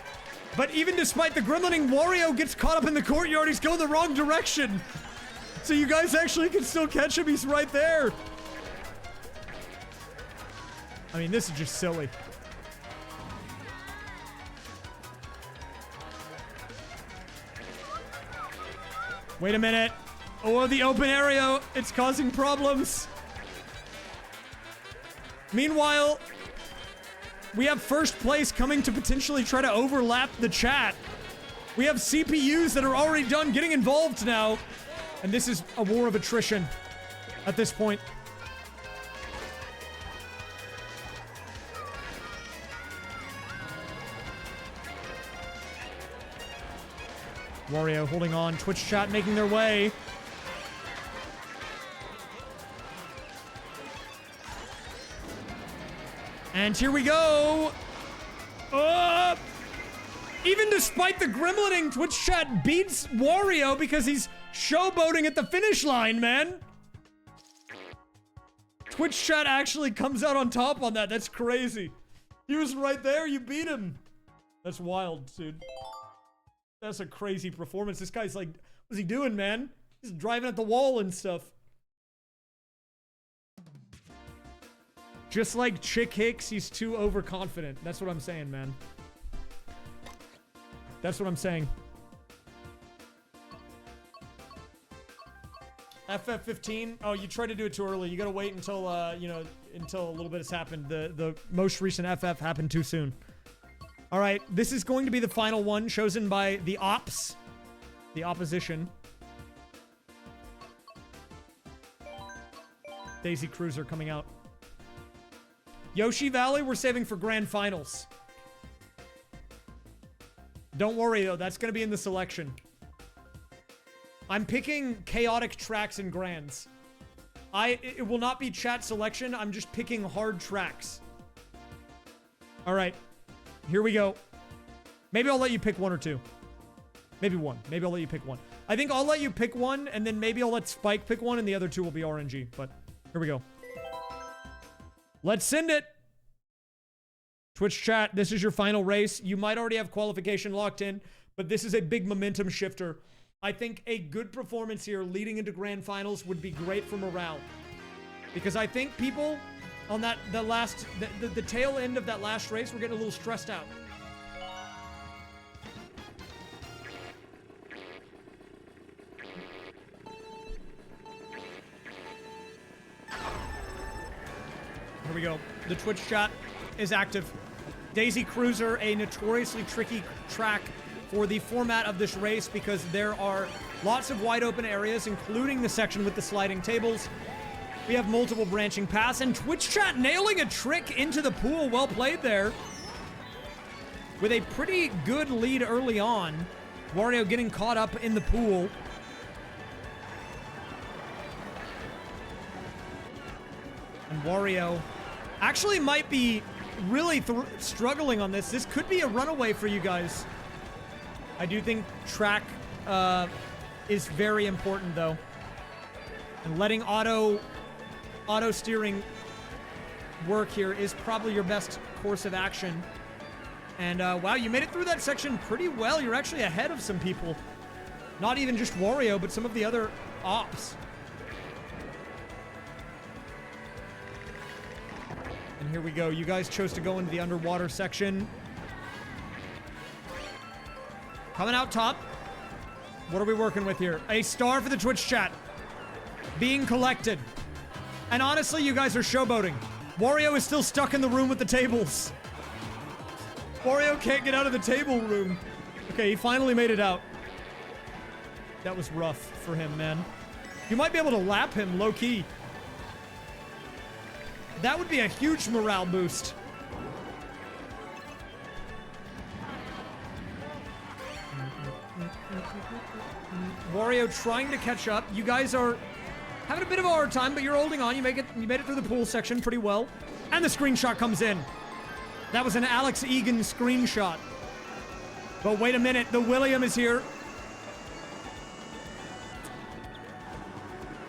But even despite the gremlining, Wario gets caught up in the courtyard. He's going the wrong direction. So you guys actually can still catch him. He's right there. I mean, this is just silly. Wait a minute. Oh, the open area. It's causing problems. Meanwhile, we have first place coming to potentially try to overlap the chat. We have CPUs that are already done getting involved now. And this is a war of attrition at this point. Wario holding on. Twitch chat making their way. And here we go. Even despite the gremlining, Twitch chat beats Wario because he's showboating at the finish line, man. Twitch chat actually comes out on top on that. That's crazy. He was right there. You beat him. That's wild, dude. That's a crazy performance. This guy's like, what's he doing, man? He's driving at the wall and stuff. Just like Chick Hicks, he's too overconfident. That's what I'm saying, man. That's what I'm saying. FF15. Oh, you tried to do it too early. You gotta wait until, you know, until a little bit has happened. The most recent FF happened too soon. All right, this is going to be the final one chosen by the ops. The opposition. Daisy Cruiser coming out. Yoshi Valley, we're saving for grand finals. Don't worry, though. That's going to be in the selection. I'm picking chaotic tracks and grands. It will not be chat selection. I'm just picking hard tracks. All right. Here we go. Maybe I'll let you pick one or two. Maybe one. Maybe I'll let you pick one. I think I'll let you pick one, and then maybe I'll let Spike pick one, and the other two will be RNG. But here we go. Let's send it. Twitch chat, this is your final race. You might already have qualification locked in, but this is a big momentum shifter. I think a good performance here leading into grand finals would be great for morale. Because I think people on that the tail end of that last race were getting a little stressed out. Here we go. The Twitch chat is active. Daisy Cruiser, a notoriously tricky track for the format of this race because there are lots of wide open areas, including the section with the sliding tables. We have multiple branching paths, and Twitch chat nailing a trick into the pool. Well played there. With a pretty good lead early on. Wario getting caught up in the pool. And Wario actually might be really struggling on this. This could be a runaway for you guys. I do think track is very important, though. And letting auto steering work here is probably your best course of action. And wow, you made it through that section pretty well. You're actually ahead of some people. Not even just Wario, but some of the other ops. And here we go. You guys chose to go into the underwater section. Coming out top. What are we working with here? A star for the Twitch chat. Being collected. And honestly, you guys are showboating. Wario is still stuck in the room with the tables. Wario can't get out of the table room. Okay, he finally made it out. That was rough for him, man. You might be able to lap him low-key. That would be a huge morale boost. Wario trying to catch up. You guys are having a bit of a hard time, but you're holding on. You made it through the pool section pretty well. And the screenshot comes in. That was an Alex Egan screenshot. But wait a minute, the William is here.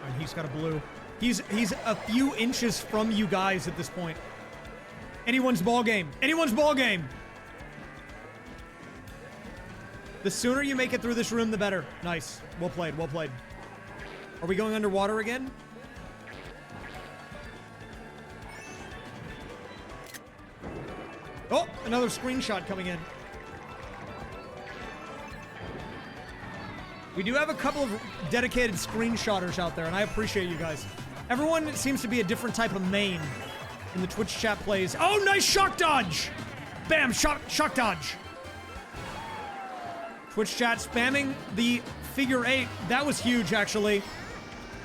And he's got a blue. He's a few inches from you guys at this point. Anyone's ball game. Anyone's ball game. The sooner you make it through this room, the better. Nice. Well played, well played. Are we going underwater again? Oh, another screenshot coming in. We do have a couple of dedicated screenshotters out there, and I appreciate you guys. Everyone seems to be a different type of main in the Twitch chat plays. Oh, nice shock dodge! Bam, shock dodge. Twitch chat spamming the figure 8. That was huge, actually.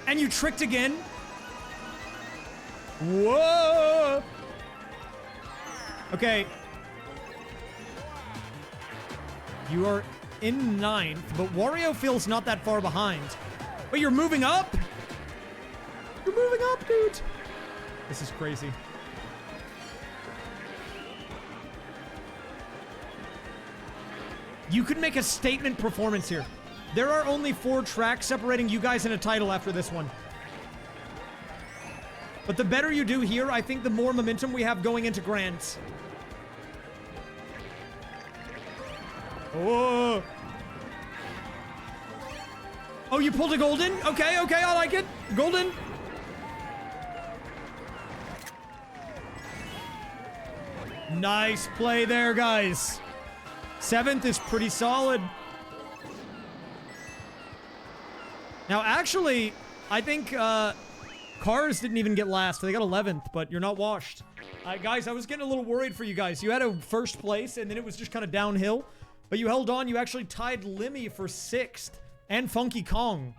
And you tricked again. Whoa! Okay. You are in 9th, but Wario feels not that far behind. But you're moving up? You're moving up, dude. This is crazy. You could make a statement performance here. There are only 4 tracks separating you guys in a title after this one. But the better you do here, I think the more momentum we have going into Grands. Oh. Oh, you pulled a golden? Okay, okay, I like it. Golden. Nice play there, guys. 7th is pretty solid. Now, actually, I think Cars didn't even get last. They got 11th, but you're not washed. Guys, I was getting a little worried for you guys. You had a 1st place, and then it was just kind of downhill. But you held on. You actually tied Limmy for 6th. And Funky Kong.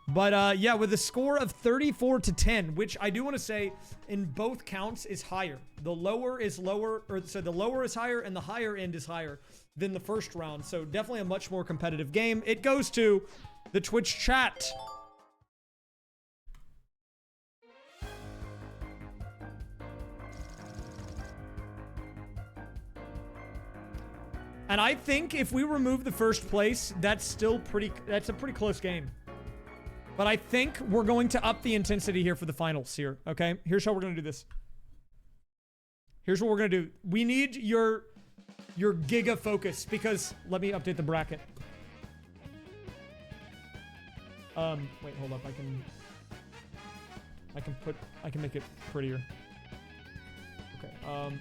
But, yeah, with a score of 34-10, which I do want to say, in both counts, is higher. The lower is lower, or so the lower is higher, and the higher end is higher than the first round. So definitely a much more competitive game. It goes to the Twitch chat. And I think if we remove the 1st place, that's a pretty close game. But I think we're going to up the intensity here for the finals here, okay? Here's how we're going to do this. Here's what we're going to do. We need your giga focus, because let me update the bracket. Wait, hold up. I can make it prettier. Okay,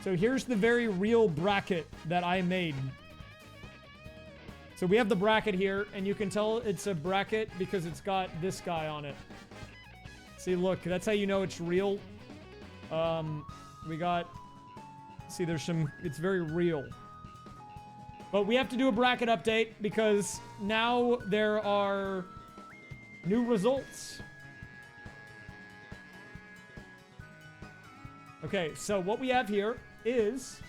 so here's the very real bracket that I made. So we have the bracket here, and you can tell it's a bracket because it's got this guy on it. See, look, that's how you know it's real. We got, see, it's very real. But we have to do a bracket update because now there are new results. Okay, so what we have here is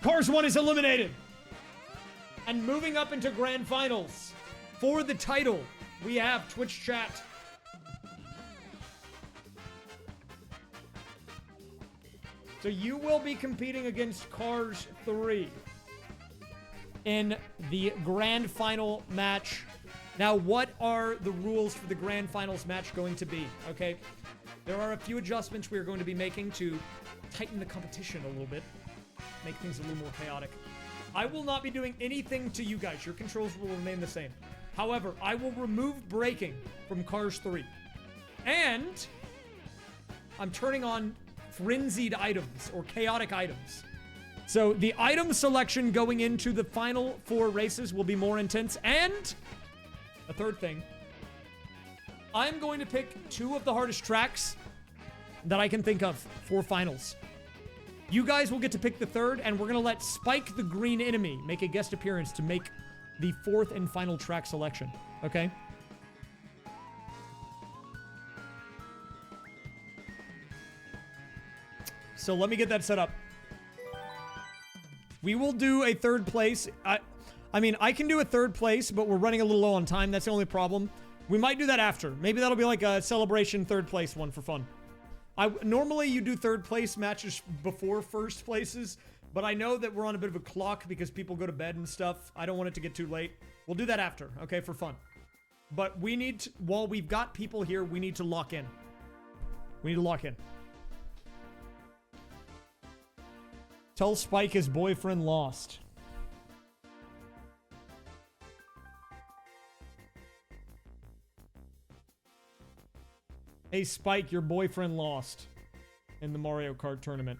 Cars 1 is eliminated. And moving up into grand finals for the title, we have Twitch chat. So you will be competing against Cars 3 in the grand final match. Now, what are the rules for the grand finals match going to be? Okay, there are a few adjustments we are going to be making to tighten the competition a little bit, make things a little more chaotic. I will not be doing anything to you guys. Your controls will remain the same. However, I will remove braking from Cars 3. And I'm turning on frenzied items or chaotic items. So the item selection going into the final 4 races will be more intense. And a third thing, I'm going to pick 2 of the hardest tracks that I can think of for finals. You guys will get to pick the third, and we're going to let Spike the Green Enemy make a guest appearance to make the 4th and final track selection. Okay? So let me get that set up. We will do a 3rd place. I mean, I can do a 3rd place, but we're running a little low on time. That's the only problem. We might do that after. Maybe that'll be like a celebration 3rd place one for fun. Normally you do 3rd place matches before 1st places, but I know that we're on a bit of a clock because people go to bed and stuff. I don't want it to get too late. We'll do that after, okay, for fun. But we need to, while we've got people here, we need to lock in. We need to lock in. Tell Spike his boyfriend lost. Hey, Spike, your boyfriend lost in the Mario Kart tournament.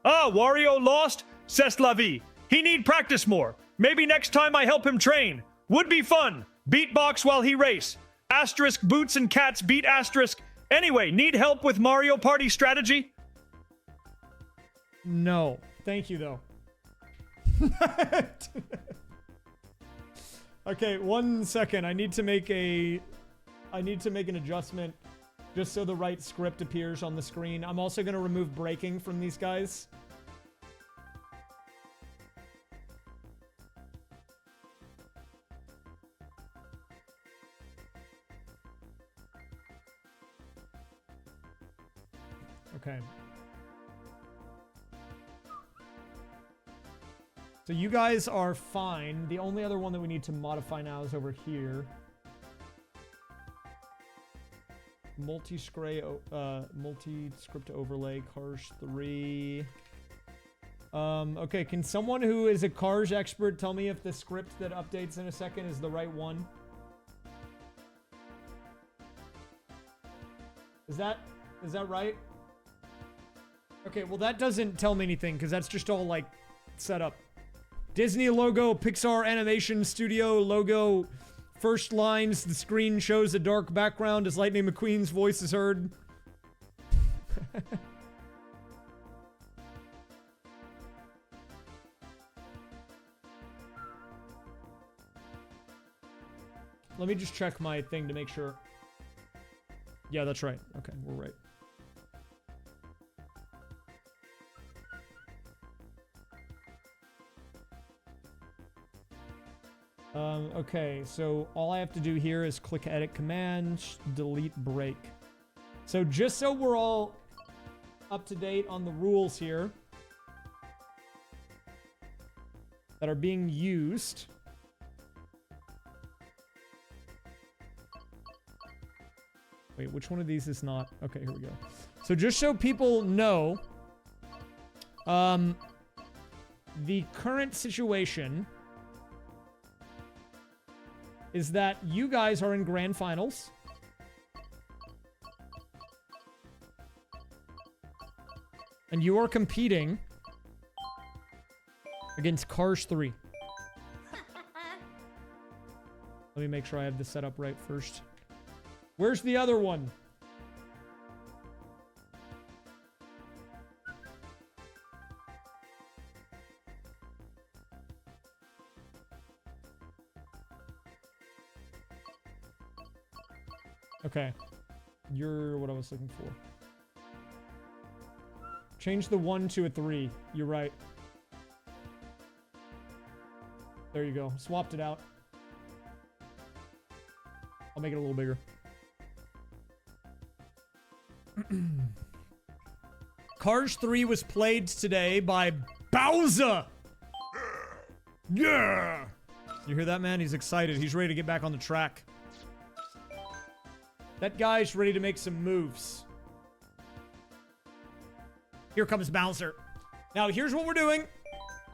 Ah, Wario lost? C'est la vie. He need practice more. Maybe next time I help him train. Would be fun. Beatbox while he race. Asterisk boots and cats beat asterisk. Anyway, need help with Mario Party strategy?
No. Thank you, though. Okay, 1 second. I need to make an adjustment just so the right script appears on the screen. I'm also going to remove braking from these guys. Okay. So you guys are fine. The only other one that we need to modify now is over here. Multi-script overlay, Cars 3. Okay, can someone who is a Cars expert tell me if the script that updates in a second is the right one? Is that right? Okay, well that doesn't tell me anything because that's just all like set up. Disney logo, Pixar Animation Studio logo, first lines, the screen shows a dark background as Lightning McQueen's voice is heard. Let me just check my thing to make sure. Yeah, that's right. Okay, we're right. Okay, so all I have to do here is click edit command, delete break. So just so we're all up to date on the rules here that are being used. Wait, which one of these is not? Okay, here we go. So just so people know, the current situation is that you guys are in grand finals. And you are competing against Cars 3. Let me make sure I have this set up right first. Where's the other one? Okay. You're what I was looking for. Change the 1 to a 3. You're right. There you go. Swapped it out. I'll make it a little bigger. Cars 3 was played today by Bowser. Yeah. You hear that, man? He's excited. He's ready to get back on the track. That guy's ready to make some moves. Here comes Bowser. Now, here's what we're doing.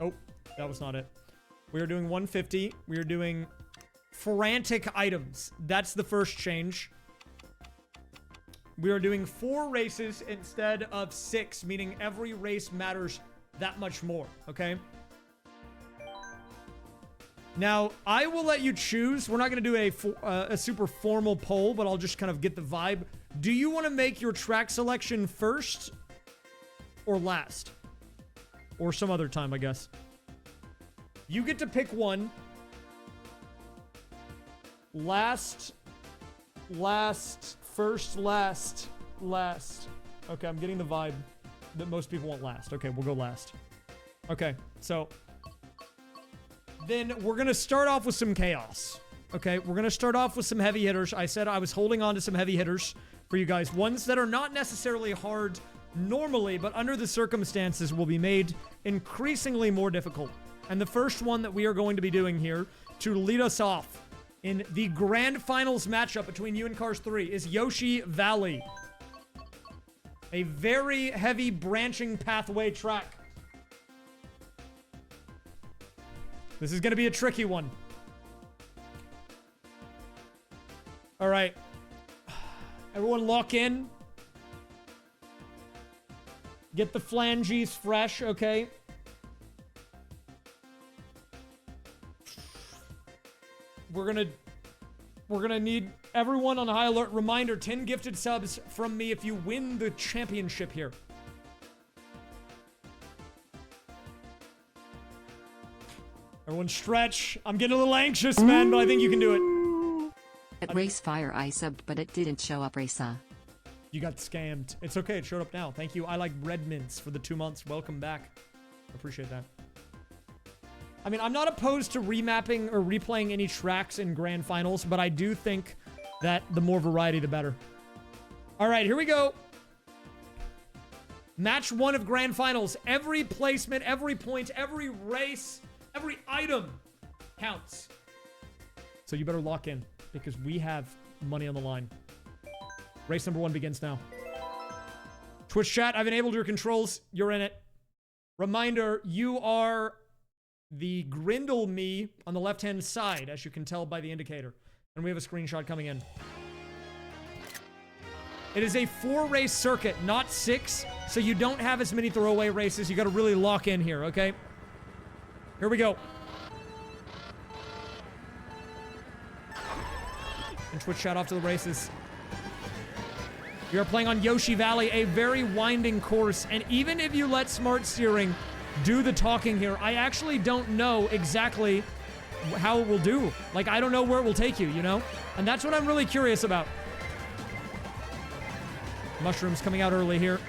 Oh, that was not it. We are doing 150. We are doing frantic items. That's the first change. We are doing 4 races instead of 6, meaning every race matters that much more, okay? Now, I will let you choose. We're not going to do a super formal poll, but I'll just kind of get the vibe. Do you want to make your track selection first or last? Or some other time, I guess. You get to pick one. Last, first, last. Okay, I'm getting the vibe that most people want last. Okay, we'll go last. Okay, so then we're going to start off with some chaos. Okay, we're going to start off with some heavy hitters. I said I was holding on to some heavy hitters for you guys. Ones that are not necessarily hard normally, but under the circumstances will be made increasingly more difficult. And the first one that we are going to be doing here to lead us off in the grand finals matchup between you and Cars 3 is Yoshi Valley. A very heavy branching pathway track. This is going to be a tricky one. All right. Everyone lock in. Get the flanges fresh, okay? We're gonna need everyone on high alert. Reminder, 10 gifted subs from me if you win the championship here. Everyone stretch. I'm getting a little anxious, man, but I think you can do it.
At raysfire I subbed, but it didn't show up, Raysa.
You got scammed. It's okay, it showed up now. Thank you. I like Red Mints for the 2 months. Welcome back. Appreciate that. I mean, I'm not opposed to remapping or replaying any tracks in grand finals, but I do think that the more variety, the better. All right, here we go. Match 1 of grand finals. Every placement, every point, every race, every item counts. So you better lock in because we have money on the line. Race number 1 begins now. Twitch chat, I've enabled your controls. You're in it. Reminder, you are the Grindle me on the left-hand side, as you can tell by the indicator. And we have a screenshot coming in. It is a 4-race circuit, not 6, so you don't have as many throwaway races. You got to really lock in here, okay? Here we go. And Twitch chat off to the races. We are playing on Yoshi Valley, a very winding course, and even if you let smart steering do the talking here, I actually don't know exactly how it will do. Like, I don't know where it will take you, you know? And that's what I'm really curious about. Mushrooms coming out early here.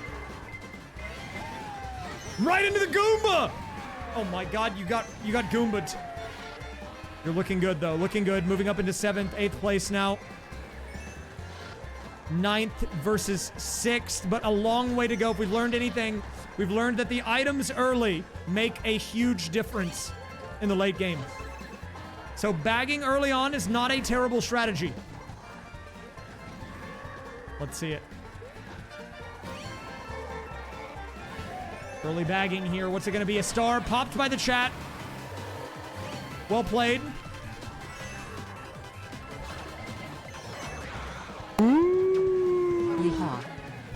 Right into the Goomba! Oh my god, you got Goomba'd. You're looking good, though. Looking good. Moving up into 7th, 8th place now. 9th versus 6th, but a long way to go. If we've learned anything, we've learned that the items early make a huge difference in the late game. So bagging early on is not a terrible strategy. Let's see it. Early bagging here. What's it going to be? A star popped by the chat. Well played.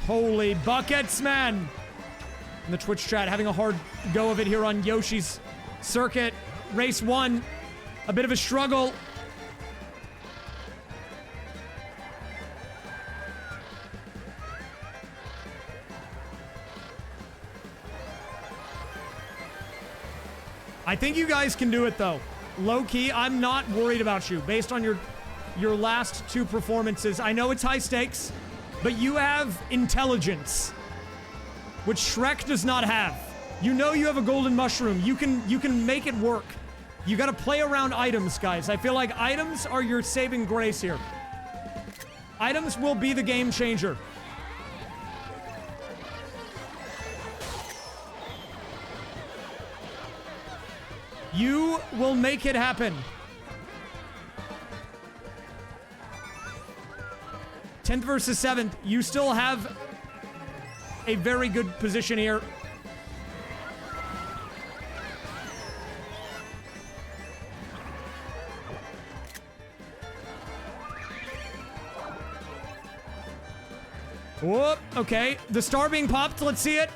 Holy buckets, man. In the Twitch chat, having a hard go of it here on Yoshi's circuit. Race 1, a bit of a struggle. I think you guys can do it, though. Low-key, I'm not worried about you based on your last 2 performances. I know it's high stakes, but you have intelligence, which Shrek does not have. You know you have a golden mushroom. You can make it work. You got to play around items, guys. I feel like items are your saving grace here. Items will be the game changer. You will make it happen. 10th versus 7th. You still have a very good position here. Whoop, okay. The star being popped. Let's see it.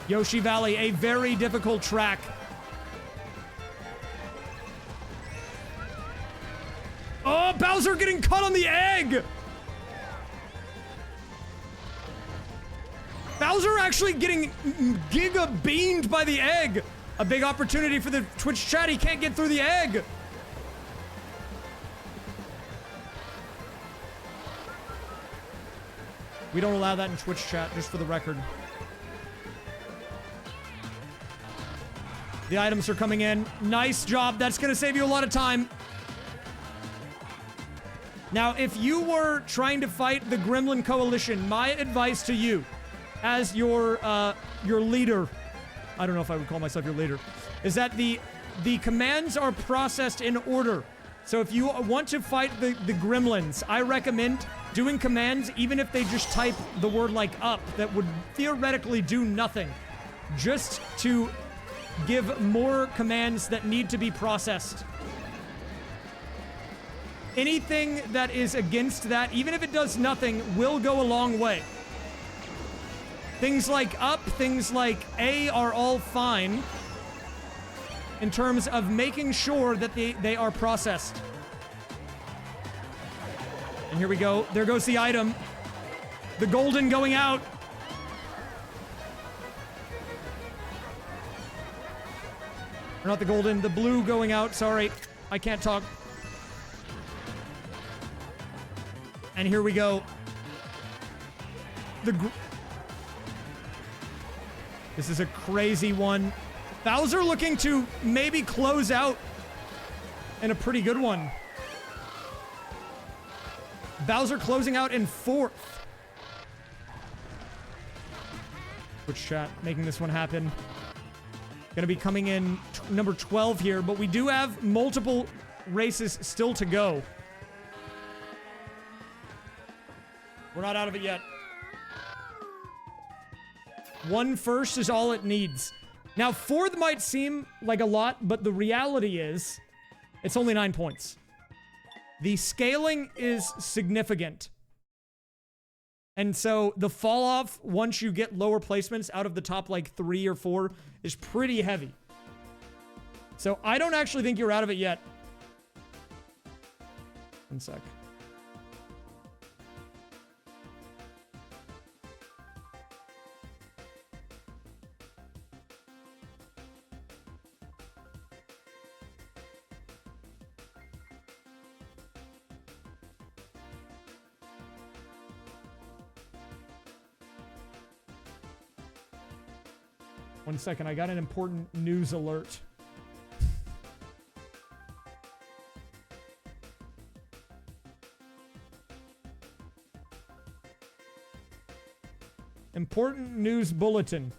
Yoshi Valley, a very difficult track. Oh, Bowser getting caught on the egg! Bowser actually getting giga beamed by the egg. A big opportunity for the Twitch chat. He can't get through the egg. We don't allow that in Twitch chat, just for the record. The items are coming in. Nice job. That's going to save you a lot of time. Now, if you were trying to fight the Gremlin Coalition, my advice to you, as your leader, I don't know if I would call myself your leader, is that the commands are processed in order. So if you want to fight the Gremlins, I recommend doing commands even if they just type the word like up that would theoretically do nothing. Just to give more commands that need to be processed. Anything that is against that, even if it does nothing, will go a long way. Things like up, things like A are all fine in terms of making sure that they are processed. And here we go. There goes the item. The golden going out. Or not the golden, the blue going out. Sorry, I can't talk. And here we go. This is a crazy one. Bowser looking to maybe close out in a pretty good one. Bowser closing out in 4th. Twitch chat making this one happen. Gonna be coming in number 12 here, but we do have multiple races still to go. We're not out of it yet. 1 first is all it needs. Now, 4th might seem like a lot, but the reality is it's only 9 points. The scaling is significant. And so the fall off once you get lower placements out of the top like 3 or 4 is pretty heavy. So I don't actually think you're out of it yet. 1 sec. One second, I got an important news alert. Important news bulletin.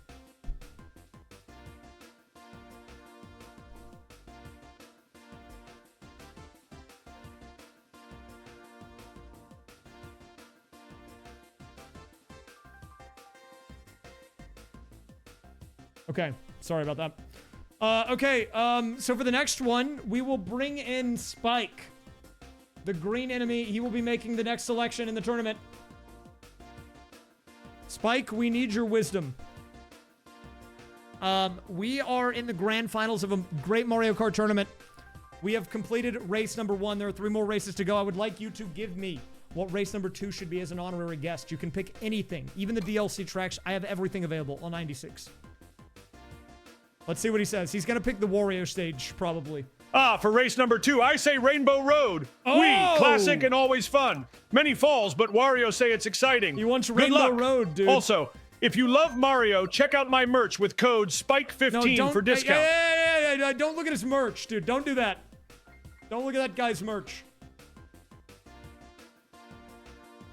Okay, sorry about that. Okay, so for the next one, we will bring in Spike. The green enemy, he will be making the next selection in the tournament. Spike, we need your wisdom. We are in the grand finals of a great Mario Kart tournament. We have completed race number 1. There are 3 more races to go. I would like you to give me what race number 2 should be as an honorary guest. You can pick anything, even the DLC tracks. I have everything available on 96. Let's see what he says. He's going to pick the Wario stage, probably.
For race number 2, I say Rainbow Road.
Oh!
Wii, classic and always fun. Many falls, but Wario say it's exciting.
He wants
Good
Rainbow
luck.
Road, dude.
Also, if you love Mario, check out my merch with code SPIKE15 for discount.
Hey, don't look at his merch, dude. Don't do that. Don't look at that guy's merch.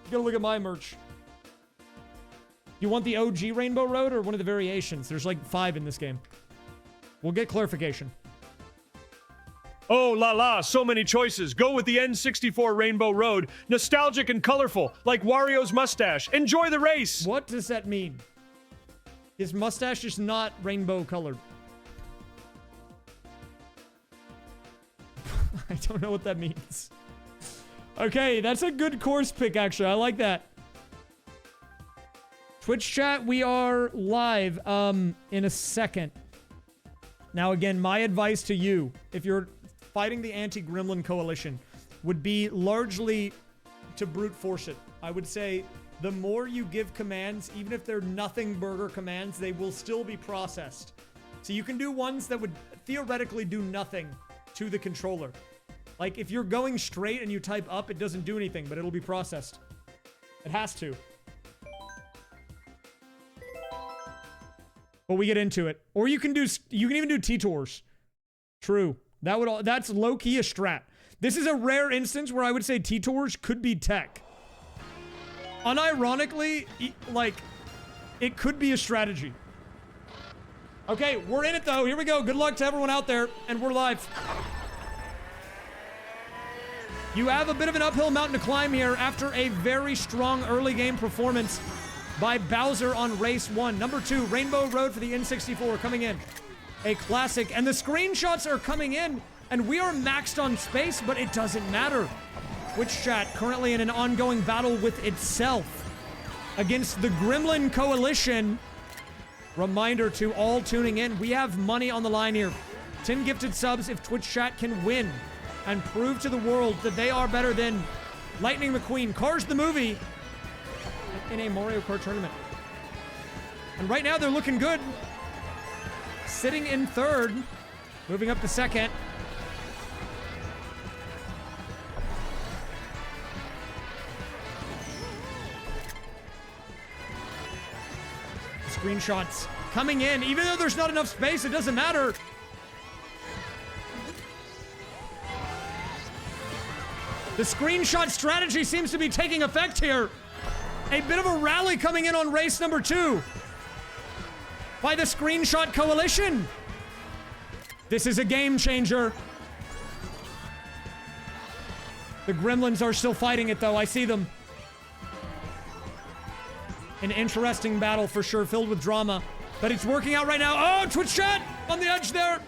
You gotta look at my merch. You want the OG Rainbow Road or one of the variations? There's like 5 in this game. We'll get clarification.
Oh la la, so many choices. Go with the N64 Rainbow Road. Nostalgic and colorful, like Wario's mustache. Enjoy the race.
What does that mean? His mustache is not rainbow colored. I don't know what that means. Okay, that's a good course pick, actually. I like that. Twitch chat, we are live in a second. Now, again, my advice to you, if you're fighting the anti-gremlin coalition, would be largely to brute force it. I would say the more you give commands, even if they're nothing burger commands, they will still be processed. So you can do ones that would theoretically do nothing to the controller. Like, if you're going straight and you type up, it doesn't do anything, but it'll be processed. It has to. But we get into it. Or you can even do T-Tours. True. That's low-key a strat. This is a rare instance where I would say T-Tours could be tech. Unironically, like, it could be a strategy. Okay, we're in it though. Here we go. Good luck to everyone out there. And we're live. You have a bit of an uphill mountain to climb here after a very strong early game performance by Bowser on race 1. Number 2, Rainbow Road for the N64 coming in. A classic. And the screenshots are coming in, and we are maxed on space, but it doesn't matter. Twitch chat currently in an ongoing battle with itself against the Gremlin Coalition. Reminder to all tuning in, we have money on the line here. 10 gifted subs if Twitch chat can win and prove to the world that they are better than Lightning McQueen, Cars the movie, in a Mario Kart tournament. And right now they're looking good. Sitting in 3rd, moving up to 2nd. Screenshots coming in. Even though there's not enough space, it doesn't matter. The screenshot strategy seems to be taking effect here. A bit of a rally coming in on race number 2 by the Screenshot Coalition. This is a game changer. The Gremlins are still fighting it, though. I see them. An interesting battle for sure, filled with drama. But it's working out right now. Oh, Twitch chat on the edge there.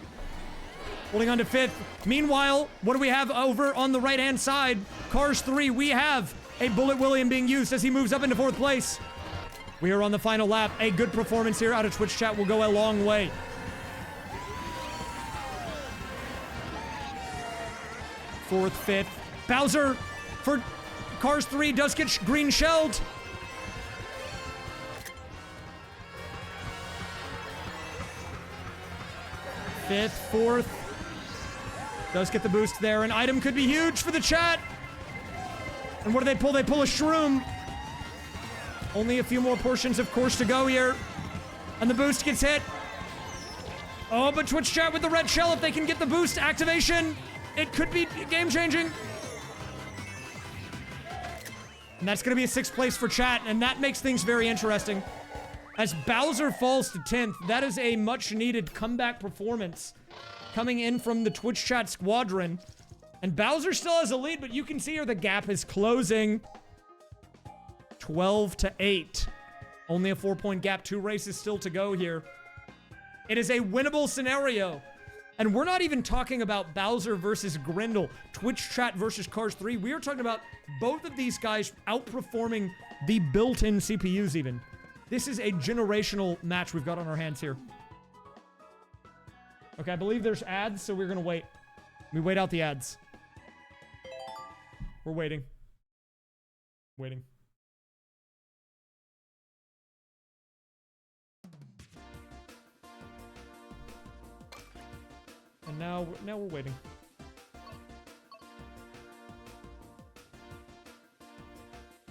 Holding on to 5th. Meanwhile, what do we have over on the right-hand side? Cars 3, we have a Bullet William being used as he moves up into 4th place. We are on the final lap. A good performance here out of Twitch chat will go a long way. Fourth, 5th. Bowser for Cars 3 does get green shelled. Fifth, 4th. Does get the boost there. An item could be huge for the chat. And what do they pull? They pull a shroom. Only a few more portions, of course, to go here. And the boost gets hit. Oh, but Twitch chat with the red shell, if they can get the boost activation, it could be game-changing. And that's going to be a 6th place for chat, and that makes things very interesting. As Bowser falls to 10th, that is a much-needed comeback performance coming in from the Twitch chat squadron. And Bowser still has a lead, but you can see here the gap is closing. 12-8. Only a 4-point gap. 2 races still to go here. It is a winnable scenario. And we're not even talking about Bowser versus Grindel, Twitch chat versus Cars 3. We are talking about both of these guys outperforming the built-in CPUs even. This is a generational match we've got on our hands here. Okay, I believe there's ads, so we're gonna wait. We wait out the ads. We're waiting. Waiting. And now we're waiting.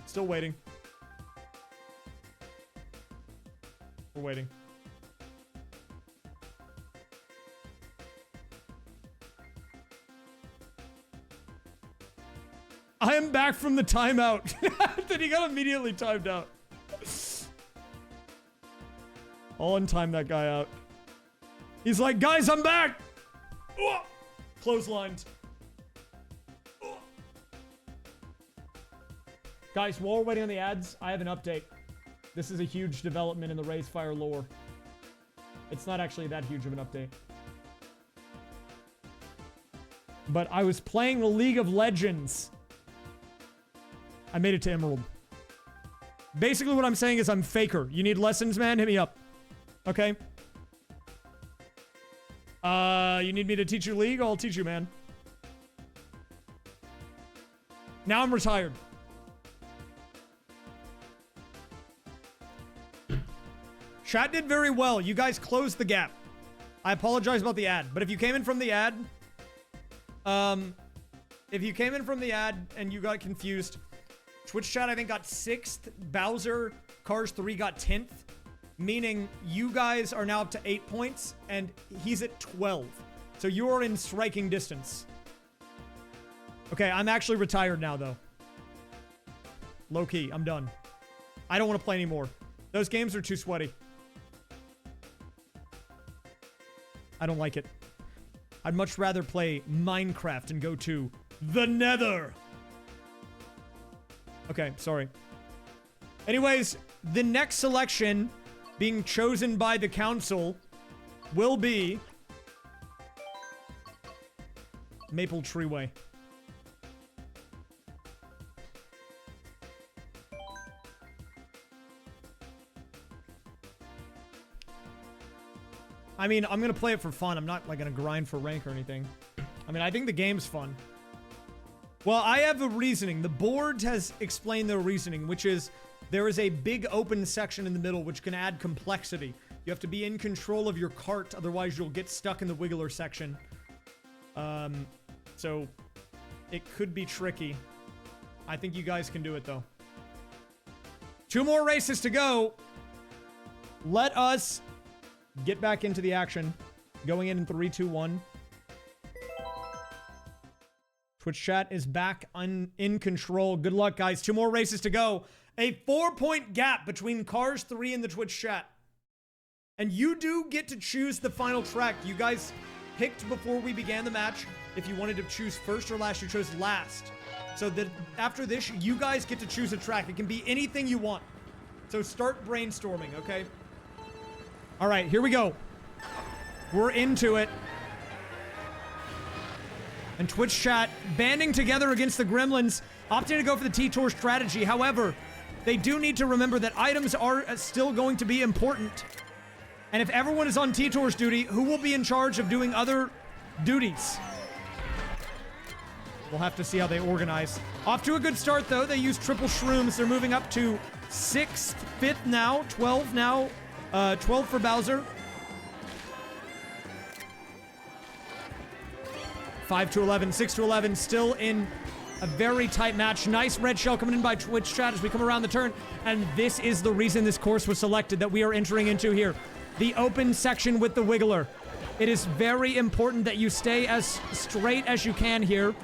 Still waiting. We're waiting. I am back from the timeout. Then he got immediately timed out. I'll untime that guy out. He's like, guys, I'm back! Clotheslined. Guys, while we're waiting on the ads, I have an update. This is a huge development in the raysfire lore. It's not actually that huge of an update. But I was playing the League of Legends. I made it to Emerald. Basically what I'm saying is I'm faker. You need lessons, man? Hit me up. Okay? You need me to teach you League? I'll teach you, man. Now I'm retired. Chat did very well. You guys closed the gap. I apologize about the ad, but if you came in from the ad, and you got confused, Twitch chat I think got 6th, Bowser, Cars 3 got 10th, meaning you guys are now up to 8 points, and he's at 12. So you are in striking distance. Okay, I'm actually retired now, though. Low key, I'm done. I don't want to play anymore. Those games are too sweaty. I don't like it. I'd much rather play Minecraft and go to the Nether. Okay, sorry. Anyways, the next selection being chosen by the council will be Maple Treeway. I mean, I'm gonna play it for fun. I'm not, like, gonna grind for rank or anything. I mean, I think the game's fun. Well, I have a reasoning. The board has explained their reasoning, which is there is a big open section in the middle which can add complexity. You have to be in control of your cart, otherwise you'll get stuck in the wiggler section. So it could be tricky. I think you guys can do it, though. 2 more races to go. Let us get back into the action. Going in 3, 2, 1. Twitch chat is back in control. Good luck, guys. 2 more races to go. A 4-point gap between Cars 3 and the Twitch chat. And you do get to choose the final track. You guys picked before we began the match. If you wanted to choose first or last, you chose last. So that after this, you guys get to choose a track. It can be anything you want. So start brainstorming, okay? All right, here we go. We're into it. And Twitch chat banding together against the Gremlins, opting to go for the T-Tor strategy. However, they do need to remember that items are still going to be important. And if everyone is on T-Tor's duty, who will be in charge of doing other duties? We'll have to see how they organize. Off to a good start, though. They use triple shrooms. They're moving up to 6th, 5th now, 12 now. 12 for Bowser. 5 to 11, 6 to 11, still in a very tight match. Nice red shell coming in by Twitch chat as we come around the turn. And this is the reason this course was selected that we are entering into here. The open section with the Wiggler. It is very important that you stay as straight as you can here,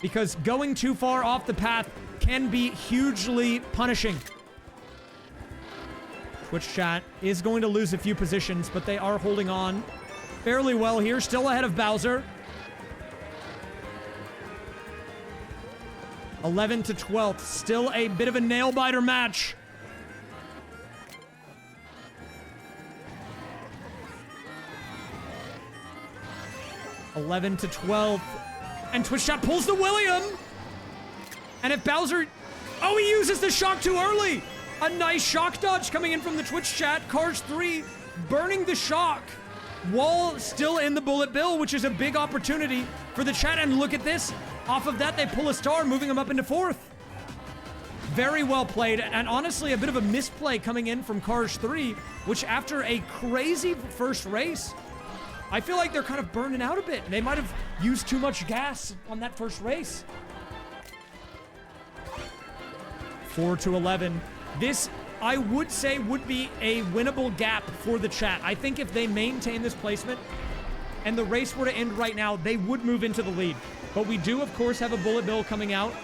because going too far off the path can be hugely punishing. Twitch chat is going to lose a few positions, but they are holding on fairly well here. Still ahead of Bowser. 11 to 12th. Still a bit of a nail-biter match. (11 to 12). And Twitch chat pulls the William. And if Bowser... Oh, he uses the shock too early. A nice shock dodge coming in from the Twitch chat. Cars 3 burning the shock while still in the bullet bill, which is a big opportunity for the chat. And look at this. Off of that, they pull a star, moving them up into 4th. Very well played. And honestly, a bit of a misplay coming in from Cars 3, which after a crazy first race, I feel like they're kind of burning out a bit. They might have used too much gas on that first race. 4 to 11. This, I would say, would be a winnable gap for the chat. I think if they maintain this placement and the race were to end right now, they would move into the lead. But we do, of course, have a bullet bill coming out.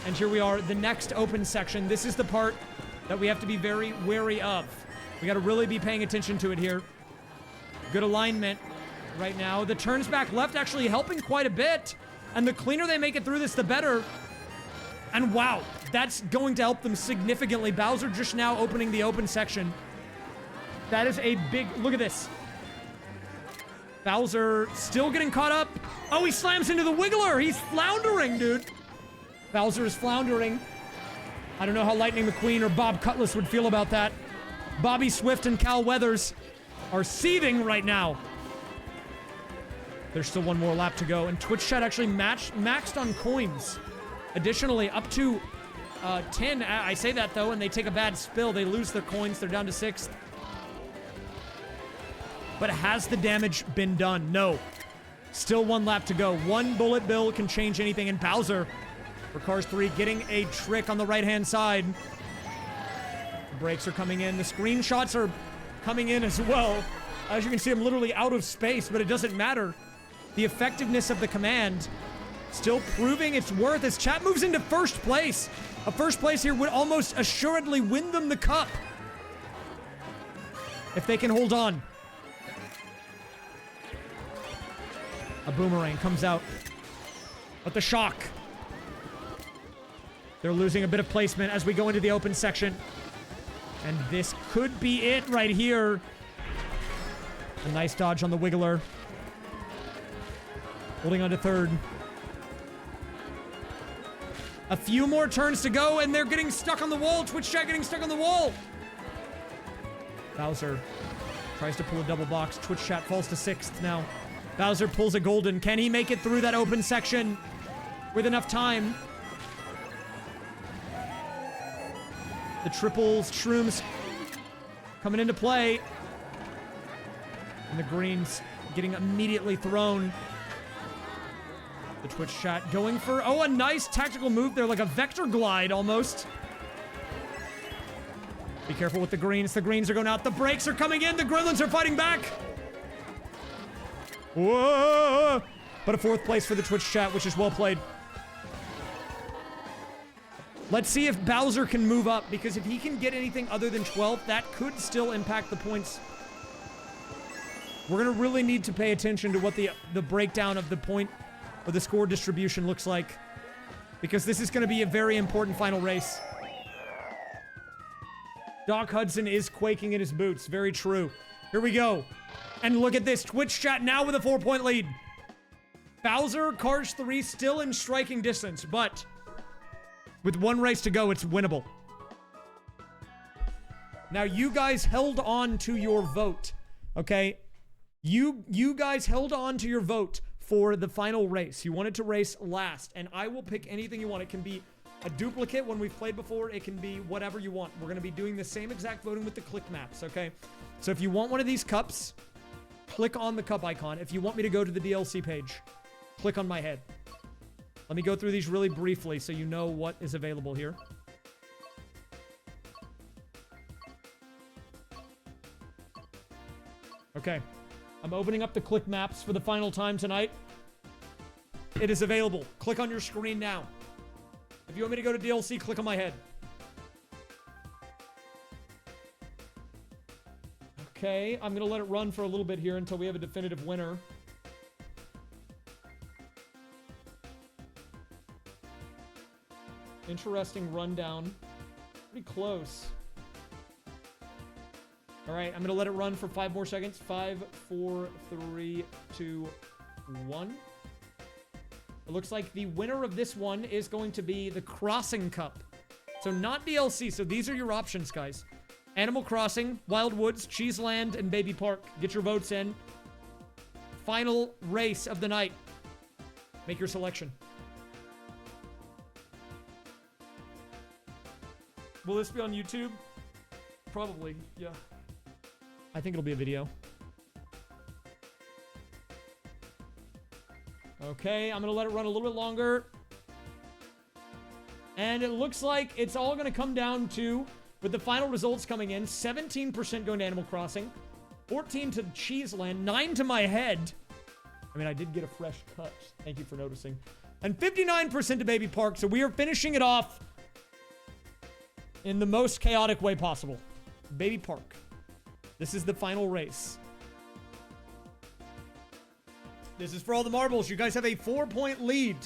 And here we are, the next open section. This is the part that we have to be very wary of. We got to really be paying attention to it here. Good alignment right now. The turns back left actually helping quite a bit. And the cleaner they make it through this, the better. And wow, that's going to help them significantly. Bowser just now opening the open section. That is a big... Look at this. Bowser still getting caught up. Oh, he slams into the Wiggler. He's floundering, dude. Bowser is floundering. I don't know how Lightning McQueen or Bob Cutlass would feel about that. Bobby Swift and Cal Weathers are seething right now. There's still one more lap to go. And Twitch chat actually maxed on coins. Additionally, up to 10. I say that, though, and they take a bad spill. They lose their coins. They're down to 6th. But has the damage been done? No. Still one lap to go. One bullet bill can change anything. And Bowser, for Cars 3, getting a trick on the right-hand side. The brakes are coming in. The screenshots are coming in as well. As you can see, I'm literally out of space, but it doesn't matter. The effectiveness of the command still proving its worth as chat moves into first place. A first place here would almost assuredly win them the cup. If they can hold on. A boomerang comes out. But the shock. They're losing a bit of placement as we go into the open section. And this could be it right here. A nice dodge on the Wiggler. Holding on to third. A few more turns to go, and they're getting stuck on the wall. Twitch chat getting stuck on the wall. Bowser tries to pull a double box. Twitch chat falls to 6th now. Bowser pulls a golden. Can he make it through that open section with enough time? The triples, shrooms coming into play. And the greens getting immediately thrown. The Twitch chat going for, oh, a nice tactical move there, like a vector glide almost. Be careful with the greens. The greens are going out. The brakes are coming in. The Gremlins are fighting back. Whoa! But a 4th place for the Twitch chat, which is well played. Let's see if Bowser can move up, because if he can get anything other than 12th, that could still impact the points. We're going to really need to pay attention to what the breakdown of the point or the score distribution looks like, because this is going to be a very important final race. Doc Hudson is quaking in his boots. Very true. Here we go. And look at this. Twitch chat now with a 4-point lead. Bowser, Cars 3 still in striking distance, but with one race to go, it's winnable. Now, you guys held on to your vote, okay? You guys held on to your vote for the final race. You wanted to race last, and I will pick anything you want. It can be a duplicate when we've played before. It can be whatever you want. We're going to be doing the same exact voting with the click maps, okay? So if you want one of these cups, click on the cup icon. If you want me to go to the DLC page, click on my head. Let me go through these really briefly so you know what is available here. Okay. I'm opening up the click maps for the final time tonight. It is available. Click on your screen now. If you want me to go to DLC, click on my head. Okay, I'm going to let it run for a little bit here until we have a definitive winner. Interesting rundown. Pretty close. All right, I'm going to let it run for 5 more seconds. 5, 4, 3, 2, 1. It looks like the winner of this one is going to be the Crossing Cup. So not DLC. So these are your options, guys. Animal Crossing, Wild Woods, Cheeseland, and Baby Park. Get your votes in. Final race of the night. Make your selection. Will this be on YouTube? Probably, yeah. I think it'll be a video. Okay, I'm gonna let it run a little bit longer. And it looks like it's all gonna come down to, with the final results coming in, 17% going to Animal Crossing, 14 to Cheeseland, 9 to my head. I mean, I did get a fresh cut. Thank you for noticing. And 59% to Baby Park. So we are finishing it off in the most chaotic way possible. Baby Park. This is the final race. This is for all the marbles. You guys have a 4-point lead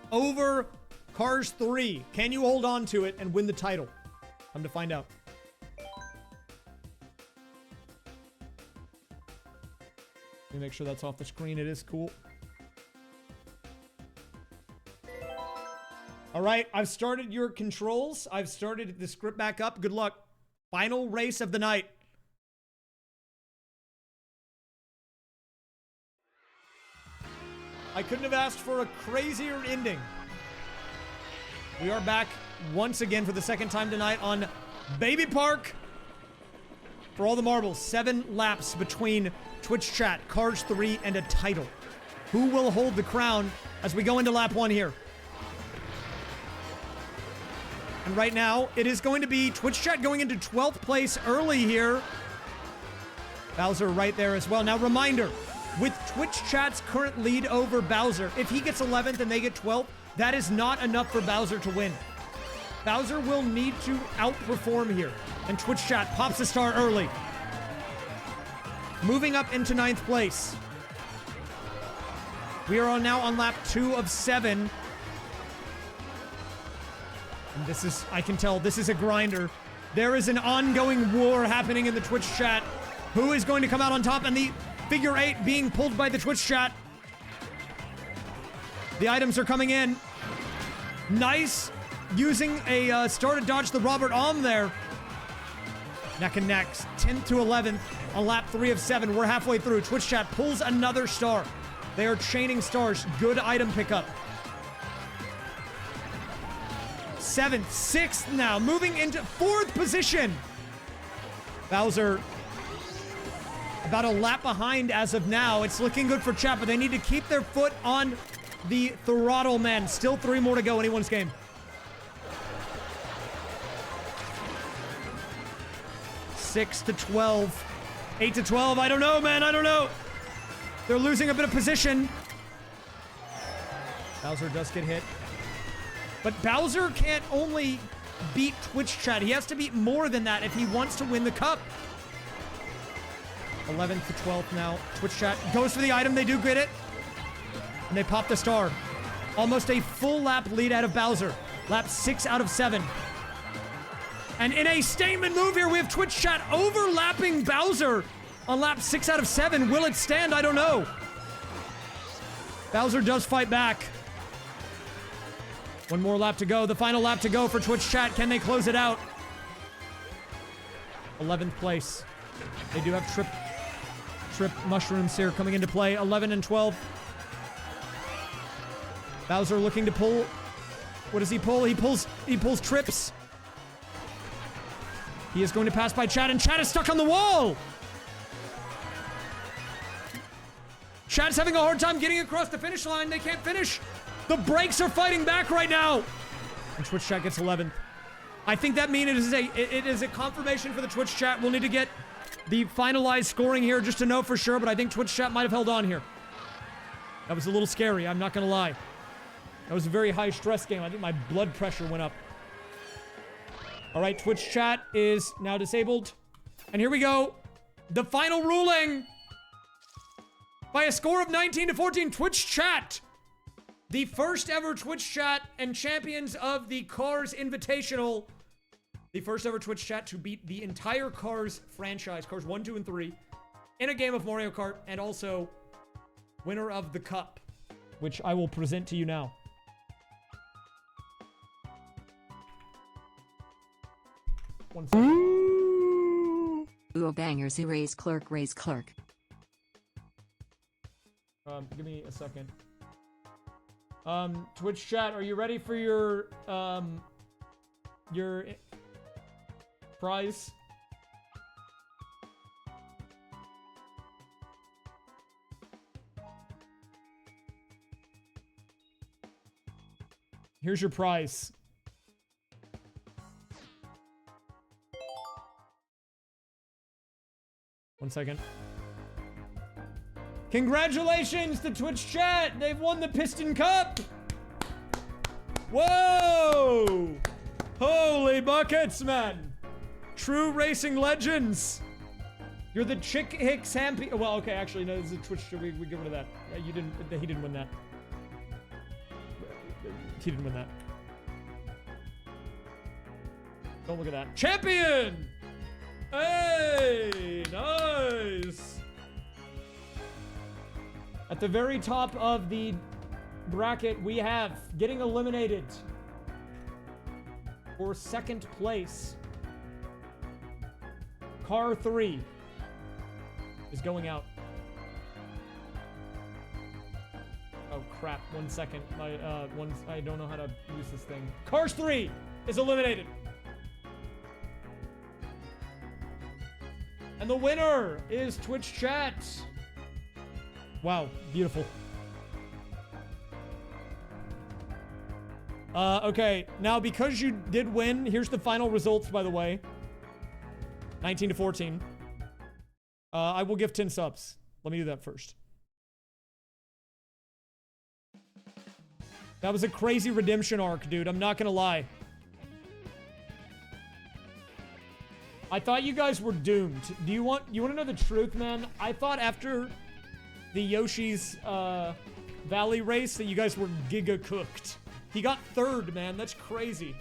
over Cars 3. Can you hold on to it and win the title? Time to find out. Let me make sure that's off the screen. It is cool. All right, I've started your controls. I've started the script back up. Good luck. Final race of the night. I couldn't have asked for a crazier ending. We are back once again for the second time tonight on Baby Park. For all the marbles, 7 laps between Twitch chat, Cars 3, and a title. Who will hold the crown as we go into lap 1 here? And right now, it is going to be Twitch chat going into 12th place early here. Bowser right there as well. Now, reminder, with Twitch chat's current lead over Bowser, if he gets 11th and they get 12th, that is not enough for Bowser to win. Bowser will need to outperform here. And Twitch chat pops a star early. Moving up into 9th place. We are now on lap 2 of 7. And this is, I can tell, this is a grinder. There is an ongoing war happening in the Twitch chat. Who is going to come out on top? And the figure 8 being pulled by the Twitch chat. The items are coming in. Nice. Using a star to dodge the Robert Alm there. Neck and neck. 10th to 11th on lap 3 of 7. We're halfway through. Twitch chat pulls another star. They are chaining stars. Good item pickup. 7th, 6th now. Moving into 4th position. Bowser about a lap behind as of now. It's looking good for chat, but they need to keep their foot on the throttle, man. Still 3 more to go, anyone's game. 6 to 12. 8 to 12. I don't know, man. I don't know. They're losing a bit of position. Bowser does get hit. But Bowser can't only beat Twitch chat. He has to beat more than that if he wants to win the cup. 11th to 12th now. Twitch chat goes for the item. They do get it. And they pop the star. Almost a full lap lead out of Bowser. Lap 6 out of 7. And in a statement move here, we have Twitch chat overlapping Bowser on lap 6 out of 7. Will it stand? I don't know. Bowser does fight back. 1 more lap to go. The final lap to go for Twitch chat. Can they close it out? 11th place. They do have trip mushrooms here coming into play. 11 and 12. Bowser looking to pull. What does he pull? He pulls trips. He is going to pass by Chat, and Chat is stuck on the wall. Chat's having a hard time getting across the finish line. They can't finish. The brakes are fighting back right now. And Twitch chat gets 11th. I think that means it is a confirmation for the Twitch chat. We'll need to get the finalized scoring here just to know for sure, but I think Twitch chat might have held on here. That was a little scary, I'm not gonna lie. That was a very high stress game. I think my blood pressure went up. All right, Twitch chat is now disabled. And here we go. The final ruling. By a score of 19 to 14, Twitch chat. The first ever Twitch chat and champions of the Cars Invitational. The first ever Twitch chat to beat the entire Cars franchise, Cars 1, 2, and 3, in a game of Mario Kart, and also winner of the cup, which I will present to you now. One second.
Ooh, bangers, raise clerk.
Give me a second. Twitch chat, are you ready for your prize? Here's your prize. One second. Congratulations to Twitch chat! They've won the Piston Cup! Whoa! Holy buckets, man! True racing legends! You're the Chick Hicks Hampy. Well, okay, actually, no, this is a Twitch. We get rid of that. You didn't. He didn't win that. He didn't win that. Don't look at that. Champion! Hey, nice. At the very top of the bracket, we have getting eliminated for second place. Car 3 is going out. Oh crap! 1 second. I don't know how to use this thing. Cars 3 is eliminated. And the winner is Twitch chat. Wow, beautiful. Okay, now because you did win, here's the final results, by the way. 19 to 14. I will give 10 subs. Let me do that first. That was a crazy redemption arc, dude. I'm not gonna lie. I thought you guys were doomed. You want to know the truth, man? I thought after the Yoshi's Valley race that you guys were giga cooked. He got third, man. That's crazy.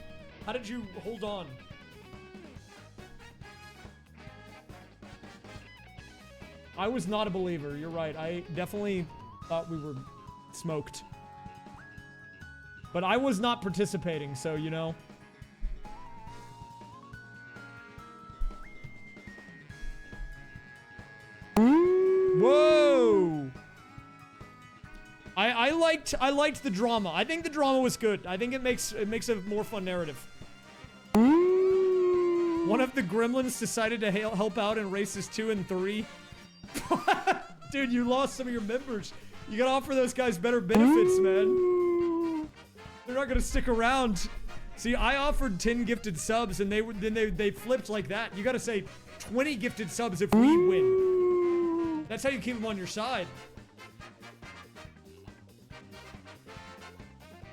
How did you hold on? I was not a believer. You're right. I definitely thought we were smoked. But I was not participating, so, you know. Whoa! I liked the drama. I think the drama was good. I think it makes a more fun narrative. One of the gremlins decided to help out in races 2 and 3. Dude, you lost some of your members. You gotta offer those guys better benefits, man. They're not gonna stick around. See, I offered 10 gifted subs, and they flipped like that. You gotta say 20 gifted subs if we win. That's how you keep them on your side.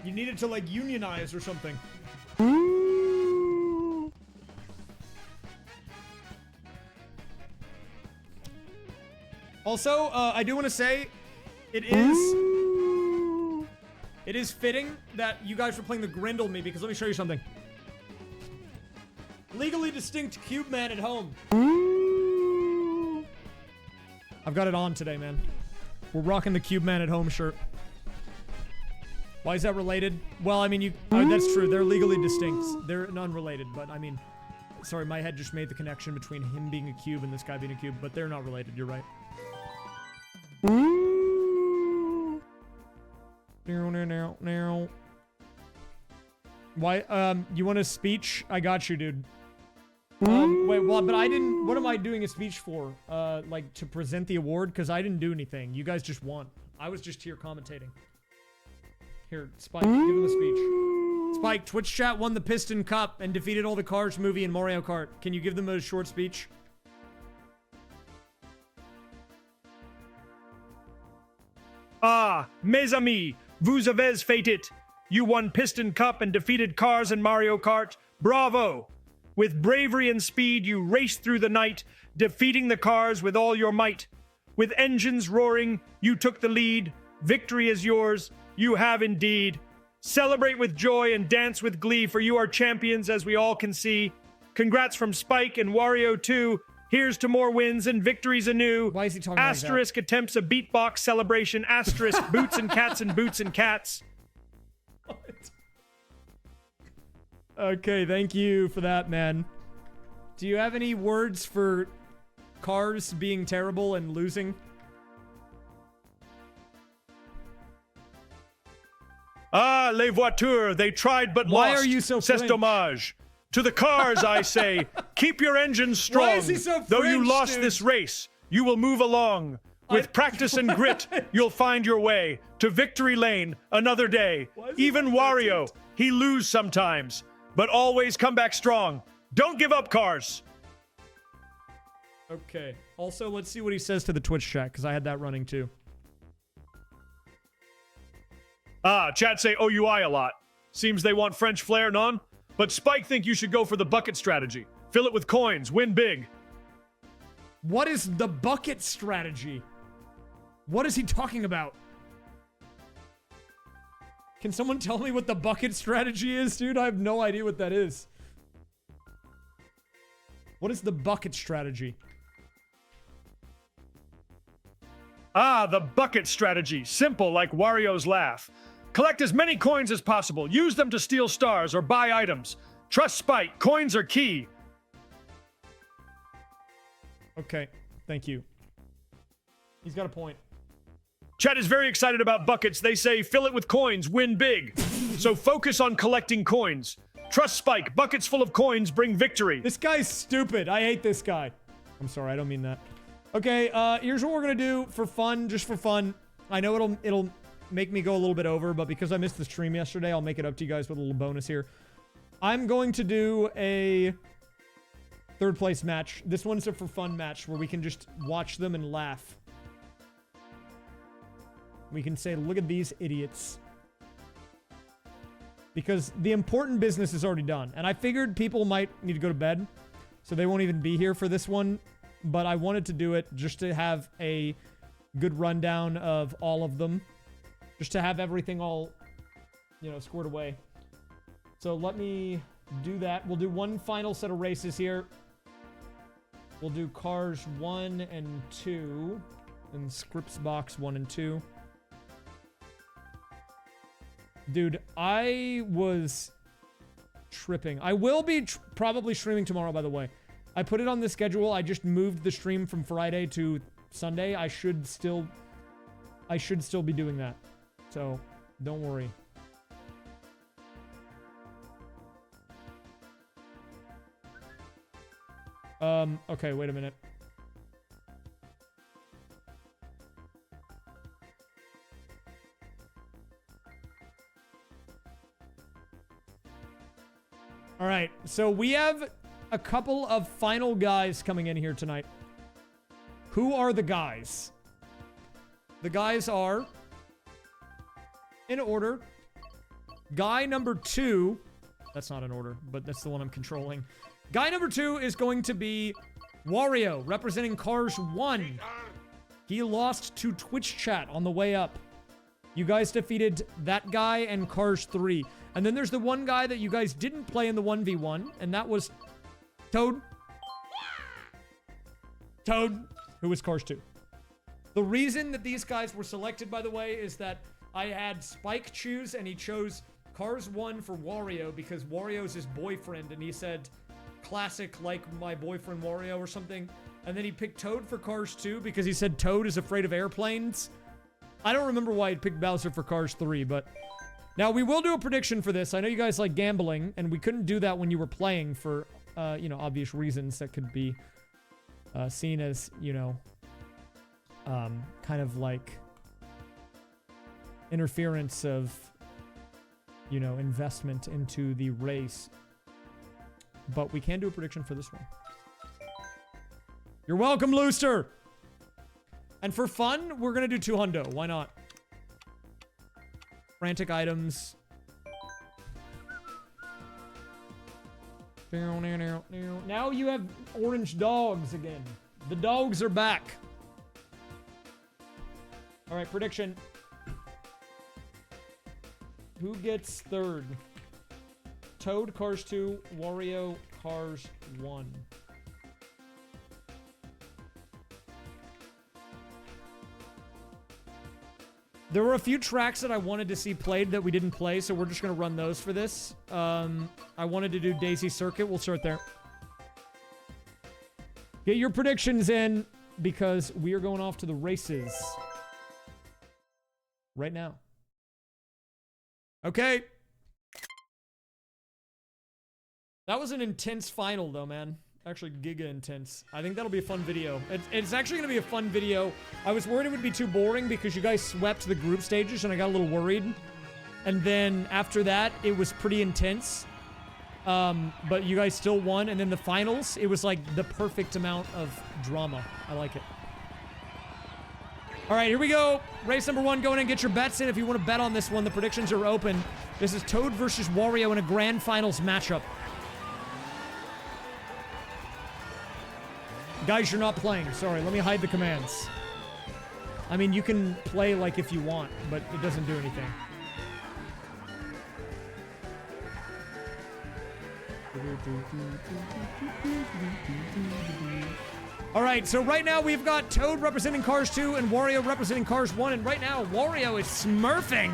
You needed to, like, unionize or something. Also, I do want to say, it is fitting that you guys were playing the Grindle me, because let me show you something. Legally distinct Cube Man at home. I've got it on today, man. We're rocking the Cube Man at home shirt. Why is that related? Well, I mean, that's true. They're legally distinct. They're unrelated, but I mean, sorry, my head just made the connection between him being a cube and this guy being a cube, but they're not related. You're right. Why, you want a speech? I got you, dude. Wait, well, but I didn't, what am I doing a speech for? Like, to present the award? Because I didn't do anything. You guys just won. I was just here commentating. Here, Spike, give him the speech. Spike, Twitch chat won the Piston Cup and defeated all the Cars movie in Mario Kart. Can you give them a short speech?
Ah, mes amis, vous avez fait it. You won Piston Cup and defeated Cars in Mario Kart. Bravo! With bravery and speed, you raced through the night, defeating the Cars with all your might. With engines roaring, you took the lead. Victory is yours. You have indeed. Celebrate with joy and dance with glee, for you are champions, as we all can see. Congrats from Spike and Wario 2. Here's to more wins and victories anew.
Why is he talking
Asterisk
like that?
attempts a beatbox celebration. Asterisk boots and cats and boots and cats.
What? Okay, thank you for that, man. Do you have any words for Cars being terrible and losing?
Ah, les voitures, they tried but
Why
lost.
are you so
C'est
French?
dommage. To the Cars, I say, keep your engines strong.
Why is he so
Though you
French,
lost
dude?
this race, you will move along. With practice and grit, you'll find your way to victory lane another day.
Why is he
Even
so
Wario,
French?
he lose sometimes, but always come back strong. Don't give up, Cars.
Okay. Also, let's see what he says to the Twitch chat, because I had that running too.
Ah, chat say OUI a lot. Seems they want French flair, non? But Spike think you should go for the bucket strategy. Fill it with coins, win big.
What is the bucket strategy? What is he talking about? Can someone tell me what the bucket strategy is, dude? I have no idea what that is. What is the bucket strategy?
Ah, the bucket strategy. Simple like Wario's laugh. Collect as many coins as possible. Use them to steal stars or buy items. Trust Spike. Coins are key.
Okay, thank you. He's got a point.
Chat is very excited about buckets. They say, fill it with coins, win big. So focus on collecting coins. Trust Spike. Buckets full of coins bring victory.
This guy's stupid. I hate this guy. I'm sorry, I don't mean that. Okay, here's what we're gonna do for fun, just for fun. I know it'll make me go a little bit over, but because I missed the stream yesterday, I'll make it up to you guys with a little bonus here. I'm going to do a third place match. This one's a for fun match where we can just watch them and laugh. We can say, look at these idiots. Because the important business is already done. And I figured people might need to go to bed, so they won't even be here for this one. But I wanted to do it just to have a good rundown of all of them. Just to have everything all, you know, squared away. So let me do that. We'll do one final set of races here. We'll do cars 1 and 2. And scripts box 1 and 2. Dude, I was tripping. I will be probably streaming tomorrow, by the way. I put it on the schedule. I just moved the stream from Friday to Sunday. I should still be doing that. So, don't worry. Okay, wait a minute. All right, so we have a couple of final guys coming in here tonight. Who are the guys? The guys are, in order, guy number 2, that's not in order, but that's the one I'm controlling. Guy number 2 is going to be Wario, representing Cars 1. He lost to Twitch chat on the way up. You guys defeated that guy and Cars 3. And then there's the one guy that you guys didn't play in the 1v1, and that was Toad. Toad, who was Cars 2. The reason that these guys were selected, by the way, is that I had Spike choose, and he chose Cars 1 for Wario because Wario's his boyfriend, and he said, classic like my boyfriend Wario or something. And then he picked Toad for Cars 2 because he said Toad is afraid of airplanes. I don't remember why he picked Bowser for Cars 3, but... Now, we will do a prediction for this. I know you guys like gambling, and we couldn't do that when you were playing for, you know, obvious reasons that could be seen as, you know, kind of like interference of, you know, investment into the race. But we can do a prediction for this one. You're welcome, Looster! And for fun, we're gonna do 2 hundo. Why not? Frantic items. Now you have orange dogs again. The dogs are back. All right, prediction. Who gets third? Toad, Cars 2, Wario, Cars 1. There were a few tracks that I wanted to see played that we didn't play, so we're just going to run those for this. I wanted to do Daisy Circuit. We'll start there. Get your predictions in, because we are going off to the races. Right now. Okay. That was an intense final, though, man. Actually, giga intense. I think that'll be a fun video. It's actually going to be a fun video. I was worried it would be too boring because you guys swept the group stages and I got a little worried. And then after that, it was pretty intense. But you guys still won. And then the finals, it was like the perfect amount of drama. I like it. All right, here we go. Race number 1. Go in and get your bets in if you want to bet on this one. The predictions are open. This is Toad versus Wario in a grand finals matchup. Guys, you're not playing. Sorry, let me hide the commands. I mean, you can play like if you want, but it doesn't do anything. All right, so right now we've got Toad representing Cars 2 and Wario representing Cars 1, and right now Wario is smurfing.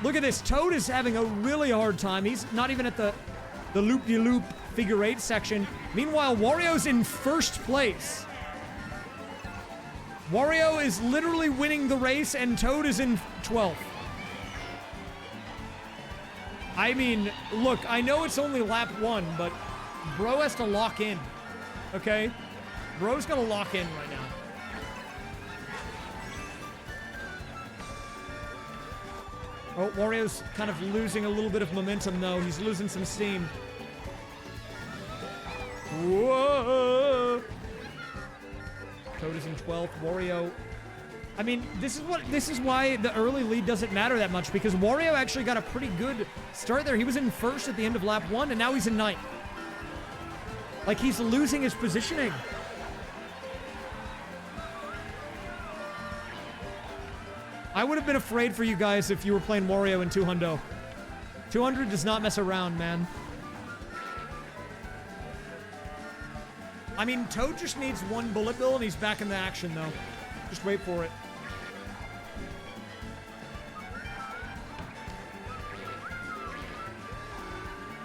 Look at this. Toad is having a really hard time. He's not even at the loop-de-loop figure 8 section. Meanwhile, Wario's in first place. Wario is literally winning the race, and Toad is in 12th. I mean, look, I know it's only lap 1, but bro has to lock in, okay? Bro's gonna lock in right now. Oh, Wario's kind of losing a little bit of momentum, though. He's losing some steam. Whoa! Toad is in 12th. Wario... I mean, this is why the early lead doesn't matter that much, because Wario actually got a pretty good start there. He was in first at the end of lap 1, and now he's in 9th. Like, he's losing his positioning. I would have been afraid for you guys if you were playing Wario in 200. 200 does not mess around, man. I mean, Toad just needs one bullet bill and he's back in the action, though. Just wait for it.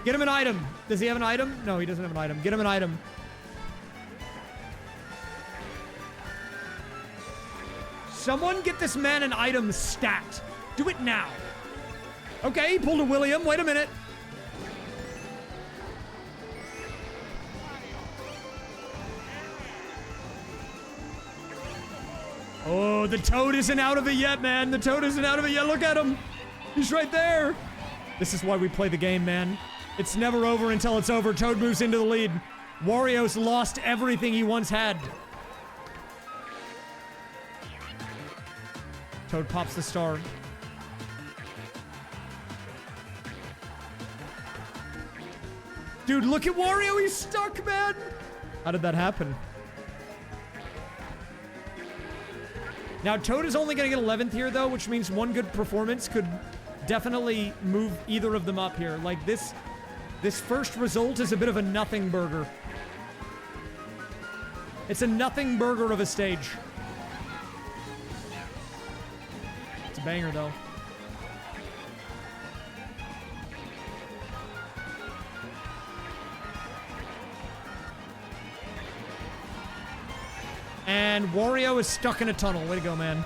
Get him an item. Does he have an item? No, he doesn't have an item. Get him an item. Someone get this man an item stat. Do it now. Okay, he pulled a William. Wait a minute. Oh, the Toad isn't out of it yet, man. The Toad isn't out of it yet. Look at him. He's right there. This is why we play the game, man. It's never over until it's over. Toad moves into the lead. Wario's lost everything he once had. Toad pops the star. Dude, look at Wario. He's stuck, man. How did that happen? Now, Toad is only going to get 11th here, though, which means one good performance could definitely move either of them up here. Like, this first result is a bit of a nothing burger. It's a nothing burger of a stage. It's a banger, though. And Wario is stuck in a tunnel. Way to go, man.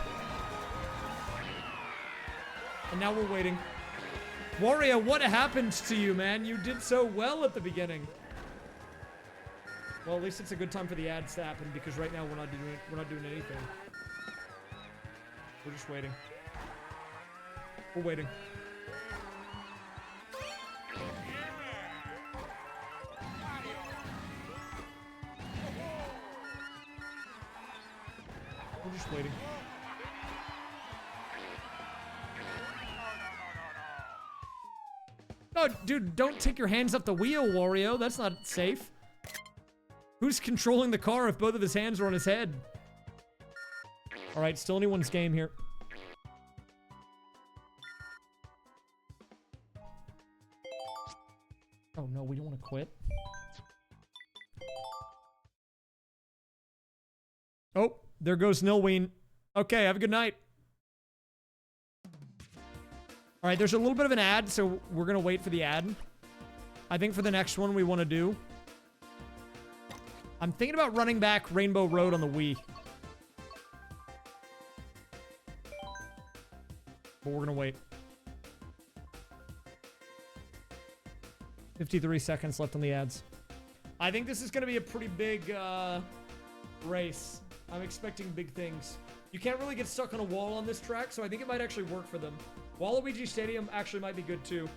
And now we're waiting. Wario, what happened to you, man? You did so well at the beginning. Well, at least it's a good time for the ads to happen, because right now we're not doing anything. We're just waiting. We're waiting. We're just waiting. No, dude, don't take your hands off the wheel, Wario. That's not safe. Who's controlling the car if both of his hands are on his head? All right, still anyone's game here. Oh, no, we don't want to quit. Oh, there goes Nilween. Okay, have a good night. All right, there's a little bit of an ad, so we're going to wait for the ad. I think for the next one we want to do. I'm thinking about running back Rainbow Road on the Wii. But we're going to wait. 53 seconds left on the ads. I think this is going to be a pretty big race. I'm expecting big things. You can't really get stuck on a wall on this track, so I think it might actually work for them. Waluigi Stadium actually might be good too.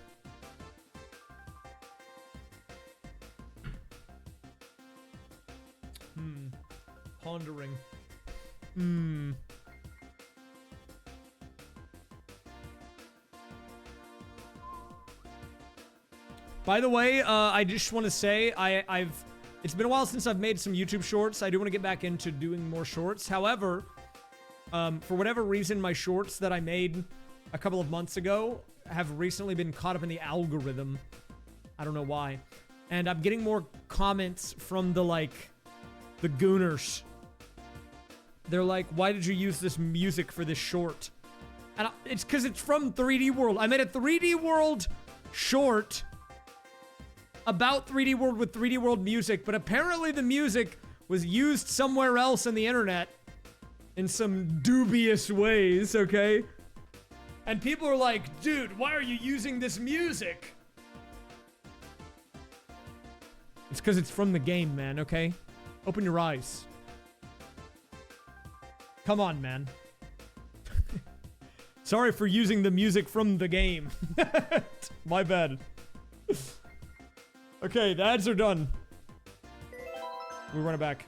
Pondering. By the way, I just want to say I've It's been a while since I've made some YouTube shorts. I do want to get back into doing more shorts. However, for whatever reason, my shorts that I made a couple of months ago have recently been caught up in the algorithm. I don't know why. And I'm getting more comments from the gooners. They're like, why did you use this music for this short? And it's because it's from 3D World. I made a 3D World short about 3D World with 3D World music, but apparently the music was used somewhere else on the internet in some dubious ways, okay? And people are like, dude, why are you using this music? It's because it's from the game, man, okay? Open your eyes. Come on, man. Sorry for using the music from the game. My bad. Okay, the ads are done. We run it back.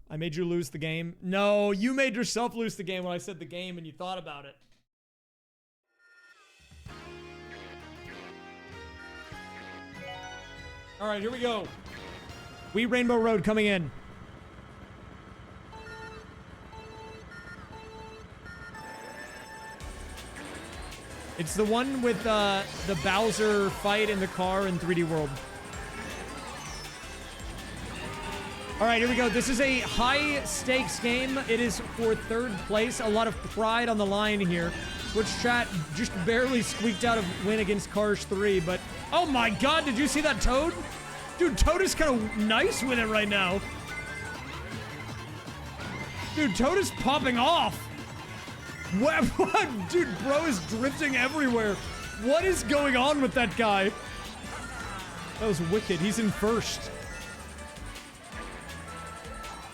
I made you lose the game. No, you made yourself lose the game when I said the game and you thought about it. All right, here we go. We Rainbow Road coming in. It's the one with the Bowser fight in the car in 3D World. All right, here we go. This is a high-stakes game. It is for third place. A lot of pride on the line here. Twitch chat just barely squeaked out a win against Cars 3, but... Oh my god, did you see that Toad? Dude, Toad is kind of nice with it right now. Dude, Toad is popping off. What? Dude, bro is drifting everywhere. What is going on with that guy? That was wicked. He's in first.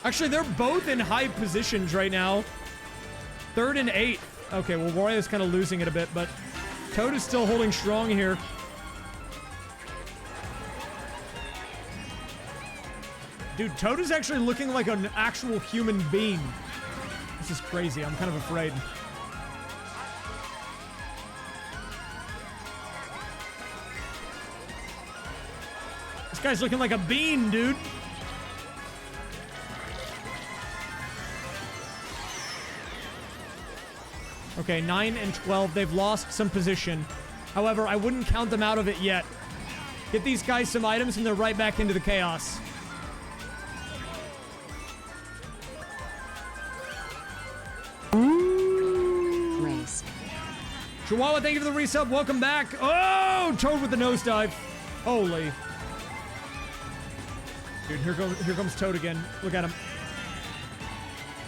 Actually, they're both in high positions right now. Third and eighth. Okay, well, Wario's kind of losing it a bit, but Toad is still holding strong here. Dude, Toad is actually looking like an actual human being. This is crazy. I'm kind of afraid. This guy's looking like a bean, dude. Okay, 9 and 12. They've lost some position. However, I wouldn't count them out of it yet. Get these guys some items and they're right back into the chaos.
Race.
Chihuahua, thank you for the resub. Welcome back. Oh, Toad with the nosedive. Holy. Dude, here comes Toad again. Look at him.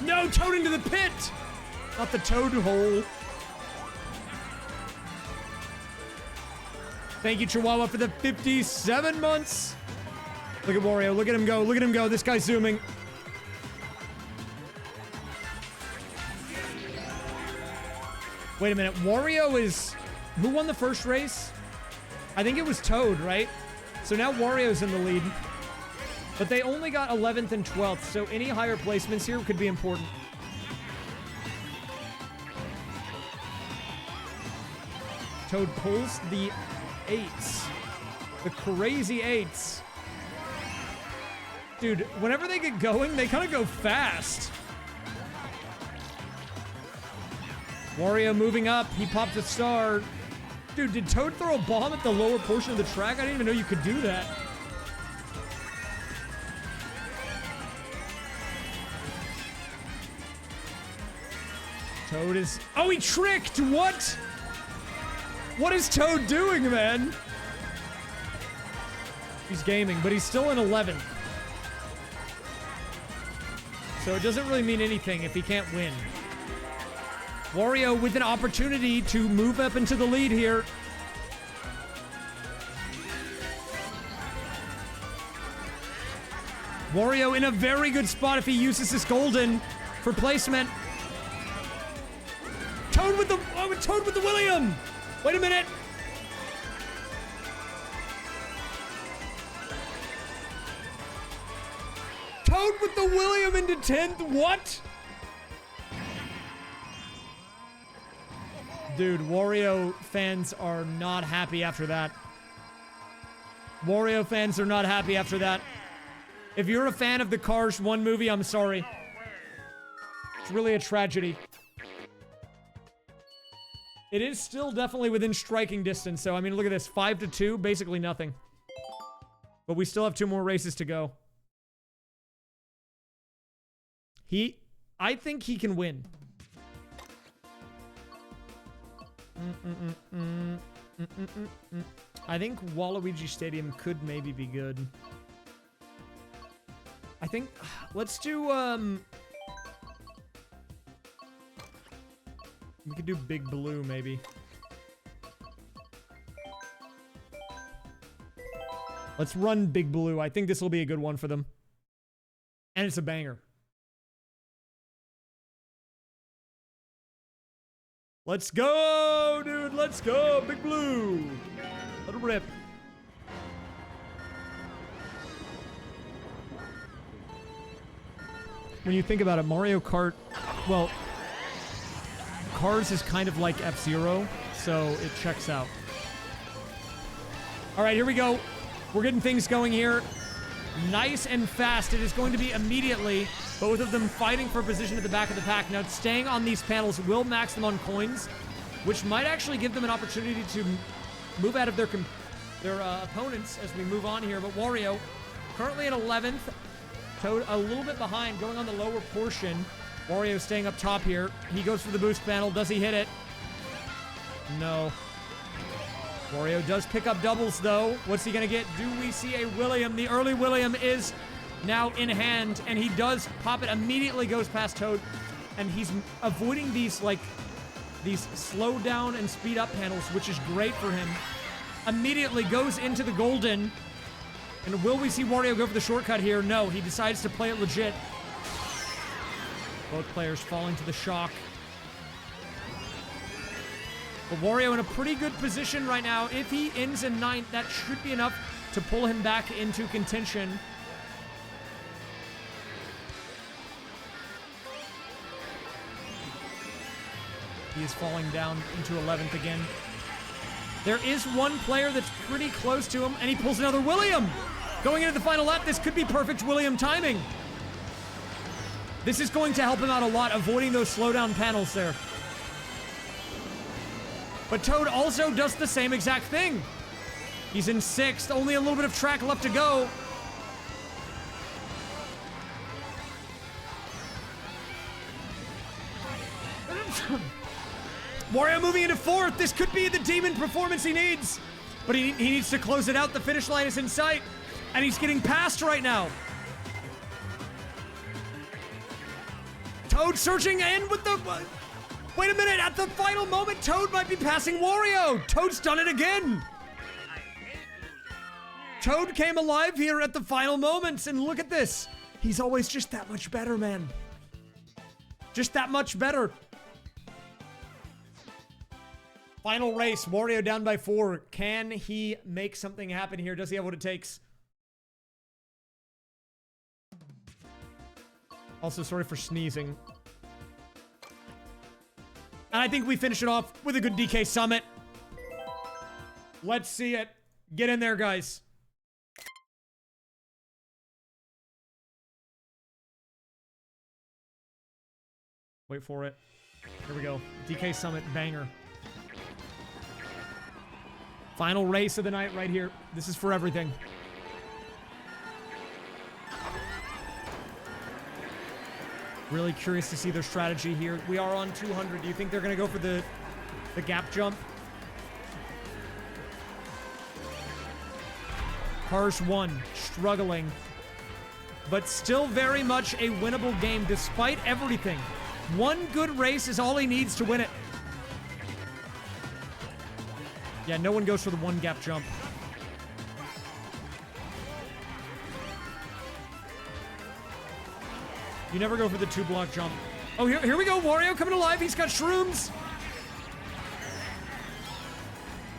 No, Toad into the pit. Not the Toad hole. Thank you, Chihuahua, for the 57 months. Look at Wario. Look at him go. Look at him go. This guy's zooming. Wait a minute. Wario is... Who won the first race? I think it was Toad, right? So now Wario's in the lead. But they only got 11th and 12th, so any higher placements here could be important. Toad pulls the 8s. The crazy 8s. Dude, whenever they get going, they kind of go fast. Wario moving up. He popped a star. Dude, did Toad throw a bomb at the lower portion of the track? I didn't even know you could do that. Toad is... Oh, he tricked! What? What is Toad doing, man? He's gaming, but he's still in 11th. So it doesn't really mean anything if he can't win. Wario with an opportunity to move up into the lead here. Wario in a very good spot if he uses his golden for placement. Toad with the... Oh, Toad with the William! Wait a minute. Toad with the William into 10th? What? Dude, Wario fans are not happy after that. Wario fans are not happy after that. If you're a fan of the Cars 1 movie, I'm sorry. It's really a tragedy. It is still definitely within striking distance, so I mean, look at this. 5-2, basically nothing. But we still have 2 more races to go. I think he can win. I think Waluigi Stadium could maybe be good. I think, let's do, we could do Big Blue, maybe. Let's run Big Blue. I think this will be a good one for them. And it's a banger. Let's go, dude. Let's go. Big Blue. Let it rip. When you think about it, Mario Kart, well, Cars is kind of like F-Zero, so it checks out. All right, here we go. We're getting things going here. Nice and fast. It is going to be immediately both of them fighting for position at the back of the pack. Now, staying on these panels will max them on coins, which might actually give them an opportunity to move out of their opponents as we move on here. But Wario, currently in 11th. Toad a little bit behind, going on the lower portion. Wario staying up top here. He goes for the boost panel. Does he hit it? No. Wario does pick up doubles, though. What's he going to get? Do we see a William? The early William is now in hand, and he does pop it. Immediately goes past Toad, and he's avoiding these, like, these slow down and speed up panels, which is great for him. Immediately goes into the golden. And will we see Wario go for the shortcut here? No, he decides to play it legit. Both players falling to the shock. But Wario in a pretty good position right now. If he ends in 9th, that should be enough to pull him back into contention. He is falling down into 11th again. There is one player that's pretty close to him, and he pulls another William. Going into the final lap, this could be perfect William timing. This is going to help him out a lot, avoiding those slowdown panels there. But Toad also does the same exact thing. He's in 6th, only a little bit of track left to go. Wario moving into 4th. This could be the demon performance he needs. But he needs to close it out. The finish line is in sight. And he's getting passed right now. Toad searching in with the... Wait a minute. At the final moment, Toad might be passing Wario. Toad's done it again. Toad came alive here at the final moments. And look at this. He's always just that much better, man. Just that much better. Final race. Wario down by 4. Can he make something happen here? Does he have what it takes? Also, sorry for sneezing. And I think we finish it off with a good DK Summit. Let's see it. Get in there, guys. Wait for it. Here we go. DK Summit banger. Final race of the night right here. This is for everything. Really curious to see their strategy here. We are on 200. Do you think they're going to go for the gap jump? Cars 1, struggling. But still very much a winnable game despite everything. One good race is all he needs to win it. Yeah, no one goes for the 1 gap jump. You never go for the 2 block jump. Oh, here we go. Wario coming alive. He's got shrooms.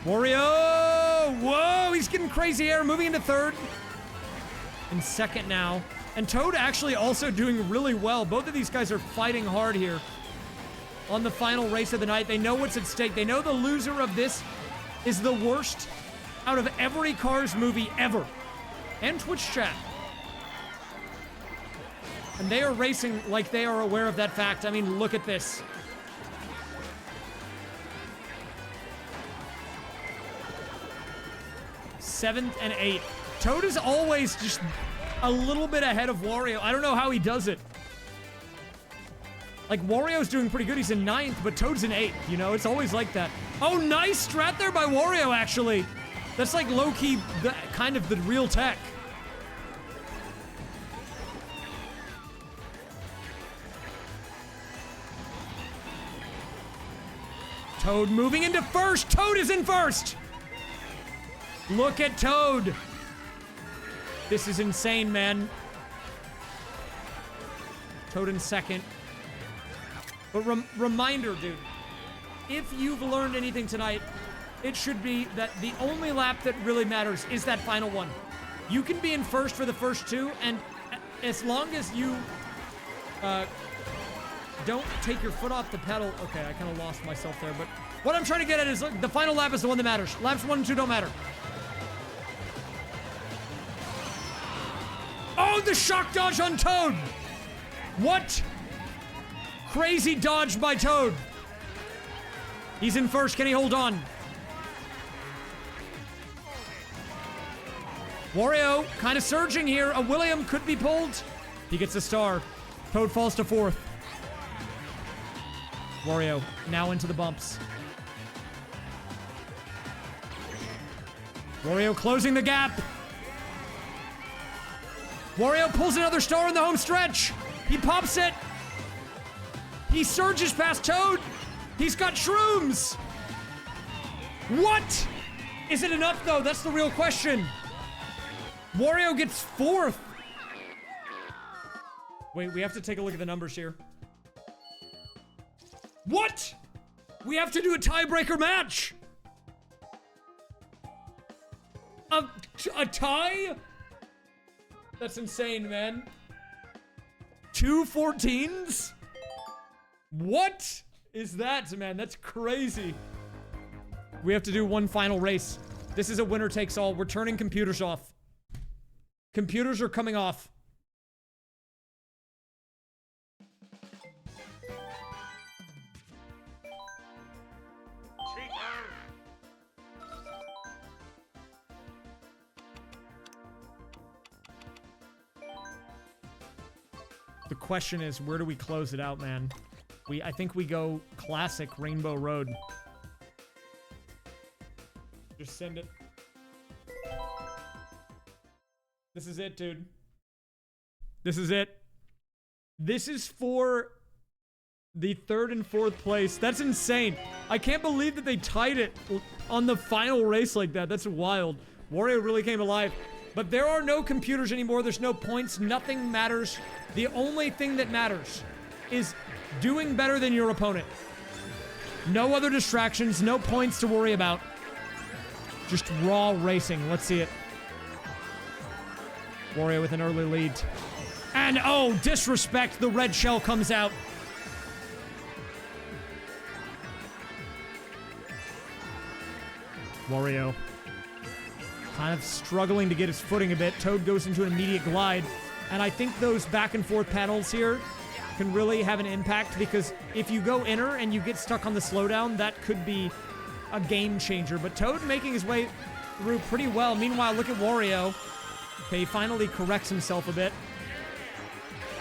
Wario. Whoa, he's getting crazy air. Moving into 3rd. In 2nd now. And Toad actually also doing really well. Both of these guys are fighting hard here. On the final race of the night. They know what's at stake. They know the loser of this is the worst out of every Cars movie ever. And Twitch chat. And they are racing like they are aware of that fact. I mean, look at this. Seventh and 8th. Toad is always just a little bit ahead of Wario. I don't know how he does it. Like, Wario's doing pretty good. He's in 9th, but Toad's in 8th. You know, it's always like that. Oh, nice strat there by Wario, actually. That's like low-key, kind of the real tech. Toad moving into first. Toad is in first. Look at Toad. This is insane, man. Toad in second. But reminder, dude. If you've learned anything tonight, it should be that the only lap that really matters is that final one. You can be in first for the first two, and as long as you don't take your foot off the pedal. Okay, I kind of lost myself there, but what I'm trying to get at is the final lap is the one that matters. Laps 1 and 2 don't matter. Oh, the shock dodge on Toad! What? Crazy dodge by Toad. He's in first. Can he hold on? Wario kind of surging here. A William could be pulled. He gets a star. Toad falls to 4th. Wario now into the bumps. Wario closing the gap. Wario pulls another star in the home stretch. He pops it. He surges past Toad. He's got shrooms. What? Is it enough, though? That's the real question. Wario gets 4th. Wait, we have to take a look at the numbers here. What? We have to do a tiebreaker match. A tie? That's insane, man. 2 14s? What is that, man? That's crazy. We have to do one final race. This is a winner takes all. We're turning computers off. Computers are coming off. The question is, where do we close it out, man? I think we go classic Rainbow Road. Just send it. This is it, dude. This is it. This is for the 3rd and 4th place. That's insane. I can't believe that they tied it on the final race like that. That's wild. Wario really came alive. But there are no computers anymore. There's no points. Nothing matters. The only thing that matters is doing better than your opponent. No other distractions. No points to worry about. Just raw racing. Let's see it. Wario with an early lead. And oh, disrespect. The red shell comes out. Wario kind of struggling to get his footing a bit. Toad goes into an immediate glide. And I think those back and forth panels here can really have an impact, because if you go inner and you get stuck on the slowdown, that could be a game changer. But Toad making his way through pretty well. Meanwhile, look at Wario. Okay, he finally corrects himself a bit.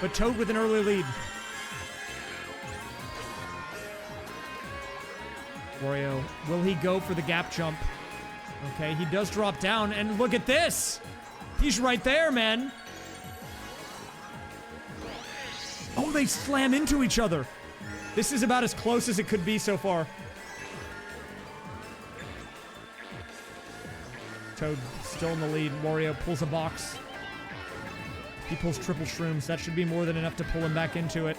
But Toad with an early lead. Wario, will he go for the gap jump? Okay, he does drop down, and look at this! He's right there, man! Oh, they slam into each other! This is about as close as it could be so far. Toad still in the lead. Wario pulls a box. He pulls triple shrooms. That should be more than enough to pull him back into it.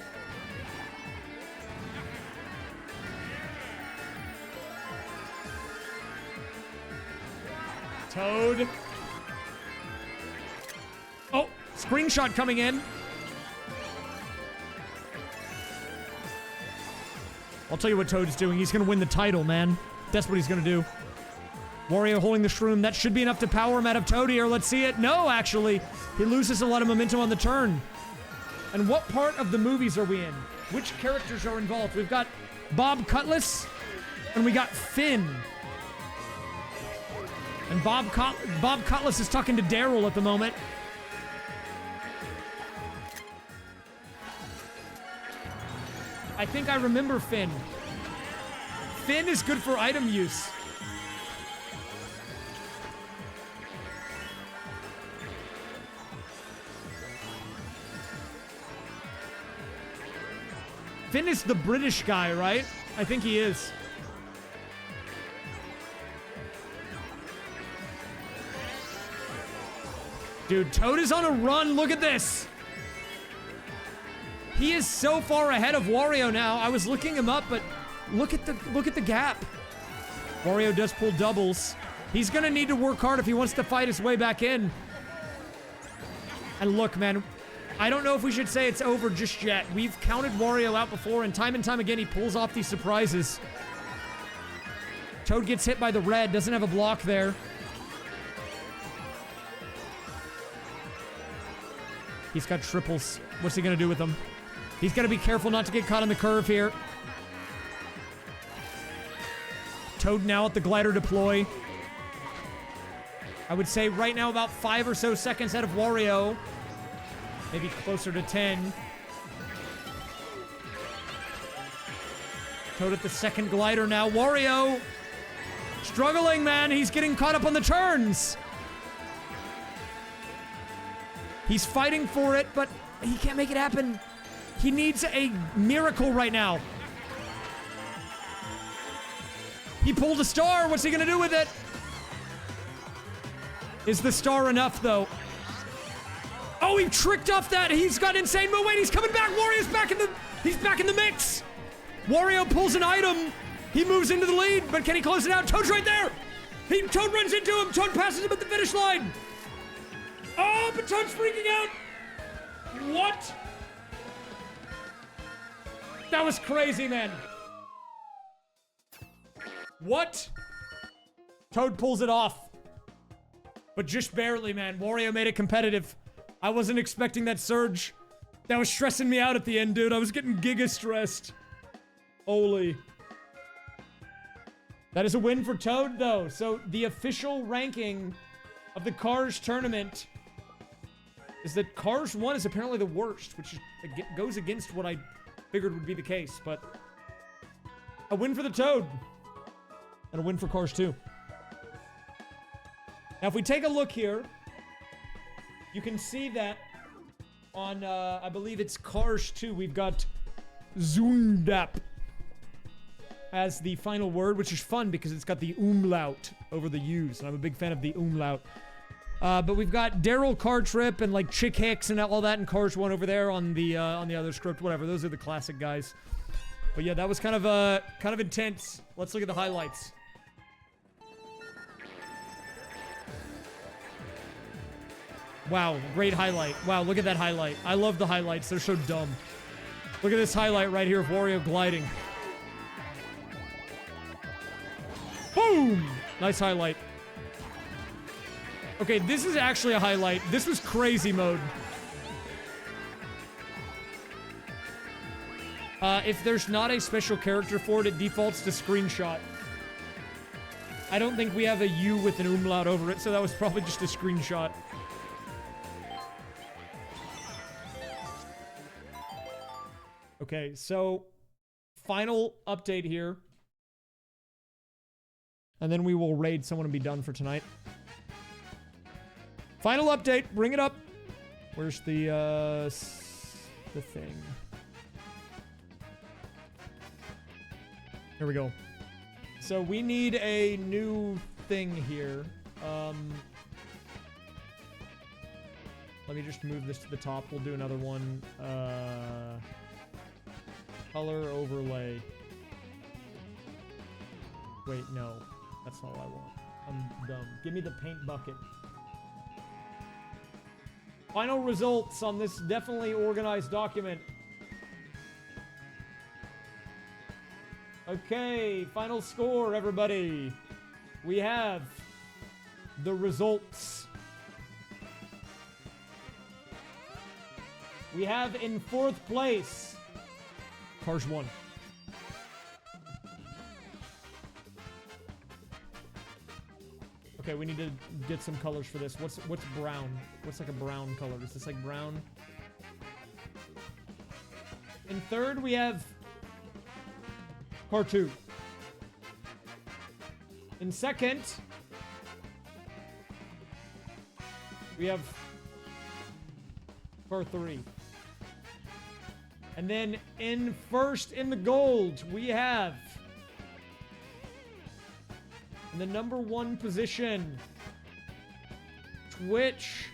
Toad. Oh, screenshot coming in. I'll tell you what Toad's doing. He's going to win the title, man. That's what he's going to do. Wario holding the shroom. That should be enough to power him out of Toad here. Let's see it. No, actually. He loses a lot of momentum on the turn. And what part of the movies are we in? Which characters are involved? We've got Bob Cutlass, and we got Finn. And Bob Cutlass is talking to Daryl at the moment. I think I remember Finn. Finn is good for item use. Finn is the British guy, right? I think he is. Dude, Toad is on a run. Look at this. He is so far ahead of Wario now. I was looking him up, but look at the gap. Wario does pull doubles. He's gonna need to work hard if he wants to fight his way back in. And look, man, I don't know if we should say it's over just yet. We've counted Wario out before, and time again, he pulls off these surprises. Toad gets hit by the red, doesn't have a block there. He's got triples. What's he gonna do with them? He's gotta be careful not to get caught on the curve here. Toad now at the glider deploy. I would say right now about 5 or so seconds ahead of Wario. Maybe closer to 10. Toad at the second glider now. Wario struggling, man. He's getting caught up on the turns. He's fighting for it, but he can't make it happen. He needs a miracle right now. He pulled a star. What's he gonna do with it? Is the star enough, though? Oh, he tricked off that. He's got insane move. Wait, he's coming back. Wario's back in the... He's back in the mix. Wario pulls an item. He moves into the lead, but can he close it out? Toad's right there. Toad runs into him. Toad passes him at the finish line. Oh, but Toad's freaking out. What? That was crazy, man. What? Toad pulls it off. But just barely, man. Wario made it competitive. I wasn't expecting that surge. That was stressing me out at the end, dude. I was getting giga stressed. Holy. That is a win for Toad, though. So the official ranking of the Cars tournament is that Cars 1 is apparently the worst, which goes against what I figured would be the case, but a win for the Toad and a win for Cars 2. Now, if we take a look here, you can see that on, I believe it's Cars 2, we've got Zundap as the final word, which is fun because it's got the umlaut over the U's, and I'm a big fan of the umlaut. But we've got Daryl Car Trip and like Chick Hicks and all that in Cars 1 over there on the other script, whatever. Those are the classic guys. But yeah, that was kind of intense. Let's look at the highlights. Wow, great highlight. Wow, look at that highlight. I love the highlights. They're so dumb. Look at this highlight right here of Wario gliding. Boom! Nice highlight. Okay, this is actually a highlight. This was crazy mode. If there's not a special character for it, it defaults to screenshot. I don't think we have a U with an umlaut over it, so that was probably just a screenshot. Okay, so final update here. And then we will raid someone and be done for tonight. Final update, bring it up. Where's the thing? Here we go. So we need a new thing here. Let me just move this to the top. We'll do another one. Color overlay. Wait, no. That's not what I want. I'm dumb. Give me the paint bucket. Final results on this definitely organized document. Okay, final score, everybody. we have the results. We have in 4th place, Cars 1. Okay, we need to get some colors for this. What's brown? What's like a brown color? Is this like brown? In 3rd, we have Car 2. In 2nd, we have Car 3. And then in 1st, in the gold, we have, in the number 1 position, Twitch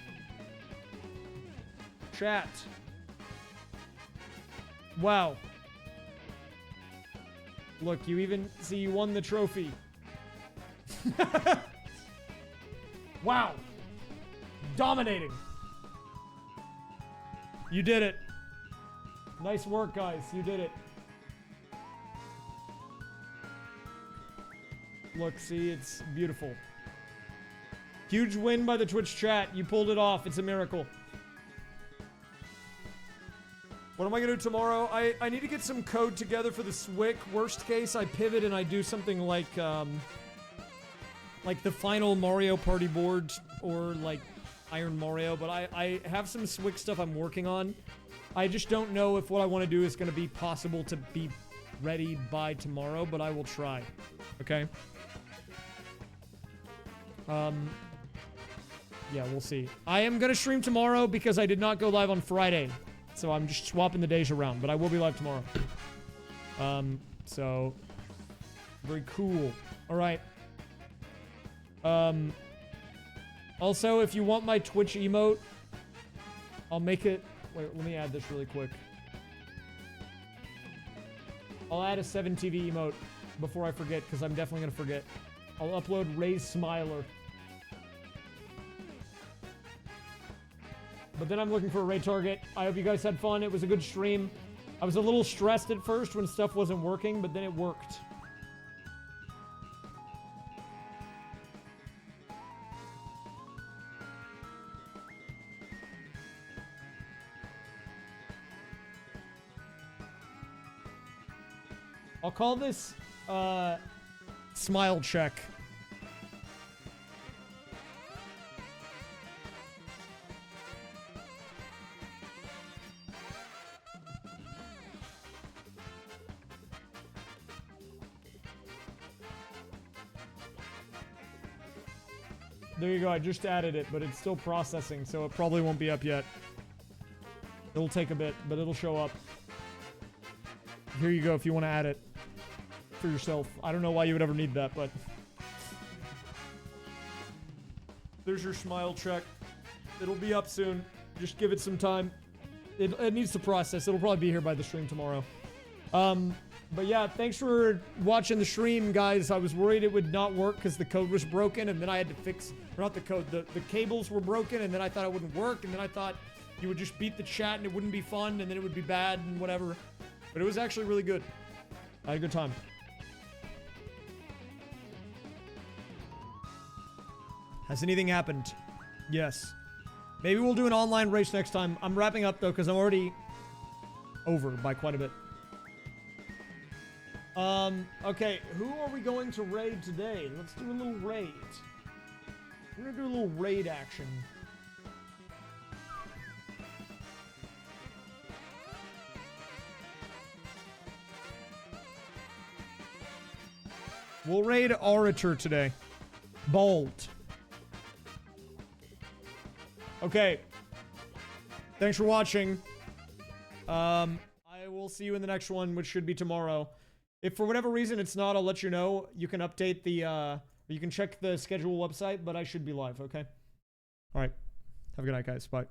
chat. Wow. Look, you even see you won the trophy. Wow. Dominating. You did it. Nice work, guys. You did it. Look, see, it's beautiful. Huge win by the Twitch chat. You pulled it off. It's a miracle. What am I gonna do tomorrow? I need to get some code together for the SWIC. Worst case, I pivot and I do something like the final Mario Party board or like Iron Mario. But I have some SWIC stuff I'm working on. I just don't know if what I want to do is gonna be possible to be ready by tomorrow, but I will try. Okay. Yeah, we'll see. I am gonna stream tomorrow because I did not go live on Friday. So I'm just swapping the days around, but I will be live tomorrow. So very cool. All right. Also, if you want my Twitch emote, I'll make it. Wait, let me add this really quick. I'll add a 7TV emote before I forget, because I'm definitely gonna forget. I'll upload Ray's Smiler. But then I'm looking for a Ray target. I hope you guys had fun. It was a good stream. I was a little stressed at first when stuff wasn't working, but then it worked. I'll call this, smile check. There you go, I just added it, but it's still processing, so it probably won't be up yet. It'll take a bit, but it'll show up. Here you go if you want to add it for yourself. I don't know why you would ever need that, but... There's your smile check. It'll be up soon. Just give it some time. It needs to process. It'll probably be here by the stream tomorrow. But yeah, thanks for watching the stream, guys. I was worried it would not work because the code was broken, and then I had to fix... Or not the code, the cables were broken, and then I thought it wouldn't work, and then I thought you would just beat the chat and it wouldn't be fun, and then it would be bad and whatever. But it was actually really good. I had a good time. Has anything happened? Yes. Maybe we'll do an online race next time. I'm wrapping up, though, because I'm already over by quite a bit. Okay, who are we going to raid today? Let's do a little raid. We're gonna do a little raid action. We'll raid Orator today. Bold. Okay. Thanks for watching. I will see you in the next one, which should be tomorrow. If for whatever reason it's not, I'll let you know. You can update the, you can check the schedule website, but I should be live, okay? All right. Have a good night, guys. Bye.